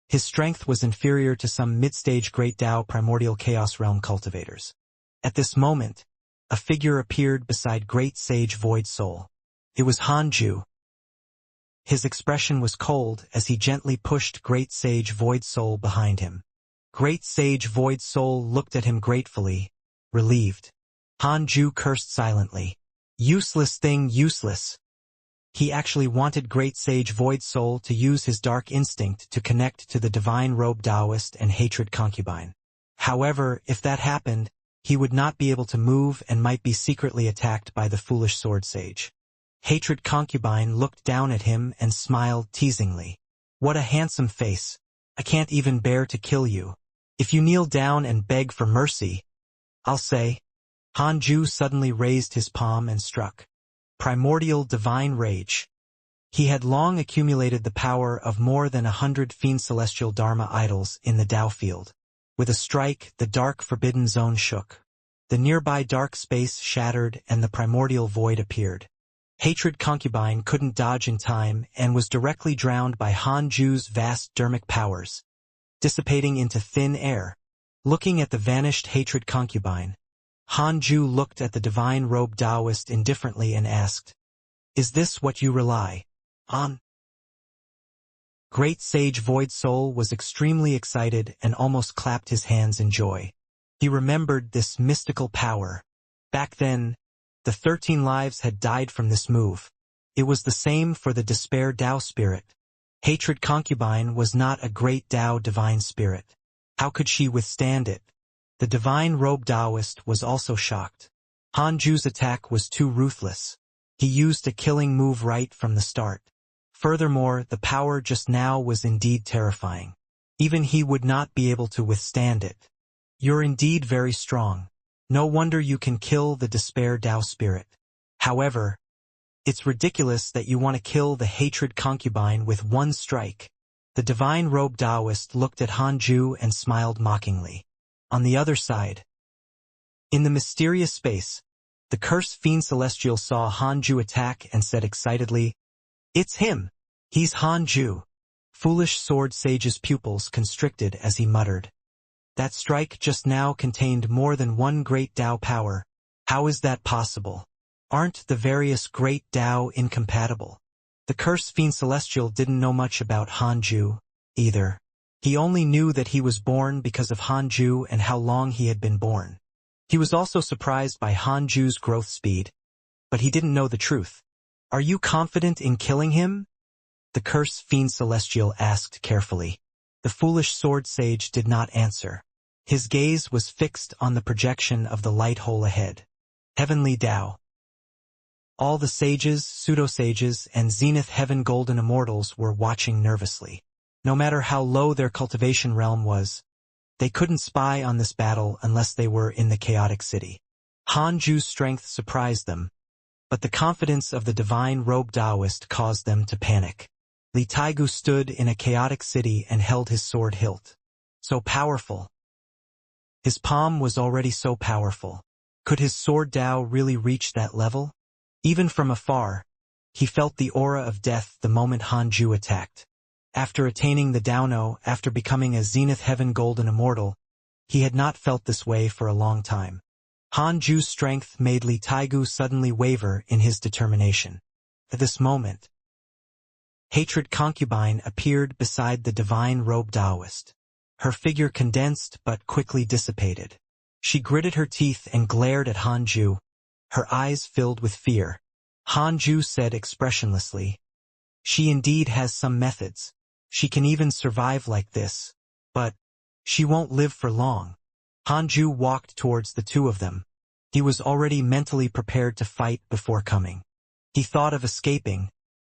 his strength was inferior to some mid-stage Great Tao Primordial Chaos Realm cultivators. At this moment, a figure appeared beside Great Sage Void Soul. It was Hanju. His expression was cold as he gently pushed Great Sage Void Soul behind him. Great Sage Void Soul looked at him gratefully, relieved. Hanju cursed silently. Useless thing, useless. He actually wanted Great Sage Void Soul to use his dark instinct to connect to the divine robed Taoist and Hatred Concubine. However, if that happened, he would not be able to move and might be secretly attacked by the foolish sword sage. Hatred Concubine looked down at him and smiled teasingly. What a handsome face. I can't even bear to kill you. If you kneel down and beg for mercy, I'll say. Hanju suddenly raised his palm and struck. Primordial Divine Rage. He had long accumulated the power of more than 100 fiend celestial Dharma idols in the Tao field. With a strike, the dark forbidden zone shook. The nearby dark space shattered and the primordial void appeared. Hatred Concubine couldn't dodge in time and was directly drowned by Hanju's vast dermic powers, dissipating into thin air. Looking at the vanished Hatred Concubine, Hanju looked at the divine robed Taoist indifferently and asked, Is this what you rely on? Great Sage Void Soul was extremely excited and almost clapped his hands in joy. He remembered this mystical power. Back then, the 13 lives had died from this move. It was the same for the Despair Tao spirit. Hatred Concubine was not a great Tao divine spirit. How could she withstand it? The divine robed Taoist was also shocked. Hanju's attack was too ruthless. He used a killing move right from the start. Furthermore, the power just now was indeed terrifying. Even he would not be able to withstand it. You're indeed very strong. No wonder you can kill the despair Tao spirit. However, it's ridiculous that you want to kill the hatred concubine with one strike. The divine robed Taoist looked at Hanju and smiled mockingly. On the other side, in the mysterious space, the cursed fiend celestial saw Hanju attack and said excitedly, "It's him! He's Hanju." Foolish sword sage's pupils constricted as he muttered. That strike just now contained more than one great Tao power. How is that possible? Aren't the various great Tao incompatible? The cursed fiend celestial didn't know much about Hanju, either. He only knew that he was born because of Hanju and how long he had been born. He was also surprised by Hanju's growth speed, but he didn't know the truth. "Are you confident in killing him?" the cursed fiend celestial asked carefully. The foolish sword sage did not answer. His gaze was fixed on the projection of the light hole ahead. Heavenly Tao. All the sages, pseudo-sages, and zenith heaven golden immortals were watching nervously. No matter how low their cultivation realm was, they couldn't spy on this battle unless they were in the chaotic city. Hanju's strength surprised them, but the confidence of the divine robed Taoist caused them to panic. Li Taigu stood in a chaotic city and held his sword hilt. So powerful. His palm was already so powerful. Could his sword Tao really reach that level? Even from afar, he felt the aura of death the moment Hanju attacked. After attaining the Daono, after becoming a zenith heaven golden immortal, he had not felt this way for a long time. Hanju's strength made Li Taigu suddenly waver in his determination. At this moment, hatred concubine appeared beside the divine robed Taoist. Her figure condensed but quickly dissipated. She gritted her teeth and glared at Hanju, her eyes filled with fear. Hanju said expressionlessly, "She indeed has some methods. She can even survive like this. But she won't live for long." Hanju walked towards the two of them. He was already mentally prepared to fight before coming. He thought of escaping,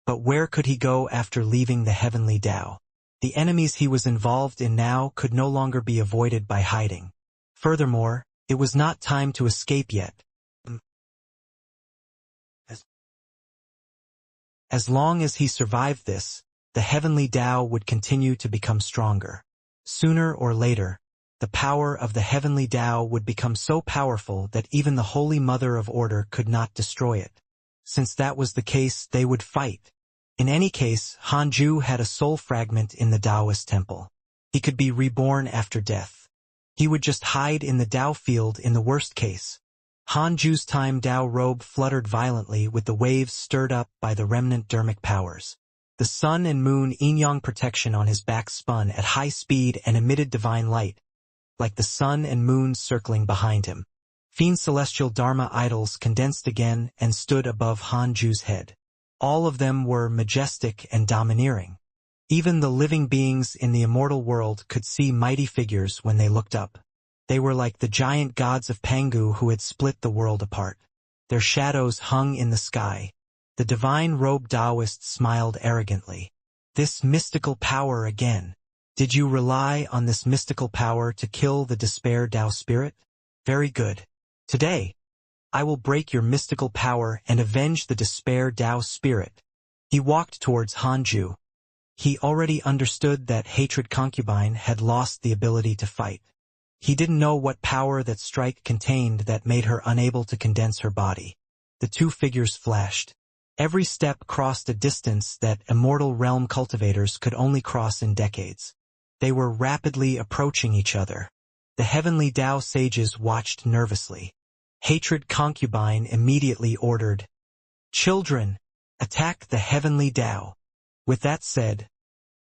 but where could he go after leaving the heavenly Tao? The enemies he was involved in now could no longer be avoided by hiding. Furthermore, it was not time to escape yet. As long as he survived this, the heavenly Tao would continue to become stronger. Sooner or later, the power of the heavenly Tao would become so powerful that even the Holy Mother of Order could not destroy it. Since that was the case, they would fight. In any case, Hanju had a soul fragment in the Taoist temple. He could be reborn after death. He would just hide in the Tao field in the worst case. Hanju's time Tao robe fluttered violently with the waves stirred up by the remnant dermic powers. The sun and moon yin-yang protection on his back spun at high speed and emitted divine light, like the sun and moon circling behind him. Fiend celestial Dharma idols condensed again and stood above Hanju's head. All of them were majestic and domineering. Even the living beings in the immortal world could see mighty figures when they looked up. They were like the giant gods of Pangu who had split the world apart. Their shadows hung in the sky. The divine robed Taoist smiled arrogantly. "This mystical power again. Did you rely on this mystical power to kill the despair Tao spirit? Very good. Today, I will break your mystical power and avenge the despair Tao spirit." He walked towards Hanju. He already understood that hatred concubine had lost the ability to fight. He didn't know what power that strike contained that made her unable to condense her body. The two figures flashed. Every step crossed a distance that immortal realm cultivators could only cross in decades. They were rapidly approaching each other. The heavenly Tao sages watched nervously. Hatred concubine immediately ordered, "Children, attack the heavenly Tao." With that said,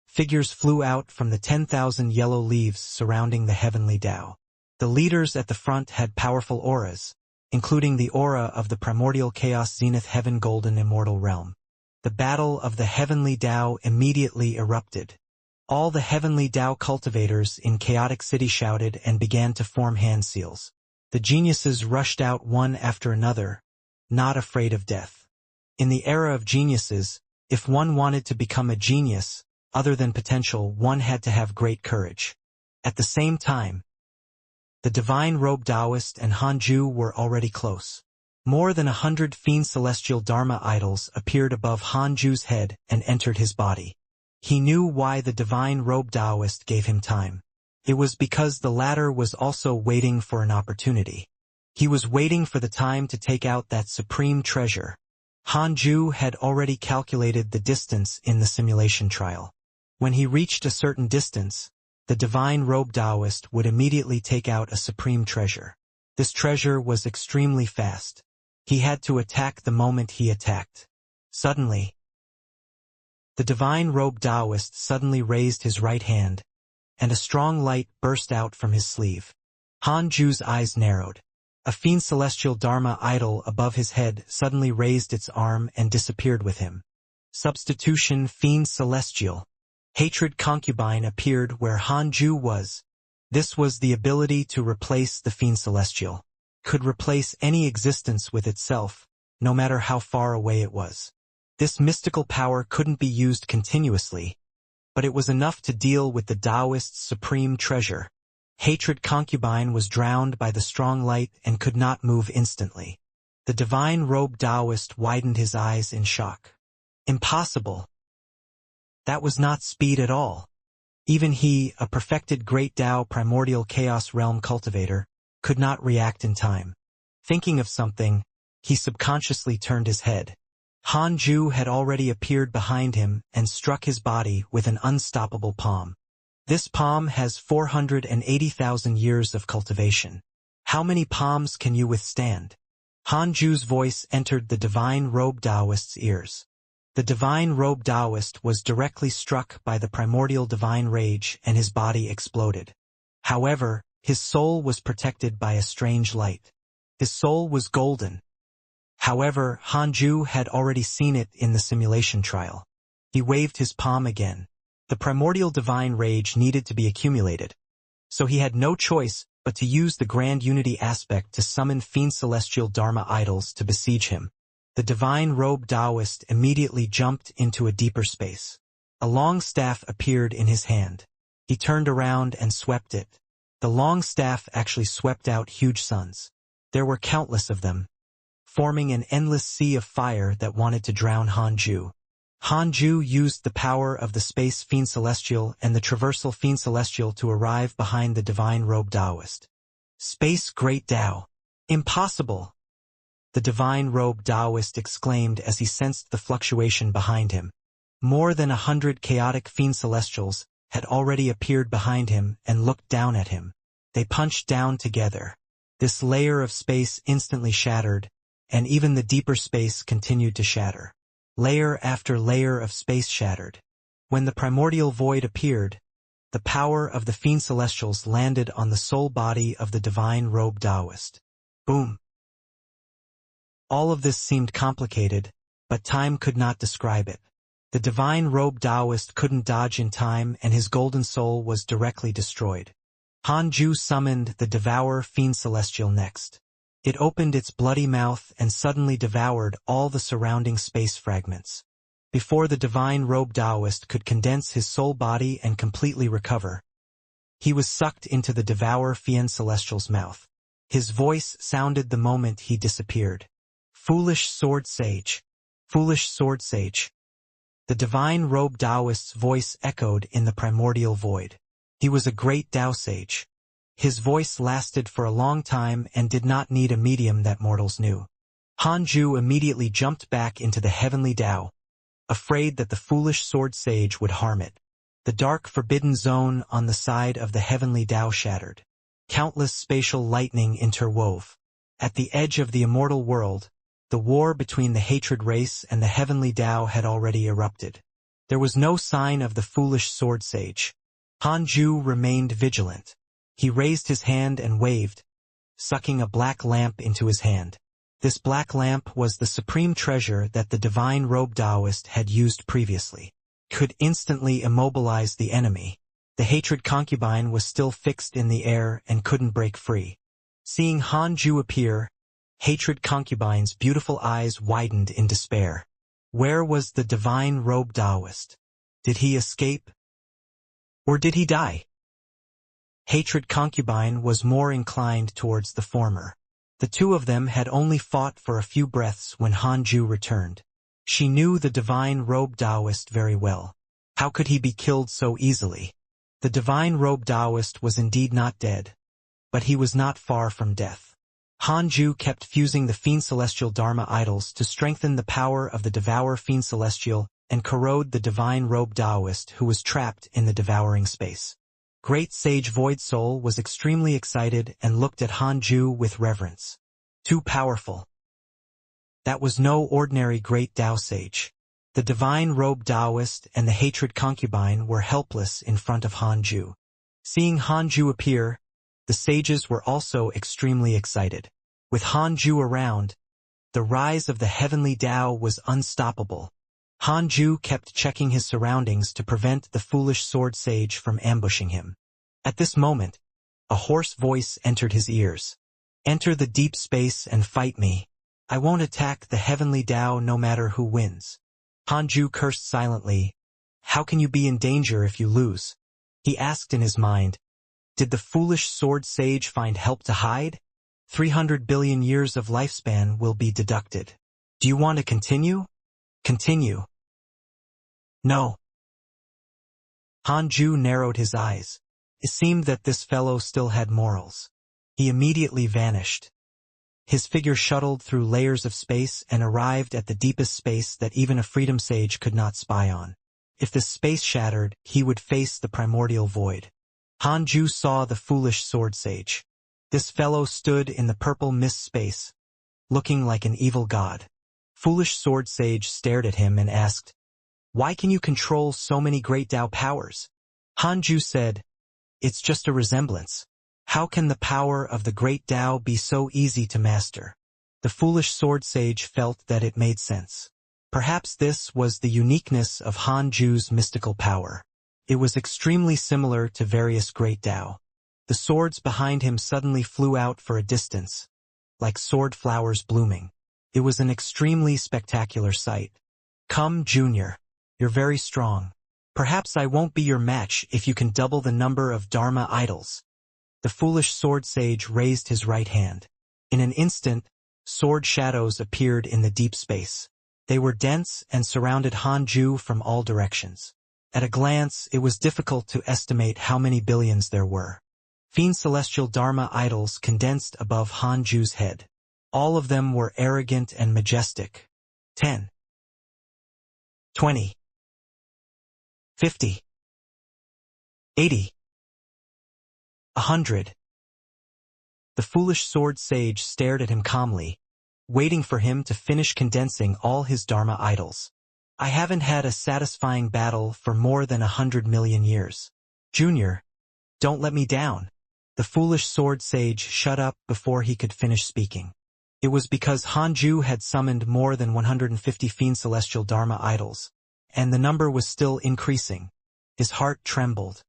figures flew out from the 10,000 yellow leaves surrounding the heavenly Tao. The leaders at the front had powerful auras, including the aura of the primordial chaos zenith heaven golden immortal realm. The battle of the heavenly Tao immediately erupted. All the heavenly Tao cultivators in chaotic city shouted and began to form hand seals. The geniuses rushed out one after another, not afraid of death. In the era of geniuses, If one wanted to become a genius, other than potential, one had to have great courage. At the same time, the divine robe Taoist and Hanju were already close. More than 100 fiend celestial Dharma idols appeared above Hanju's head and entered his body. He knew why the divine robe Taoist gave him time. It was because the latter was also waiting for an opportunity. He was waiting for the time to take out that supreme treasure. Hanju had already calculated the distance in the simulation trial. When he reached a certain distance, the divine robe Taoist would immediately take out a supreme treasure. This treasure was extremely fast. He had to attack the moment he attacked. Suddenly, the divine robe Taoist suddenly raised his right hand, and a strong light burst out from his sleeve. Hanju's eyes narrowed. A fiend celestial Dharma idol above his head suddenly raised its arm and disappeared with him. Substitution fiend celestial. Hatred concubine appeared where Hanju was. This was the ability to replace the fiend celestial. Could replace any existence with itself, no matter how far away it was. This mystical power couldn't be used continuously, but it was enough to deal with the Taoist's supreme treasure. Hatred concubine was drowned by the strong light and could not move instantly. The divine robe Taoist widened his eyes in shock. Impossible. That was not speed at all. Even he, a perfected great Tao primordial chaos realm cultivator, could not react in time. Thinking of something, he subconsciously turned his head. Hanju had already appeared behind him and struck his body with an unstoppable palm. This palm has 480,000 years of cultivation. How many palms can you withstand? Hanju's voice entered the divine robe Taoist's ears. The divine robe Taoist was directly struck by the primordial divine rage and his body exploded. However, his soul was protected by a strange light. His soul was golden. However, Hanju had already seen it in the simulation trial. He waved his palm again. The primordial divine rage needed to be accumulated, so he had no choice but to use the grand unity aspect to summon fiend celestial Dharma idols to besiege him. The divine robe Taoist immediately jumped into a deeper space. A long staff appeared in his hand. He turned around and swept it. The long staff actually swept out huge suns. There were countless of them, forming an endless sea of fire that wanted to drown Hanju. Hanju used the power of the space fiend celestial and the traversal fiend celestial to arrive behind the divine robe Taoist. Space great Tao. Impossible! The divine robe Taoist exclaimed as he sensed the fluctuation behind him. More than 100 chaotic fiend celestials had already appeared behind him and looked down at him. They punched down together. This layer of space instantly shattered, and even the deeper space continued to shatter. Layer after layer of space shattered. When the primordial void appeared, the power of the fiend celestials landed on the soul body of the divine robe Taoist. Boom! All of this seemed complicated, but time could not describe it. The divine robe Taoist couldn't dodge in time and his golden soul was directly destroyed. Hanju summoned the Devourer Fiend Celestial next. It opened its bloody mouth and suddenly devoured all the surrounding space fragments. Before the divine robe Taoist could condense his soul body and completely recover, he was sucked into the Devourer Fiend Celestial's mouth. His voice sounded the moment he disappeared. Foolish sword sage. Foolish sword sage. The divine robe Taoist's voice echoed in the primordial void. He was a great Tao sage. His voice lasted for a long time and did not need a medium that mortals knew. Hanju immediately jumped back into the heavenly Tao, afraid that the foolish sword sage would harm it. The dark forbidden zone on the side of the heavenly Tao shattered. Countless spatial lightning interwove. At the edge of the immortal world, the war between the hatred race and the heavenly Tao had already erupted. There was no sign of the foolish sword sage. Hanju remained vigilant. He raised his hand and waved, sucking a black lamp into his hand. This black lamp was the supreme treasure that the divine robe Taoist had used previously. Could instantly immobilize the enemy. The hatred concubine was still fixed in the air and couldn't break free. Seeing Hanju appear, hatred concubine's beautiful eyes widened in despair. Where was the divine robed Taoist? Did he escape? Or did he die? Hatred concubine was more inclined towards the former. The two of them had only fought for a few breaths when Hanju returned. She knew the divine robed Taoist very well. How could he be killed so easily? The divine robed Taoist was indeed not dead, but he was not far from death. Hanju kept fusing the Fiend Celestial Dharma idols to strengthen the power of the Devourer Fiend Celestial and corrode the divine robed Taoist who was trapped in the devouring space. Great Sage Void Soul was extremely excited and looked at Hanju with reverence. Too powerful. That was no ordinary Great Tao Sage. The divine robed Taoist and the hatred concubine were helpless in front of Hanju. Seeing Hanju appear, the sages were also extremely excited. With Hanju around, the rise of the heavenly Tao was unstoppable. Hanju kept checking his surroundings to prevent the foolish sword sage from ambushing him. At this moment, a hoarse voice entered his ears. Enter the deep space and fight me. I won't attack the heavenly Tao no matter who wins. Hanju cursed silently. How can you be in danger if you lose? He asked in his mind. Did the foolish sword sage find help to hide? 300 billion years of lifespan will be deducted. Do you want to continue? Continue. No. Hanju narrowed his eyes. It seemed that this fellow still had morals. He immediately vanished. His figure shuttled through layers of space and arrived at the deepest space that even a freedom sage could not spy on. If the space shattered, he would face the primordial void. Hanju saw the foolish sword sage. This fellow stood in the purple mist space, looking like an evil god. Foolish sword sage stared at him and asked, "Why can you control so many great Tao powers?" Hanju said, "It's just a resemblance. How can the power of the great Tao be so easy to master?" The foolish sword sage felt that it made sense. Perhaps this was the uniqueness of Hanju's mystical power. It was extremely similar to various great Tao. The swords behind him suddenly flew out for a distance, like sword flowers blooming. It was an extremely spectacular sight. Come, Junior. You're very strong. Perhaps I won't be your match if you can double the number of Dharma idols. The foolish sword sage raised his right hand. In an instant, sword shadows appeared in the deep space. They were dense and surrounded Hanju from all directions. At a glance, it was difficult to estimate how many billions there were. Fiend Celestial Dharma idols condensed above Hanju's head. All of them were arrogant and majestic. 10. 20. 50. 80. 100. The foolish sword sage stared at him calmly, waiting for him to finish condensing all his Dharma idols. I haven't had a satisfying battle for more than 100 million years. Junior, don't let me down. The foolish sword sage shut up before he could finish speaking. It was because Hanju had summoned more than 150 Fiend Celestial Dharma idols, and the number was still increasing. His heart trembled.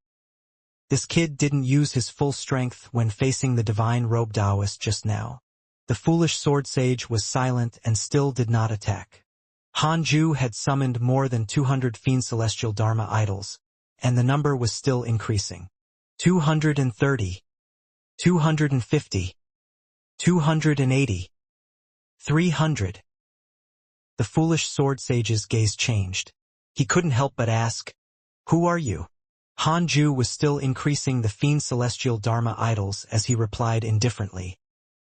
This kid didn't use his full strength when facing the divine robed Taoist just now. The foolish sword sage was silent and still did not attack. Hanju had summoned more than 200 Fiend Celestial Dharma idols, and the number was still increasing. 230. 250. 280. 300. The foolish sword sage's gaze changed. He couldn't help but ask, "Who are you?" Hanju was still increasing the Fiend Celestial Dharma idols as he replied indifferently.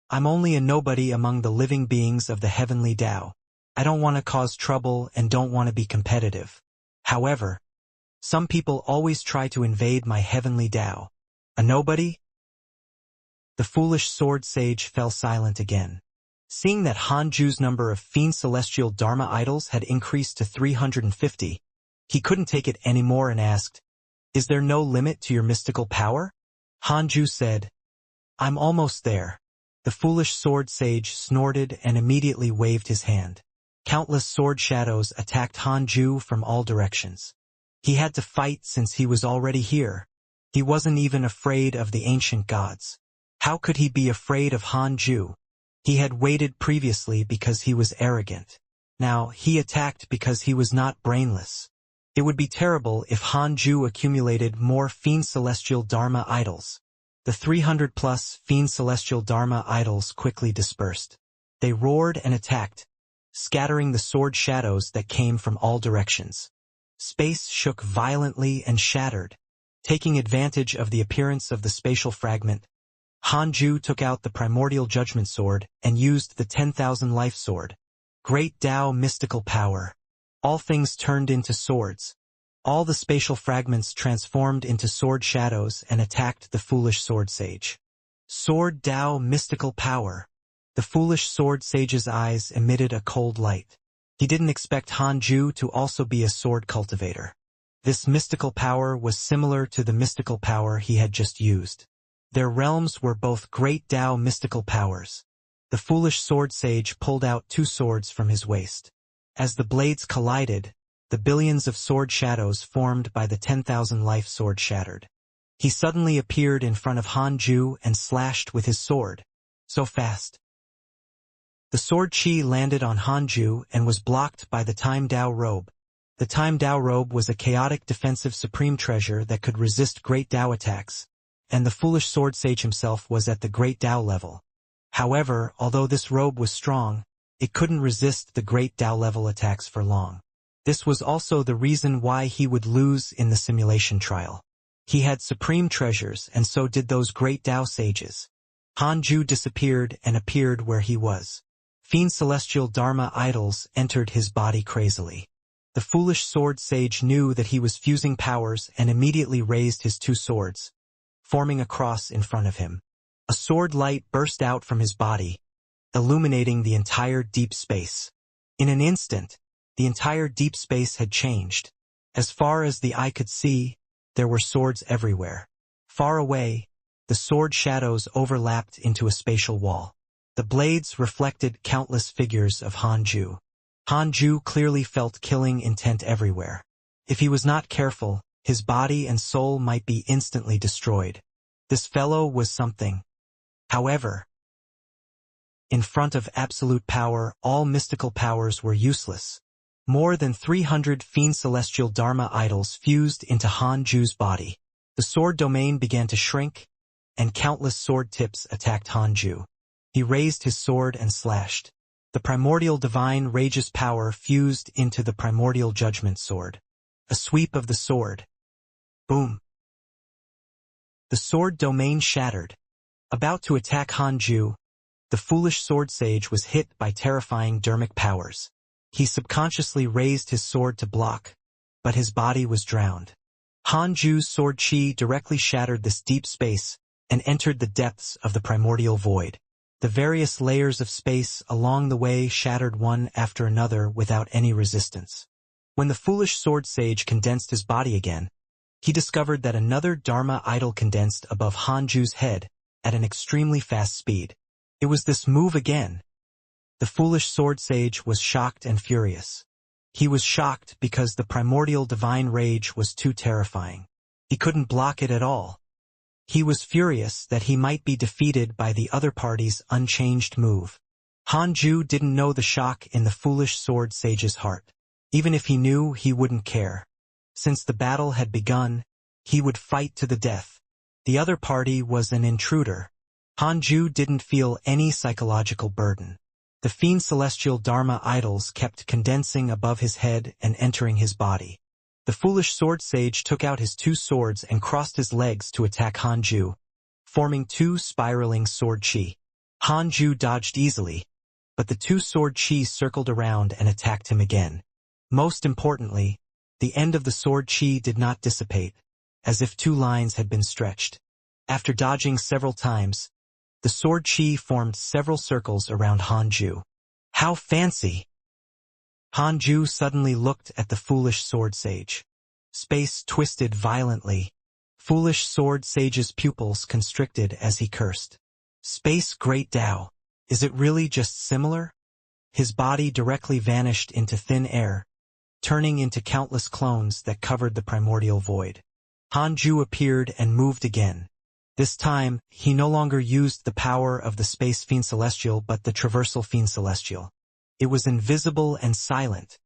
"I'm only a nobody among the living beings of the heavenly Tao. I don't want to cause trouble and don't want to be competitive. However, some people always try to invade my heavenly Tao. A nobody?" The foolish sword sage fell silent again. Seeing that Hanju's number of Fiend Celestial Dharma idols had increased to 350, he couldn't take it anymore and asked, "Is there no limit to your mystical power?" Hanju said, "I'm almost there." The foolish sword sage snorted and immediately waved his hand. Countless sword shadows attacked Hanju from all directions. He had to fight since he was already here. He wasn't even afraid of the ancient gods. How could he be afraid of Hanju? He had waited previously because he was arrogant. Now, he attacked because he was not brainless. It would be terrible if Hanju accumulated more Fiend Celestial Dharma idols. The 300-plus Fiend Celestial Dharma idols quickly dispersed. They roared and attacked, scattering the sword shadows that came from all directions. Space shook violently and shattered. Taking advantage of the appearance of the spatial fragment, Hanju took out the primordial judgment sword and used the 10,000 life sword. Great Tao mystical power. All things turned into swords. All the spatial fragments transformed into sword shadows and attacked the foolish sword sage. Sword Tao mystical power. The foolish sword sage's eyes emitted a cold light. He didn't expect Hanju to also be a sword cultivator. This mystical power was similar to the mystical power he had just used. Their realms were both great Tao mystical powers. The foolish sword sage pulled out 2 swords from his waist. As the blades collided, the billions of sword shadows formed by the 10,000 life sword shattered. He suddenly appeared in front of Hanju and slashed with his sword. So fast. The sword chi landed on Hanju and was blocked by the Time Tao robe. The Time Tao robe was a chaotic defensive supreme treasure that could resist great Tao attacks, and the foolish sword sage himself was at the great Tao level. However, although this robe was strong, it couldn't resist the great Tao level attacks for long. This was also the reason why he would lose in the simulation trial. He had supreme treasures, and so did those great Tao sages. Hanju disappeared and appeared where he was. Fiend Celestial Dharma idols entered his body crazily. The foolish sword sage knew that he was fusing powers and immediately raised his 2 swords, forming a cross in front of him. A sword light burst out from his body, illuminating the entire deep space. In an instant, the entire deep space had changed. As far as the eye could see, there were swords everywhere. Far away, the sword shadows overlapped into a spatial wall. The blades reflected countless figures of Hanju. Hanju clearly felt killing intent everywhere. If he was not careful, his body and soul might be instantly destroyed. This fellow was something. However, in front of absolute power, all mystical powers were useless. More than 300 Fiend Celestial Dharma idols fused into Hanju's body. The sword domain began to shrink, and countless sword tips attacked Hanju. He raised his sword and slashed. The primordial divine rage's power fused into the primordial judgment sword. A sweep of the sword. Boom. The sword domain shattered. About to attack Hanju, the foolish sword sage was hit by terrifying dermic powers. He subconsciously raised his sword to block, but his body was drowned. Hanju's sword chi directly shattered this deep space and entered the depths of the primordial void. The various layers of space along the way shattered one after another without any resistance. When the foolish sword sage condensed his body again, he discovered that another Dharma idol condensed above Hanju's head at an extremely fast speed. It was this move again. The foolish sword sage was shocked and furious. He was shocked because the primordial divine rage was too terrifying. He couldn't block it at all. He was furious that he might be defeated by the other party's unchanged move. Hanju didn't know the shock in the foolish sword sage's heart. Even if he knew, he wouldn't care. Since the battle had begun, he would fight to the death. The other party was an intruder. Hanju didn't feel any psychological burden. The Fiend Celestial Dharma idols kept condensing above his head and entering his body. The foolish sword sage took out his 2 swords and crossed his legs to attack Hanju, forming 2 spiraling sword chi. Hanju dodged easily, but the 2 sword chi circled around and attacked him again. Most importantly, the end of the sword chi did not dissipate, as if 2 lines had been stretched. After dodging several times, the sword chi formed several circles around Hanju. How fancy! Hanju suddenly looked at the foolish sword sage. Space twisted violently. Foolish sword sage's pupils constricted as he cursed. Space Great Tao. Is it really just similar? His body directly vanished into thin air, turning into countless clones that covered the primordial void. Hanju appeared and moved again. This time, he no longer used the power of the Space Fiend Celestial but the Traversal Fiend Celestial. It was invisible and silent.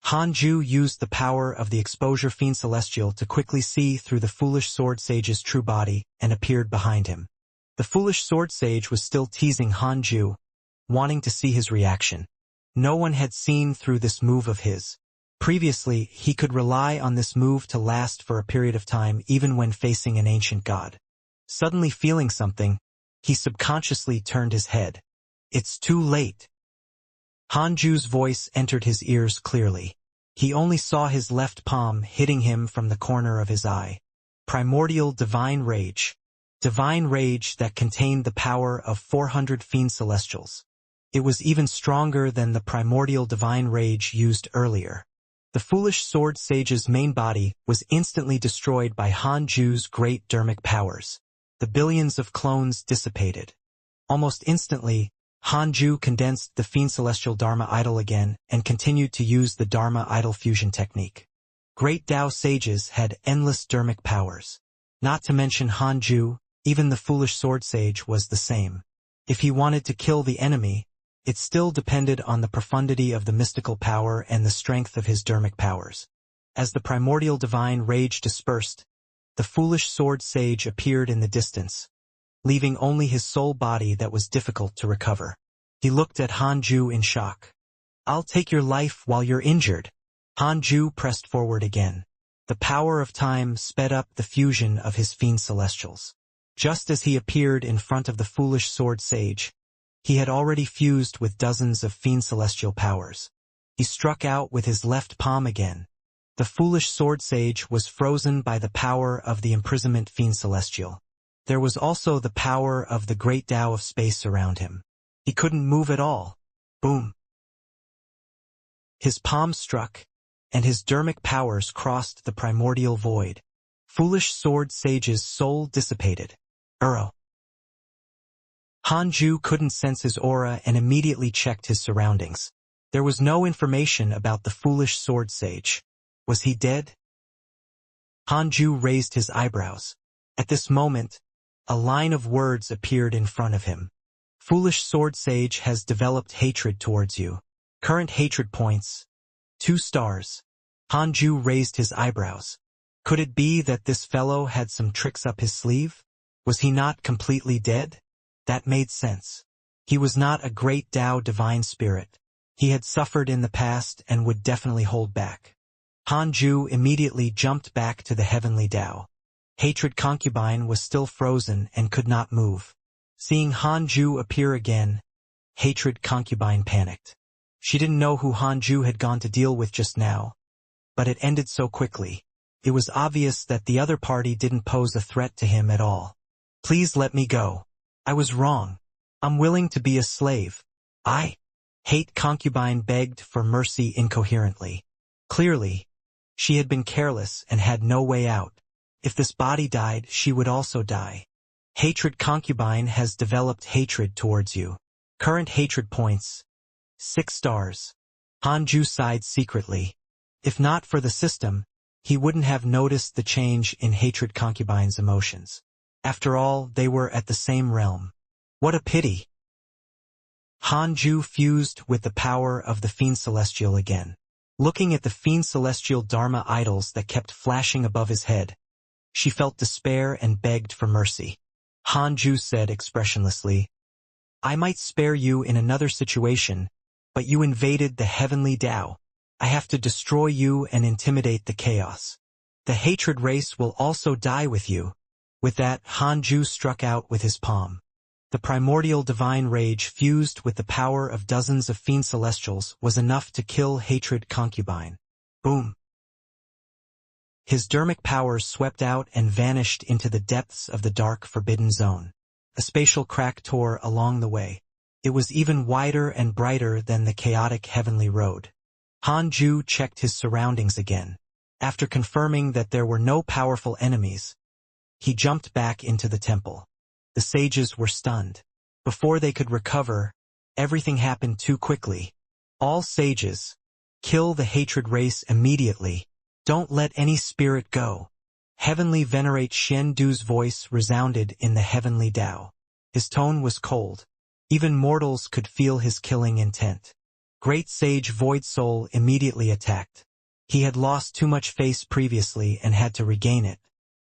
Hanju used the power of the exposure fiend celestial to quickly see through the foolish sword sage's true body and appeared behind him. The foolish sword sage was still teasing Hanju, wanting to see his reaction. No one had seen through this move of his. Previously, he could rely on this move to last for a period of time even when facing an ancient god. Suddenly feeling something, he subconsciously turned his head. It's too late. Hanju's voice entered his ears clearly. He only saw his left palm hitting him from the corner of his eye. Primordial divine rage. Divine rage that contained the power of 400 fiend celestials. It was even stronger than the primordial divine rage used earlier. The foolish sword sage's main body was instantly destroyed by Hanju's great dermic powers. The billions of clones dissipated. Almost instantly, Hanju condensed the fiend celestial Dharma idol again and continued to use the Dharma idol fusion technique. Great Tao sages had endless dermic powers. Not to mention Hanju, even the foolish sword sage was the same. If he wanted to kill the enemy, it still depended on the profundity of the mystical power and the strength of his dermic powers. As the primordial divine rage dispersed, the foolish sword sage appeared in the distance, leaving only his soul body that was difficult to recover. He looked at Hanju in shock. I'll take your life while you're injured. Hanju pressed forward again. The power of time sped up the fusion of his fiend celestials. Just as he appeared in front of the foolish sword sage, he had already fused with dozens of fiend celestial powers. He struck out with his left palm again. The foolish sword sage was frozen by the power of the imprisonment fiend celestial. There was also the power of the great Tao of space around him. He couldn't move at all. Boom. His palm struck, and his dermic powers crossed the primordial void. Foolish sword sage's soul dissipated. Uro. Hanju couldn't sense his aura and immediately checked his surroundings. There was no information about the foolish sword sage. Was he dead? Hanju raised his eyebrows. At this moment, a line of words appeared in front of him. Foolish sword sage has developed hatred towards you. Current hatred points, 2 stars. Hanju raised his eyebrows. Could it be that this fellow had some tricks up his sleeve? Was he not completely dead? That made sense. He was not a great Tao divine spirit. He had suffered in the past and would definitely hold back. Hanju immediately jumped back to the heavenly Tao. Hatred concubine was still frozen and could not move. Seeing Hanju appear again, Hatred concubine panicked. She didn't know who Hanju had gone to deal with just now, but it ended so quickly. It was obvious that the other party didn't pose a threat to him at all. Please let me go. I was wrong. I'm willing to be a slave. Hate concubine begged for mercy incoherently. Clearly, she had been careless and had no way out. If this body died, she would also die. Hatred concubine has developed hatred towards you. Current hatred points, 6 stars. Hanju sighed secretly. If not for the system, he wouldn't have noticed the change in hatred concubine's emotions. After all, they were at the same realm. What a pity. Hanju fused with the power of the fiend celestial again. Looking at the fiend celestial Dharma idols that kept flashing above his head, she felt despair and begged for mercy. Hanju said expressionlessly, I might spare you in another situation, but you invaded the heavenly Tao. I have to destroy you and intimidate the chaos. The hatred race will also die with you. With that, Hanju struck out with his palm. The primordial divine rage fused with the power of dozens of fiend celestials was enough to kill hatred concubine. Boom. His dermic powers swept out and vanished into the depths of the dark forbidden zone. A spatial crack tore along the way. It was even wider and brighter than the chaotic heavenly road. Hanju checked his surroundings again. After confirming that there were no powerful enemies, he jumped back into the temple. The sages were stunned. Before they could recover, everything happened too quickly. All sages, kill the hatred race immediately. Don't let any spirit go. Heavenly Venerate Xian Du's voice resounded in the heavenly Tao. His tone was cold. Even mortals could feel his killing intent. Great Sage Void Soul immediately attacked. He had lost too much face previously and had to regain it.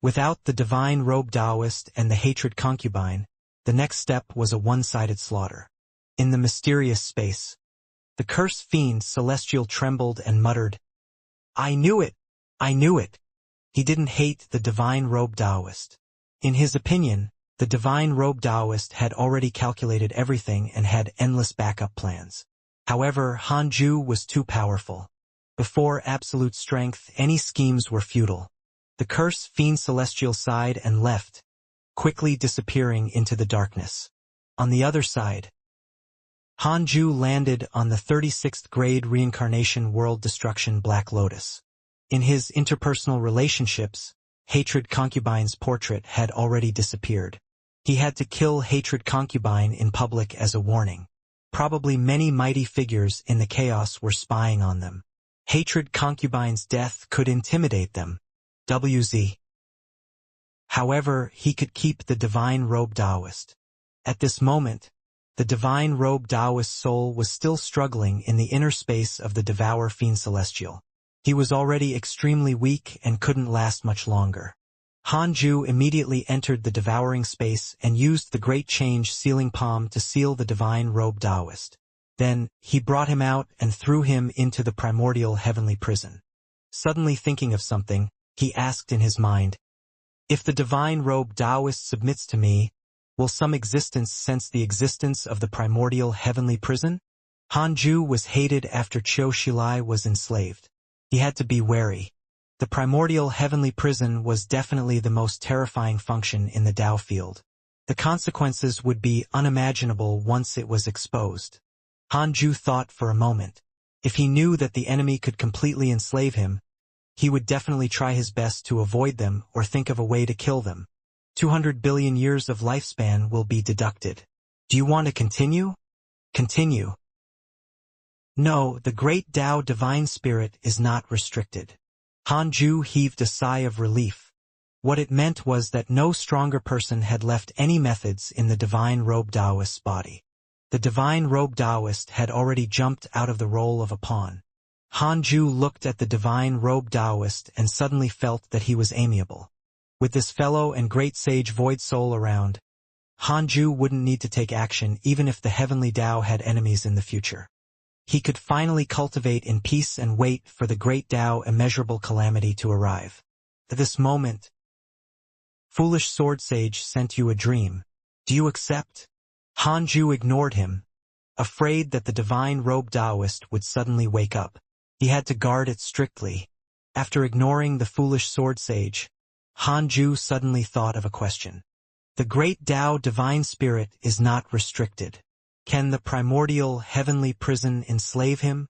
Without the divine robe Taoist and the hatred concubine, the next step was a one-sided slaughter. In the mysterious space, the cursed fiend Celestial trembled and muttered, "I knew it! I knew it!" He didn't hate the divine robe Taoist. In his opinion, the divine robe Taoist had already calculated everything and had endless backup plans. However, Hanju was too powerful. Before absolute strength, any schemes were futile. The cursed fiend Celestial sighed and left, quickly disappearing into the darkness. On the other side, Hanju landed on the 36th grade Reincarnation World Destruction Black Lotus. In his interpersonal relationships, Hatred Concubine's portrait had already disappeared. He had to kill Hatred Concubine in public as a warning. Probably many mighty figures in the chaos were spying on them. Hatred Concubine's death could intimidate them. WZ. However, he could keep the divine robe Taoist. At this moment, the divine robe Taoist soul was still struggling in the inner space of the Devour Fiend Celestial. He was already extremely weak and couldn't last much longer. Hanju immediately entered the devouring space and used the Great Change sealing palm to seal the divine robe Taoist. Then, he brought him out and threw him into the primordial heavenly prison. Suddenly thinking of something, he asked in his mind, "If the divine robe Taoist submits to me, will some existence sense the existence of the primordial heavenly prison?" Hanju was hated after Qiu Shilai was enslaved. He had to be wary. The primordial heavenly prison was definitely the most terrifying function in the Tao field. The consequences would be unimaginable once it was exposed. Hanju thought for a moment. If he knew that the enemy could completely enslave him, he would definitely try his best to avoid them or think of a way to kill them. 200 billion years of lifespan will be deducted. Do you want to continue? Continue. No, the great Tao divine spirit is not restricted. Hanju heaved a sigh of relief. What it meant was that no stronger person had left any methods in the divine robe Taoist's body. The divine robe Taoist had already jumped out of the role of a pawn. Hanju looked at the divine robe Taoist and suddenly felt that he was amiable. With this fellow and great sage void soul around, Hanju wouldn't need to take action even if the heavenly Tao had enemies in the future. He could finally cultivate in peace and wait for the great Tao immeasurable calamity to arrive. At this moment, "Foolish sword sage sent you a dream. Do you accept?" Hanju ignored him, afraid that the divine robe Taoist would suddenly wake up. He had to guard it strictly. After ignoring the foolish sword sage, Hanju suddenly thought of a question. The great Tao divine spirit is not restricted. Can the primordial heavenly prison enslave him?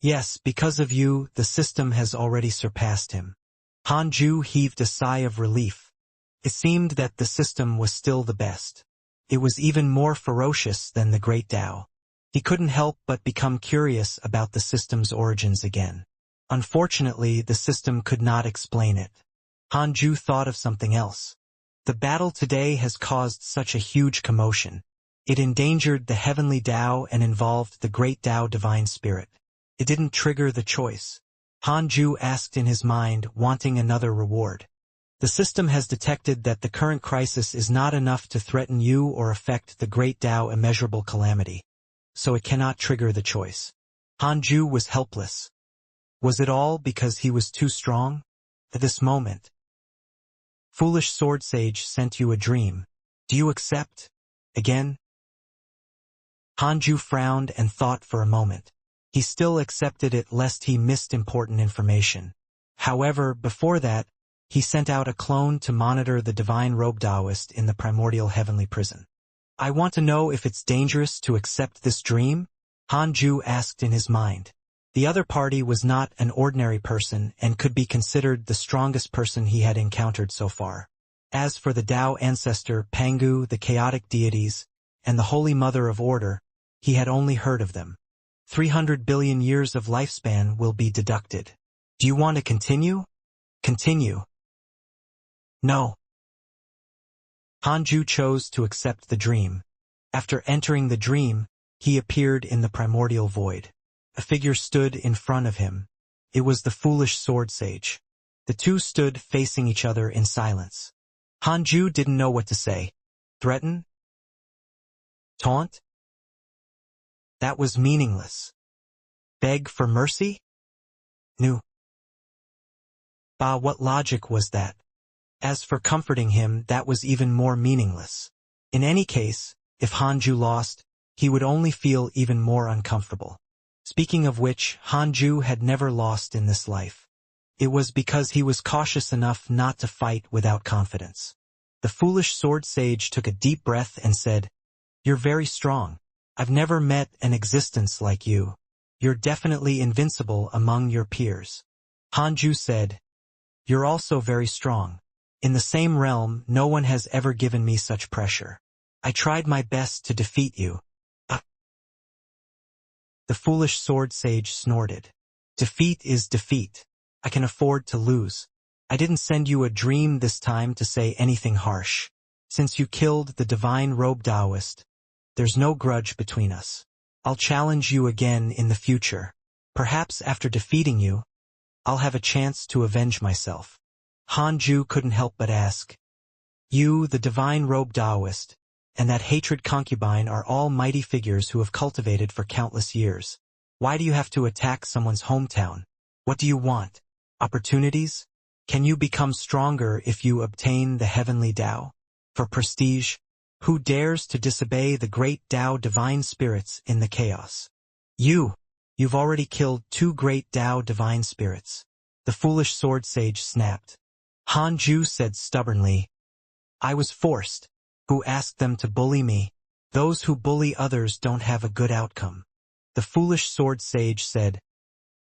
Yes, because of you, the system has already surpassed him. Hanju heaved a sigh of relief. It seemed that the system was still the best. It was even more ferocious than the great Tao. He couldn't help but become curious about the system's origins again. Unfortunately, the system could not explain it. Hanju thought of something else. The battle today has caused such a huge commotion. It endangered the heavenly Tao and involved the great Tao divine spirit. It didn't trigger the choice. Hanju asked in his mind, wanting another reward. The system has detected that the current crisis is not enough to threaten you or affect the great Tao immeasurable calamity, so it cannot trigger the choice. Hanju was helpless. Was it all because he was too strong? At this moment, "Foolish sword sage sent you a dream. Do you accept?" Again, Hanju frowned and thought for a moment. He still accepted it lest he missed important information. However, before that, he sent out a clone to monitor the divine robe Taoist in the primordial heavenly prison. "I want to know if it's dangerous to accept this dream?" Hanju asked in his mind. The other party was not an ordinary person and could be considered the strongest person he had encountered so far. As for the Tao ancestor Pangu, the chaotic deities, and the Holy Mother of Order, he had only heard of them. 300 billion years of lifespan will be deducted. Do you want to continue? Continue. No. Hanju chose to accept the dream. After entering the dream, he appeared in the primordial void. A figure stood in front of him. It was the foolish sword sage. The two stood facing each other in silence. Hanju didn't know what to say. Threaten? Taunt? That was meaningless. Beg for mercy? No. Bah, what logic was that? As for comforting him, that was even more meaningless. In any case, if Hanju lost, he would only feel even more uncomfortable. Speaking of which, Hanju had never lost in this life. It was because he was cautious enough not to fight without confidence. The foolish sword sage took a deep breath and said, "You're very strong. I've never met an existence like you. You're definitely invincible among your peers." Hanju said, "You're also very strong. In the same realm, no one has ever given me such pressure. I tried my best to defeat you." The foolish sword sage snorted. "Defeat is defeat. I can afford to lose. I didn't send you a dream this time to say anything harsh. Since you killed the divine robe Taoist, there's no grudge between us. I'll challenge you again in the future. Perhaps after defeating you, I'll have a chance to avenge myself." Hanju couldn't help but ask, "You, the divine robe Taoist, and that hatred concubine are all mighty figures who have cultivated for countless years. Why do you have to attack someone's hometown? What do you want? Opportunities? Can you become stronger if you obtain the heavenly Tao? For prestige? Who dares to disobey the great Tao divine spirits in the chaos? You've already killed 2 great Tao divine spirits." The foolish sword sage snapped. Hanju said stubbornly, "I was forced. Who asked them to bully me? Those who bully others don't have a good outcome." The foolish sword sage said,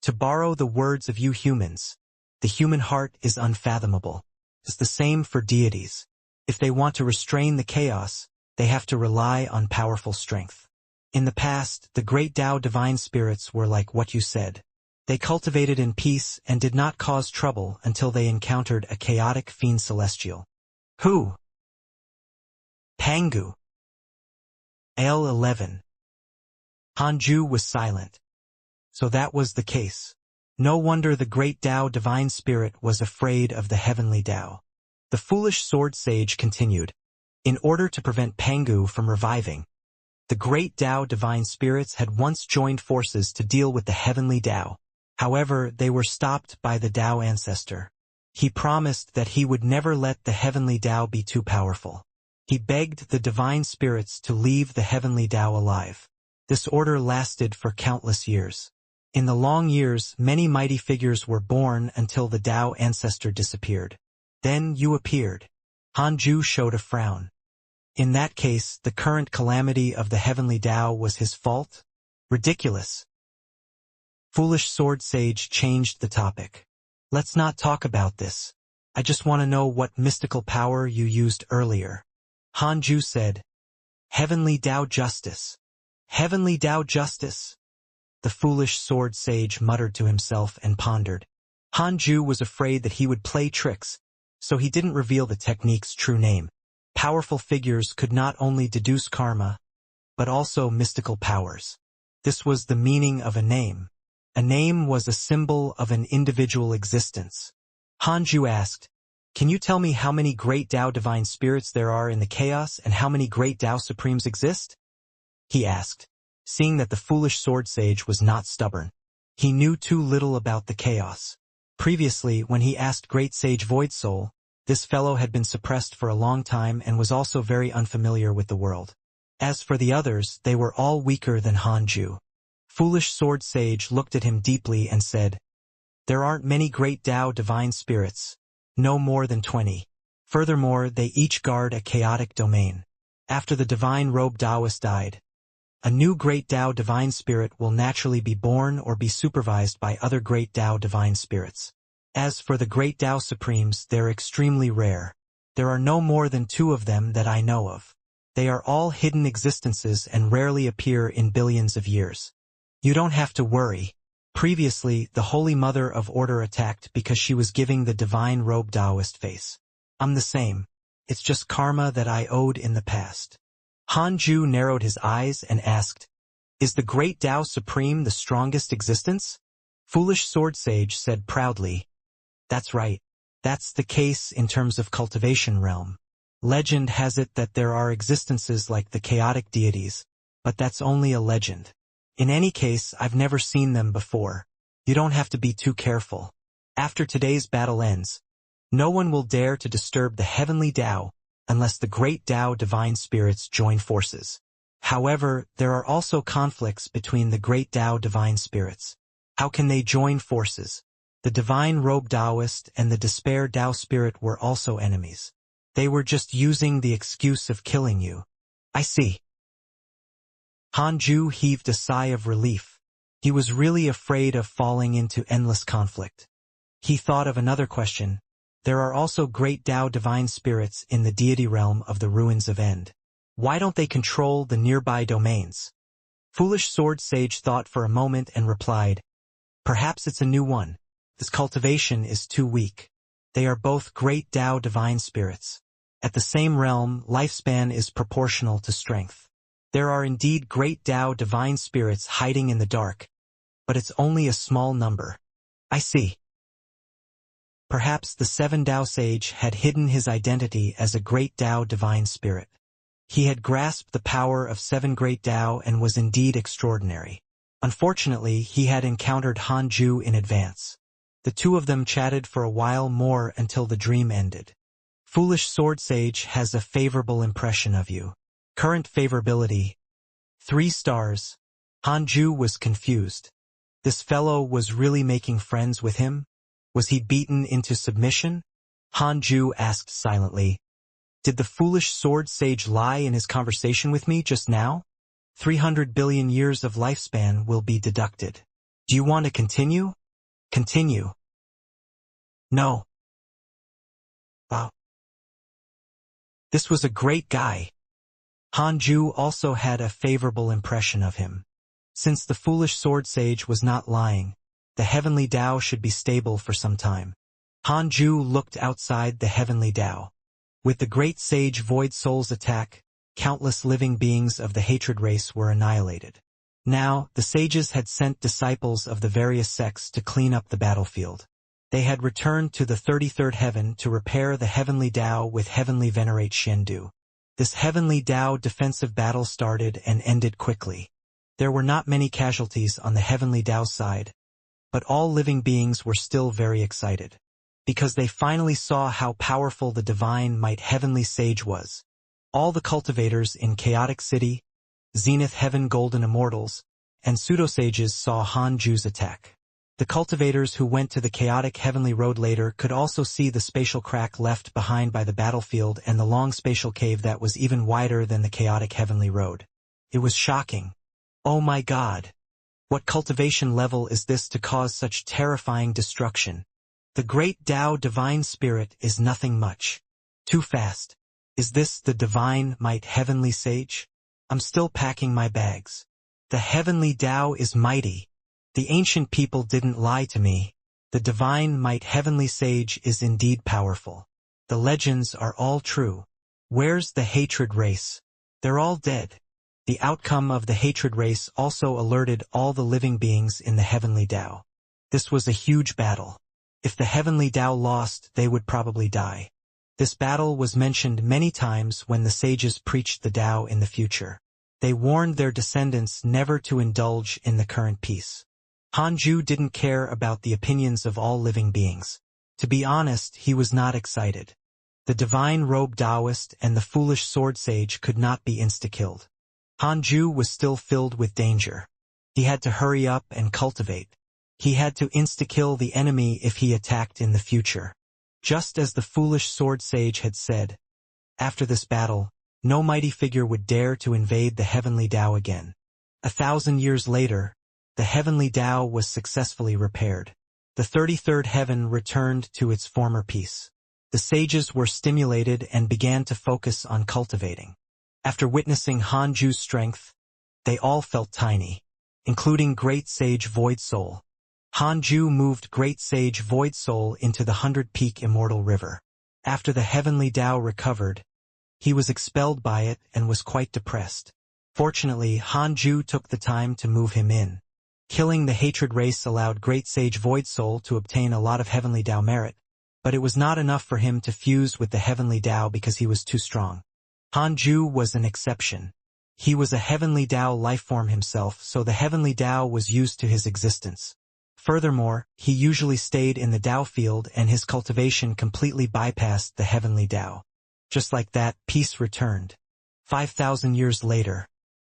"To borrow the words of you humans, the human heart is unfathomable. It's the same for deities. If they want to restrain the chaos, they have to rely on powerful strength. In the past, the great Tao divine spirits were like what you said. They cultivated in peace and did not cause trouble until they encountered a chaotic fiend celestial." "Who?" "Pangu. L11. Hanju was silent. So that was the case. No wonder the great Tao divine spirit was afraid of the heavenly Tao. The foolish sword sage continued, "In order to prevent Pangu from reviving, the great Tao divine spirits had once joined forces to deal with the heavenly Tao. However, they were stopped by the Tao ancestor. He promised that he would never let the heavenly Tao be too powerful. He begged the divine spirits to leave the heavenly Tao alive. This order lasted for countless years. In the long years, many mighty figures were born until the Tao ancestor disappeared. Then you appeared." Hanju showed a frown. "In that case, the current calamity of the heavenly Tao was his fault? Ridiculous." Foolish sword sage changed the topic. "Let's not talk about this. I just want to know what mystical power you used earlier." Hanju said, "Heavenly Tao justice. Heavenly Tao justice." The foolish sword sage muttered to himself and pondered. Hanju was afraid that he would play tricks, so he didn't reveal the technique's true name. Powerful figures could not only deduce karma, but also mystical powers. This was the meaning of a name. A name was a symbol of an individual existence. Hanju asked, "Can you tell me how many great Tao divine spirits there are in the chaos and how many great Tao supremes exist?" He asked, seeing that the foolish sword sage was not stubborn. He knew too little about the chaos. Previously, when he asked great sage Void Soul, this fellow had been suppressed for a long time and was also very unfamiliar with the world. As for the others, they were all weaker than Hanju. Foolish sword sage looked at him deeply and said, "There aren't many great Tao divine spirits, no more than 20. Furthermore, they each guard a chaotic domain. After the divine robe Taoist died, a new great Tao divine spirit will naturally be born or be supervised by other great Tao divine spirits. As for the great Tao supremes, they're extremely rare. There are no more than 2 of them that I know of. They are all hidden existences and rarely appear in billions of years. You don't have to worry. Previously, the Holy Mother of Order attacked because she was giving the divine robe Taoist face. I'm the same. It's just karma that I owed in the past." Hanju narrowed his eyes and asked, Is the great Tao Supreme the strongest existence? Foolish Sword Sage said proudly. That's right. That's the case in terms of cultivation realm. Legend has it that there are existences like the chaotic deities, but that's only a legend. In any case, I've never seen them before. You don't have to be too careful. After today's battle ends, no one will dare to disturb the heavenly Tao unless the great Tao divine spirits join forces. However, there are also conflicts between the great Tao divine spirits. How can they join forces? The divine robe Taoist and the despair Tao spirit were also enemies. They were just using the excuse of killing you. I see. Hanju heaved a sigh of relief. He was really afraid of falling into endless conflict. He thought of another question. There are also great Tao divine spirits in the deity realm of the ruins of End. Why don't they control the nearby domains? Foolish Sword Sage thought for a moment and replied, perhaps it's a new one. This cultivation is too weak. They are both great Tao divine spirits. At the same realm, lifespan is proportional to strength. There are indeed great Tao divine spirits hiding in the dark, but it's only a small number. I see. Perhaps the 7 Tao sage had hidden his identity as a great Tao divine spirit. He had grasped the power of 7 great Tao and was indeed extraordinary. Unfortunately, he had encountered Hanju in advance. The two of them chatted for a while more until the dream ended. Foolish Sword Sage has a favorable impression of you. Current favorability, 3 stars. Hanju was confused. This fellow was really making friends with him? Was he beaten into submission? Hanju asked silently. Did the foolish Sword Sage lie in his conversation with me just now? 300 billion years of lifespan will be deducted. Do you want to continue? Continue. No. Wow. This was a great guy. Hanju also had a favorable impression of him. Since the foolish Sword Sage was not lying, the heavenly Tao should be stable for some time. Hanju looked outside the heavenly Tao. With the great sage Void Soul's attack, countless living beings of the hatred race were annihilated. Now, the sages had sent disciples of the various sects to clean up the battlefield. They had returned to the 33rd heaven to repair the heavenly Tao with heavenly venerate Shendu. This heavenly Tao defensive battle started and ended quickly. There were not many casualties on the heavenly Tao side, but all living beings were still very excited, because they finally saw how powerful the divine might heavenly sage was. All the cultivators in Chaotic City, Zenith Heaven Golden Immortals, and pseudo-sages saw Hanju's attack. The cultivators who went to the chaotic heavenly road later could also see the spatial crack left behind by the battlefield and the long spatial cave that was even wider than the chaotic heavenly road. It was shocking. Oh my God! What cultivation level is this to cause such terrifying destruction? The great Tao divine spirit is nothing much. Too fast. Is this the divine might heavenly sage? I'm still packing my bags. The heavenly Tao is mighty. The ancient people didn't lie to me. The divine might heavenly sage is indeed powerful. The legends are all true. Where's the hatred race? They're all dead. The outcome of the hatred race also alerted all the living beings in the heavenly Tao. This was a huge battle. If the heavenly Tao lost, they would probably die. This battle was mentioned many times when the sages preached the Tao in the future. They warned their descendants never to indulge in the current peace. Hanju didn't care about the opinions of all living beings. To be honest, he was not excited. The divine robe Taoist and the foolish sword sage could not be insta-killed. Hanju was still filled with danger. He had to hurry up and cultivate. He had to insta-kill the enemy if he attacked in the future. Just as the foolish sword sage had said, after this battle, no mighty figure would dare to invade the heavenly Tao again. 1,000 years later, the heavenly Tao was successfully repaired. The 33rd heaven returned to its former peace. The sages were stimulated and began to focus on cultivating. After witnessing Hanju's strength, they all felt tiny, including Great Sage Void Soul. Hanju moved Great Sage Void Soul into the 100-peak Immortal River. After the heavenly Tao recovered, he was expelled by it and was quite depressed. Fortunately, Hanju took the time to move him in. Killing the hatred race allowed Great Sage Void Soul to obtain a lot of heavenly Dao merit, but it was not enough for him to fuse with the heavenly Dao because he was too strong. Hanju was an exception. He was a heavenly Dao lifeform himself, so the heavenly Dao was used to his existence. Furthermore, he usually stayed in the Dao field and his cultivation completely bypassed the heavenly Dao. Just like that, peace returned. 5,000 years later,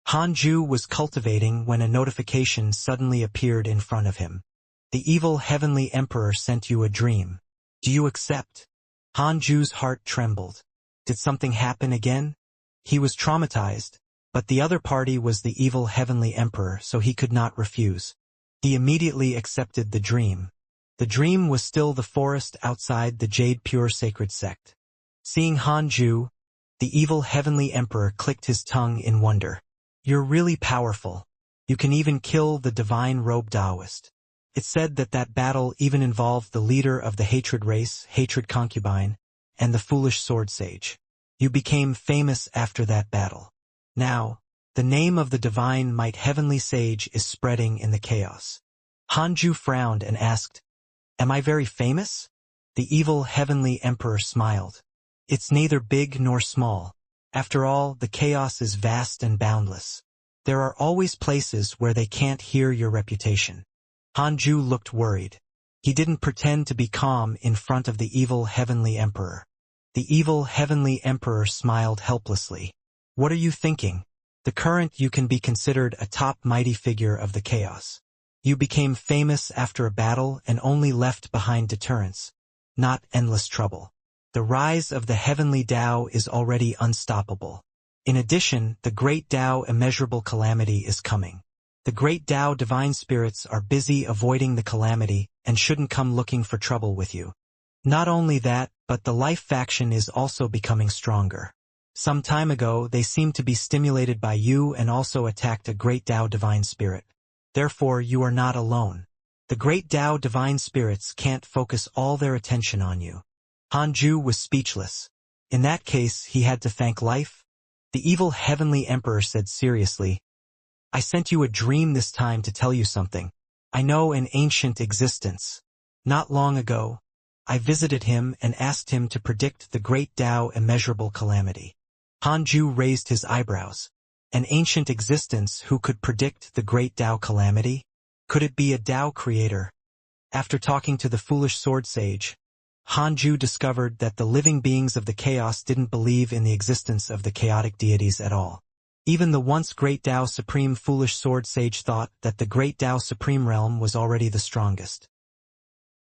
Hanju was cultivating when a notification suddenly appeared in front of him. The evil heavenly emperor sent you a dream. Do you accept? Hanju's heart trembled. Did something happen again? He was traumatized, but the other party was the evil heavenly emperor, so he could not refuse. He immediately accepted the dream. The dream was still the forest outside the Jade Pure Sacred Sect. Seeing Hanju, the evil heavenly emperor clicked his tongue in wonder. You're really powerful. You can even kill the divine robe Taoist. It said that battle even involved the leader of the hatred race, Hatred Concubine, and the foolish sword sage. You became famous after that battle. Now, the name of the divine might heavenly sage is spreading in the chaos. Hanju frowned and asked, Am I very famous? The evil heavenly emperor smiled. It's neither big nor small. After all, the chaos is vast and boundless. There are always places where they can't hear your reputation. Hanju looked worried. He didn't pretend to be calm in front of the evil heavenly emperor. The evil heavenly emperor smiled helplessly. What are you thinking? The current you can be considered a top mighty figure of the chaos. You became famous after a battle and only left behind deterrence, not endless trouble. The rise of the heavenly Tao is already unstoppable. In addition, the great Tao immeasurable calamity is coming. The great Tao divine spirits are busy avoiding the calamity and shouldn't come looking for trouble with you. Not only that, but the life faction is also becoming stronger. Some time ago, they seemed to be stimulated by you and also attacked a great Tao divine spirit. Therefore, you are not alone. The great Tao divine spirits can't focus all their attention on you. Hanju was speechless. In that case, he had to thank life. The evil heavenly emperor said seriously, I sent you a dream this time to tell you something. I know an ancient existence. Not long ago, I visited him and asked him to predict the great Tao immeasurable calamity. Hanju raised his eyebrows. An ancient existence who could predict the great Tao calamity? Could it be a Tao creator? After talking to the foolish sword sage, Hanju discovered that the living beings of the chaos didn't believe in the existence of the chaotic deities at all. Even the once great Tao Supreme foolish sword sage thought that the great Tao Supreme realm was already the strongest.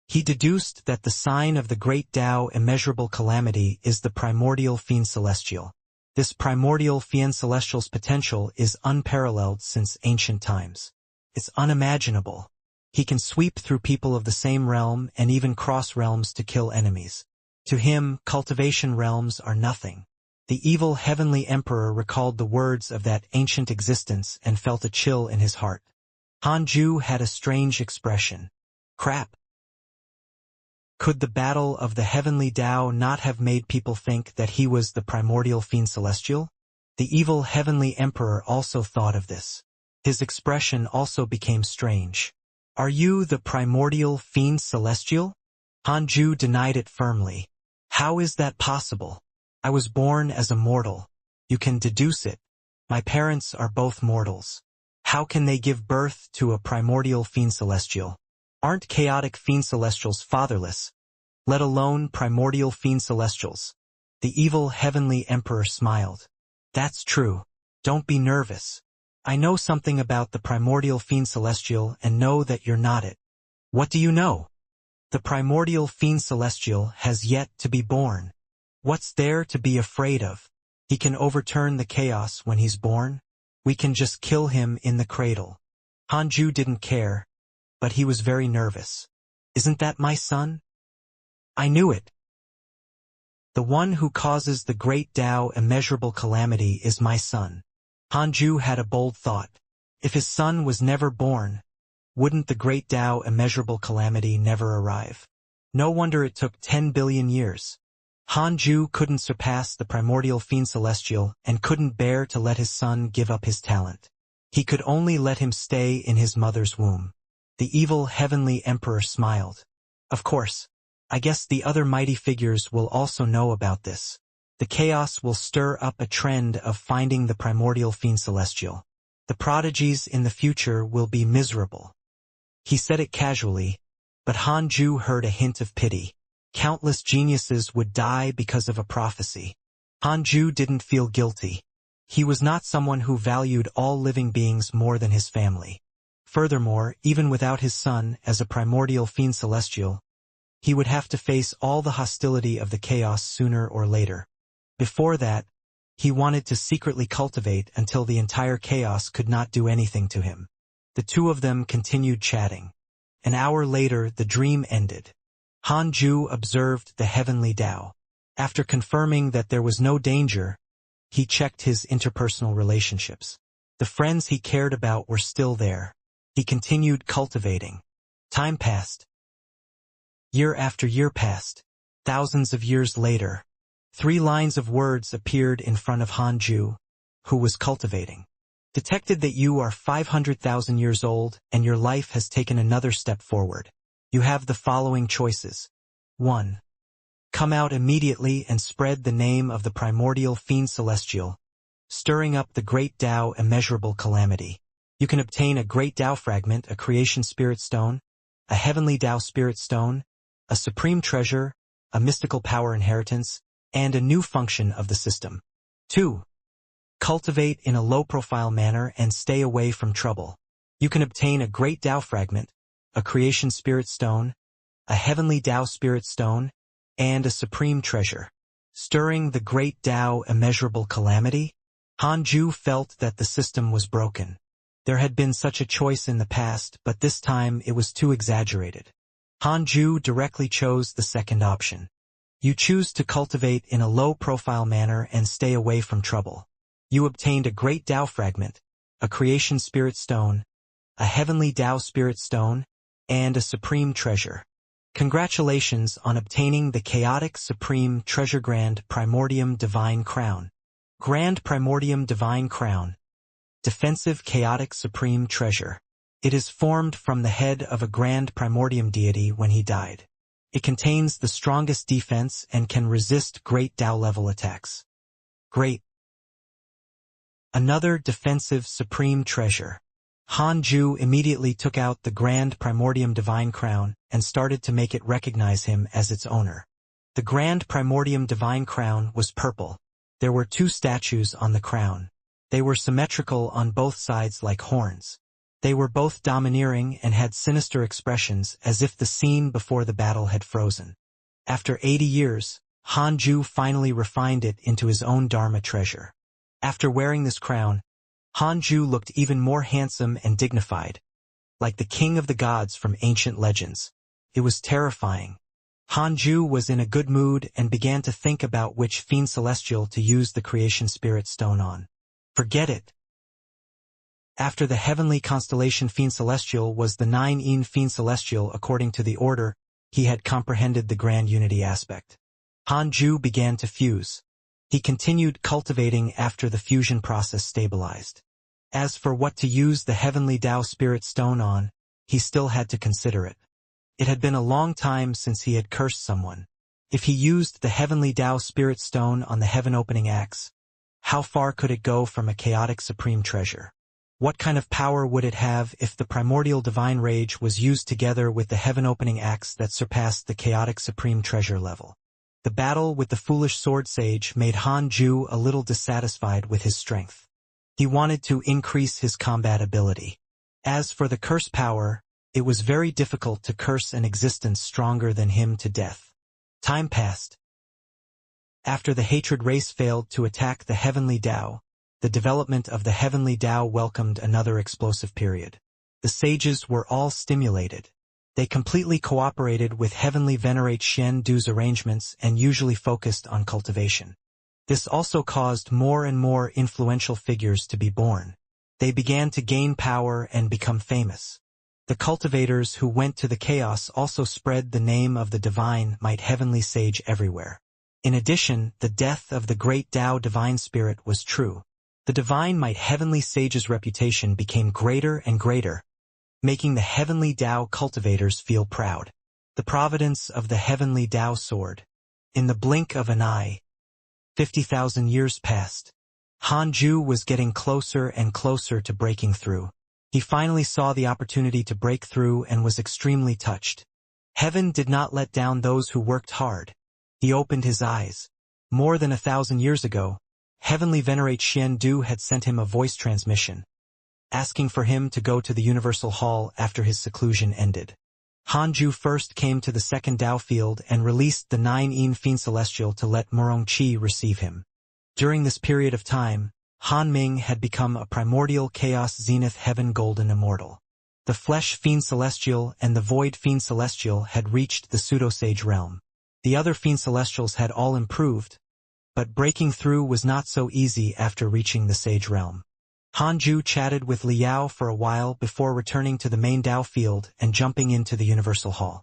He deduced that the sign of the great Tao immeasurable calamity is the primordial fiend celestial. This primordial fiend celestial's potential is unparalleled since ancient times. It's unimaginable. He can sweep through people of the same realm and even cross realms to kill enemies. To him, cultivation realms are nothing. The evil heavenly emperor recalled the words of that ancient existence and felt a chill in his heart. Hanju had a strange expression. Crap. Could the battle of the heavenly Tao not have made people think that he was the primordial fiend celestial? The evil heavenly emperor also thought of this. His expression also became strange. Are you the primordial fiend celestial? Hanju denied it firmly. How is that possible? I was born as a mortal. You can deduce it. My parents are both mortals. How can they give birth to a primordial fiend celestial? Aren't chaotic fiend celestials fatherless, let alone primordial fiend celestials? The evil heavenly emperor smiled. That's true. Don't be nervous. I know something about the primordial fiend celestial and know that you're not it. What do you know? The primordial fiend celestial has yet to be born. What's there to be afraid of? He can overturn the chaos when he's born. We can just kill him in the cradle. Hanju didn't care, but he was very nervous. Isn't that my son? I knew it. The one who causes the great Tao immeasurable calamity is my son. Hanju had a bold thought. If his son was never born, wouldn't the great Tao immeasurable calamity never arrive? No wonder it took 10 billion years. Hanju couldn't surpass the primordial fiend celestial and couldn't bear to let his son give up his talent. He could only let him stay in his mother's womb. The evil heavenly emperor smiled. Of course, I guess the other mighty figures will also know about this. The chaos will stir up a trend of finding the primordial fiend celestial. The prodigies in the future will be miserable. He said it casually, but Hanju heard a hint of pity. Countless geniuses would die because of a prophecy. Hanju didn't feel guilty. He was not someone who valued all living beings more than his family. Furthermore, even without his son as a primordial fiend celestial, he would have to face all the hostility of the chaos sooner or later. Before that, he wanted to secretly cultivate until the entire chaos could not do anything to him. The two of them continued chatting. An hour later, the dream ended. Hanju observed the heavenly Tao. After confirming that there was no danger, he checked his interpersonal relationships. The friends he cared about were still there. He continued cultivating. Time passed. Year after year passed. Thousands of years later, 3 lines of words appeared in front of Hanju, who was cultivating. Detected that you are 500,000 years old and your life has taken another step forward. You have the following choices. 1. Come out immediately and spread the name of the primordial fiend celestial, stirring up the great Tao immeasurable calamity. You can obtain a great Tao fragment, a creation spirit stone, a heavenly Tao spirit stone, a supreme treasure, a mystical power inheritance, and a new function of the system. 2. Cultivate in a low-profile manner and stay away from trouble. You can obtain a great Tao fragment, a creation spirit stone, a heavenly Tao spirit stone, and a supreme treasure. Stirring the great Tao immeasurable calamity, Hanju felt that the system was broken. There had been such a choice in the past, but this time it was too exaggerated. Hanju directly chose the second option. You choose to cultivate in a low-profile manner and stay away from trouble. You obtained a great Tao fragment, a creation spirit stone, a heavenly Tao spirit stone, and a supreme treasure. Congratulations on obtaining the chaotic supreme treasure Grand Primordium Divine Crown. Grand Primordium Divine Crown. Defensive chaotic supreme treasure. It is formed from the head of a grand primordium deity when he died. It contains the strongest defense and can resist great Tao-level attacks. Great. Another defensive supreme treasure. Hanju immediately took out the Grand Primordium Divine Crown and started to make it recognize him as its owner. The Grand Primordium Divine Crown was purple. There were 2 statues on the crown. They were symmetrical on both sides like horns. They were both domineering and had sinister expressions as if the scene before the battle had frozen. After 80 years, Hanju finally refined it into his own Dharma treasure. After wearing this crown, Hanju looked even more handsome and dignified, like the king of the gods from ancient legends. It was terrifying. Hanju was in a good mood and began to think about which fiend celestial to use the creation spirit stone on. Forget it. After the heavenly constellation fiend celestial was the 9-in fiend celestial according to the order, he had comprehended the grand unity aspect. Hanju began to fuse. He continued cultivating after the fusion process stabilized. As for what to use the heavenly Tao spirit stone on, he still had to consider it. It had been a long time since he had cursed someone. If he used the heavenly Tao spirit stone on the heaven-opening axe, how far could it go from a chaotic supreme treasure? What kind of power would it have if the primordial divine rage was used together with the heaven-opening axe that surpassed the chaotic supreme treasure level? The battle with the foolish sword sage made Hanju a little dissatisfied with his strength. He wanted to increase his combat ability. As for the curse power, it was very difficult to curse an existence stronger than him to death. Time passed. After the hatred race failed to attack the heavenly Tao, the development of the heavenly Tao welcomed another explosive period. The sages were all stimulated. They completely cooperated with heavenly venerate Xian Du's arrangements and usually focused on cultivation. This also caused more and more influential figures to be born. They began to gain power and become famous. The cultivators who went to the chaos also spread the name of the divine might heavenly sage everywhere. In addition, the death of the great Tao divine spirit was true. The divine might heavenly sage's reputation became greater and greater, making the heavenly Tao cultivators feel proud. The providence of the heavenly Tao sword. In the blink of an eye, 50,000 years passed. Hanju was getting closer and closer to breaking through. He finally saw the opportunity to break through and was extremely touched. Heaven did not let down those who worked hard. He opened his eyes. More than 1,000 years ago, Heavenly Venerate Xian Du had sent him a voice transmission, asking for him to go to the Universal Hall after his seclusion ended. Hanju first came to the second Tao field and released the 9 Yin Fiend Celestial to let Murong Qi receive him. During this period of time, Han Ming had become a primordial chaos zenith heaven golden immortal. The flesh Fiend Celestial and the void Fiend Celestial had reached the pseudo-sage realm. The other Fiend Celestials had all improved, but breaking through was not so easy after reaching the sage realm. Hanju chatted with Liao for a while before returning to the main Tao field and jumping into the Universal Hall.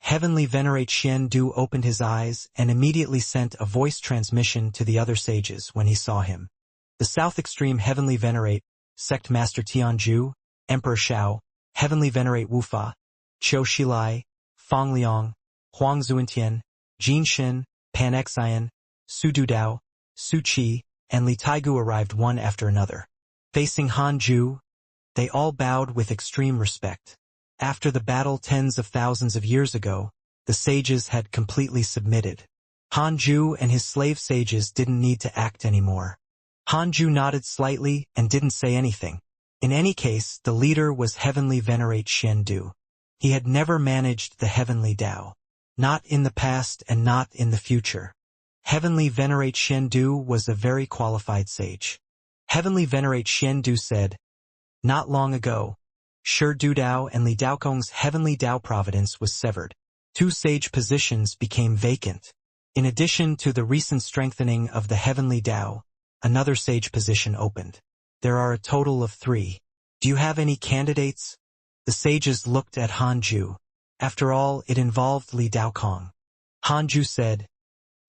Heavenly Venerate Xian Du opened his eyes and immediately sent a voice transmission to the other sages when he saw him. The South Extreme Heavenly Venerate, Sect Master Tianju, Emperor Shao, Heavenly Venerate Wufa, Qiu Shilai, Fang Liang, Huang Zuentian, Jin Shin, Pan Xian, Su Dudao, Su Qi, and Li Taigu arrived one after another. Facing Hanju, they all bowed with extreme respect. After the battle tens of thousands of years ago, the sages had completely submitted. Hanju and his slave sages didn't need to act anymore. Hanju nodded slightly and didn't say anything. In any case, the leader was Heavenly Venerate Xian Du. He had never managed the Heavenly Tao. Not in the past and not in the future. Heavenly Venerate Xian Du was a very qualified sage. Heavenly Venerate Xian Du said, "Not long ago, Shi Dudao and Li Daokong's Heavenly Tao providence was severed. 2 sage positions became vacant. In addition to the recent strengthening of the Heavenly Tao, another sage position opened. There are a total of 3. Do you have any candidates?" The sages looked at Hanju. After all, it involved Li Daokong. Hanju said,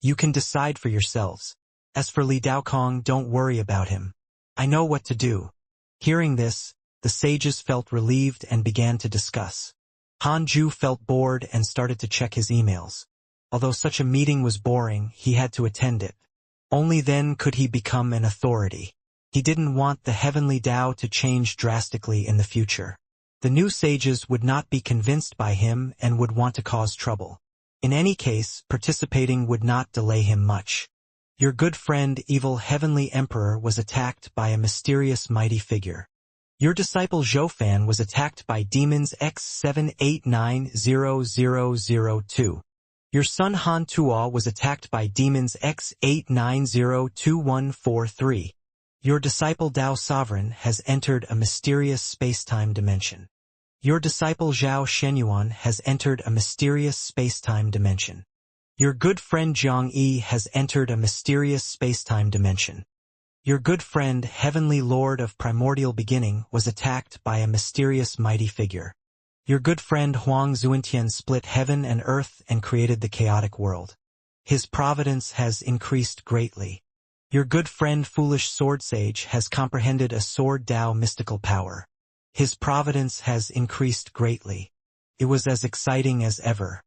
"You can decide for yourselves. As for Li Daokong, don't worry about him. I know what to do." Hearing this, the sages felt relieved and began to discuss. Hanju felt bored and started to check his emails. Although such a meeting was boring, he had to attend it. Only then could he become an authority. He didn't want the Heavenly Tao to change drastically in the future. The new sages would not be convinced by him and would want to cause trouble. In any case, participating would not delay him much. Your good friend, evil Heavenly Emperor, was attacked by a mysterious mighty figure. Your disciple Zhoufan was attacked by demons X78900002. Your son Han Tuo was attacked by demons X8902143. Your disciple Tao Sovereign has entered a mysterious space-time dimension. Your disciple Zhao Shenyuan has entered a mysterious space-time dimension. Your good friend Zhang Yi has entered a mysterious space-time dimension. Your good friend, Heavenly Lord of Primordial Beginning, was attacked by a mysterious mighty figure. Your good friend Huang Zuentian split heaven and earth and created the chaotic world. His providence has increased greatly. Your good friend Foolish Sword Sage has comprehended a sword Tao mystical power. His providence has increased greatly. It was as exciting as ever.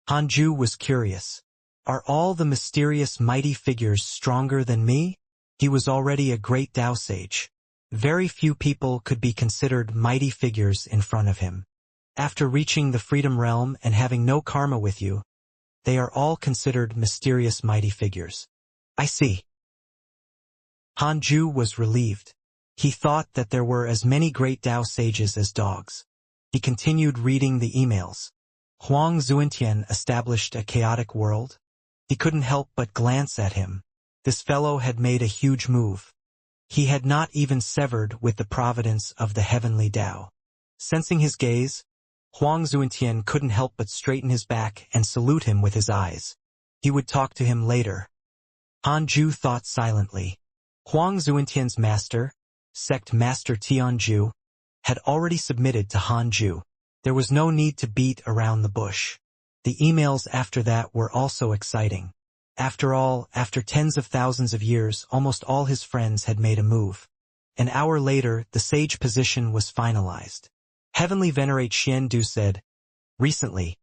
Hanju was curious. Are all the mysterious mighty figures stronger than me? He was already a great Tao sage. Very few people could be considered mighty figures in front of him. After reaching the freedom realm and having no karma with you, they are all considered mysterious mighty figures. I see. Hanju was relieved. He thought that there were as many great Tao sages as dogs. He continued reading the emails. Huang Zuentian established a chaotic world. He couldn't help but glance at him. This fellow had made a huge move. He had not even severed with the providence of the Heavenly Tao. Sensing his gaze, Huang Zuentian couldn't help but straighten his back and salute him with his eyes. He would talk to him later. Hanju thought silently. Huang Zuentian's master, Sect Master Tianju, had already submitted to Hanju. There was no need to beat around the bush. The emails after that were also exciting. After all, after tens of thousands of years, almost all his friends had made a move. An hour later, the sage position was finalized. Heavenly Venerate Xiandu said, "Recently,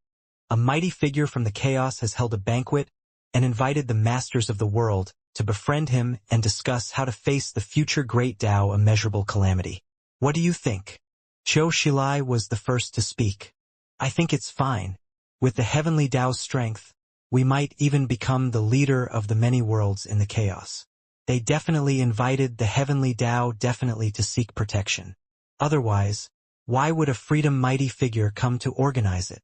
a mighty figure from the chaos has held a banquet and invited the masters of the world to befriend him and discuss how to face the future great Tao immeasurable calamity. What do you think?" Zhou Shilai was the first to speak. "I think it's fine. With the heavenly Tao's strength, we might even become the leader of the many worlds in the chaos. They definitely invited the heavenly Tao definitely to seek protection. Otherwise, why would a freedom mighty figure come to organize it?"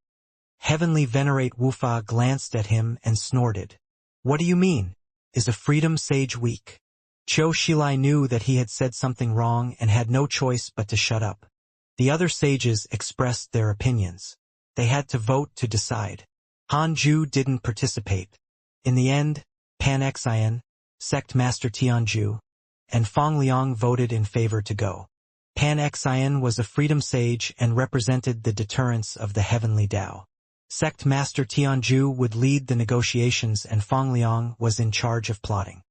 Heavenly Venerate Wufa glanced at him and snorted. "What do you mean? Is a freedom sage weak?" Zhou Shilai knew that he had said something wrong and had no choice but to shut up. The other sages expressed their opinions. They had to vote to decide. Han Ju didn't participate. In the end, Pan Xian, Sect Master Tianju, and Fang Liang voted in favor to go. Pan Xian was a freedom sage and represented the deterrence of the heavenly Tao. Sect Master Tianju would lead the negotiations and Fang Liang was in charge of plotting.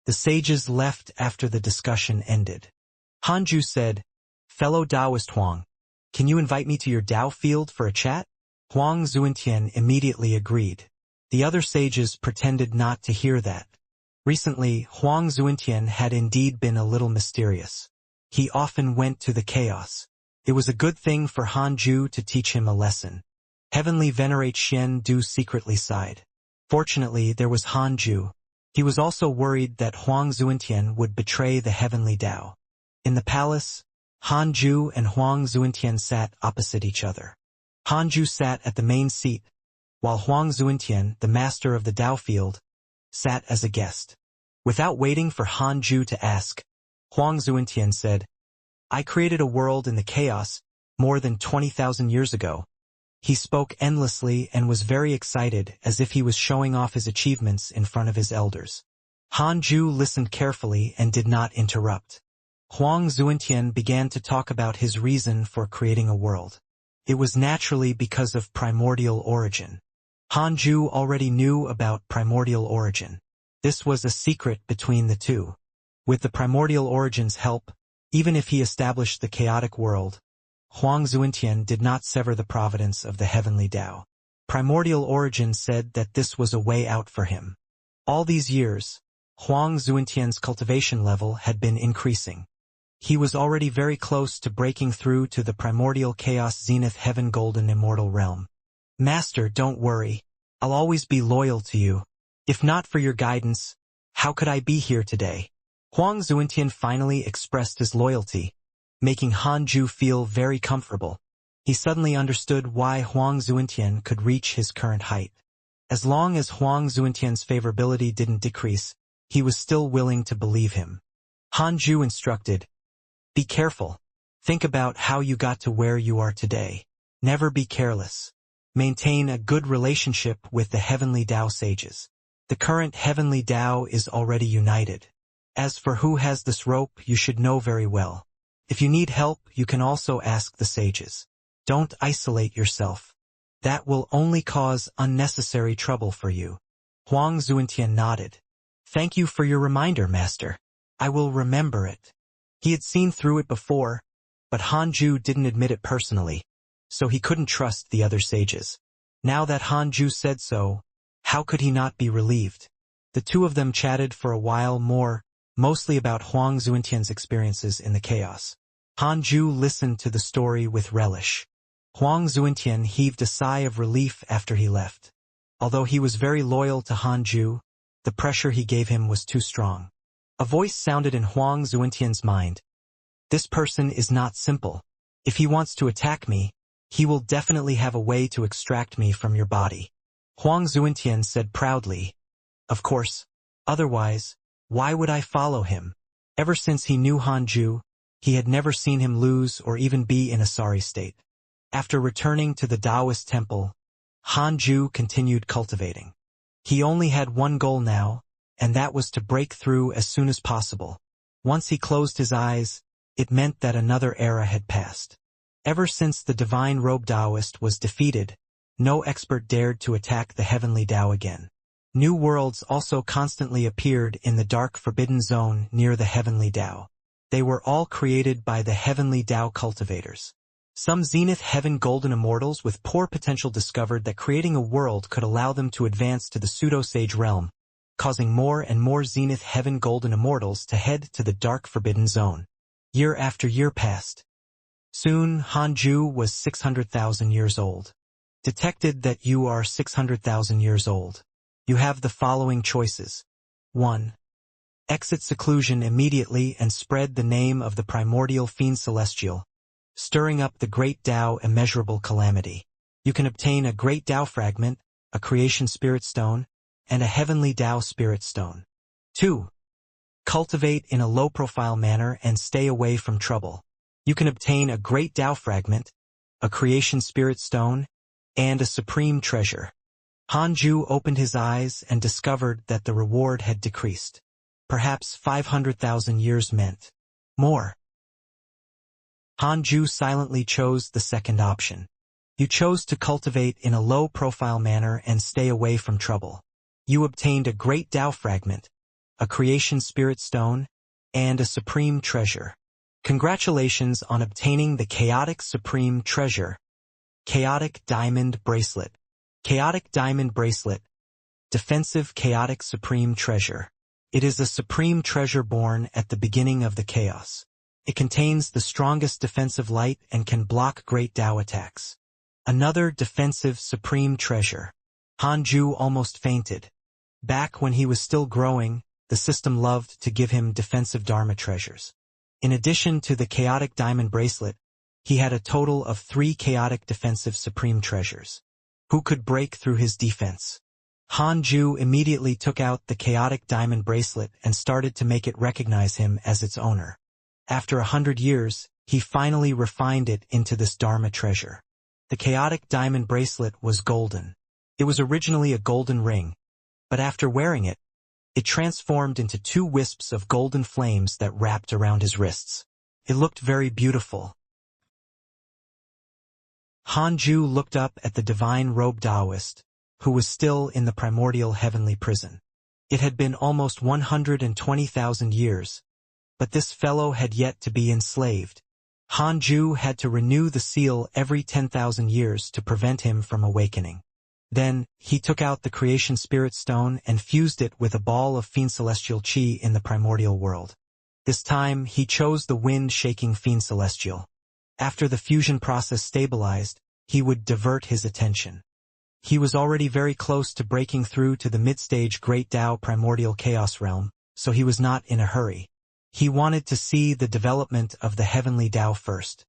The sages left after the discussion ended. Han Ju said, "Fellow Taoist Huang, can you invite me to your Tao field for a chat?" Huang Zuintian immediately agreed. The other sages pretended not to hear that. Recently, Huang Zuintian had indeed been a little mysterious. He often went to the chaos. It was a good thing for Han Ju to teach him a lesson. Heavenly Venerate Xian Du secretly sighed. Fortunately, there was Han Ju. He was also worried that Huang Zuintian would betray the heavenly Tao. In the palace, Han Ju and Huang Zuintian sat opposite each other. Han Ju sat at the main seat, while Huang Zuintian, the master of the Tao field, sat as a guest. Without waiting for Han Ju to ask, Huang Zuintian said, "I created a world in the chaos more than 20,000 years ago." He spoke endlessly and was very excited as if he was showing off his achievements in front of his elders. Han Ju listened carefully and did not interrupt. Huang Zuintian began to talk about his reason for creating a world. It was naturally because of primordial origin. Han Ju already knew about primordial origin. This was a secret between the two. With the primordial origin's help, even if he established the chaotic world, Huang Zuintian did not sever the providence of the heavenly Tao. Primordial origin said that this was a way out for him. All these years, Huang Zuintian's cultivation level had been increasing. He was already very close to breaking through to the primordial chaos zenith heaven golden immortal realm. "Master, don't worry. I'll always be loyal to you. If not for your guidance, how could I be here today?" Huang Zuintian finally expressed his loyalty, making Han Ju feel very comfortable. He suddenly understood why Huang Zuintian could reach his current height. As long as Huang Zuintian's favorability didn't decrease, he was still willing to believe him. Han Ju instructed, "Be careful. Think about how you got to where you are today. Never be careless. Maintain a good relationship with the heavenly Tao sages. The current heavenly Tao is already united. As for who has this rope, you should know very well. If you need help, you can also ask the sages. Don't isolate yourself. That will only cause unnecessary trouble for you." Huang Zuintian nodded. "Thank you for your reminder, Master. I will remember it." He had seen through it before, but Han Ju didn't admit it personally, so he couldn't trust the other sages. Now that Han Ju said so, how could he not be relieved? The two of them chatted for a while more, mostly about Huang Zuintian's experiences in the chaos. Han Ju listened to the story with relish. Huang Zuintian heaved a sigh of relief after he left. Although he was very loyal to Han Ju, the pressure he gave him was too strong. A voice sounded in Huang Zuintian's mind. "This person is not simple. If he wants to attack me, he will definitely have a way to extract me from your body." Huang Zuintian said proudly, "Of course. Otherwise, why would I follow him?" Ever since he knew Han Ju, he had never seen him lose or even be in a sorry state. After returning to the Taoist temple, Han Ju continued cultivating. He only had one goal now, and that was to break through as soon as possible. Once he closed his eyes, it meant that another era had passed. Ever since the divine robe Taoist was defeated, no expert dared to attack the heavenly Tao again. New worlds also constantly appeared in the dark forbidden zone near the heavenly Tao. They were all created by the heavenly Tao cultivators. Some Zenith Heaven Golden Immortals with poor potential discovered that creating a world could allow them to advance to the pseudo-sage realm, causing more and more Zenith Heaven Golden Immortals to head to the dark forbidden zone. Year after year passed. Soon, Hanju was 600,000 years old. Detected that you are 600,000 years old. You have the following choices. 1. Exit seclusion immediately and spread the name of the primordial fiend celestial, stirring up the great Tao immeasurable calamity. You can obtain a great Tao fragment, a creation spirit stone, and a heavenly Tao spirit stone. 2. Cultivate in a low-profile manner and stay away from trouble. You can obtain a great Tao fragment, a creation spirit stone, and a supreme treasure. Hanju opened his eyes and discovered that the reward had decreased. Perhaps 500,000 years meant more. Hanju silently chose the second option. You chose to cultivate in a low-profile manner and stay away from trouble. You obtained a great Tao fragment, a creation spirit stone, and a supreme treasure. Congratulations on obtaining the chaotic supreme treasure. Chaotic Diamond Bracelet. Chaotic Diamond Bracelet. Defensive Chaotic Supreme Treasure. It is a supreme treasure born at the beginning of the chaos. It contains the strongest defensive light and can block great Tao attacks. Another defensive supreme treasure. Hanju almost fainted. Back when he was still growing, the system loved to give him defensive Dharma treasures. In addition to the Chaotic Diamond Bracelet, he had a total of 3 chaotic defensive supreme treasures. Who could break through his defense? Hanju immediately took out the Chaotic Diamond Bracelet and started to make it recognize him as its owner. After 100 years, he finally refined it into this Dharma treasure. The Chaotic Diamond Bracelet was golden. It was originally a golden ring, but after wearing it, it transformed into 2 wisps of golden flames that wrapped around his wrists. It looked very beautiful. Hanju looked up at the divine robed Taoist, who was still in the primordial heavenly prison. It had been almost 120,000 years, but this fellow had yet to be enslaved. Hanju had to renew the seal every 10,000 years to prevent him from awakening. Then, he took out the creation spirit stone and fused it with a ball of fiend celestial chi in the primordial world. This time, he chose the wind-shaking fiend celestial. After the fusion process stabilized, he would divert his attention. He was already very close to breaking through to the mid-stage Great Tao primordial chaos realm, so he was not in a hurry. He wanted to see the development of the heavenly Tao first.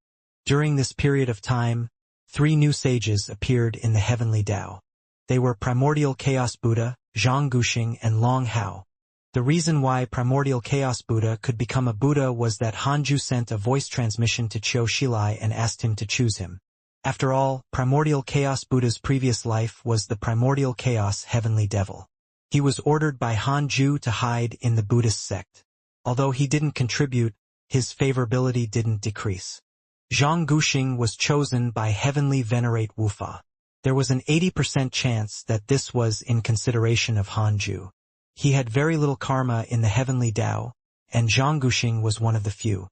During this period of time, 3 new sages appeared in the heavenly Tao. They were Primordial Chaos Buddha, Zhang Guxing, and Long Hao. The reason why Primordial Chaos Buddha could become a Buddha was that Hanju sent a voice transmission to Qiu Shilai and asked him to choose him. After all, Primordial Chaos Buddha's previous life was the Primordial Chaos Heavenly Devil. He was ordered by Hanju to hide in the Buddhist sect. Although he didn't contribute, his favorability didn't decrease. Zhang Guxing was chosen by Heavenly Venerate Wufa. There was an 80% chance that this was in consideration of Hanju. He had very little karma in the heavenly Tao, and Zhang Guxing was one of the few.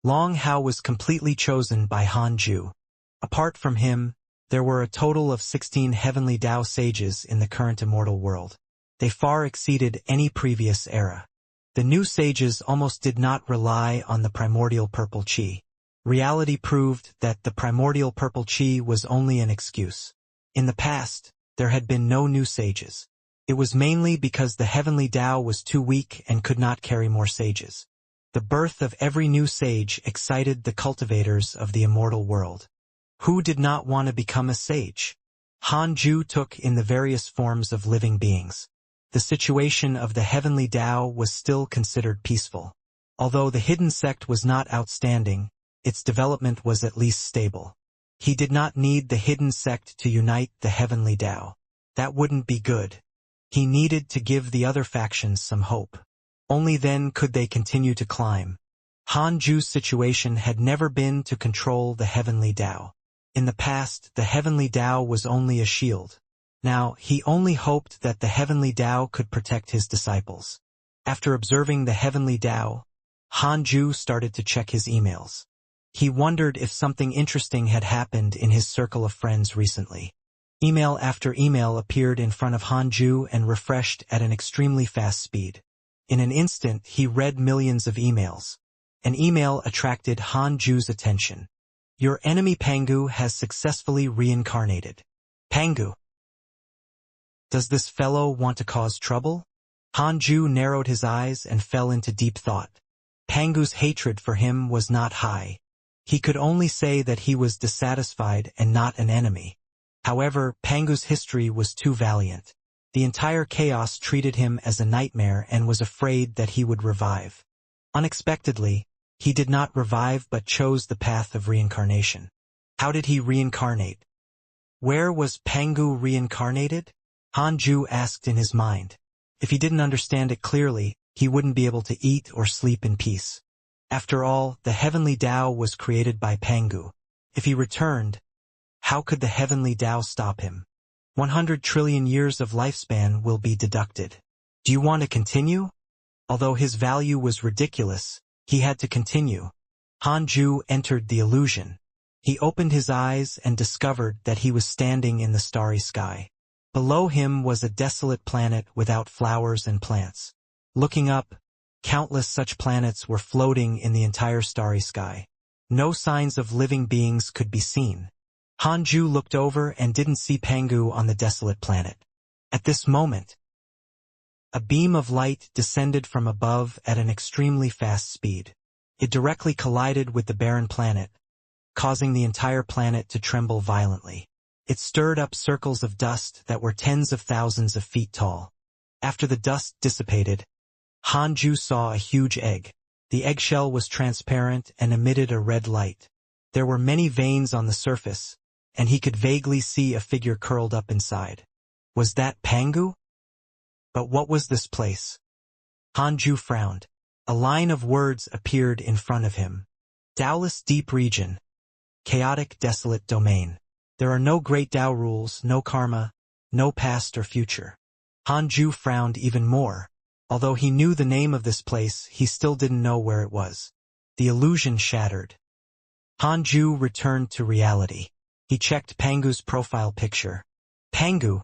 Long Hao was completely chosen by Hanju. Apart from him, there were a total of 16 heavenly Tao sages in the current immortal world. They far exceeded any previous era. The new sages almost did not rely on the primordial purple chi. Reality proved that the primordial purple chi was only an excuse. In the past, there had been no new sages. It was mainly because the heavenly Tao was too weak and could not carry more sages. The birth of every new sage excited the cultivators of the immortal world. Who did not want to become a sage? Hanju took in the various forms of living beings. The situation of the heavenly Tao was still considered peaceful. Although the hidden sect was not outstanding, its development was at least stable. He did not need the hidden sect to unite the heavenly Tao. That wouldn't be good. He needed to give the other factions some hope. Only then could they continue to climb. Hanju's situation had never been to control the heavenly Tao. In the past, the heavenly Tao was only a shield. Now, he only hoped that the heavenly Tao could protect his disciples. After observing the heavenly Tao, Hanju started to check his emails. He wondered if something interesting had happened in his circle of friends recently. Email after email appeared in front of Hanju and refreshed at an extremely fast speed. In an instant, he read millions of emails. An email attracted Hanju's attention. Your enemy Pangu has successfully reincarnated. Pangu. Does this fellow want to cause trouble? Hanju narrowed his eyes and fell into deep thought. Pangu's hatred for him was not high. He could only say that he was dissatisfied and not an enemy. However, Pangu's history was too valiant. The entire chaos treated him as a nightmare and was afraid that he would revive. Unexpectedly, he did not revive but chose the path of reincarnation. How did he reincarnate? Where was Pangu reincarnated? Hanju asked in his mind. If he didn't understand it clearly, he wouldn't be able to eat or sleep in peace. After all, the heavenly Tao was created by Pangu. If he returned, how could the heavenly Tao stop him? 100 trillion years of lifespan will be deducted. Do you want to continue? Although his value was ridiculous, he had to continue. Hanju entered the illusion. He opened his eyes and discovered that he was standing in the starry sky. Below him was a desolate planet without flowers and plants. Looking up, countless such planets were floating in the entire starry sky. No signs of living beings could be seen. Hanju looked over and didn't see Pangu on the desolate planet. At this moment, a beam of light descended from above at an extremely fast speed. It directly collided with the barren planet, causing the entire planet to tremble violently. It stirred up circles of dust that were tens of thousands of feet tall. After the dust dissipated, Hanju saw a huge egg. The eggshell was transparent and emitted a red light. There were many veins on the surface, and he could vaguely see a figure curled up inside. Was that Pangu? But what was this place? Hanju frowned. A line of words appeared in front of him. Taoless deep region. Chaotic desolate domain. There are no great Tao rules, no karma, no past or future. Hanju frowned even more. Although he knew the name of this place, he still didn't know where it was. The illusion shattered. Hanju returned to reality. He checked Pangu's profile picture. Pangu,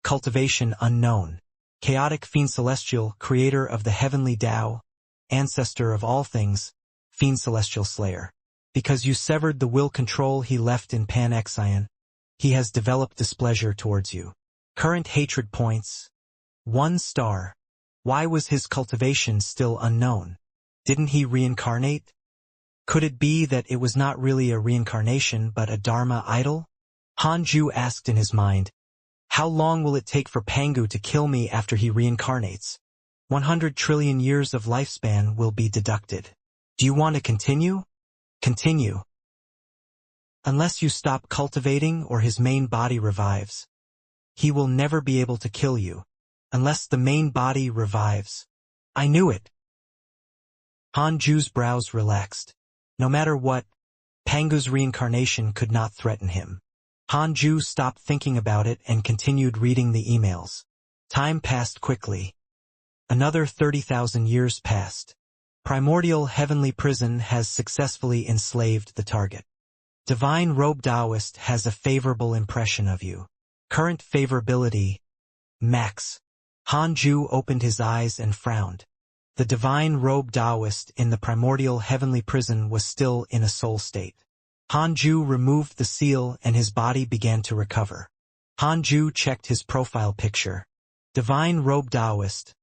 cultivation unknown. Chaotic fiend celestial, creator of the heavenly Tao, ancestor of all things, fiend celestial slayer. Because you severed the will control he left in Pan-Xian, he has developed displeasure towards you. Current hatred points. 1 star. Why was his cultivation still unknown? Didn't he reincarnate? Could it be that it was not really a reincarnation but a Dharma idol? Hanju asked in his mind. How long will it take for Pangu to kill me after he reincarnates? 100 trillion years of lifespan will be deducted. Do you want to continue? Continue. Unless you stop cultivating or his main body revives, he will never be able to kill you. Unless the main body revives. I knew it. Hanju's brows relaxed. No matter what, Pangu's reincarnation could not threaten him. Hanju stopped thinking about it and continued reading the emails. Time passed quickly. Another 30,000 years passed. Primordial heavenly prison has successfully enslaved the target. Divine Robe Taoist has a favorable impression of you. Current favorability, max. Hanju opened his eyes and frowned. The Divine Robe Taoist in the primordial heavenly prison was still in a soul state. Hanju removed the seal and his body began to recover. Hanju checked his profile picture. Divine Robe Taoist.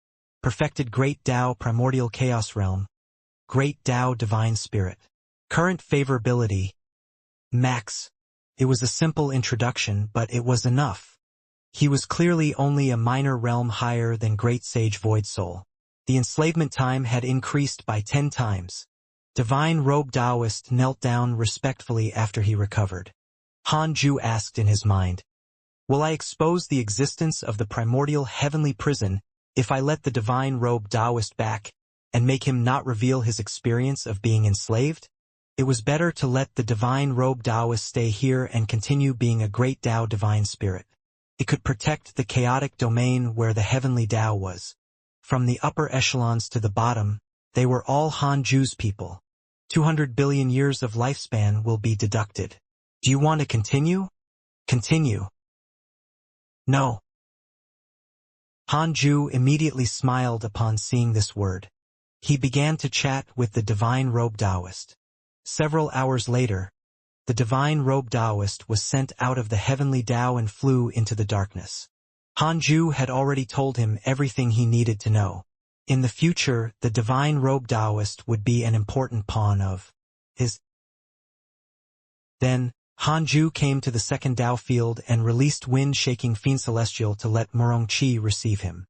Perfected Great Tao Primordial Chaos Realm. Great Tao Divine Spirit. Current favorability, max. It was a simple introduction, but it was enough. He was clearly only a minor realm higher than Great Sage Void Soul. The enslavement time had increased by 10 times. Divine Robe Taoist knelt down respectfully after he recovered. Hanju asked in his mind, will I expose the existence of the primordial heavenly prison if I let the Divine Robe Taoist back and make him not reveal his experience of being enslaved? It was better to let the Divine Robe Taoist stay here and continue being a great Tao divine spirit. He could protect the chaotic domain where the heavenly Tao was. From the upper echelons to the bottom, they were all Hanju's people. 200 billion years of lifespan will be deducted. Do you want to continue? Continue. No. Hanju immediately smiled upon seeing this word. He began to chat with the divine robe Taoist. Several hours later, the divine robe Taoist was sent out of the heavenly Tao and flew into the darkness. Hanju had already told him everything he needed to know. In the future, the divine robe Taoist would be an important pawn of his. Then, Hanju came to the second Tao field and released wind-shaking Fiend Celestial to let Murongqi receive him.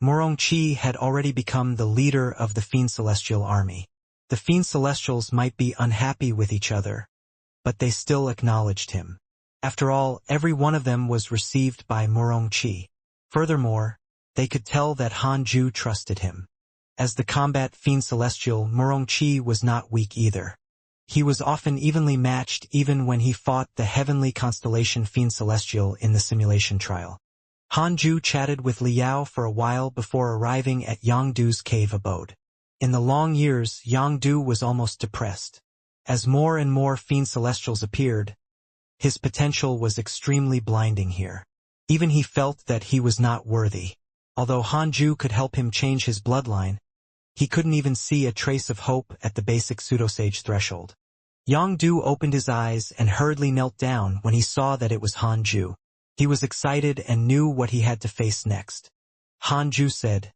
Murongqi had already become the leader of the Fiend Celestial army. The Fiend Celestials might be unhappy with each other, but they still acknowledged him. After all, every one of them was received by Murongqi. Furthermore, they could tell that Hanju trusted him. As the combat Fiend Celestial, Murongqi was not weak either. He was often evenly matched even when he fought the heavenly constellation Fiend Celestial in the simulation trial. Hanju chatted with Liao for a while before arriving at Yangdu's cave abode. In the long years, Yangdu was almost depressed. As more and more Fiend Celestials appeared, his potential was extremely blinding here. Even he felt that he was not worthy. Although Hanju could help him change his bloodline, he couldn't even see a trace of hope at the basic pseudosage threshold. Yangdu opened his eyes and hurriedly knelt down when he saw that it was Hanju. He was excited and knew what he had to face next. Hanju said,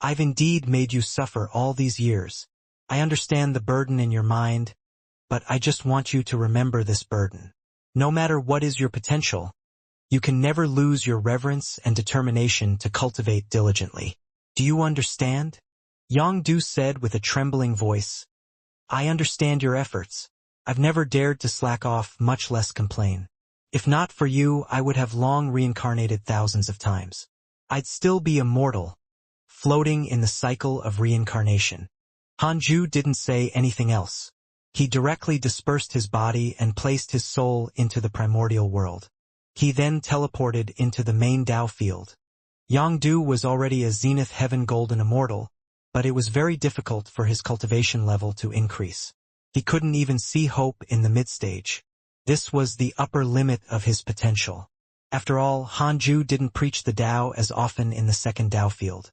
"I've indeed made you suffer all these years. I understand the burden in your mind, but I just want you to remember this burden. No matter what is your potential, you can never lose your reverence and determination to cultivate diligently. Do you understand?" Yangdu said with a trembling voice, "I understand your efforts. I've never dared to slack off, much less complain. If not for you, I would have long reincarnated thousands of times. I'd still be immortal, floating in the cycle of reincarnation." Hanju didn't say anything else. He directly dispersed his body and placed his soul into the primordial world. He then teleported into the main Tao field. Yangdu was already a Zenith Heaven Golden Immortal, but it was very difficult for his cultivation level to increase. He couldn't even see hope in the mid-stage. This was the upper limit of his potential. After all, Hanju didn't preach the Tao as often in the second Tao field.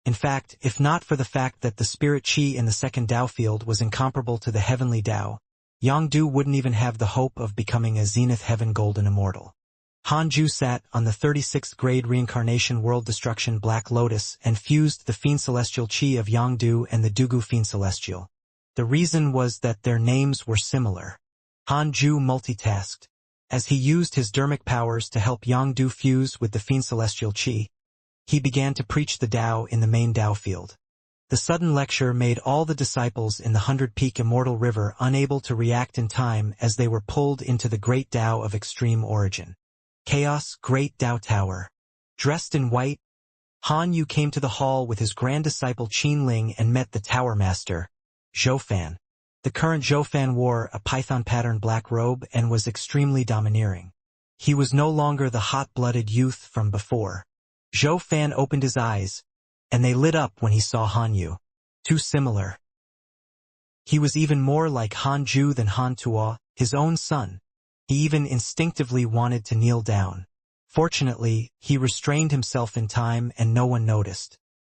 In fact, if not for the fact that the spirit Qi in the second Tao field was incomparable to the heavenly Tao, Yangdu wouldn't even have the hope of becoming a Zenith Heaven Golden Immortal. Hanju sat on the 36th grade Reincarnation World Destruction Black Lotus and fused the Fiend Celestial Qi of Yangdu and the Dugu Fiend Celestial. The reason was that their names were similar. Hanju multitasked. As he used his dermic powers to help Yangdu fuse with the Fiend Celestial Qi, he began to preach the Tao in the main Tao field. The sudden lecture made all the disciples in the 100-peak Immortal River unable to react in time as they were pulled into the great Tao of extreme origin. Chaos, Great Tao Tower. Dressed in white, Han Yu came to the hall with his grand disciple Qin Ling and met the Tower Master, Zhou Fan. The current Zhou Fan wore a python-patterned black robe and was extremely domineering. He was no longer the hot-blooded youth from before. Zhou Fan opened his eyes, and they lit up when he saw Han Yu. Too similar. He was even more like Han Ju than Han Tuo, his own son. He even instinctively wanted to kneel down. Fortunately, he restrained himself in time and no one noticed.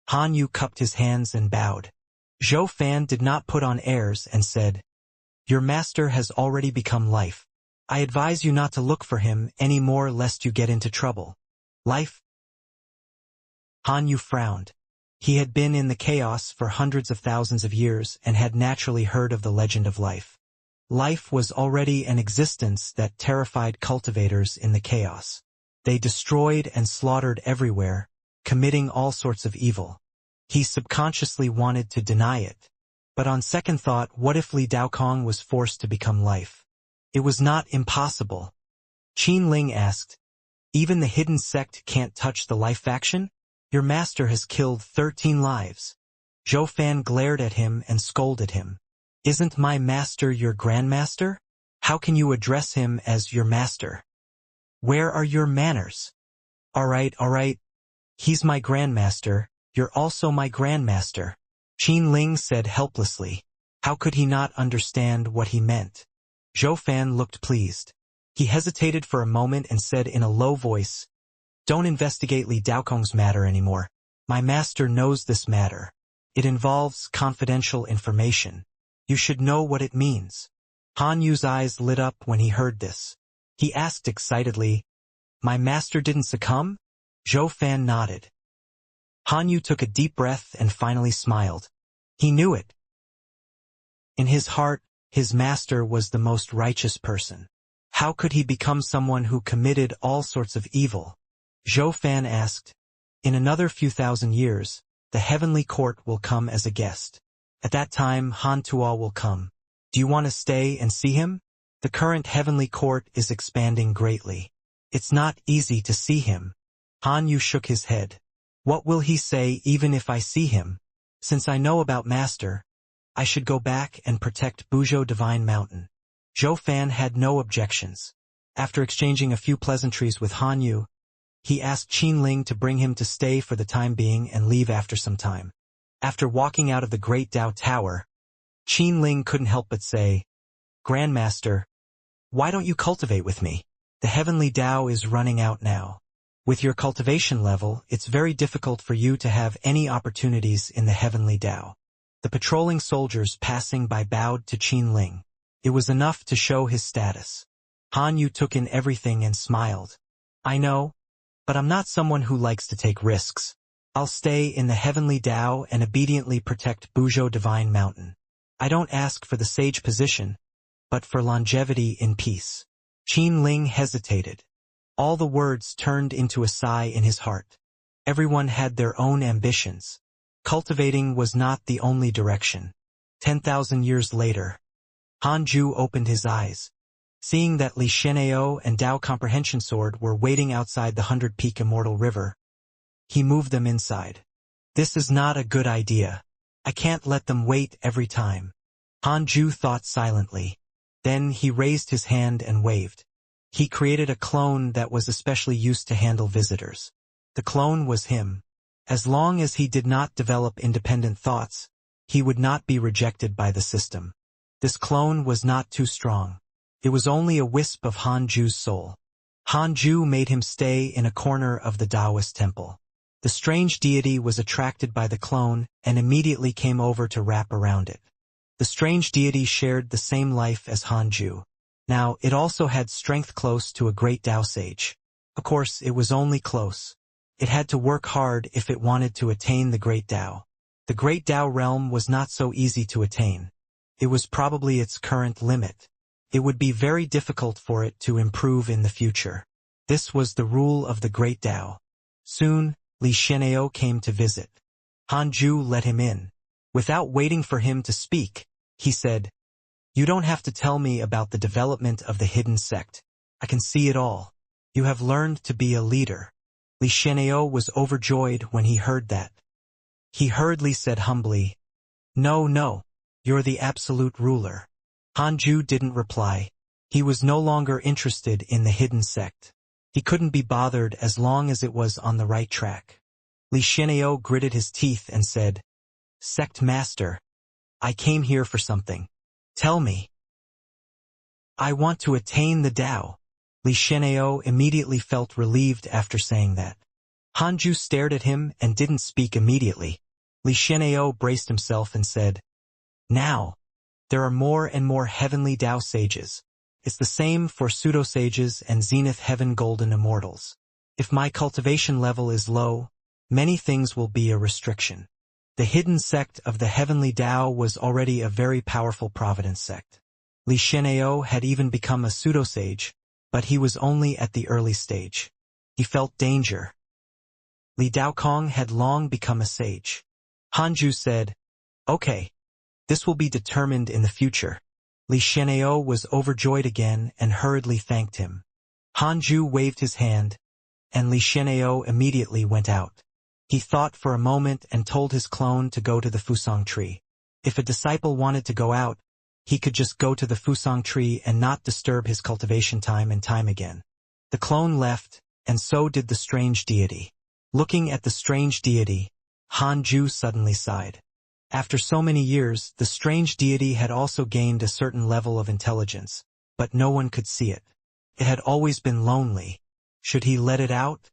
Han Yu cupped his hands and bowed. Zhou Fan did not put on airs and said, "Your master has already become life. I advise you not to look for him any more lest you get into trouble." Life? Han Yu frowned. He had been in the chaos for hundreds of thousands of years and had naturally heard of the legend of life. Life was already an existence that terrified cultivators in the chaos. They destroyed and slaughtered everywhere, committing all sorts of evil. He subconsciously wanted to deny it. But on second thought, what if Li Daokong was forced to become life? It was not impossible. Qin Ling asked, "Even the hidden sect can't touch the life faction? Your master has killed 13 lives." Zhou Fan glared at him and scolded him. "Isn't my master your grandmaster? How can you address him as your master? Where are your manners?" All right. He's my grandmaster, you're also my grandmaster. Qin Ling said helplessly. How could he not understand what he meant? Zhou Fan looked pleased. He hesitated for a moment and said in a low voice, Don't investigate Li Daokong's matter anymore. My master knows this matter. It involves confidential information. You should know what it means. Han Yu's eyes lit up when he heard this. He asked excitedly, My master didn't succumb? Zhou Fan nodded. Han Yu took a deep breath and finally smiled. He knew it. In his heart, his master was the most righteous person. How could he become someone who committed all sorts of evil? Zhou Fan asked. In another few thousand years, the heavenly court will come as a guest. At that time, Han Tuo will come. Do you want to stay and see him? The current heavenly court is expanding greatly. It's not easy to see him. Han Yu shook his head. What will he say even if I see him? Since I know about Master, I should go back and protect Buzhou Divine Mountain. Zhou Fan had no objections. After exchanging a few pleasantries with Han Yu, he asked Qin Ling to bring him to stay for the time being and leave after some time. After walking out of the Great Dao Tower, Qin Ling couldn't help but say, Grandmaster, why don't you cultivate with me? The heavenly Dao is running out now. With your cultivation level, it's very difficult for you to have any opportunities in the heavenly Dao. The patrolling soldiers passing by bowed to Qin Ling. It was enough to show his status. Han Yu took in everything and smiled. I know, but I'm not someone who likes to take risks. I'll stay in the heavenly Dao and obediently protect Buzhou Divine Mountain. I don't ask for the sage position, but for longevity in peace. Qin Ling hesitated. All the words turned into a sigh in his heart. Everyone had their own ambitions. Cultivating was not the only direction. 10,000 years later, Han Ju opened his eyes. Seeing that Li Xianxia and Dao Comprehension Sword were waiting outside the 100-peak Immortal River, he moved them inside. This is not a good idea. I can't let them wait every time. Han Ju thought silently. Then he raised his hand and waved. He created a clone that was especially used to handle visitors. The clone was him. As long as he did not develop independent thoughts, he would not be rejected by the system. This clone was not too strong. It was only a wisp of Han Ju's soul. Han Ju made him stay in a corner of the Taoist temple. The strange deity was attracted by the clone and immediately came over to wrap around it. The strange deity shared the same life as Han Ju. Now, it also had strength close to a great Dao sage. Of course, it was only close. It had to work hard if it wanted to attain the great Dao. The great Dao realm was not so easy to attain. It was probably its current limit. It would be very difficult for it to improve in the future. This was the rule of the great Dao. Soon, Li Xianxia came to visit. Han Ju let him in. Without waiting for him to speak, he said, You don't have to tell me about the development of the hidden sect. I can see it all. You have learned to be a leader. Li Xianxia was overjoyed when he heard that. He hurriedly said humbly, No, you're the absolute ruler. Han Ju didn't reply. He was no longer interested in the hidden sect. He couldn't be bothered as long as it was on the right track. Li Xianxia gritted his teeth and said, Sect Master, I came here for something. Tell me. I want to attain the Dao. Li Xianxia immediately felt relieved after saying that. Han Ju stared at him and didn't speak immediately. Li Xianxia braced himself and said, Now, there are more and more heavenly Dao sages. It's the same for pseudo-sages and zenith heaven golden immortals. If my cultivation level is low, many things will be a restriction. The hidden sect of the heavenly Dao was already a very powerful providence sect. Li Xianxia had even become a pseudo-sage, but he was only at the early stage. He felt danger. Li Daokong had long become a sage. Han Ju said, Okay, this will be determined in the future. Li Xianxia was overjoyed again and hurriedly thanked him. Han Ju waved his hand, and Li Xianxia immediately went out. He thought for a moment and told his clone to go to the Fusang tree. If a disciple wanted to go out, he could just go to the Fusang tree and not disturb his cultivation time and time again. The clone left, and so did the strange deity. Looking at the strange deity, Han Ju suddenly sighed. After so many years, the strange deity had also gained a certain level of intelligence, but no one could see it. It had always been lonely. Should he let it out?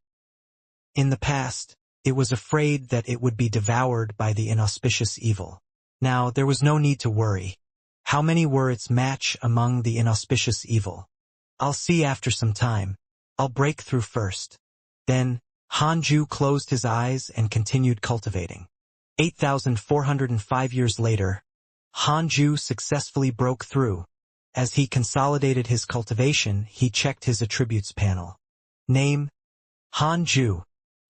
In the past, it was afraid that it would be devoured by the inauspicious evil. Now, there was no need to worry. How many were its match among the inauspicious evil? I'll see after some time. I'll break through first. Then, Han Ju closed his eyes and continued cultivating. 8,405 years later, Han Ju successfully broke through. As he consolidated his cultivation, he checked his attributes panel. Name: Han Ju.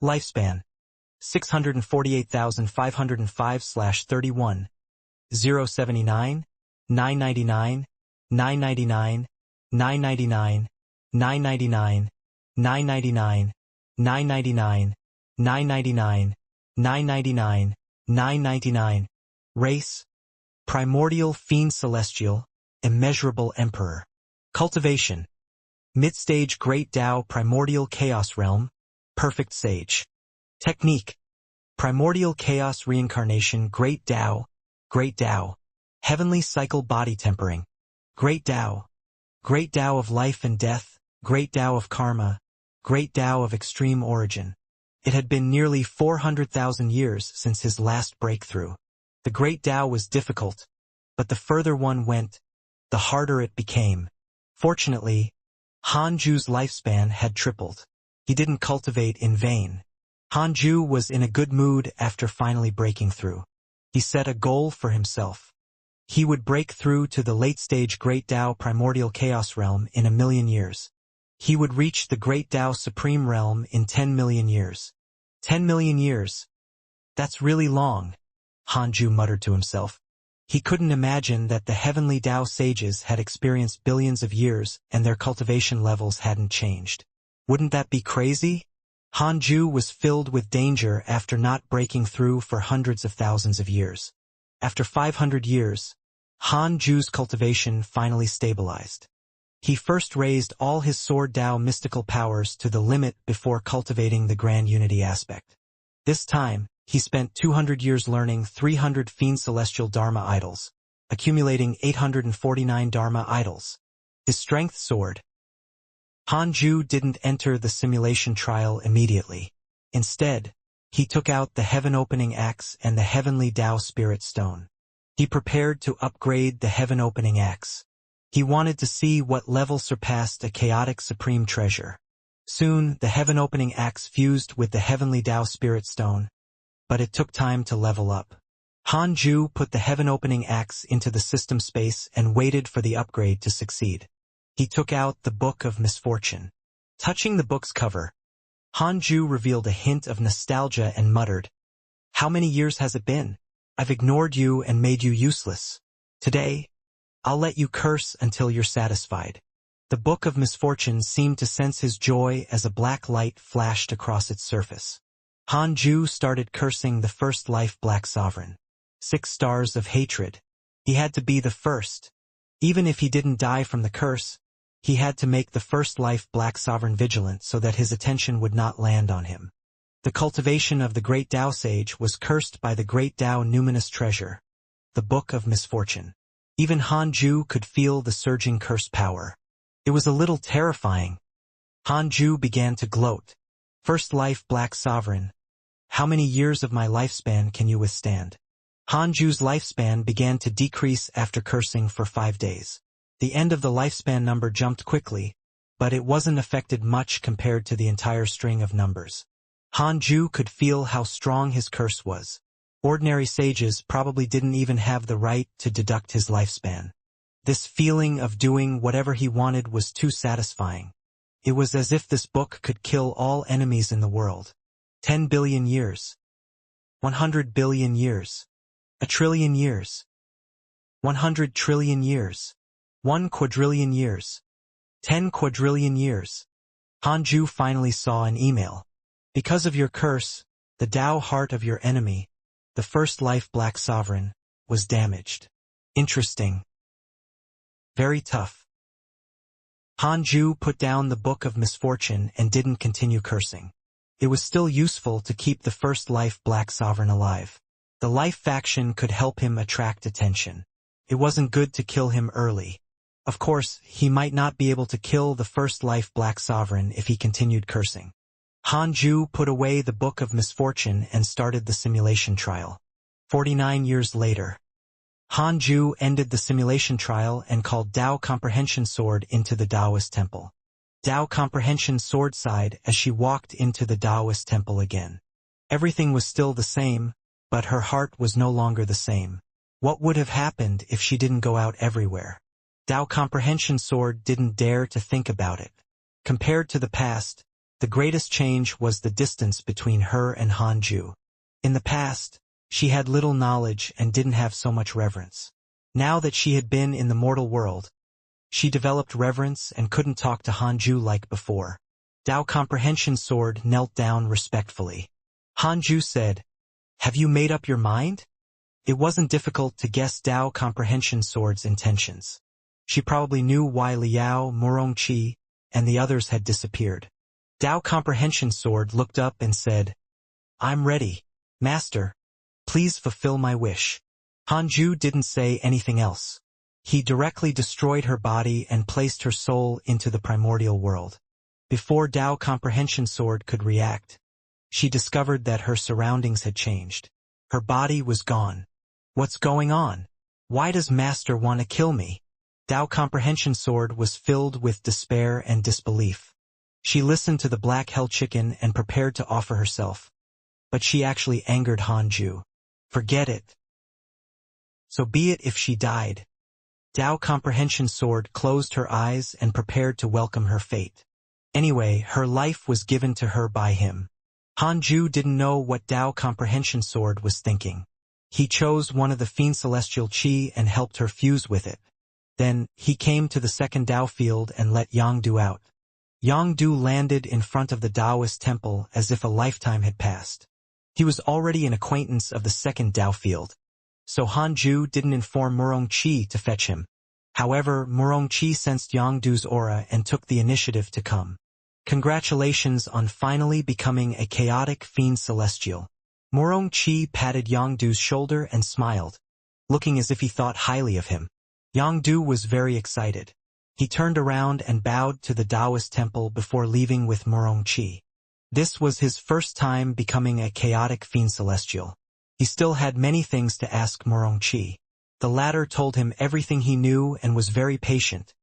Lifespan: 648,505/31. 079, 999, 999, 999, 999, 999, 999, 999, 999, 999. Race: primordial fiend celestial, immeasurable emperor. Cultivation: mid-stage great Tao primordial chaos realm, perfect sage. Technique: primordial chaos reincarnation great Tao, heavenly cycle body tempering, great Tao of life and death, great Tao of karma, great Tao of extreme origin. It had been nearly 400,000 years since his last breakthrough. The great Tao was difficult, but the further one went, the harder it became. Fortunately, Han Ju's lifespan had tripled. He didn't cultivate in vain. Han Ju was in a good mood after finally breaking through. He set a goal for himself. He would break through to the late-stage Great Tao primordial chaos realm in 1,000,000 years. He would reach the Great Tao supreme realm in 10 million years. 10 million years. That's really long, Han Ju muttered to himself. He couldn't imagine that the heavenly Tao sages had experienced billions of years and their cultivation levels hadn't changed. Wouldn't that be crazy? Han Ju was filled with danger after not breaking through for hundreds of thousands of years. After 500 years, Han Ju's cultivation finally stabilized. He first raised all his Sword Tao mystical powers to the limit before cultivating the Grand Unity aspect. This time, he spent 200 years learning 300 fiend celestial Dharma idols, accumulating 849 Dharma idols. His strength soared. Han Ju didn't enter the simulation trial immediately. Instead, he took out the heaven-opening axe and the heavenly Tao spirit stone. He prepared to upgrade the heaven-opening axe. He wanted to see what level surpassed a chaotic supreme treasure. Soon, the heaven-opening axe fused with the heavenly Tao spirit stone, but it took time to level up. Han Ju put the heaven-opening axe into the system space and waited for the upgrade to succeed. He took out the Book of Misfortune. Touching the book's cover, Han Ju revealed a hint of nostalgia and muttered, "How many years has it been? I've ignored you and made you useless. Today, I'll let you curse until you're satisfied." The Book of Misfortune seemed to sense his joy as a black light flashed across its surface. Han Ju started cursing the first life Black Sovereign. 6 stars of hatred. He had to be the first. Even if he didn't die from the curse, he had to make the first life Black Sovereign vigilant so that his attention would not land on him. The cultivation of the Great Tao Sage was cursed by the Great Tao numinous treasure, the Book of Misfortune. Even Han Ju could feel the surging curse power. It was a little terrifying. Han Ju began to gloat. First life Black Sovereign. How many years of my lifespan can you withstand? Han Ju's lifespan began to decrease after cursing for 5 days. The end of the lifespan number jumped quickly, but it wasn't affected much compared to the entire string of numbers. Han Ju could feel how strong his curse was. Ordinary sages probably didn't even have the right to deduct his lifespan. This feeling of doing whatever he wanted was too satisfying. It was as if this book could kill all enemies in the world. 10 billion years. 100 billion years. 1,000,000,000,000 years. 100 trillion years. 1 quadrillion years. 10 quadrillion years. Han Ju finally saw an email. Because of your curse, the Tao heart of your enemy, the first life Black Sovereign, was damaged. Interesting. Very tough. Hanju put down the Book of Misfortune and didn't continue cursing. It was still useful to keep the first life Black Sovereign alive. The Life faction could help him attract attention. It wasn't good to kill him early. Of course, he might not be able to kill the first life Black Sovereign if he continued cursing. Hanju put away the Book of Misfortune and started the simulation trial. 49 years later, Hanju ended the simulation trial and called Dao Comprehension Sword into the Taoist temple. Dao Comprehension Sword sighed as she walked into the Taoist temple again. Everything was still the same, but her heart was no longer the same. What would have happened if she didn't go out everywhere? Dao Comprehension Sword didn't dare to think about it. Compared to the past, the greatest change was the distance between her and Hanju. In the past, she had little knowledge and didn't have so much reverence. Now that she had been in the mortal world, she developed reverence and couldn't talk to Hanju like before. Dao Comprehension Sword knelt down respectfully. Hanju said, "Have you made up your mind?" It wasn't difficult to guess Dao Comprehension Sword's intentions. She probably knew why Liao, Murongqi, and the others had disappeared. Dao Comprehension Sword looked up and said, "I'm ready, Master. Please fulfill my wish." Hanju didn't say anything else. He directly destroyed her body and placed her soul into the primordial world. Before Dao Comprehension Sword could react, she discovered that her surroundings had changed. Her body was gone. What's going on? Why does Master want to kill me? Dao Comprehension Sword was filled with despair and disbelief. She listened to the black hell chicken and prepared to offer herself. But she actually angered Hanju. Forget it. So be it if she died. Dao Comprehension Sword closed her eyes and prepared to welcome her fate. Anyway, her life was given to her by him. Hanju didn't know what Dao Comprehension Sword was thinking. He chose one of the Fiend Celestial Qi and helped her fuse with it. Then, he came to the second Dao field and let Yangdu out. Yangdu landed in front of the Taoist temple as if a lifetime had passed. He was already an acquaintance of the second Dao field, so Hanju didn't inform Murongqi to fetch him. However, Murongqi sensed Yangdu's aura and took the initiative to come. Congratulations on finally becoming a chaotic fiend celestial. Murongqi patted Yangdu's shoulder and smiled, looking as if he thought highly of him. Yangdu was very excited. He turned around and bowed to the Taoist temple before leaving with Murongqi. This was his first time becoming a chaotic fiend celestial. He still had many things to ask Murongqi. The latter told him everything he knew and was very patient,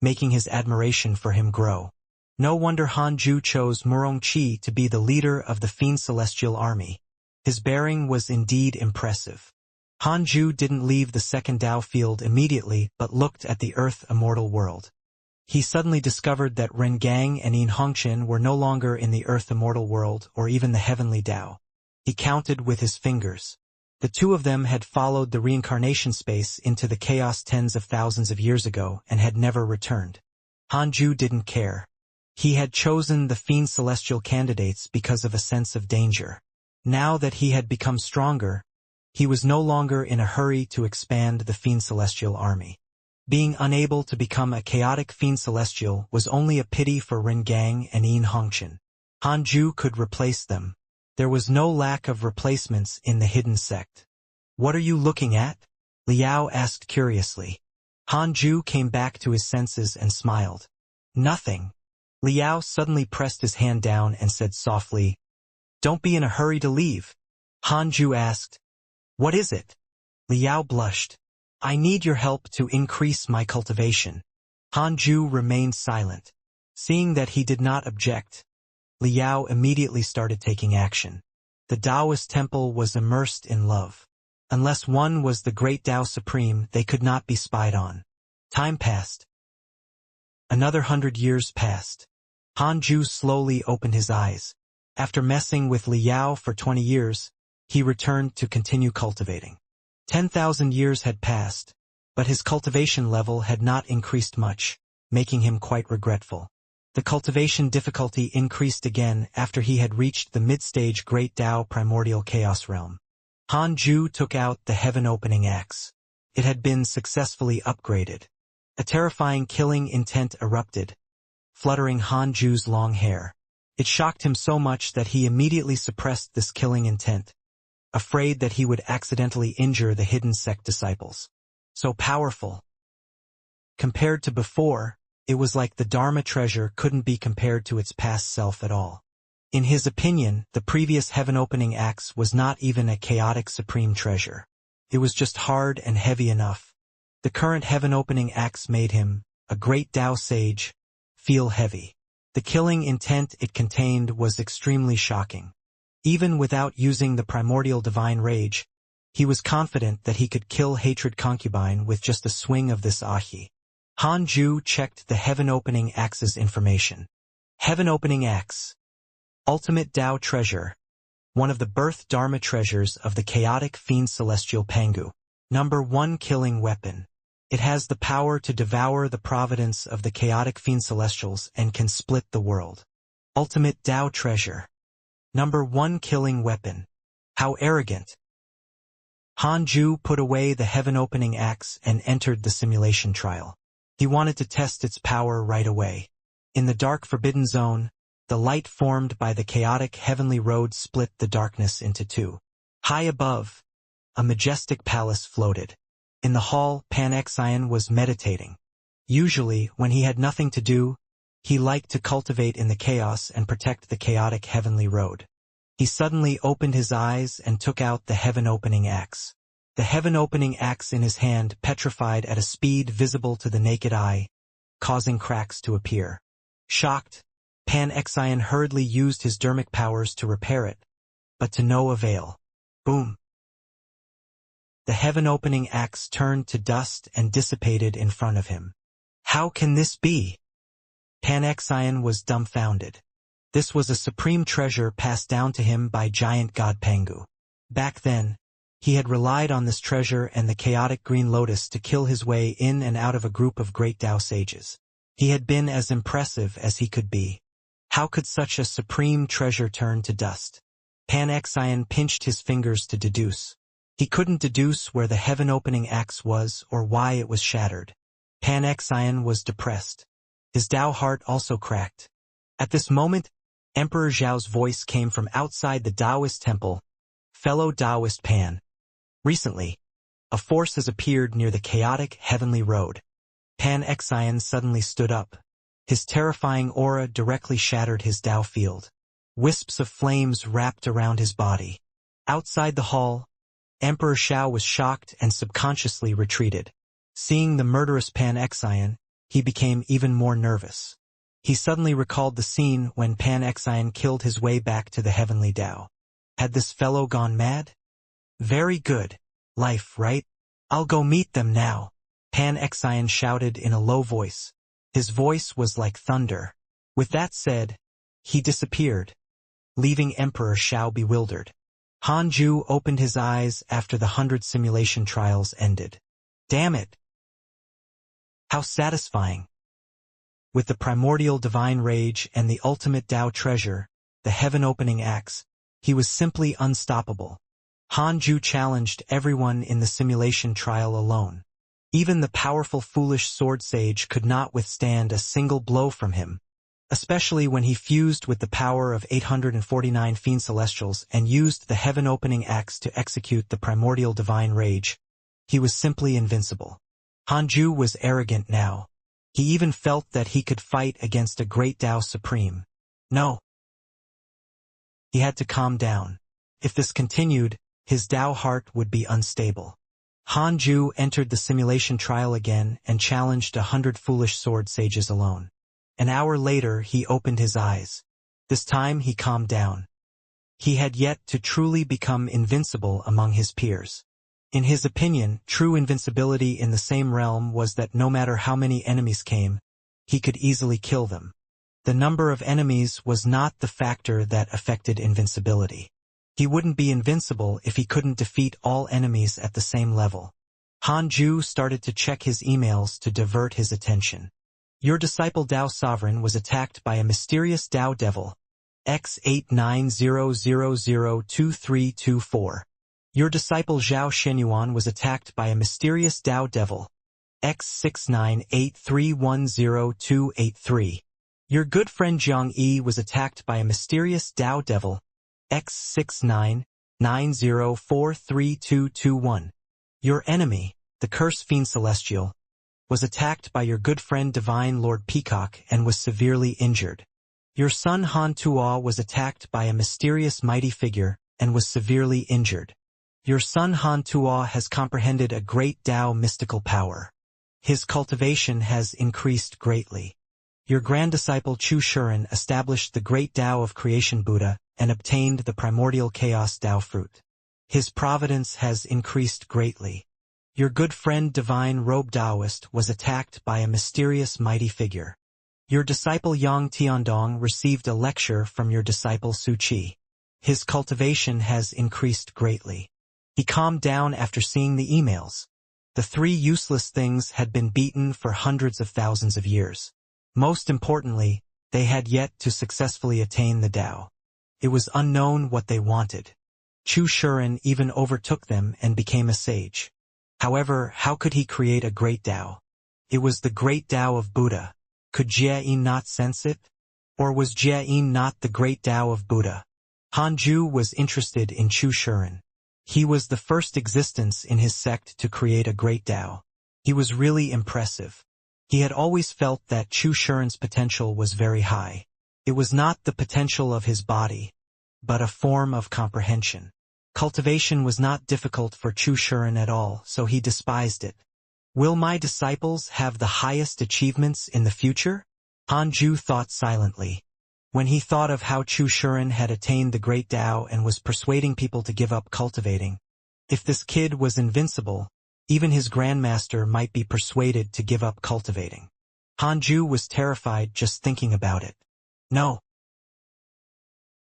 making his admiration for him grow. No wonder Hanju chose Murongqi to be the leader of the Fiend Celestial army. His bearing was indeed impressive. Hanju didn't leave the second Dao field immediately but looked at the Earth Immortal world. He suddenly discovered that Rengang and Inhongchen were no longer in the Earth Immortal world or even the Heavenly Dao. He counted with his fingers. The two of them had followed the reincarnation space into the chaos tens of thousands of years ago and had never returned. Hanju didn't care. He had chosen the Fiend Celestial candidates because of a sense of danger. Now that he had become stronger, he was no longer in a hurry to expand the Fiend Celestial army. Being unable to become a chaotic Fiend Celestial was only a pity for Rengang and Inhongchen. Hanju could replace them. There was no lack of replacements in the hidden sect. "What are you looking at?" Liao asked curiously. Hanju came back to his senses and smiled. "Nothing." Liao suddenly pressed his hand down and said softly, "Don't be in a hurry to leave." Hanju asked, "What is it?" Liao blushed. "I need your help to increase my cultivation." Hanju remained silent. Seeing that he did not object, Liao immediately started taking action. The Taoist temple was immersed in love. Unless one was the great Tao Supreme, they could not be spied on. Time passed. Another 100 years passed. Hanju slowly opened his eyes. After messing with Liao for 20 years, he returned to continue cultivating. 10,000 years had passed, but his cultivation level had not increased much, making him quite regretful. The cultivation difficulty increased again after he had reached the mid-stage Great Tao Primordial Chaos Realm. Hanju took out the heaven-opening axe. It had been successfully upgraded. A terrifying killing intent erupted, fluttering Han Ju's long hair. It shocked him so much that he immediately suppressed this killing intent, afraid that he would accidentally injure the hidden sect disciples. So powerful. Compared to before, it was like the Dharma treasure couldn't be compared to its past self at all. In his opinion, the previous heaven-opening axe was not even a chaotic supreme treasure. It was just hard and heavy enough. The current heaven-opening axe made him, a great Tao sage, feel heavy. The killing intent it contained was extremely shocking. Even without using the primordial divine rage, he was confident that he could kill hatred concubine with just a swing of this ahi. Han Ju checked the heaven-opening axe's information. Heaven-opening axe. Ultimate Tao treasure. One of the birth Dharma treasures of the chaotic fiend celestial Pangu. Number 1 killing weapon. It has the power to devour the providence of the chaotic fiend celestials and can split the world. Ultimate Tao treasure. Number 1 killing weapon. How arrogant. Han Ju put away the heaven-opening axe and entered the simulation trial. He wanted to test its power right away. In the dark forbidden zone, the light formed by the chaotic heavenly road split the darkness into two. High above, a majestic palace floated. In the hall, Xianxia was meditating. Usually, when he had nothing to do, he liked to cultivate in the chaos and protect the chaotic heavenly road. He suddenly opened his eyes and took out the heaven-opening axe. The heaven-opening axe in his hand petrified at a speed visible to the naked eye, causing cracks to appear. Shocked, Xianxia hurriedly used his dermic powers to repair it, but to no avail. Boom! The heaven-opening axe turned to dust and dissipated in front of him. How can this be? Xianxia was dumbfounded. This was a supreme treasure passed down to him by giant god Pangu. Back then, he had relied on this treasure and the chaotic green lotus to kill his way in and out of a group of great Tao sages. He had been as impressive as he could be. How could such a supreme treasure turn to dust? Xianxia pinched his fingers to deduce. He couldn't deduce where the heaven-opening axe was or why it was shattered. Xianxia was depressed. His Tao heart also cracked. At this moment, Emperor Zhao's voice came from outside the Taoist temple. Fellow Taoist Pan. Recently, a force has appeared near the chaotic heavenly road. Xianxia suddenly stood up. His terrifying aura directly shattered his Tao field. Wisps of flames wrapped around his body. Outside the hall, Emperor Zhao was shocked and subconsciously retreated. Seeing the murderous Xianxia, he became even more nervous. He suddenly recalled the scene when Xianxia killed his way back to the heavenly Tao. Had this fellow gone mad? Very good. Life, right? I'll go meet them now. Xianxia shouted in a low voice. His voice was like thunder. With that said, he disappeared, leaving Emperor Zhao bewildered. Han Ju opened his eyes after the 100 simulation trials ended. Damn it! How satisfying! With the primordial divine rage and the ultimate Tao treasure, the heaven-opening axe, he was simply unstoppable. Han Ju challenged everyone in the simulation trial alone. Even the powerful foolish sword sage could not withstand a single blow from him, especially when he fused with the power of 849 fiend celestials and used the heaven-opening axe to execute the primordial divine rage. He was simply invincible. Han Ju was arrogant now. He even felt that he could fight against a great Tao Supreme. No. He had to calm down. If this continued, his Tao heart would be unstable. Han Ju entered the simulation trial again and challenged 100 foolish sword sages alone. An hour later he opened his eyes. This time he calmed down. He had yet to truly become invincible among his peers. In his opinion, true invincibility in the same realm was that no matter how many enemies came, he could easily kill them. The number of enemies was not the factor that affected invincibility. He wouldn't be invincible if he couldn't defeat all enemies at the same level. Han Ju started to check his emails to divert his attention. Your disciple Tao Sovereign was attacked by a mysterious Tao Devil, X89002324. Your disciple Zhao Shenyuan was attacked by a mysterious Tao Devil, X6983108283. Your good friend Jiang Yi was attacked by a mysterious Dao devil, X6990432221. Your enemy, the Curse Fiend Celestial, was attacked by your good friend Divine Lord Peacock and was severely injured. Your son Han Tuo was attacked by a mysterious mighty figure and was severely injured. Your son Han Tuo has comprehended a great Dao mystical power. His cultivation has increased greatly. Your grand disciple Chu Shuren established the great Dao of creation Buddha and obtained the primordial chaos Dao fruit. His providence has increased greatly. Your good friend Divine Robe Taoist was attacked by a mysterious mighty figure. Your disciple Yang Tiandong received a lecture from your disciple Su Qi. His cultivation has increased greatly. He calmed down after seeing the emails. The three useless things had been beaten for hundreds of thousands of years. Most importantly, they had yet to successfully attain the Tao. It was unknown what they wanted. Chu Shuren even overtook them and became a sage. However, how could he create a great Tao? It was the great Tao of Buddha. Could Jie not sense it? Or was Jie not the great Tao of Buddha? Hanju was interested in Chu Shuren. He was the first existence in his sect to create a great Tao. He was really impressive. He had always felt that Chu Shuren's potential was very high. It was not the potential of his body, but a form of comprehension. Cultivation was not difficult for Chu Shuren at all, so he despised it. Will my disciples have the highest achievements in the future? Hanju thought silently. When he thought of how Chu Shuren had attained the great Tao and was persuading people to give up cultivating, if this kid was invincible, even his grandmaster might be persuaded to give up cultivating. Hanju was terrified just thinking about it. No.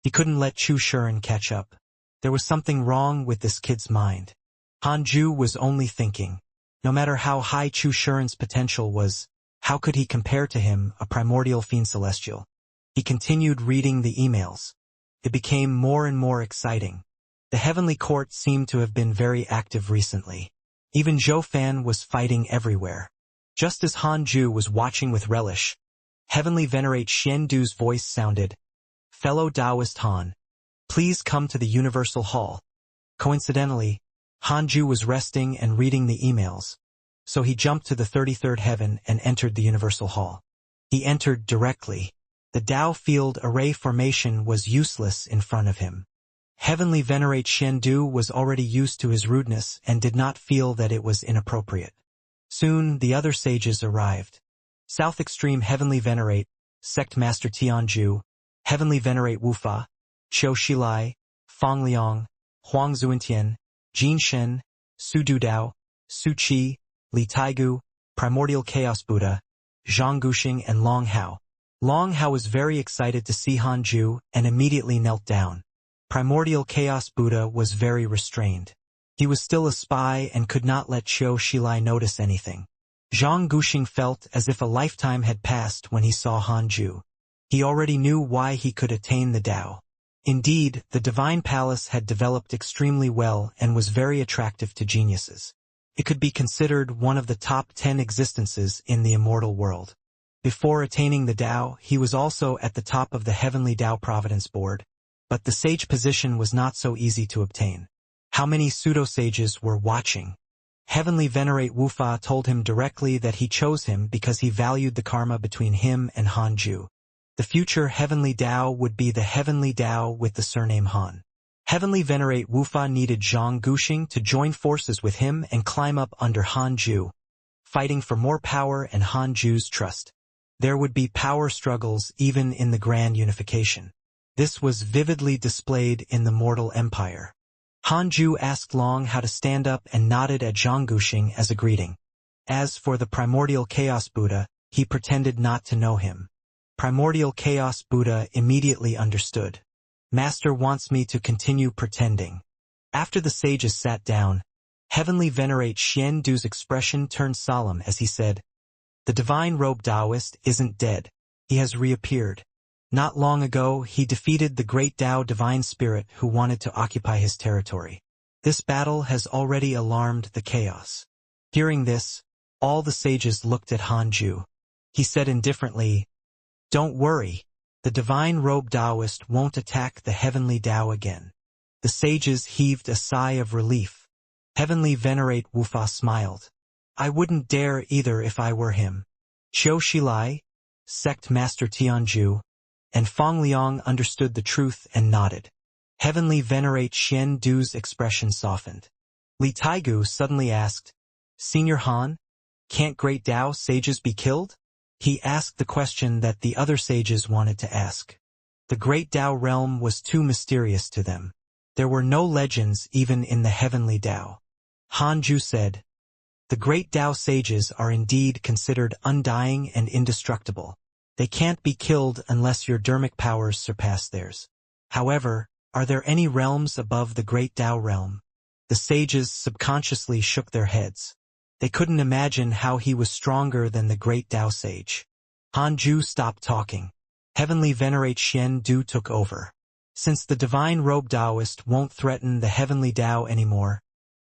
He couldn't let Chu Shuren catch up. There was something wrong with this kid's mind. Hanju was only thinking, no matter how high Chu Shuren's potential was, how could he compare to him, a primordial fiend celestial? He continued reading the emails. It became more and more exciting. The heavenly court seemed to have been very active recently. Even Zhou Fan was fighting everywhere. Just as Hanju was watching with relish, Heavenly Venerate Xian Du's voice sounded, "Fellow Taoist Han, please come to the Universal Hall." Coincidentally, Hanju was resting and reading the emails, so he jumped to the 33rd heaven and entered the Universal Hall. He entered directly. The Tao field array formation was useless in front of him. Heavenly Venerate Xiandu was already used to his rudeness and did not feel that it was inappropriate. Soon the other sages arrived. South Extreme Heavenly Venerate, Sect Master Tianju, Heavenly Venerate Wufa, Qiu Shilai, Fang Liang, Huang Zuentian, Jin Shen, Su Dudao, Su Qi, Li Taigu, Primordial Chaos Buddha, Zhang Guxing and Long Hao. Long Hao was very excited to see Hanju and immediately knelt down. Primordial Chaos Buddha was very restrained. He was still a spy and could not let Qiu Shilai notice anything. Zhang Guxing felt as if a lifetime had passed when he saw Hanju. He already knew why he could attain the Tao. Indeed, the Divine Palace had developed extremely well and was very attractive to geniuses. It could be considered one of the top 10 existences in the immortal world. Before attaining the Tao, he was also at the top of the Heavenly Tao Providence Board, but the sage position was not so easy to obtain. How many pseudo-sages were watching? Heavenly Venerate Wufa told him directly that he chose him because he valued the karma between him and Hanju. The future Heavenly Tao would be the Heavenly Tao with the surname Han. Heavenly Venerate Wufa needed Zhang Guxing to join forces with him and climb up under Hanju, fighting for more power and Hanju's trust. There would be power struggles even in the grand unification. This was vividly displayed in the mortal empire. Hanju asked Long how to stand up and nodded at Zhang Guxing as a greeting. As for the Primordial Chaos Buddha, he pretended not to know him. Primordial Chaos Buddha immediately understood. Master wants me to continue pretending. After the sages sat down, Heavenly Venerate Xian Du's expression turned solemn as he said, "The Divine Robe Taoist isn't dead. He has reappeared. Not long ago, he defeated the great Tao Divine Spirit who wanted to occupy his territory. This battle has already alarmed the chaos." Hearing this, all the sages looked at Hanju. He said indifferently, Don't worry. The divine robe Taoist won't attack the heavenly Tao again. The sages heaved a sigh of relief. Heavenly Venerate Wufa smiled. I wouldn't dare either if I were him. Qiu Shilai, Sect Master Tianju, and Fong Liang understood the truth and nodded. Heavenly Venerate Xian Du's expression softened. Li Taigu suddenly asked, Senior Han, can't great Tao sages be killed? He asked the question that the other sages wanted to ask. The great Tao realm was too mysterious to them. There were no legends even in the heavenly Tao. Han Ju said, the great Tao sages are indeed considered undying and indestructible. They can't be killed unless your dermic powers surpass theirs. However, are there any realms above the great Tao realm? The sages subconsciously shook their heads. They couldn't imagine how he was stronger than the great Tao sage. Han Ju stopped talking. Heavenly Venerate Xian Du took over. Since the divine robe Taoist won't threaten the heavenly Tao anymore,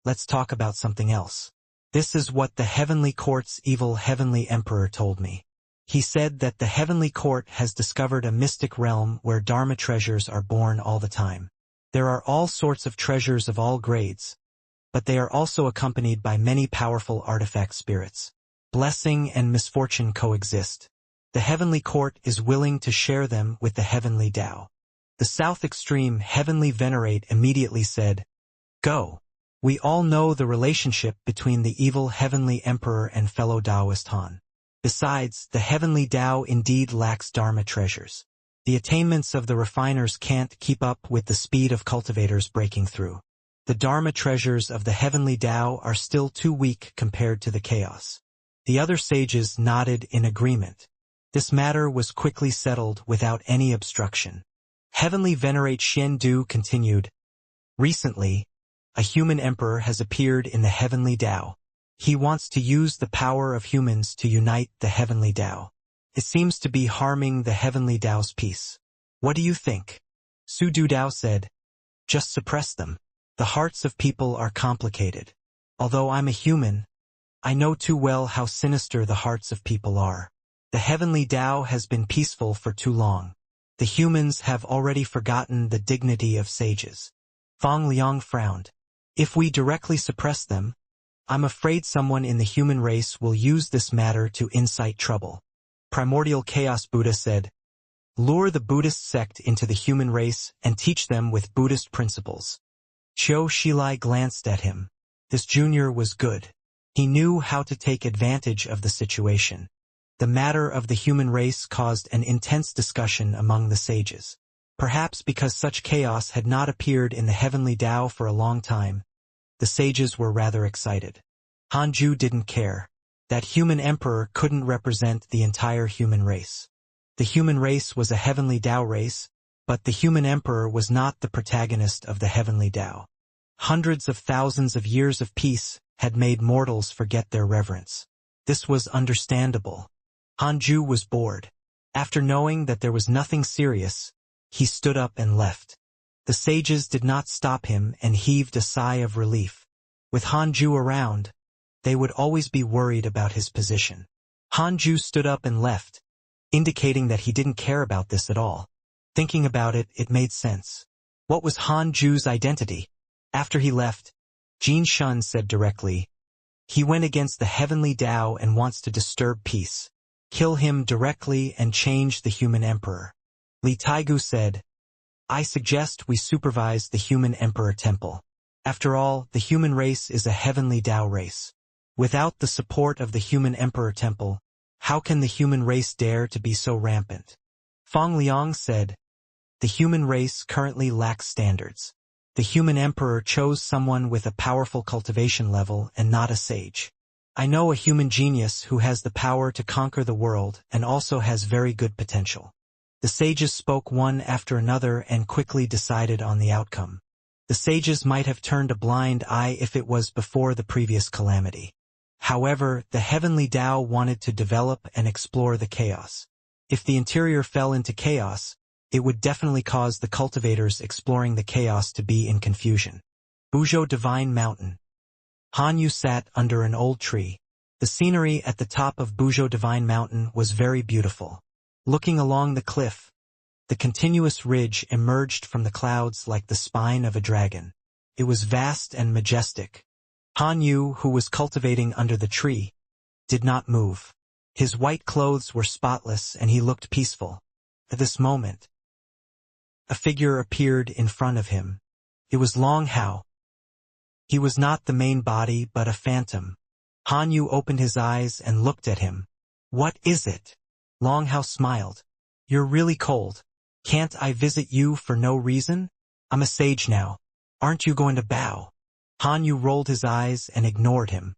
let's talk about something else. This is what the heavenly court's evil heavenly emperor told me. He said that the heavenly court has discovered a mystic realm where Dharma treasures are born all the time. There are all sorts of treasures of all grades, but they are also accompanied by many powerful artifact spirits. Blessing and misfortune coexist. The heavenly court is willing to share them with the heavenly Tao. The south extreme heavenly venerate immediately said, Go. We all know the relationship between the evil heavenly emperor and fellow Taoist Han. Besides, the heavenly Tao indeed lacks Dharma treasures. The attainments of the refiners can't keep up with the speed of cultivators breaking through. The Dharma treasures of the heavenly Tao are still too weak compared to the chaos. The other sages nodded in agreement. This matter was quickly settled without any obstruction. Heavenly Venerate Xian Du continued, Recently, a human emperor has appeared in the heavenly Tao. He wants to use the power of humans to unite the heavenly Tao. It seems to be harming the heavenly Tao's peace. What do you think? Su Du Dao said, Just suppress them. The hearts of people are complicated. Although I'm a human, I know too well how sinister the hearts of people are. The heavenly Tao has been peaceful for too long. The humans have already forgotten the dignity of sages. Fong Liang frowned. If we directly suppress them, I'm afraid someone in the human race will use this matter to incite trouble. Primordial Chaos Buddha said, Lure the Buddhist sect into the human race and teach them with Buddhist principles. Qiu Shilai glanced at him. This junior was good. He knew how to take advantage of the situation. The matter of the human race caused an intense discussion among the sages. Perhaps because such chaos had not appeared in the heavenly Tao for a long time, the sages were rather excited. Han Ju didn't care. That human emperor couldn't represent the entire human race. The human race was a heavenly Tao race, but the human emperor was not the protagonist of the heavenly Tao. Hundreds of thousands of years of peace had made mortals forget their reverence. This was understandable. Han Ju was bored. After knowing that there was nothing serious, he stood up and left. The sages did not stop him and heaved a sigh of relief. With Han Ju around, they would always be worried about his position. Han Ju stood up and left, indicating that he didn't care about this at all. Thinking about it, it made sense. What was Han Ju's identity? After he left, Jin Shun said directly, He went against the heavenly Tao and wants to disturb peace. Kill him directly and change the human emperor. Li Taigu said, I suggest we supervise the human emperor temple. After all, the human race is a heavenly Tao race. Without the support of the human emperor temple, how can the human race dare to be so rampant? Fong Liang said, The human race currently lacks standards. The human emperor chose someone with a powerful cultivation level and not a sage. I know a human genius who has the power to conquer the world and also has very good potential. The sages spoke one after another and quickly decided on the outcome. The sages might have turned a blind eye if it was before the previous calamity. However, the heavenly Tao wanted to develop and explore the chaos. If the interior fell into chaos, it would definitely cause the cultivators exploring the chaos to be in confusion. Buzhou Divine Mountain. Han Yu sat under an old tree. The scenery at the top of Buzhou Divine Mountain was very beautiful. Looking along the cliff, the continuous ridge emerged from the clouds like the spine of a dragon. It was vast and majestic. Han Yu, who was cultivating under the tree, did not move. His white clothes were spotless and he looked peaceful. At this moment, a figure appeared in front of him. It was Long Hao. He was not the main body but a phantom. Han Yu opened his eyes and looked at him. "What is it?" Long Hao smiled. "You're really cold. Can't I visit you for no reason? I'm a sage now. Aren't you going to bow?" Han Yu rolled his eyes and ignored him.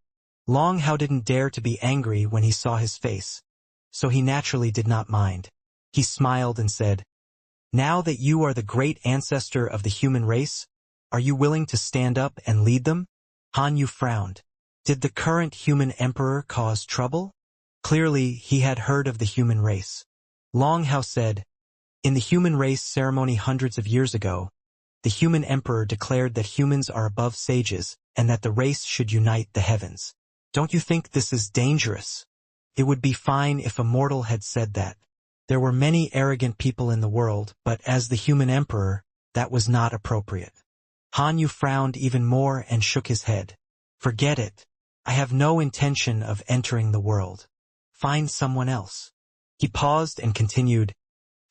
Long Hao didn't dare to be angry when he saw his face, so he naturally did not mind. He smiled and said, "Now that you are the great ancestor of the human race, are you willing to stand up and lead them?" Han Yu frowned. Did the current human emperor cause trouble? Clearly, he had heard of the human race. Long Hao said, "In the human race ceremony hundreds of years ago, the human emperor declared that humans are above sages and that the race should unite the heavens. Don't you think this is dangerous? It would be fine if a mortal had said that. There were many arrogant people in the world, but as the human emperor, that was not appropriate." Han Yu frowned even more and shook his head. "Forget it. I have no intention of entering the world. Find someone else." He paused and continued,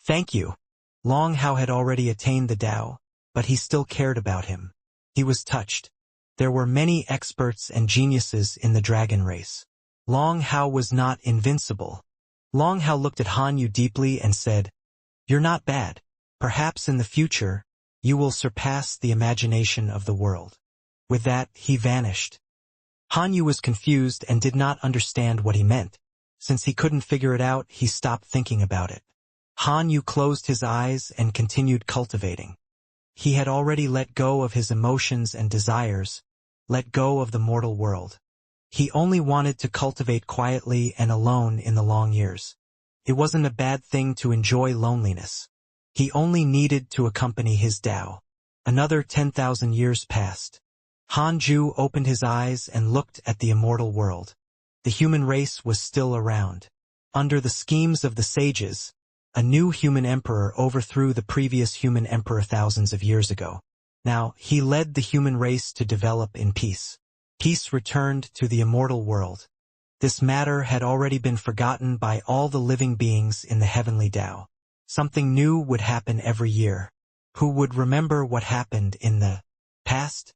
"Thank you." Long Hao had already attained the Tao, but he still cared about him. He was touched. There were many experts and geniuses in the dragon race. Long Hao was not invincible. Long Hao looked at Han Yu deeply and said, "You're not bad. Perhaps in the future, you will surpass the imagination of the world." With that, he vanished. Han Yu was confused and did not understand what he meant. Since he couldn't figure it out, he stopped thinking about it. Han Yu closed his eyes and continued cultivating. He had already let go of his emotions and desires, let go of the mortal world. He only wanted to cultivate quietly and alone in the long years. It wasn't a bad thing to enjoy loneliness. He only needed to accompany his Tao. Another 10,000 years passed. Han Ju opened his eyes and looked at the immortal world. The human race was still around. Under the schemes of the sages, a new human emperor overthrew the previous human emperor thousands of years ago. Now, he led the human race to develop in peace. Peace returned to the immortal world. This matter had already been forgotten by all the living beings in the heavenly Tao. Something new would happen every year. Who would remember what happened in the past?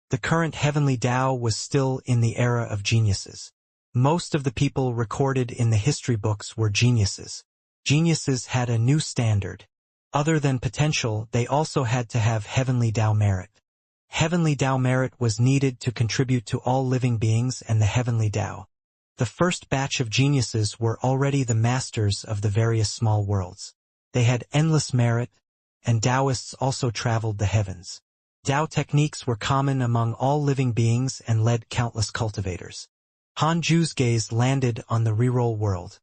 The current heavenly Tao was still in the era of geniuses. Most of the people recorded in the history books were geniuses. Geniuses had a new standard. Other than potential, they also had to have heavenly Tao merit. Heavenly Tao merit was needed to contribute to all living beings and the heavenly Tao. The first batch of geniuses were already the masters of the various small worlds. They had endless merit, and Taoists also traveled the heavens. Tao techniques were common among all living beings and led countless cultivators. Han Ju's gaze landed on the reroll world.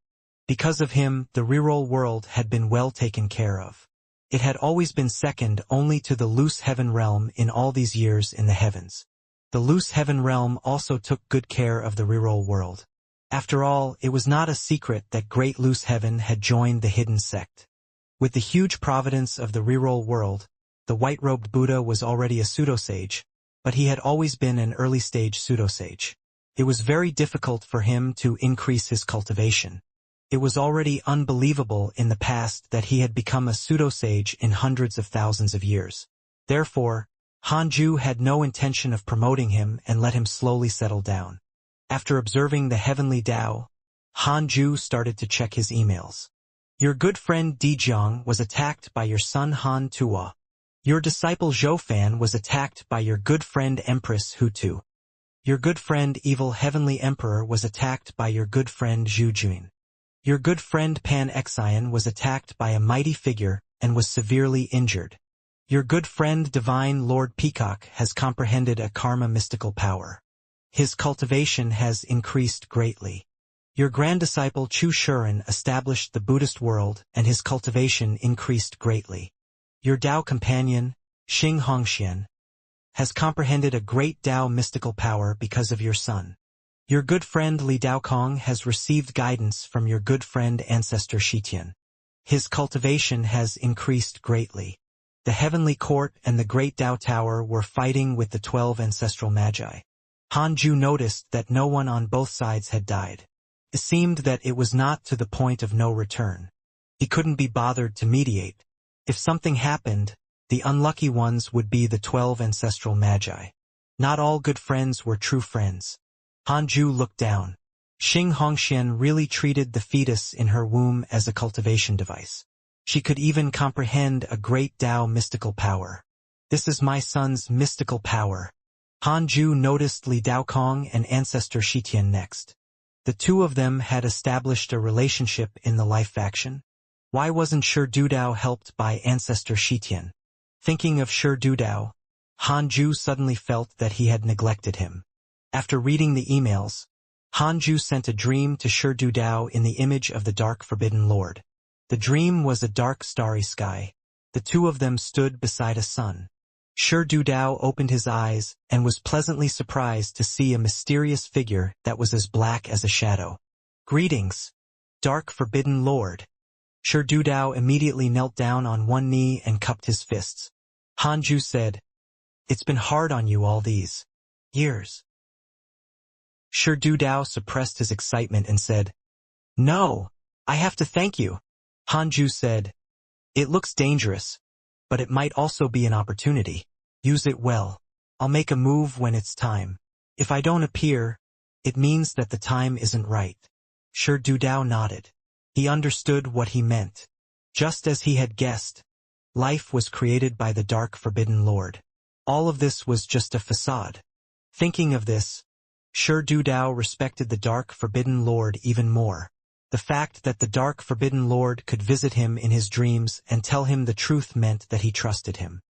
Because of him, the reroll world had been well taken care of. It had always been second only to the loose heaven realm in all these years in the heavens. The loose heaven realm also took good care of the reroll world. After all, it was not a secret that Great Loose Heaven had joined the hidden sect. With the huge providence of the reroll world, the white-robed Buddha was already a pseudo-sage, but he had always been an early-stage pseudo-sage. It was very difficult for him to increase his cultivation. It was already unbelievable in the past that he had become a pseudo-sage in hundreds of thousands of years. Therefore, Han Ju had no intention of promoting him and let him slowly settle down. After observing the heavenly Tao, Han Ju started to check his emails. Your good friend Di Jiang was attacked by your son Han Tua. Your disciple Zhou Fan was attacked by your good friend Empress Hu Tu. Your good friend Evil Heavenly Emperor was attacked by your good friend Zhu Jun. Your good friend Pan Exion was attacked by a mighty figure and was severely injured. Your good friend Divine Lord Peacock has comprehended a karma mystical power. His cultivation has increased greatly. Your grand disciple Chu Shuren established the Buddhist world and his cultivation increased greatly. Your Tao companion, Xing Hongxian, has comprehended a great Tao mystical power because of your son. Your good friend Li Daokong has received guidance from your good friend ancestor Shitian. His cultivation has increased greatly. The Heavenly Court and the Great Dao Tower were fighting with the 12 ancestral magi. Hanju noticed that no one on both sides had died. It seemed that it was not to the point of no return. He couldn't be bothered to mediate. If something happened, the unlucky ones would be the 12 ancestral magi. Not all good friends were true friends. Hanju looked down. Xing Hongxian really treated the fetus in her womb as a cultivation device. She could even comprehend a great Dao mystical power. This is my son's mystical power. Hanju noticed Li Daokong and ancestor Shitian next. The two of them had established a relationship in the life faction. Why wasn't Shi Dudao helped by ancestor Shitian? Thinking of Shi Dudao, Hanju suddenly felt that he had neglected him. After reading the emails, Hanju sent a dream to Shi Dudao in the image of the dark forbidden lord. The dream was a dark starry sky. The two of them stood beside a sun. Shi Dudao opened his eyes and was pleasantly surprised to see a mysterious figure that was as black as a shadow. Greetings, dark forbidden lord. Shi Dudao immediately knelt down on one knee and cupped his fists. Hanju said, "It's been hard on you all these years." Shi Dudao suppressed his excitement and said, "No, I have to thank you." Hanju said, "It looks dangerous, but it might also be an opportunity. Use it well. I'll make a move when it's time. If I don't appear, it means that the time isn't right." Shi Dudao nodded. He understood what he meant. Just as he had guessed, life was created by the dark forbidden lord. All of this was just a facade. Thinking of this, Shi Dudao respected the dark forbidden lord even more. The fact that the dark forbidden lord could visit him in his dreams and tell him the truth meant that he trusted him.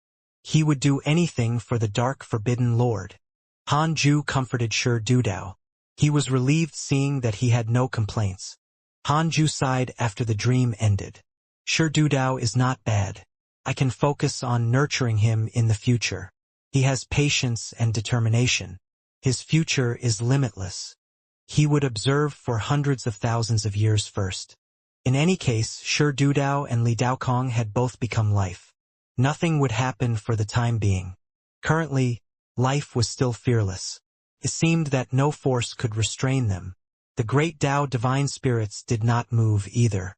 He would do anything for the dark forbidden lord. Hanju comforted Shi Dudao. He was relieved seeing that he had no complaints. Hanju sighed after the dream ended. Shi Dudao is not bad. I can focus on nurturing him in the future. He has patience and determination. His future is limitless. He would observe for hundreds of thousands of years first. In any case, Shi Dudao and Li Daokong had both become life. Nothing would happen for the time being. Currently, life was still fearless. It seemed that no force could restrain them. The great Dao divine spirits did not move either.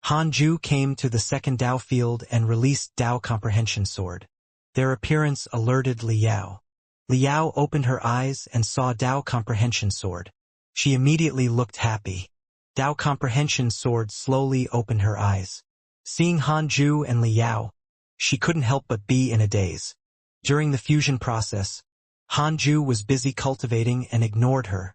Hanju came to the second Dao field and released Dao Comprehension Sword. Their appearance alerted Liao. Liao opened her eyes and saw Dao Comprehension Sword. She immediately looked happy. Dao Comprehension Sword slowly opened her eyes. Seeing Hanju and Liao, she couldn't help but be in a daze. During the fusion process, Hanju was busy cultivating and ignored her,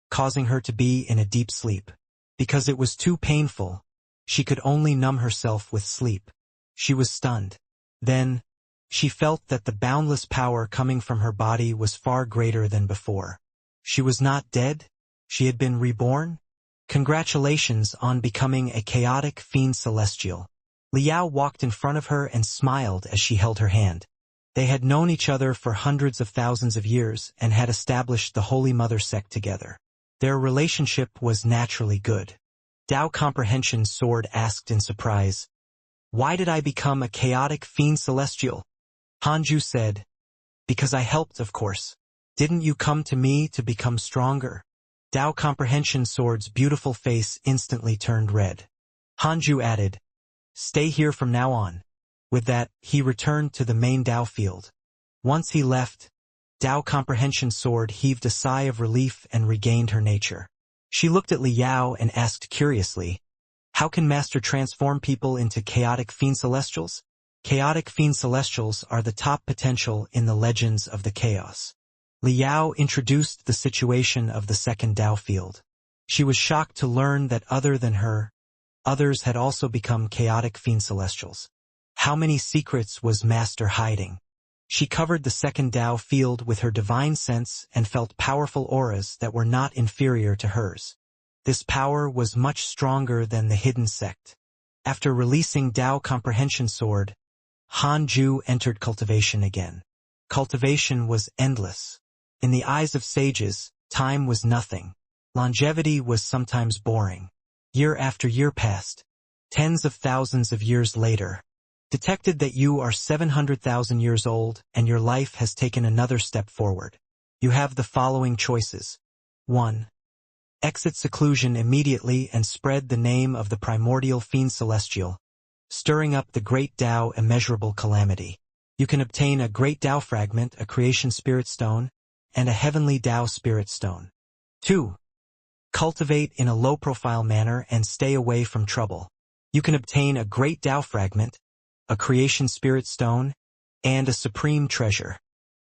causing her to be in a deep sleep. Because it was too painful, she could only numb herself with sleep. She was stunned. Then, she felt that the boundless power coming from her body was far greater than before. She was not dead? She had been reborn? Congratulations on becoming a chaotic fiend celestial. Liao walked in front of her and smiled as she held her hand. They had known each other for hundreds of thousands of years and had established the Holy Mother sect together. Their relationship was naturally good. Dao Comprehension Sword asked in surprise, "Why did I become a chaotic fiend celestial?" Hanju said, "Because I helped, of course. Didn't you come to me to become stronger?" Dao Comprehension Sword's beautiful face instantly turned red. Hanju added, "Stay here from now on." With that, he returned to the main Dao field. Once he left, Dao Comprehension Sword heaved a sigh of relief and regained her nature. She looked at Liao and asked curiously, "How can Master transform people into chaotic fiend celestials?" Chaotic fiend celestials are the top potential in the legends of the chaos. Liao introduced the situation of the second Dao field. She was shocked to learn that other than her, others had also become chaotic fiend celestials. How many secrets was Master hiding? She covered the second Dao field with her divine sense and felt powerful auras that were not inferior to hers. This power was much stronger than the hidden sect. After releasing Dao Comprehension Sword, Hanju entered cultivation again. Cultivation was endless. In the eyes of sages, time was nothing. Longevity was sometimes boring. Year after year passed. Tens of thousands of years later. Detected that you are 700,000 years old and your life has taken another step forward. You have the following choices. 1. Exit seclusion immediately and spread the name of the primordial fiend celestial, stirring up the great Tao immeasurable calamity. You can obtain a great Tao fragment, a creation spirit stone, and a heavenly Tao spirit stone. 2. Cultivate in a low-profile manner and stay away from trouble. You can obtain a great Tao fragment, a creation spirit stone, and a supreme treasure.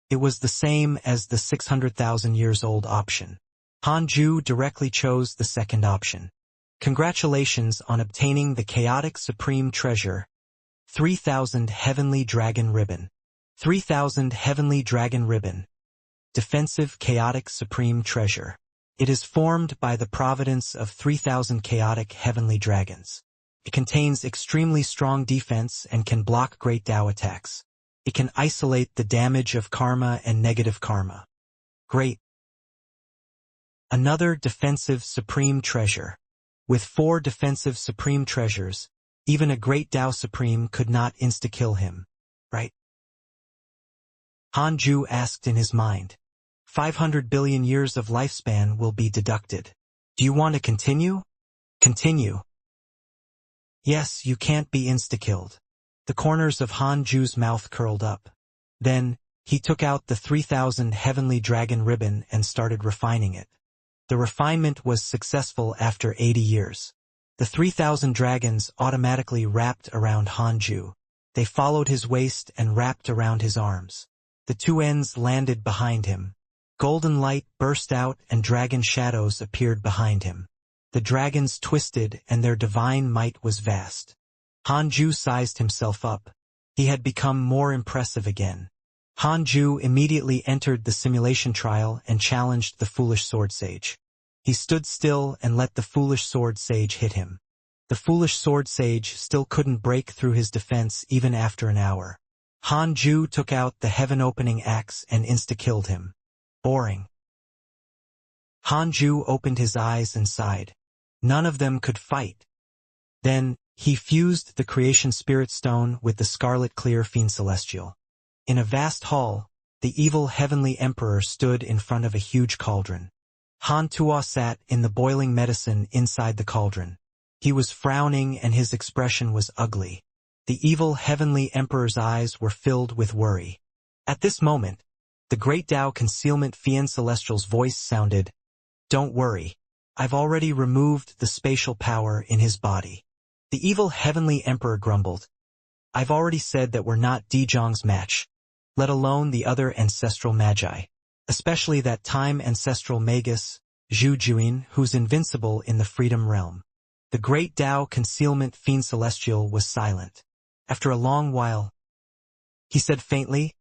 It was the same as the 600,000 years old option. Hanju directly chose the second option. Congratulations on obtaining the chaotic supreme treasure. 3,000 heavenly dragon ribbon. 3,000 heavenly dragon ribbon. Defensive chaotic supreme treasure. It is formed by the providence of 3,000 chaotic heavenly dragons. It contains extremely strong defense and can block great Tao attacks. It can isolate the damage of karma and negative karma. Great. Another defensive supreme treasure. With 4 defensive supreme treasures, even a great Tao supreme could not insta-kill him, right? Hanju asked in his mind. 500 billion years of lifespan will be deducted. Do you want to continue? Continue. Yes, you can't be insta-killed. The corners of Hanju's mouth curled up. Then, he took out the 3,000 heavenly dragon ribbon and started refining it. The refinement was successful after 80 years. The 3,000 dragons automatically wrapped around Hanju. They followed his waist and wrapped around his arms. The 2 ends landed behind him. Golden light burst out and dragon shadows appeared behind him. The dragons twisted and their divine might was vast. Hanju sized himself up. He had become more impressive again. Hanju immediately entered the simulation trial and challenged the foolish sword sage. He stood still and let the foolish sword sage hit him. The foolish sword sage still couldn't break through his defense even after an hour. Hanju took out the heaven-opening axe and insta-killed him. Boring. Hanju opened his eyes and sighed. None of them could fight. Then, he fused the creation spirit stone with the scarlet clear fiend celestial. In a vast hall, the evil heavenly emperor stood in front of a huge cauldron. Han Tuo sat in the boiling medicine inside the cauldron. He was frowning and his expression was ugly. The evil heavenly emperor's eyes were filled with worry. At this moment, the great Tao concealment fiend celestial's voice sounded, "Don't worry. I've already removed the spatial power in his body." The evil heavenly emperor grumbled, "I've already said that we're not Dezhong's match, let alone the other ancestral magi, especially that time ancestral magus, Zhu Juin, who's invincible in the freedom realm." The great Tao concealment fiend celestial was silent. After a long while, he said faintly,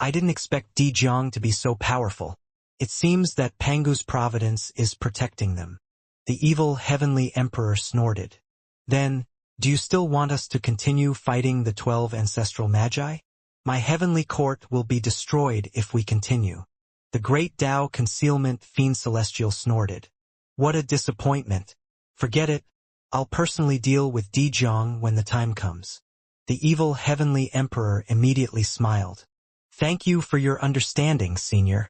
"I didn't expect Dezhong to be so powerful. It seems that Pangu's providence is protecting them." The evil heavenly emperor snorted. "Then, do you still want us to continue fighting the 12 ancestral magi? My heavenly court will be destroyed if we continue." The great Tao concealment fiend celestial snorted. "What a disappointment. Forget it. I'll personally deal with Dezhong when the time comes." The evil heavenly emperor immediately smiled. "Thank you for your understanding, senior."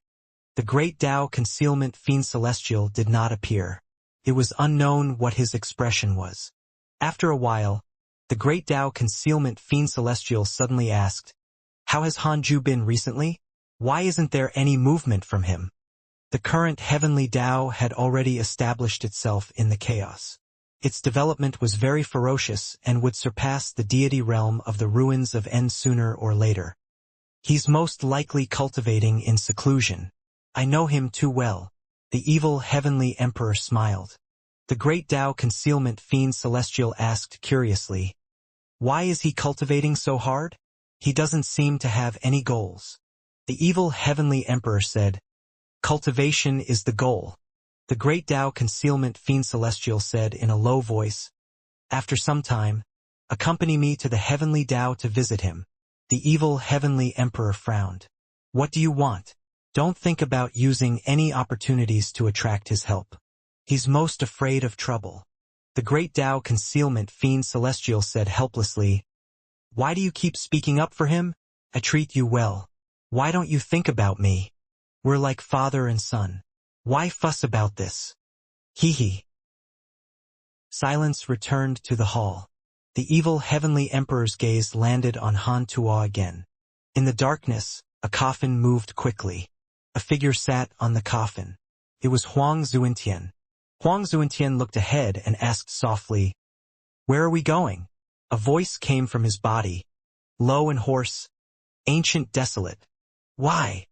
The great Tao concealment fiend celestial did not appear. It was unknown what his expression was. After a while, the great Tao concealment fiend celestial suddenly asked, "How has Hanju been recently? Why isn't there any movement from him?" The current heavenly Tao had already established itself in the chaos. Its development was very ferocious and would surpass the deity realm of the ruins of N sooner or later. "He's most likely cultivating in seclusion. I know him too well." The evil heavenly emperor smiled. The great Tao concealment fiend celestial asked curiously, "Why is he cultivating so hard? He doesn't seem to have any goals." The evil heavenly emperor said, "Cultivation is the goal." The great Tao concealment fiend celestial said in a low voice, "After some time, accompany me to the heavenly Tao to visit him." The evil heavenly emperor frowned. "What do you want?" "Don't think about using any opportunities to attract his help. He's most afraid of trouble. The great Tao concealment fiend Celestial said helplessly, "Why do you keep speaking up for him? I treat you well. Why don't you think about me? We're like father and son. Why fuss about this? Hee hee." Silence returned to the hall. The evil heavenly emperor's gaze landed on Han Tuo again. In the darkness, a coffin moved quickly. A figure sat on the coffin. It was Huang Zuintian. Huang Zuintian looked ahead and asked softly, "Where are we going?" A voice came from his body, low and hoarse, "Ancient Desolate." "Why?"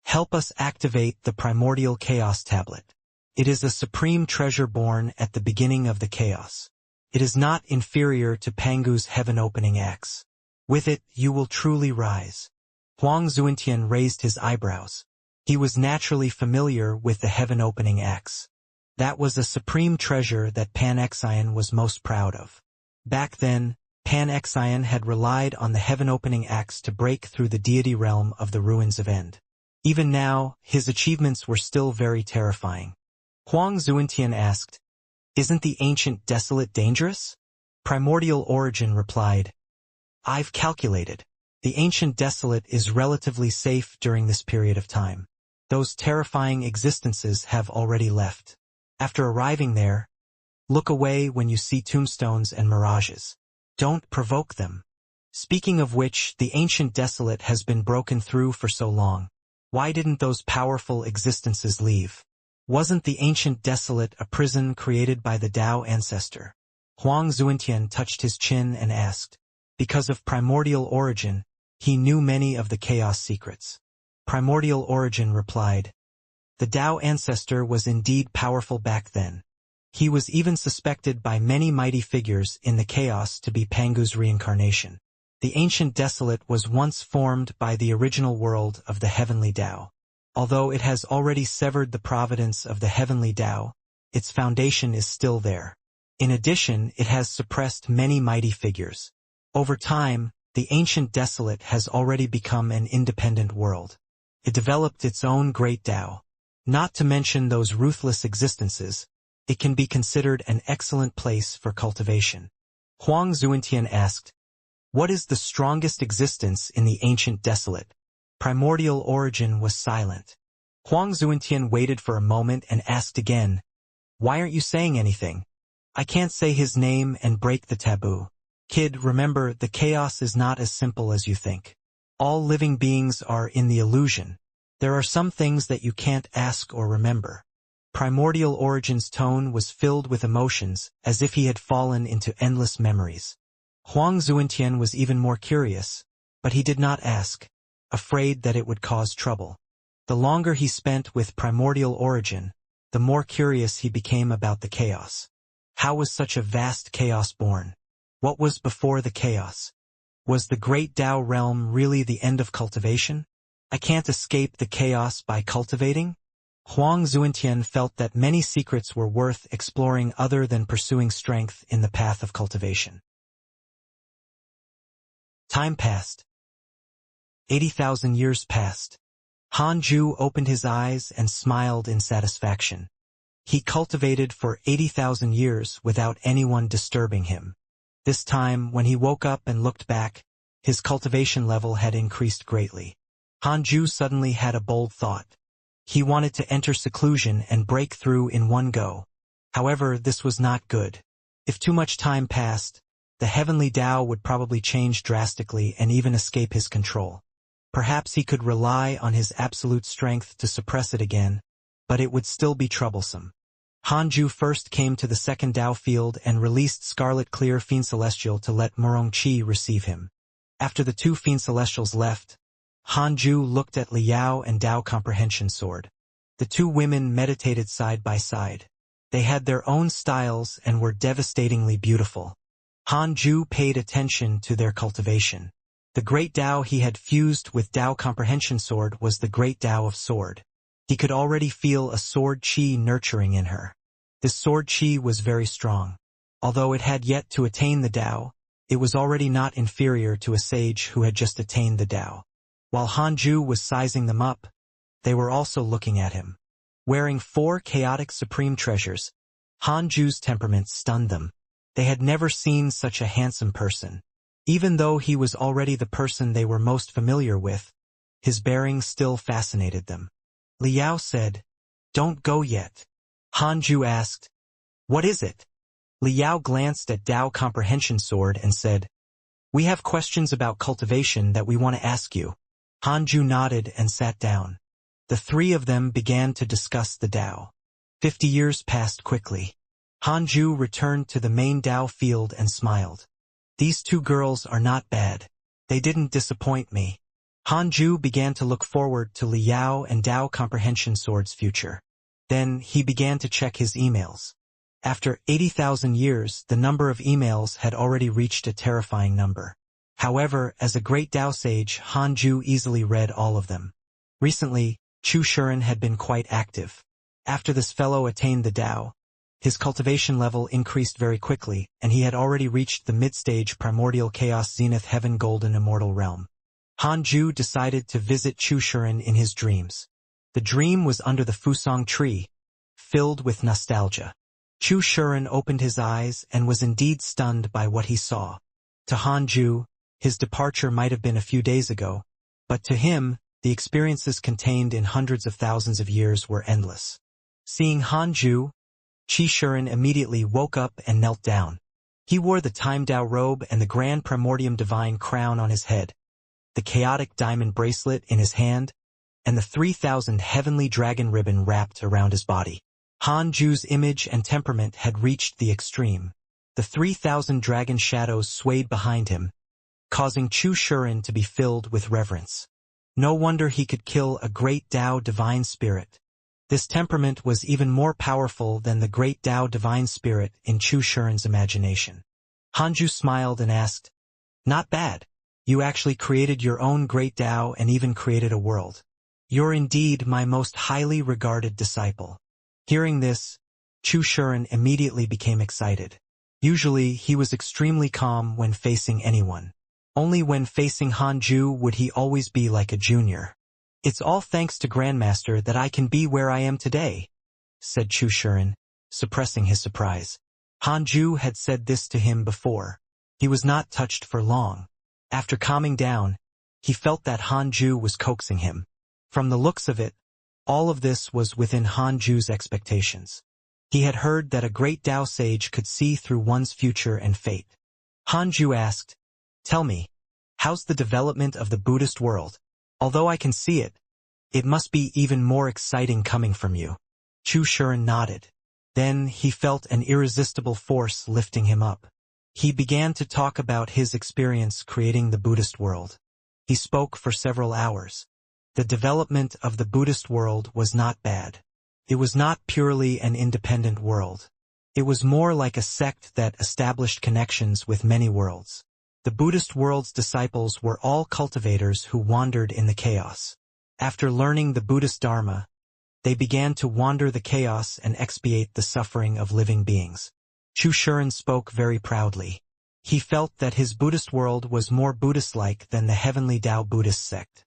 "Help us activate the primordial chaos tablet. It is a supreme treasure born at the beginning of the chaos. It is not inferior to Pangu's heaven-opening axe. With it, you will truly rise." Huang Zuintian raised his eyebrows. He was naturally familiar with the heaven-opening axe. That was a supreme treasure that Pan-Xian was most proud of. Back then, Pan-Xian had relied on the heaven-opening axe to break through the deity realm of the ruins of End. Even now, his achievements were still very terrifying. Huang Zuintian asked, "Isn't the ancient desolate dangerous?" Primordial Origin replied, "I've calculated. The ancient desolate is relatively safe during this period of time. Those terrifying existences have already left. After arriving there, look away when you see tombstones and mirages. Don't provoke them. Speaking of which, the ancient desolate has been broken through for so long. Why didn't those powerful existences leave? Wasn't the ancient desolate a prison created by the Tao ancestor?" Huang Zuintian touched his chin and asked. Because of primordial origin, he knew many of the chaos secrets. Primordial Origin replied, "The Tao ancestor was indeed powerful back then. He was even suspected by many mighty figures in the chaos to be Pangu's reincarnation. The ancient desolate was once formed by the original world of the heavenly Tao. Although it has already severed the providence of the heavenly Tao, its foundation is still there. In addition, it has suppressed many mighty figures. Over time, the ancient desolate has already become an independent world. It developed its own great Tao. Not to mention those ruthless existences, it can be considered an excellent place for cultivation." Huang Zuintian asked, "What is the strongest existence in the ancient desolate?" Primordial Origin was silent. Huang Zuintian waited for a moment and asked again, "Why aren't you saying anything?" "I can't say his name and break the taboo. Kid, remember, the chaos is not as simple as you think. All living beings are in the illusion. There are some things that you can't ask or remember." Primordial Origin's tone was filled with emotions, as if he had fallen into endless memories. Huang Zuintian was even more curious, but he did not ask, afraid that it would cause trouble. The longer he spent with Primordial Origin, the more curious he became about the chaos. How was such a vast chaos born? What was before the chaos? Was the great Tao realm really the end of cultivation? I can't escape the chaos by cultivating? Huang Zuintian felt that many secrets were worth exploring other than pursuing strength in the path of cultivation. Time passed. 80,000 years passed. Han Ju opened his eyes and smiled in satisfaction. He cultivated for 80,000 years without anyone disturbing him. This time, when he woke up and looked back, his cultivation level had increased greatly. Han Ju suddenly had a bold thought. He wanted to enter seclusion and break through in one go. However, this was not good. If too much time passed, the heavenly Tao would probably change drastically and even escape his control. Perhaps he could rely on his absolute strength to suppress it again, but it would still be troublesome. Han Ju first came to the second Tao field and released Scarlet Clear Fiend Celestial to let Murong Qi receive him. After the two Fiend Celestials left, Han Ju looked at Liao and Tao Comprehension Sword. The two women meditated side by side. They had their own styles and were devastatingly beautiful. Han Ju paid attention to their cultivation. The great Tao he had fused with Tao Comprehension Sword was the great Tao of Sword. He could already feel a sword chi nurturing in her. This sword chi was very strong. Although it had yet to attain the Tao, it was already not inferior to a sage who had just attained the Tao. While Han Ju was sizing them up, they were also looking at him. Wearing 4 chaotic supreme treasures, Hanju's temperament stunned them. They had never seen such a handsome person. Even though he was already the person they were most familiar with, his bearing still fascinated them. Liao said, "Don't go yet." Hanju asked, "What is it?" Liao glanced at Dao Comprehension Sword and said, "We have questions about cultivation that we want to ask you." Hanju nodded and sat down. The 3 of them began to discuss the Dao. 50 years passed quickly. Hanju returned to the main Dao field and smiled. "These 2 girls are not bad. They didn't disappoint me." Hanju began to look forward to Liao and Dao Comprehension Sword's future. Then he began to check his emails. After 80,000 years, the number of emails had already reached a terrifying number. However, as a great Dao sage, Hanju easily read all of them. Recently, Chu Shuren had been quite active. After this fellow attained the Dao, his cultivation level increased very quickly, and he had already reached the mid-stage primordial chaos zenith heaven golden immortal realm. Hanju decided to visit Chu Shuren in his dreams. The dream was under the Fusong tree, filled with nostalgia. Chu Shuren opened his eyes and was indeed stunned by what he saw. To Hanju, his departure might have been a few days ago, but to him, the experiences contained in hundreds of thousands of years were endless. Seeing Hanju, Chu Shuren immediately woke up and knelt down. He wore the Time Dao robe and the Grand Primordium Divine crown on his head, the chaotic diamond bracelet in his hand, and the 3,000 heavenly dragon ribbon wrapped around his body. Hanju's image and temperament had reached the extreme. The 3,000 dragon shadows swayed behind him, causing Chu Shuren to be filled with reverence. No wonder he could kill a great Dao divine spirit. This temperament was even more powerful than the great Dao divine spirit in Chu Shuren's imagination. Hanju smiled and asked, "Not bad. You actually created your own great Dao and even created a world. You're indeed my most highly regarded disciple." Hearing this, Chu Shuren immediately became excited. Usually, he was extremely calm when facing anyone. Only when facing Hanju would he always be like a junior. "It's all thanks to Grandmaster that I can be where I am today," said Chu Shuren, suppressing his surprise. Hanju had said this to him before. He was not touched for long. After calming down, he felt that Hanju was coaxing him. From the looks of it, all of this was within Hanju's expectations. He had heard that a great Dao sage could see through one's future and fate. Hanju asked, "Tell me, how's the development of the Buddhist world? Although I can see it, it must be even more exciting coming from you." Chu Shuren nodded. Then he felt an irresistible force lifting him up. He began to talk about his experience creating the Buddhist world. He spoke for several hours. The development of the Buddhist world was not bad. It was not purely an independent world. It was more like a sect that established connections with many worlds. The Buddhist world's disciples were all cultivators who wandered in the chaos. After learning the Buddhist Dharma, they began to wander the chaos and expiate the suffering of living beings. Chu Shuren spoke very proudly. He felt that his Buddhist world was more Buddhist-like than the heavenly Tao Buddhist sect.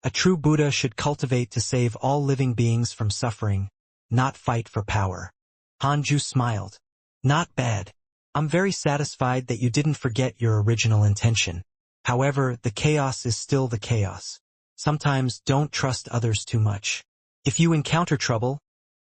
A true Buddha should cultivate to save all living beings from suffering, not fight for power. Hanju smiled. "Not bad. I'm very satisfied that you didn't forget your original intention. However, the chaos is still the chaos. Sometimes don't trust others too much. If you encounter trouble,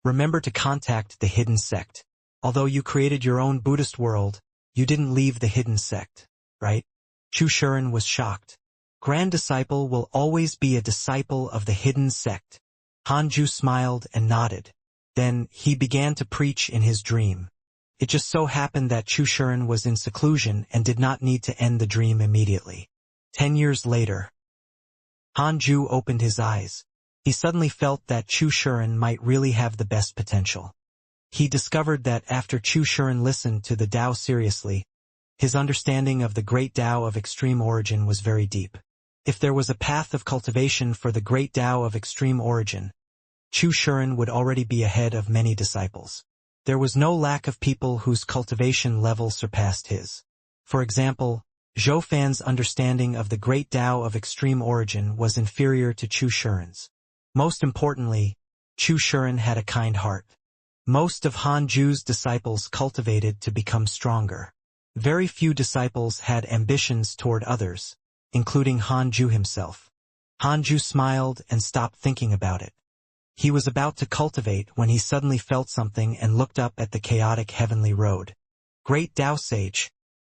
remember to contact the hidden sect. Although you created your own Buddhist world, you didn't leave the hidden sect, right?" Chu Shuren was shocked. Grand disciple will always be a disciple of the hidden sect. Hanju smiled and nodded. Then he began to preach in his dream. It just so happened that Chu Shuren was in seclusion and did not need to end the dream immediately. 10 years later, Hanju opened his eyes. He suddenly felt that Chu Shuren might really have the best potential. He discovered that after Chu Shuren listened to the Tao seriously, his understanding of the great Tao of extreme origin was very deep. If there was a path of cultivation for the great Tao of extreme origin, Chu Shuren would already be ahead of many disciples. There was no lack of people whose cultivation level surpassed his. For example, Zhou Fan's understanding of the great Tao of extreme origin was inferior to Chu Shuren's. Most importantly, Chu Shuren had a kind heart. Most of Han Ju's disciples cultivated to become stronger. Very few disciples had ambitions toward others, including Han Ju himself. Han Ju smiled and stopped thinking about it. He was about to cultivate when he suddenly felt something and looked up at the chaotic heavenly road. Great Tao Sage,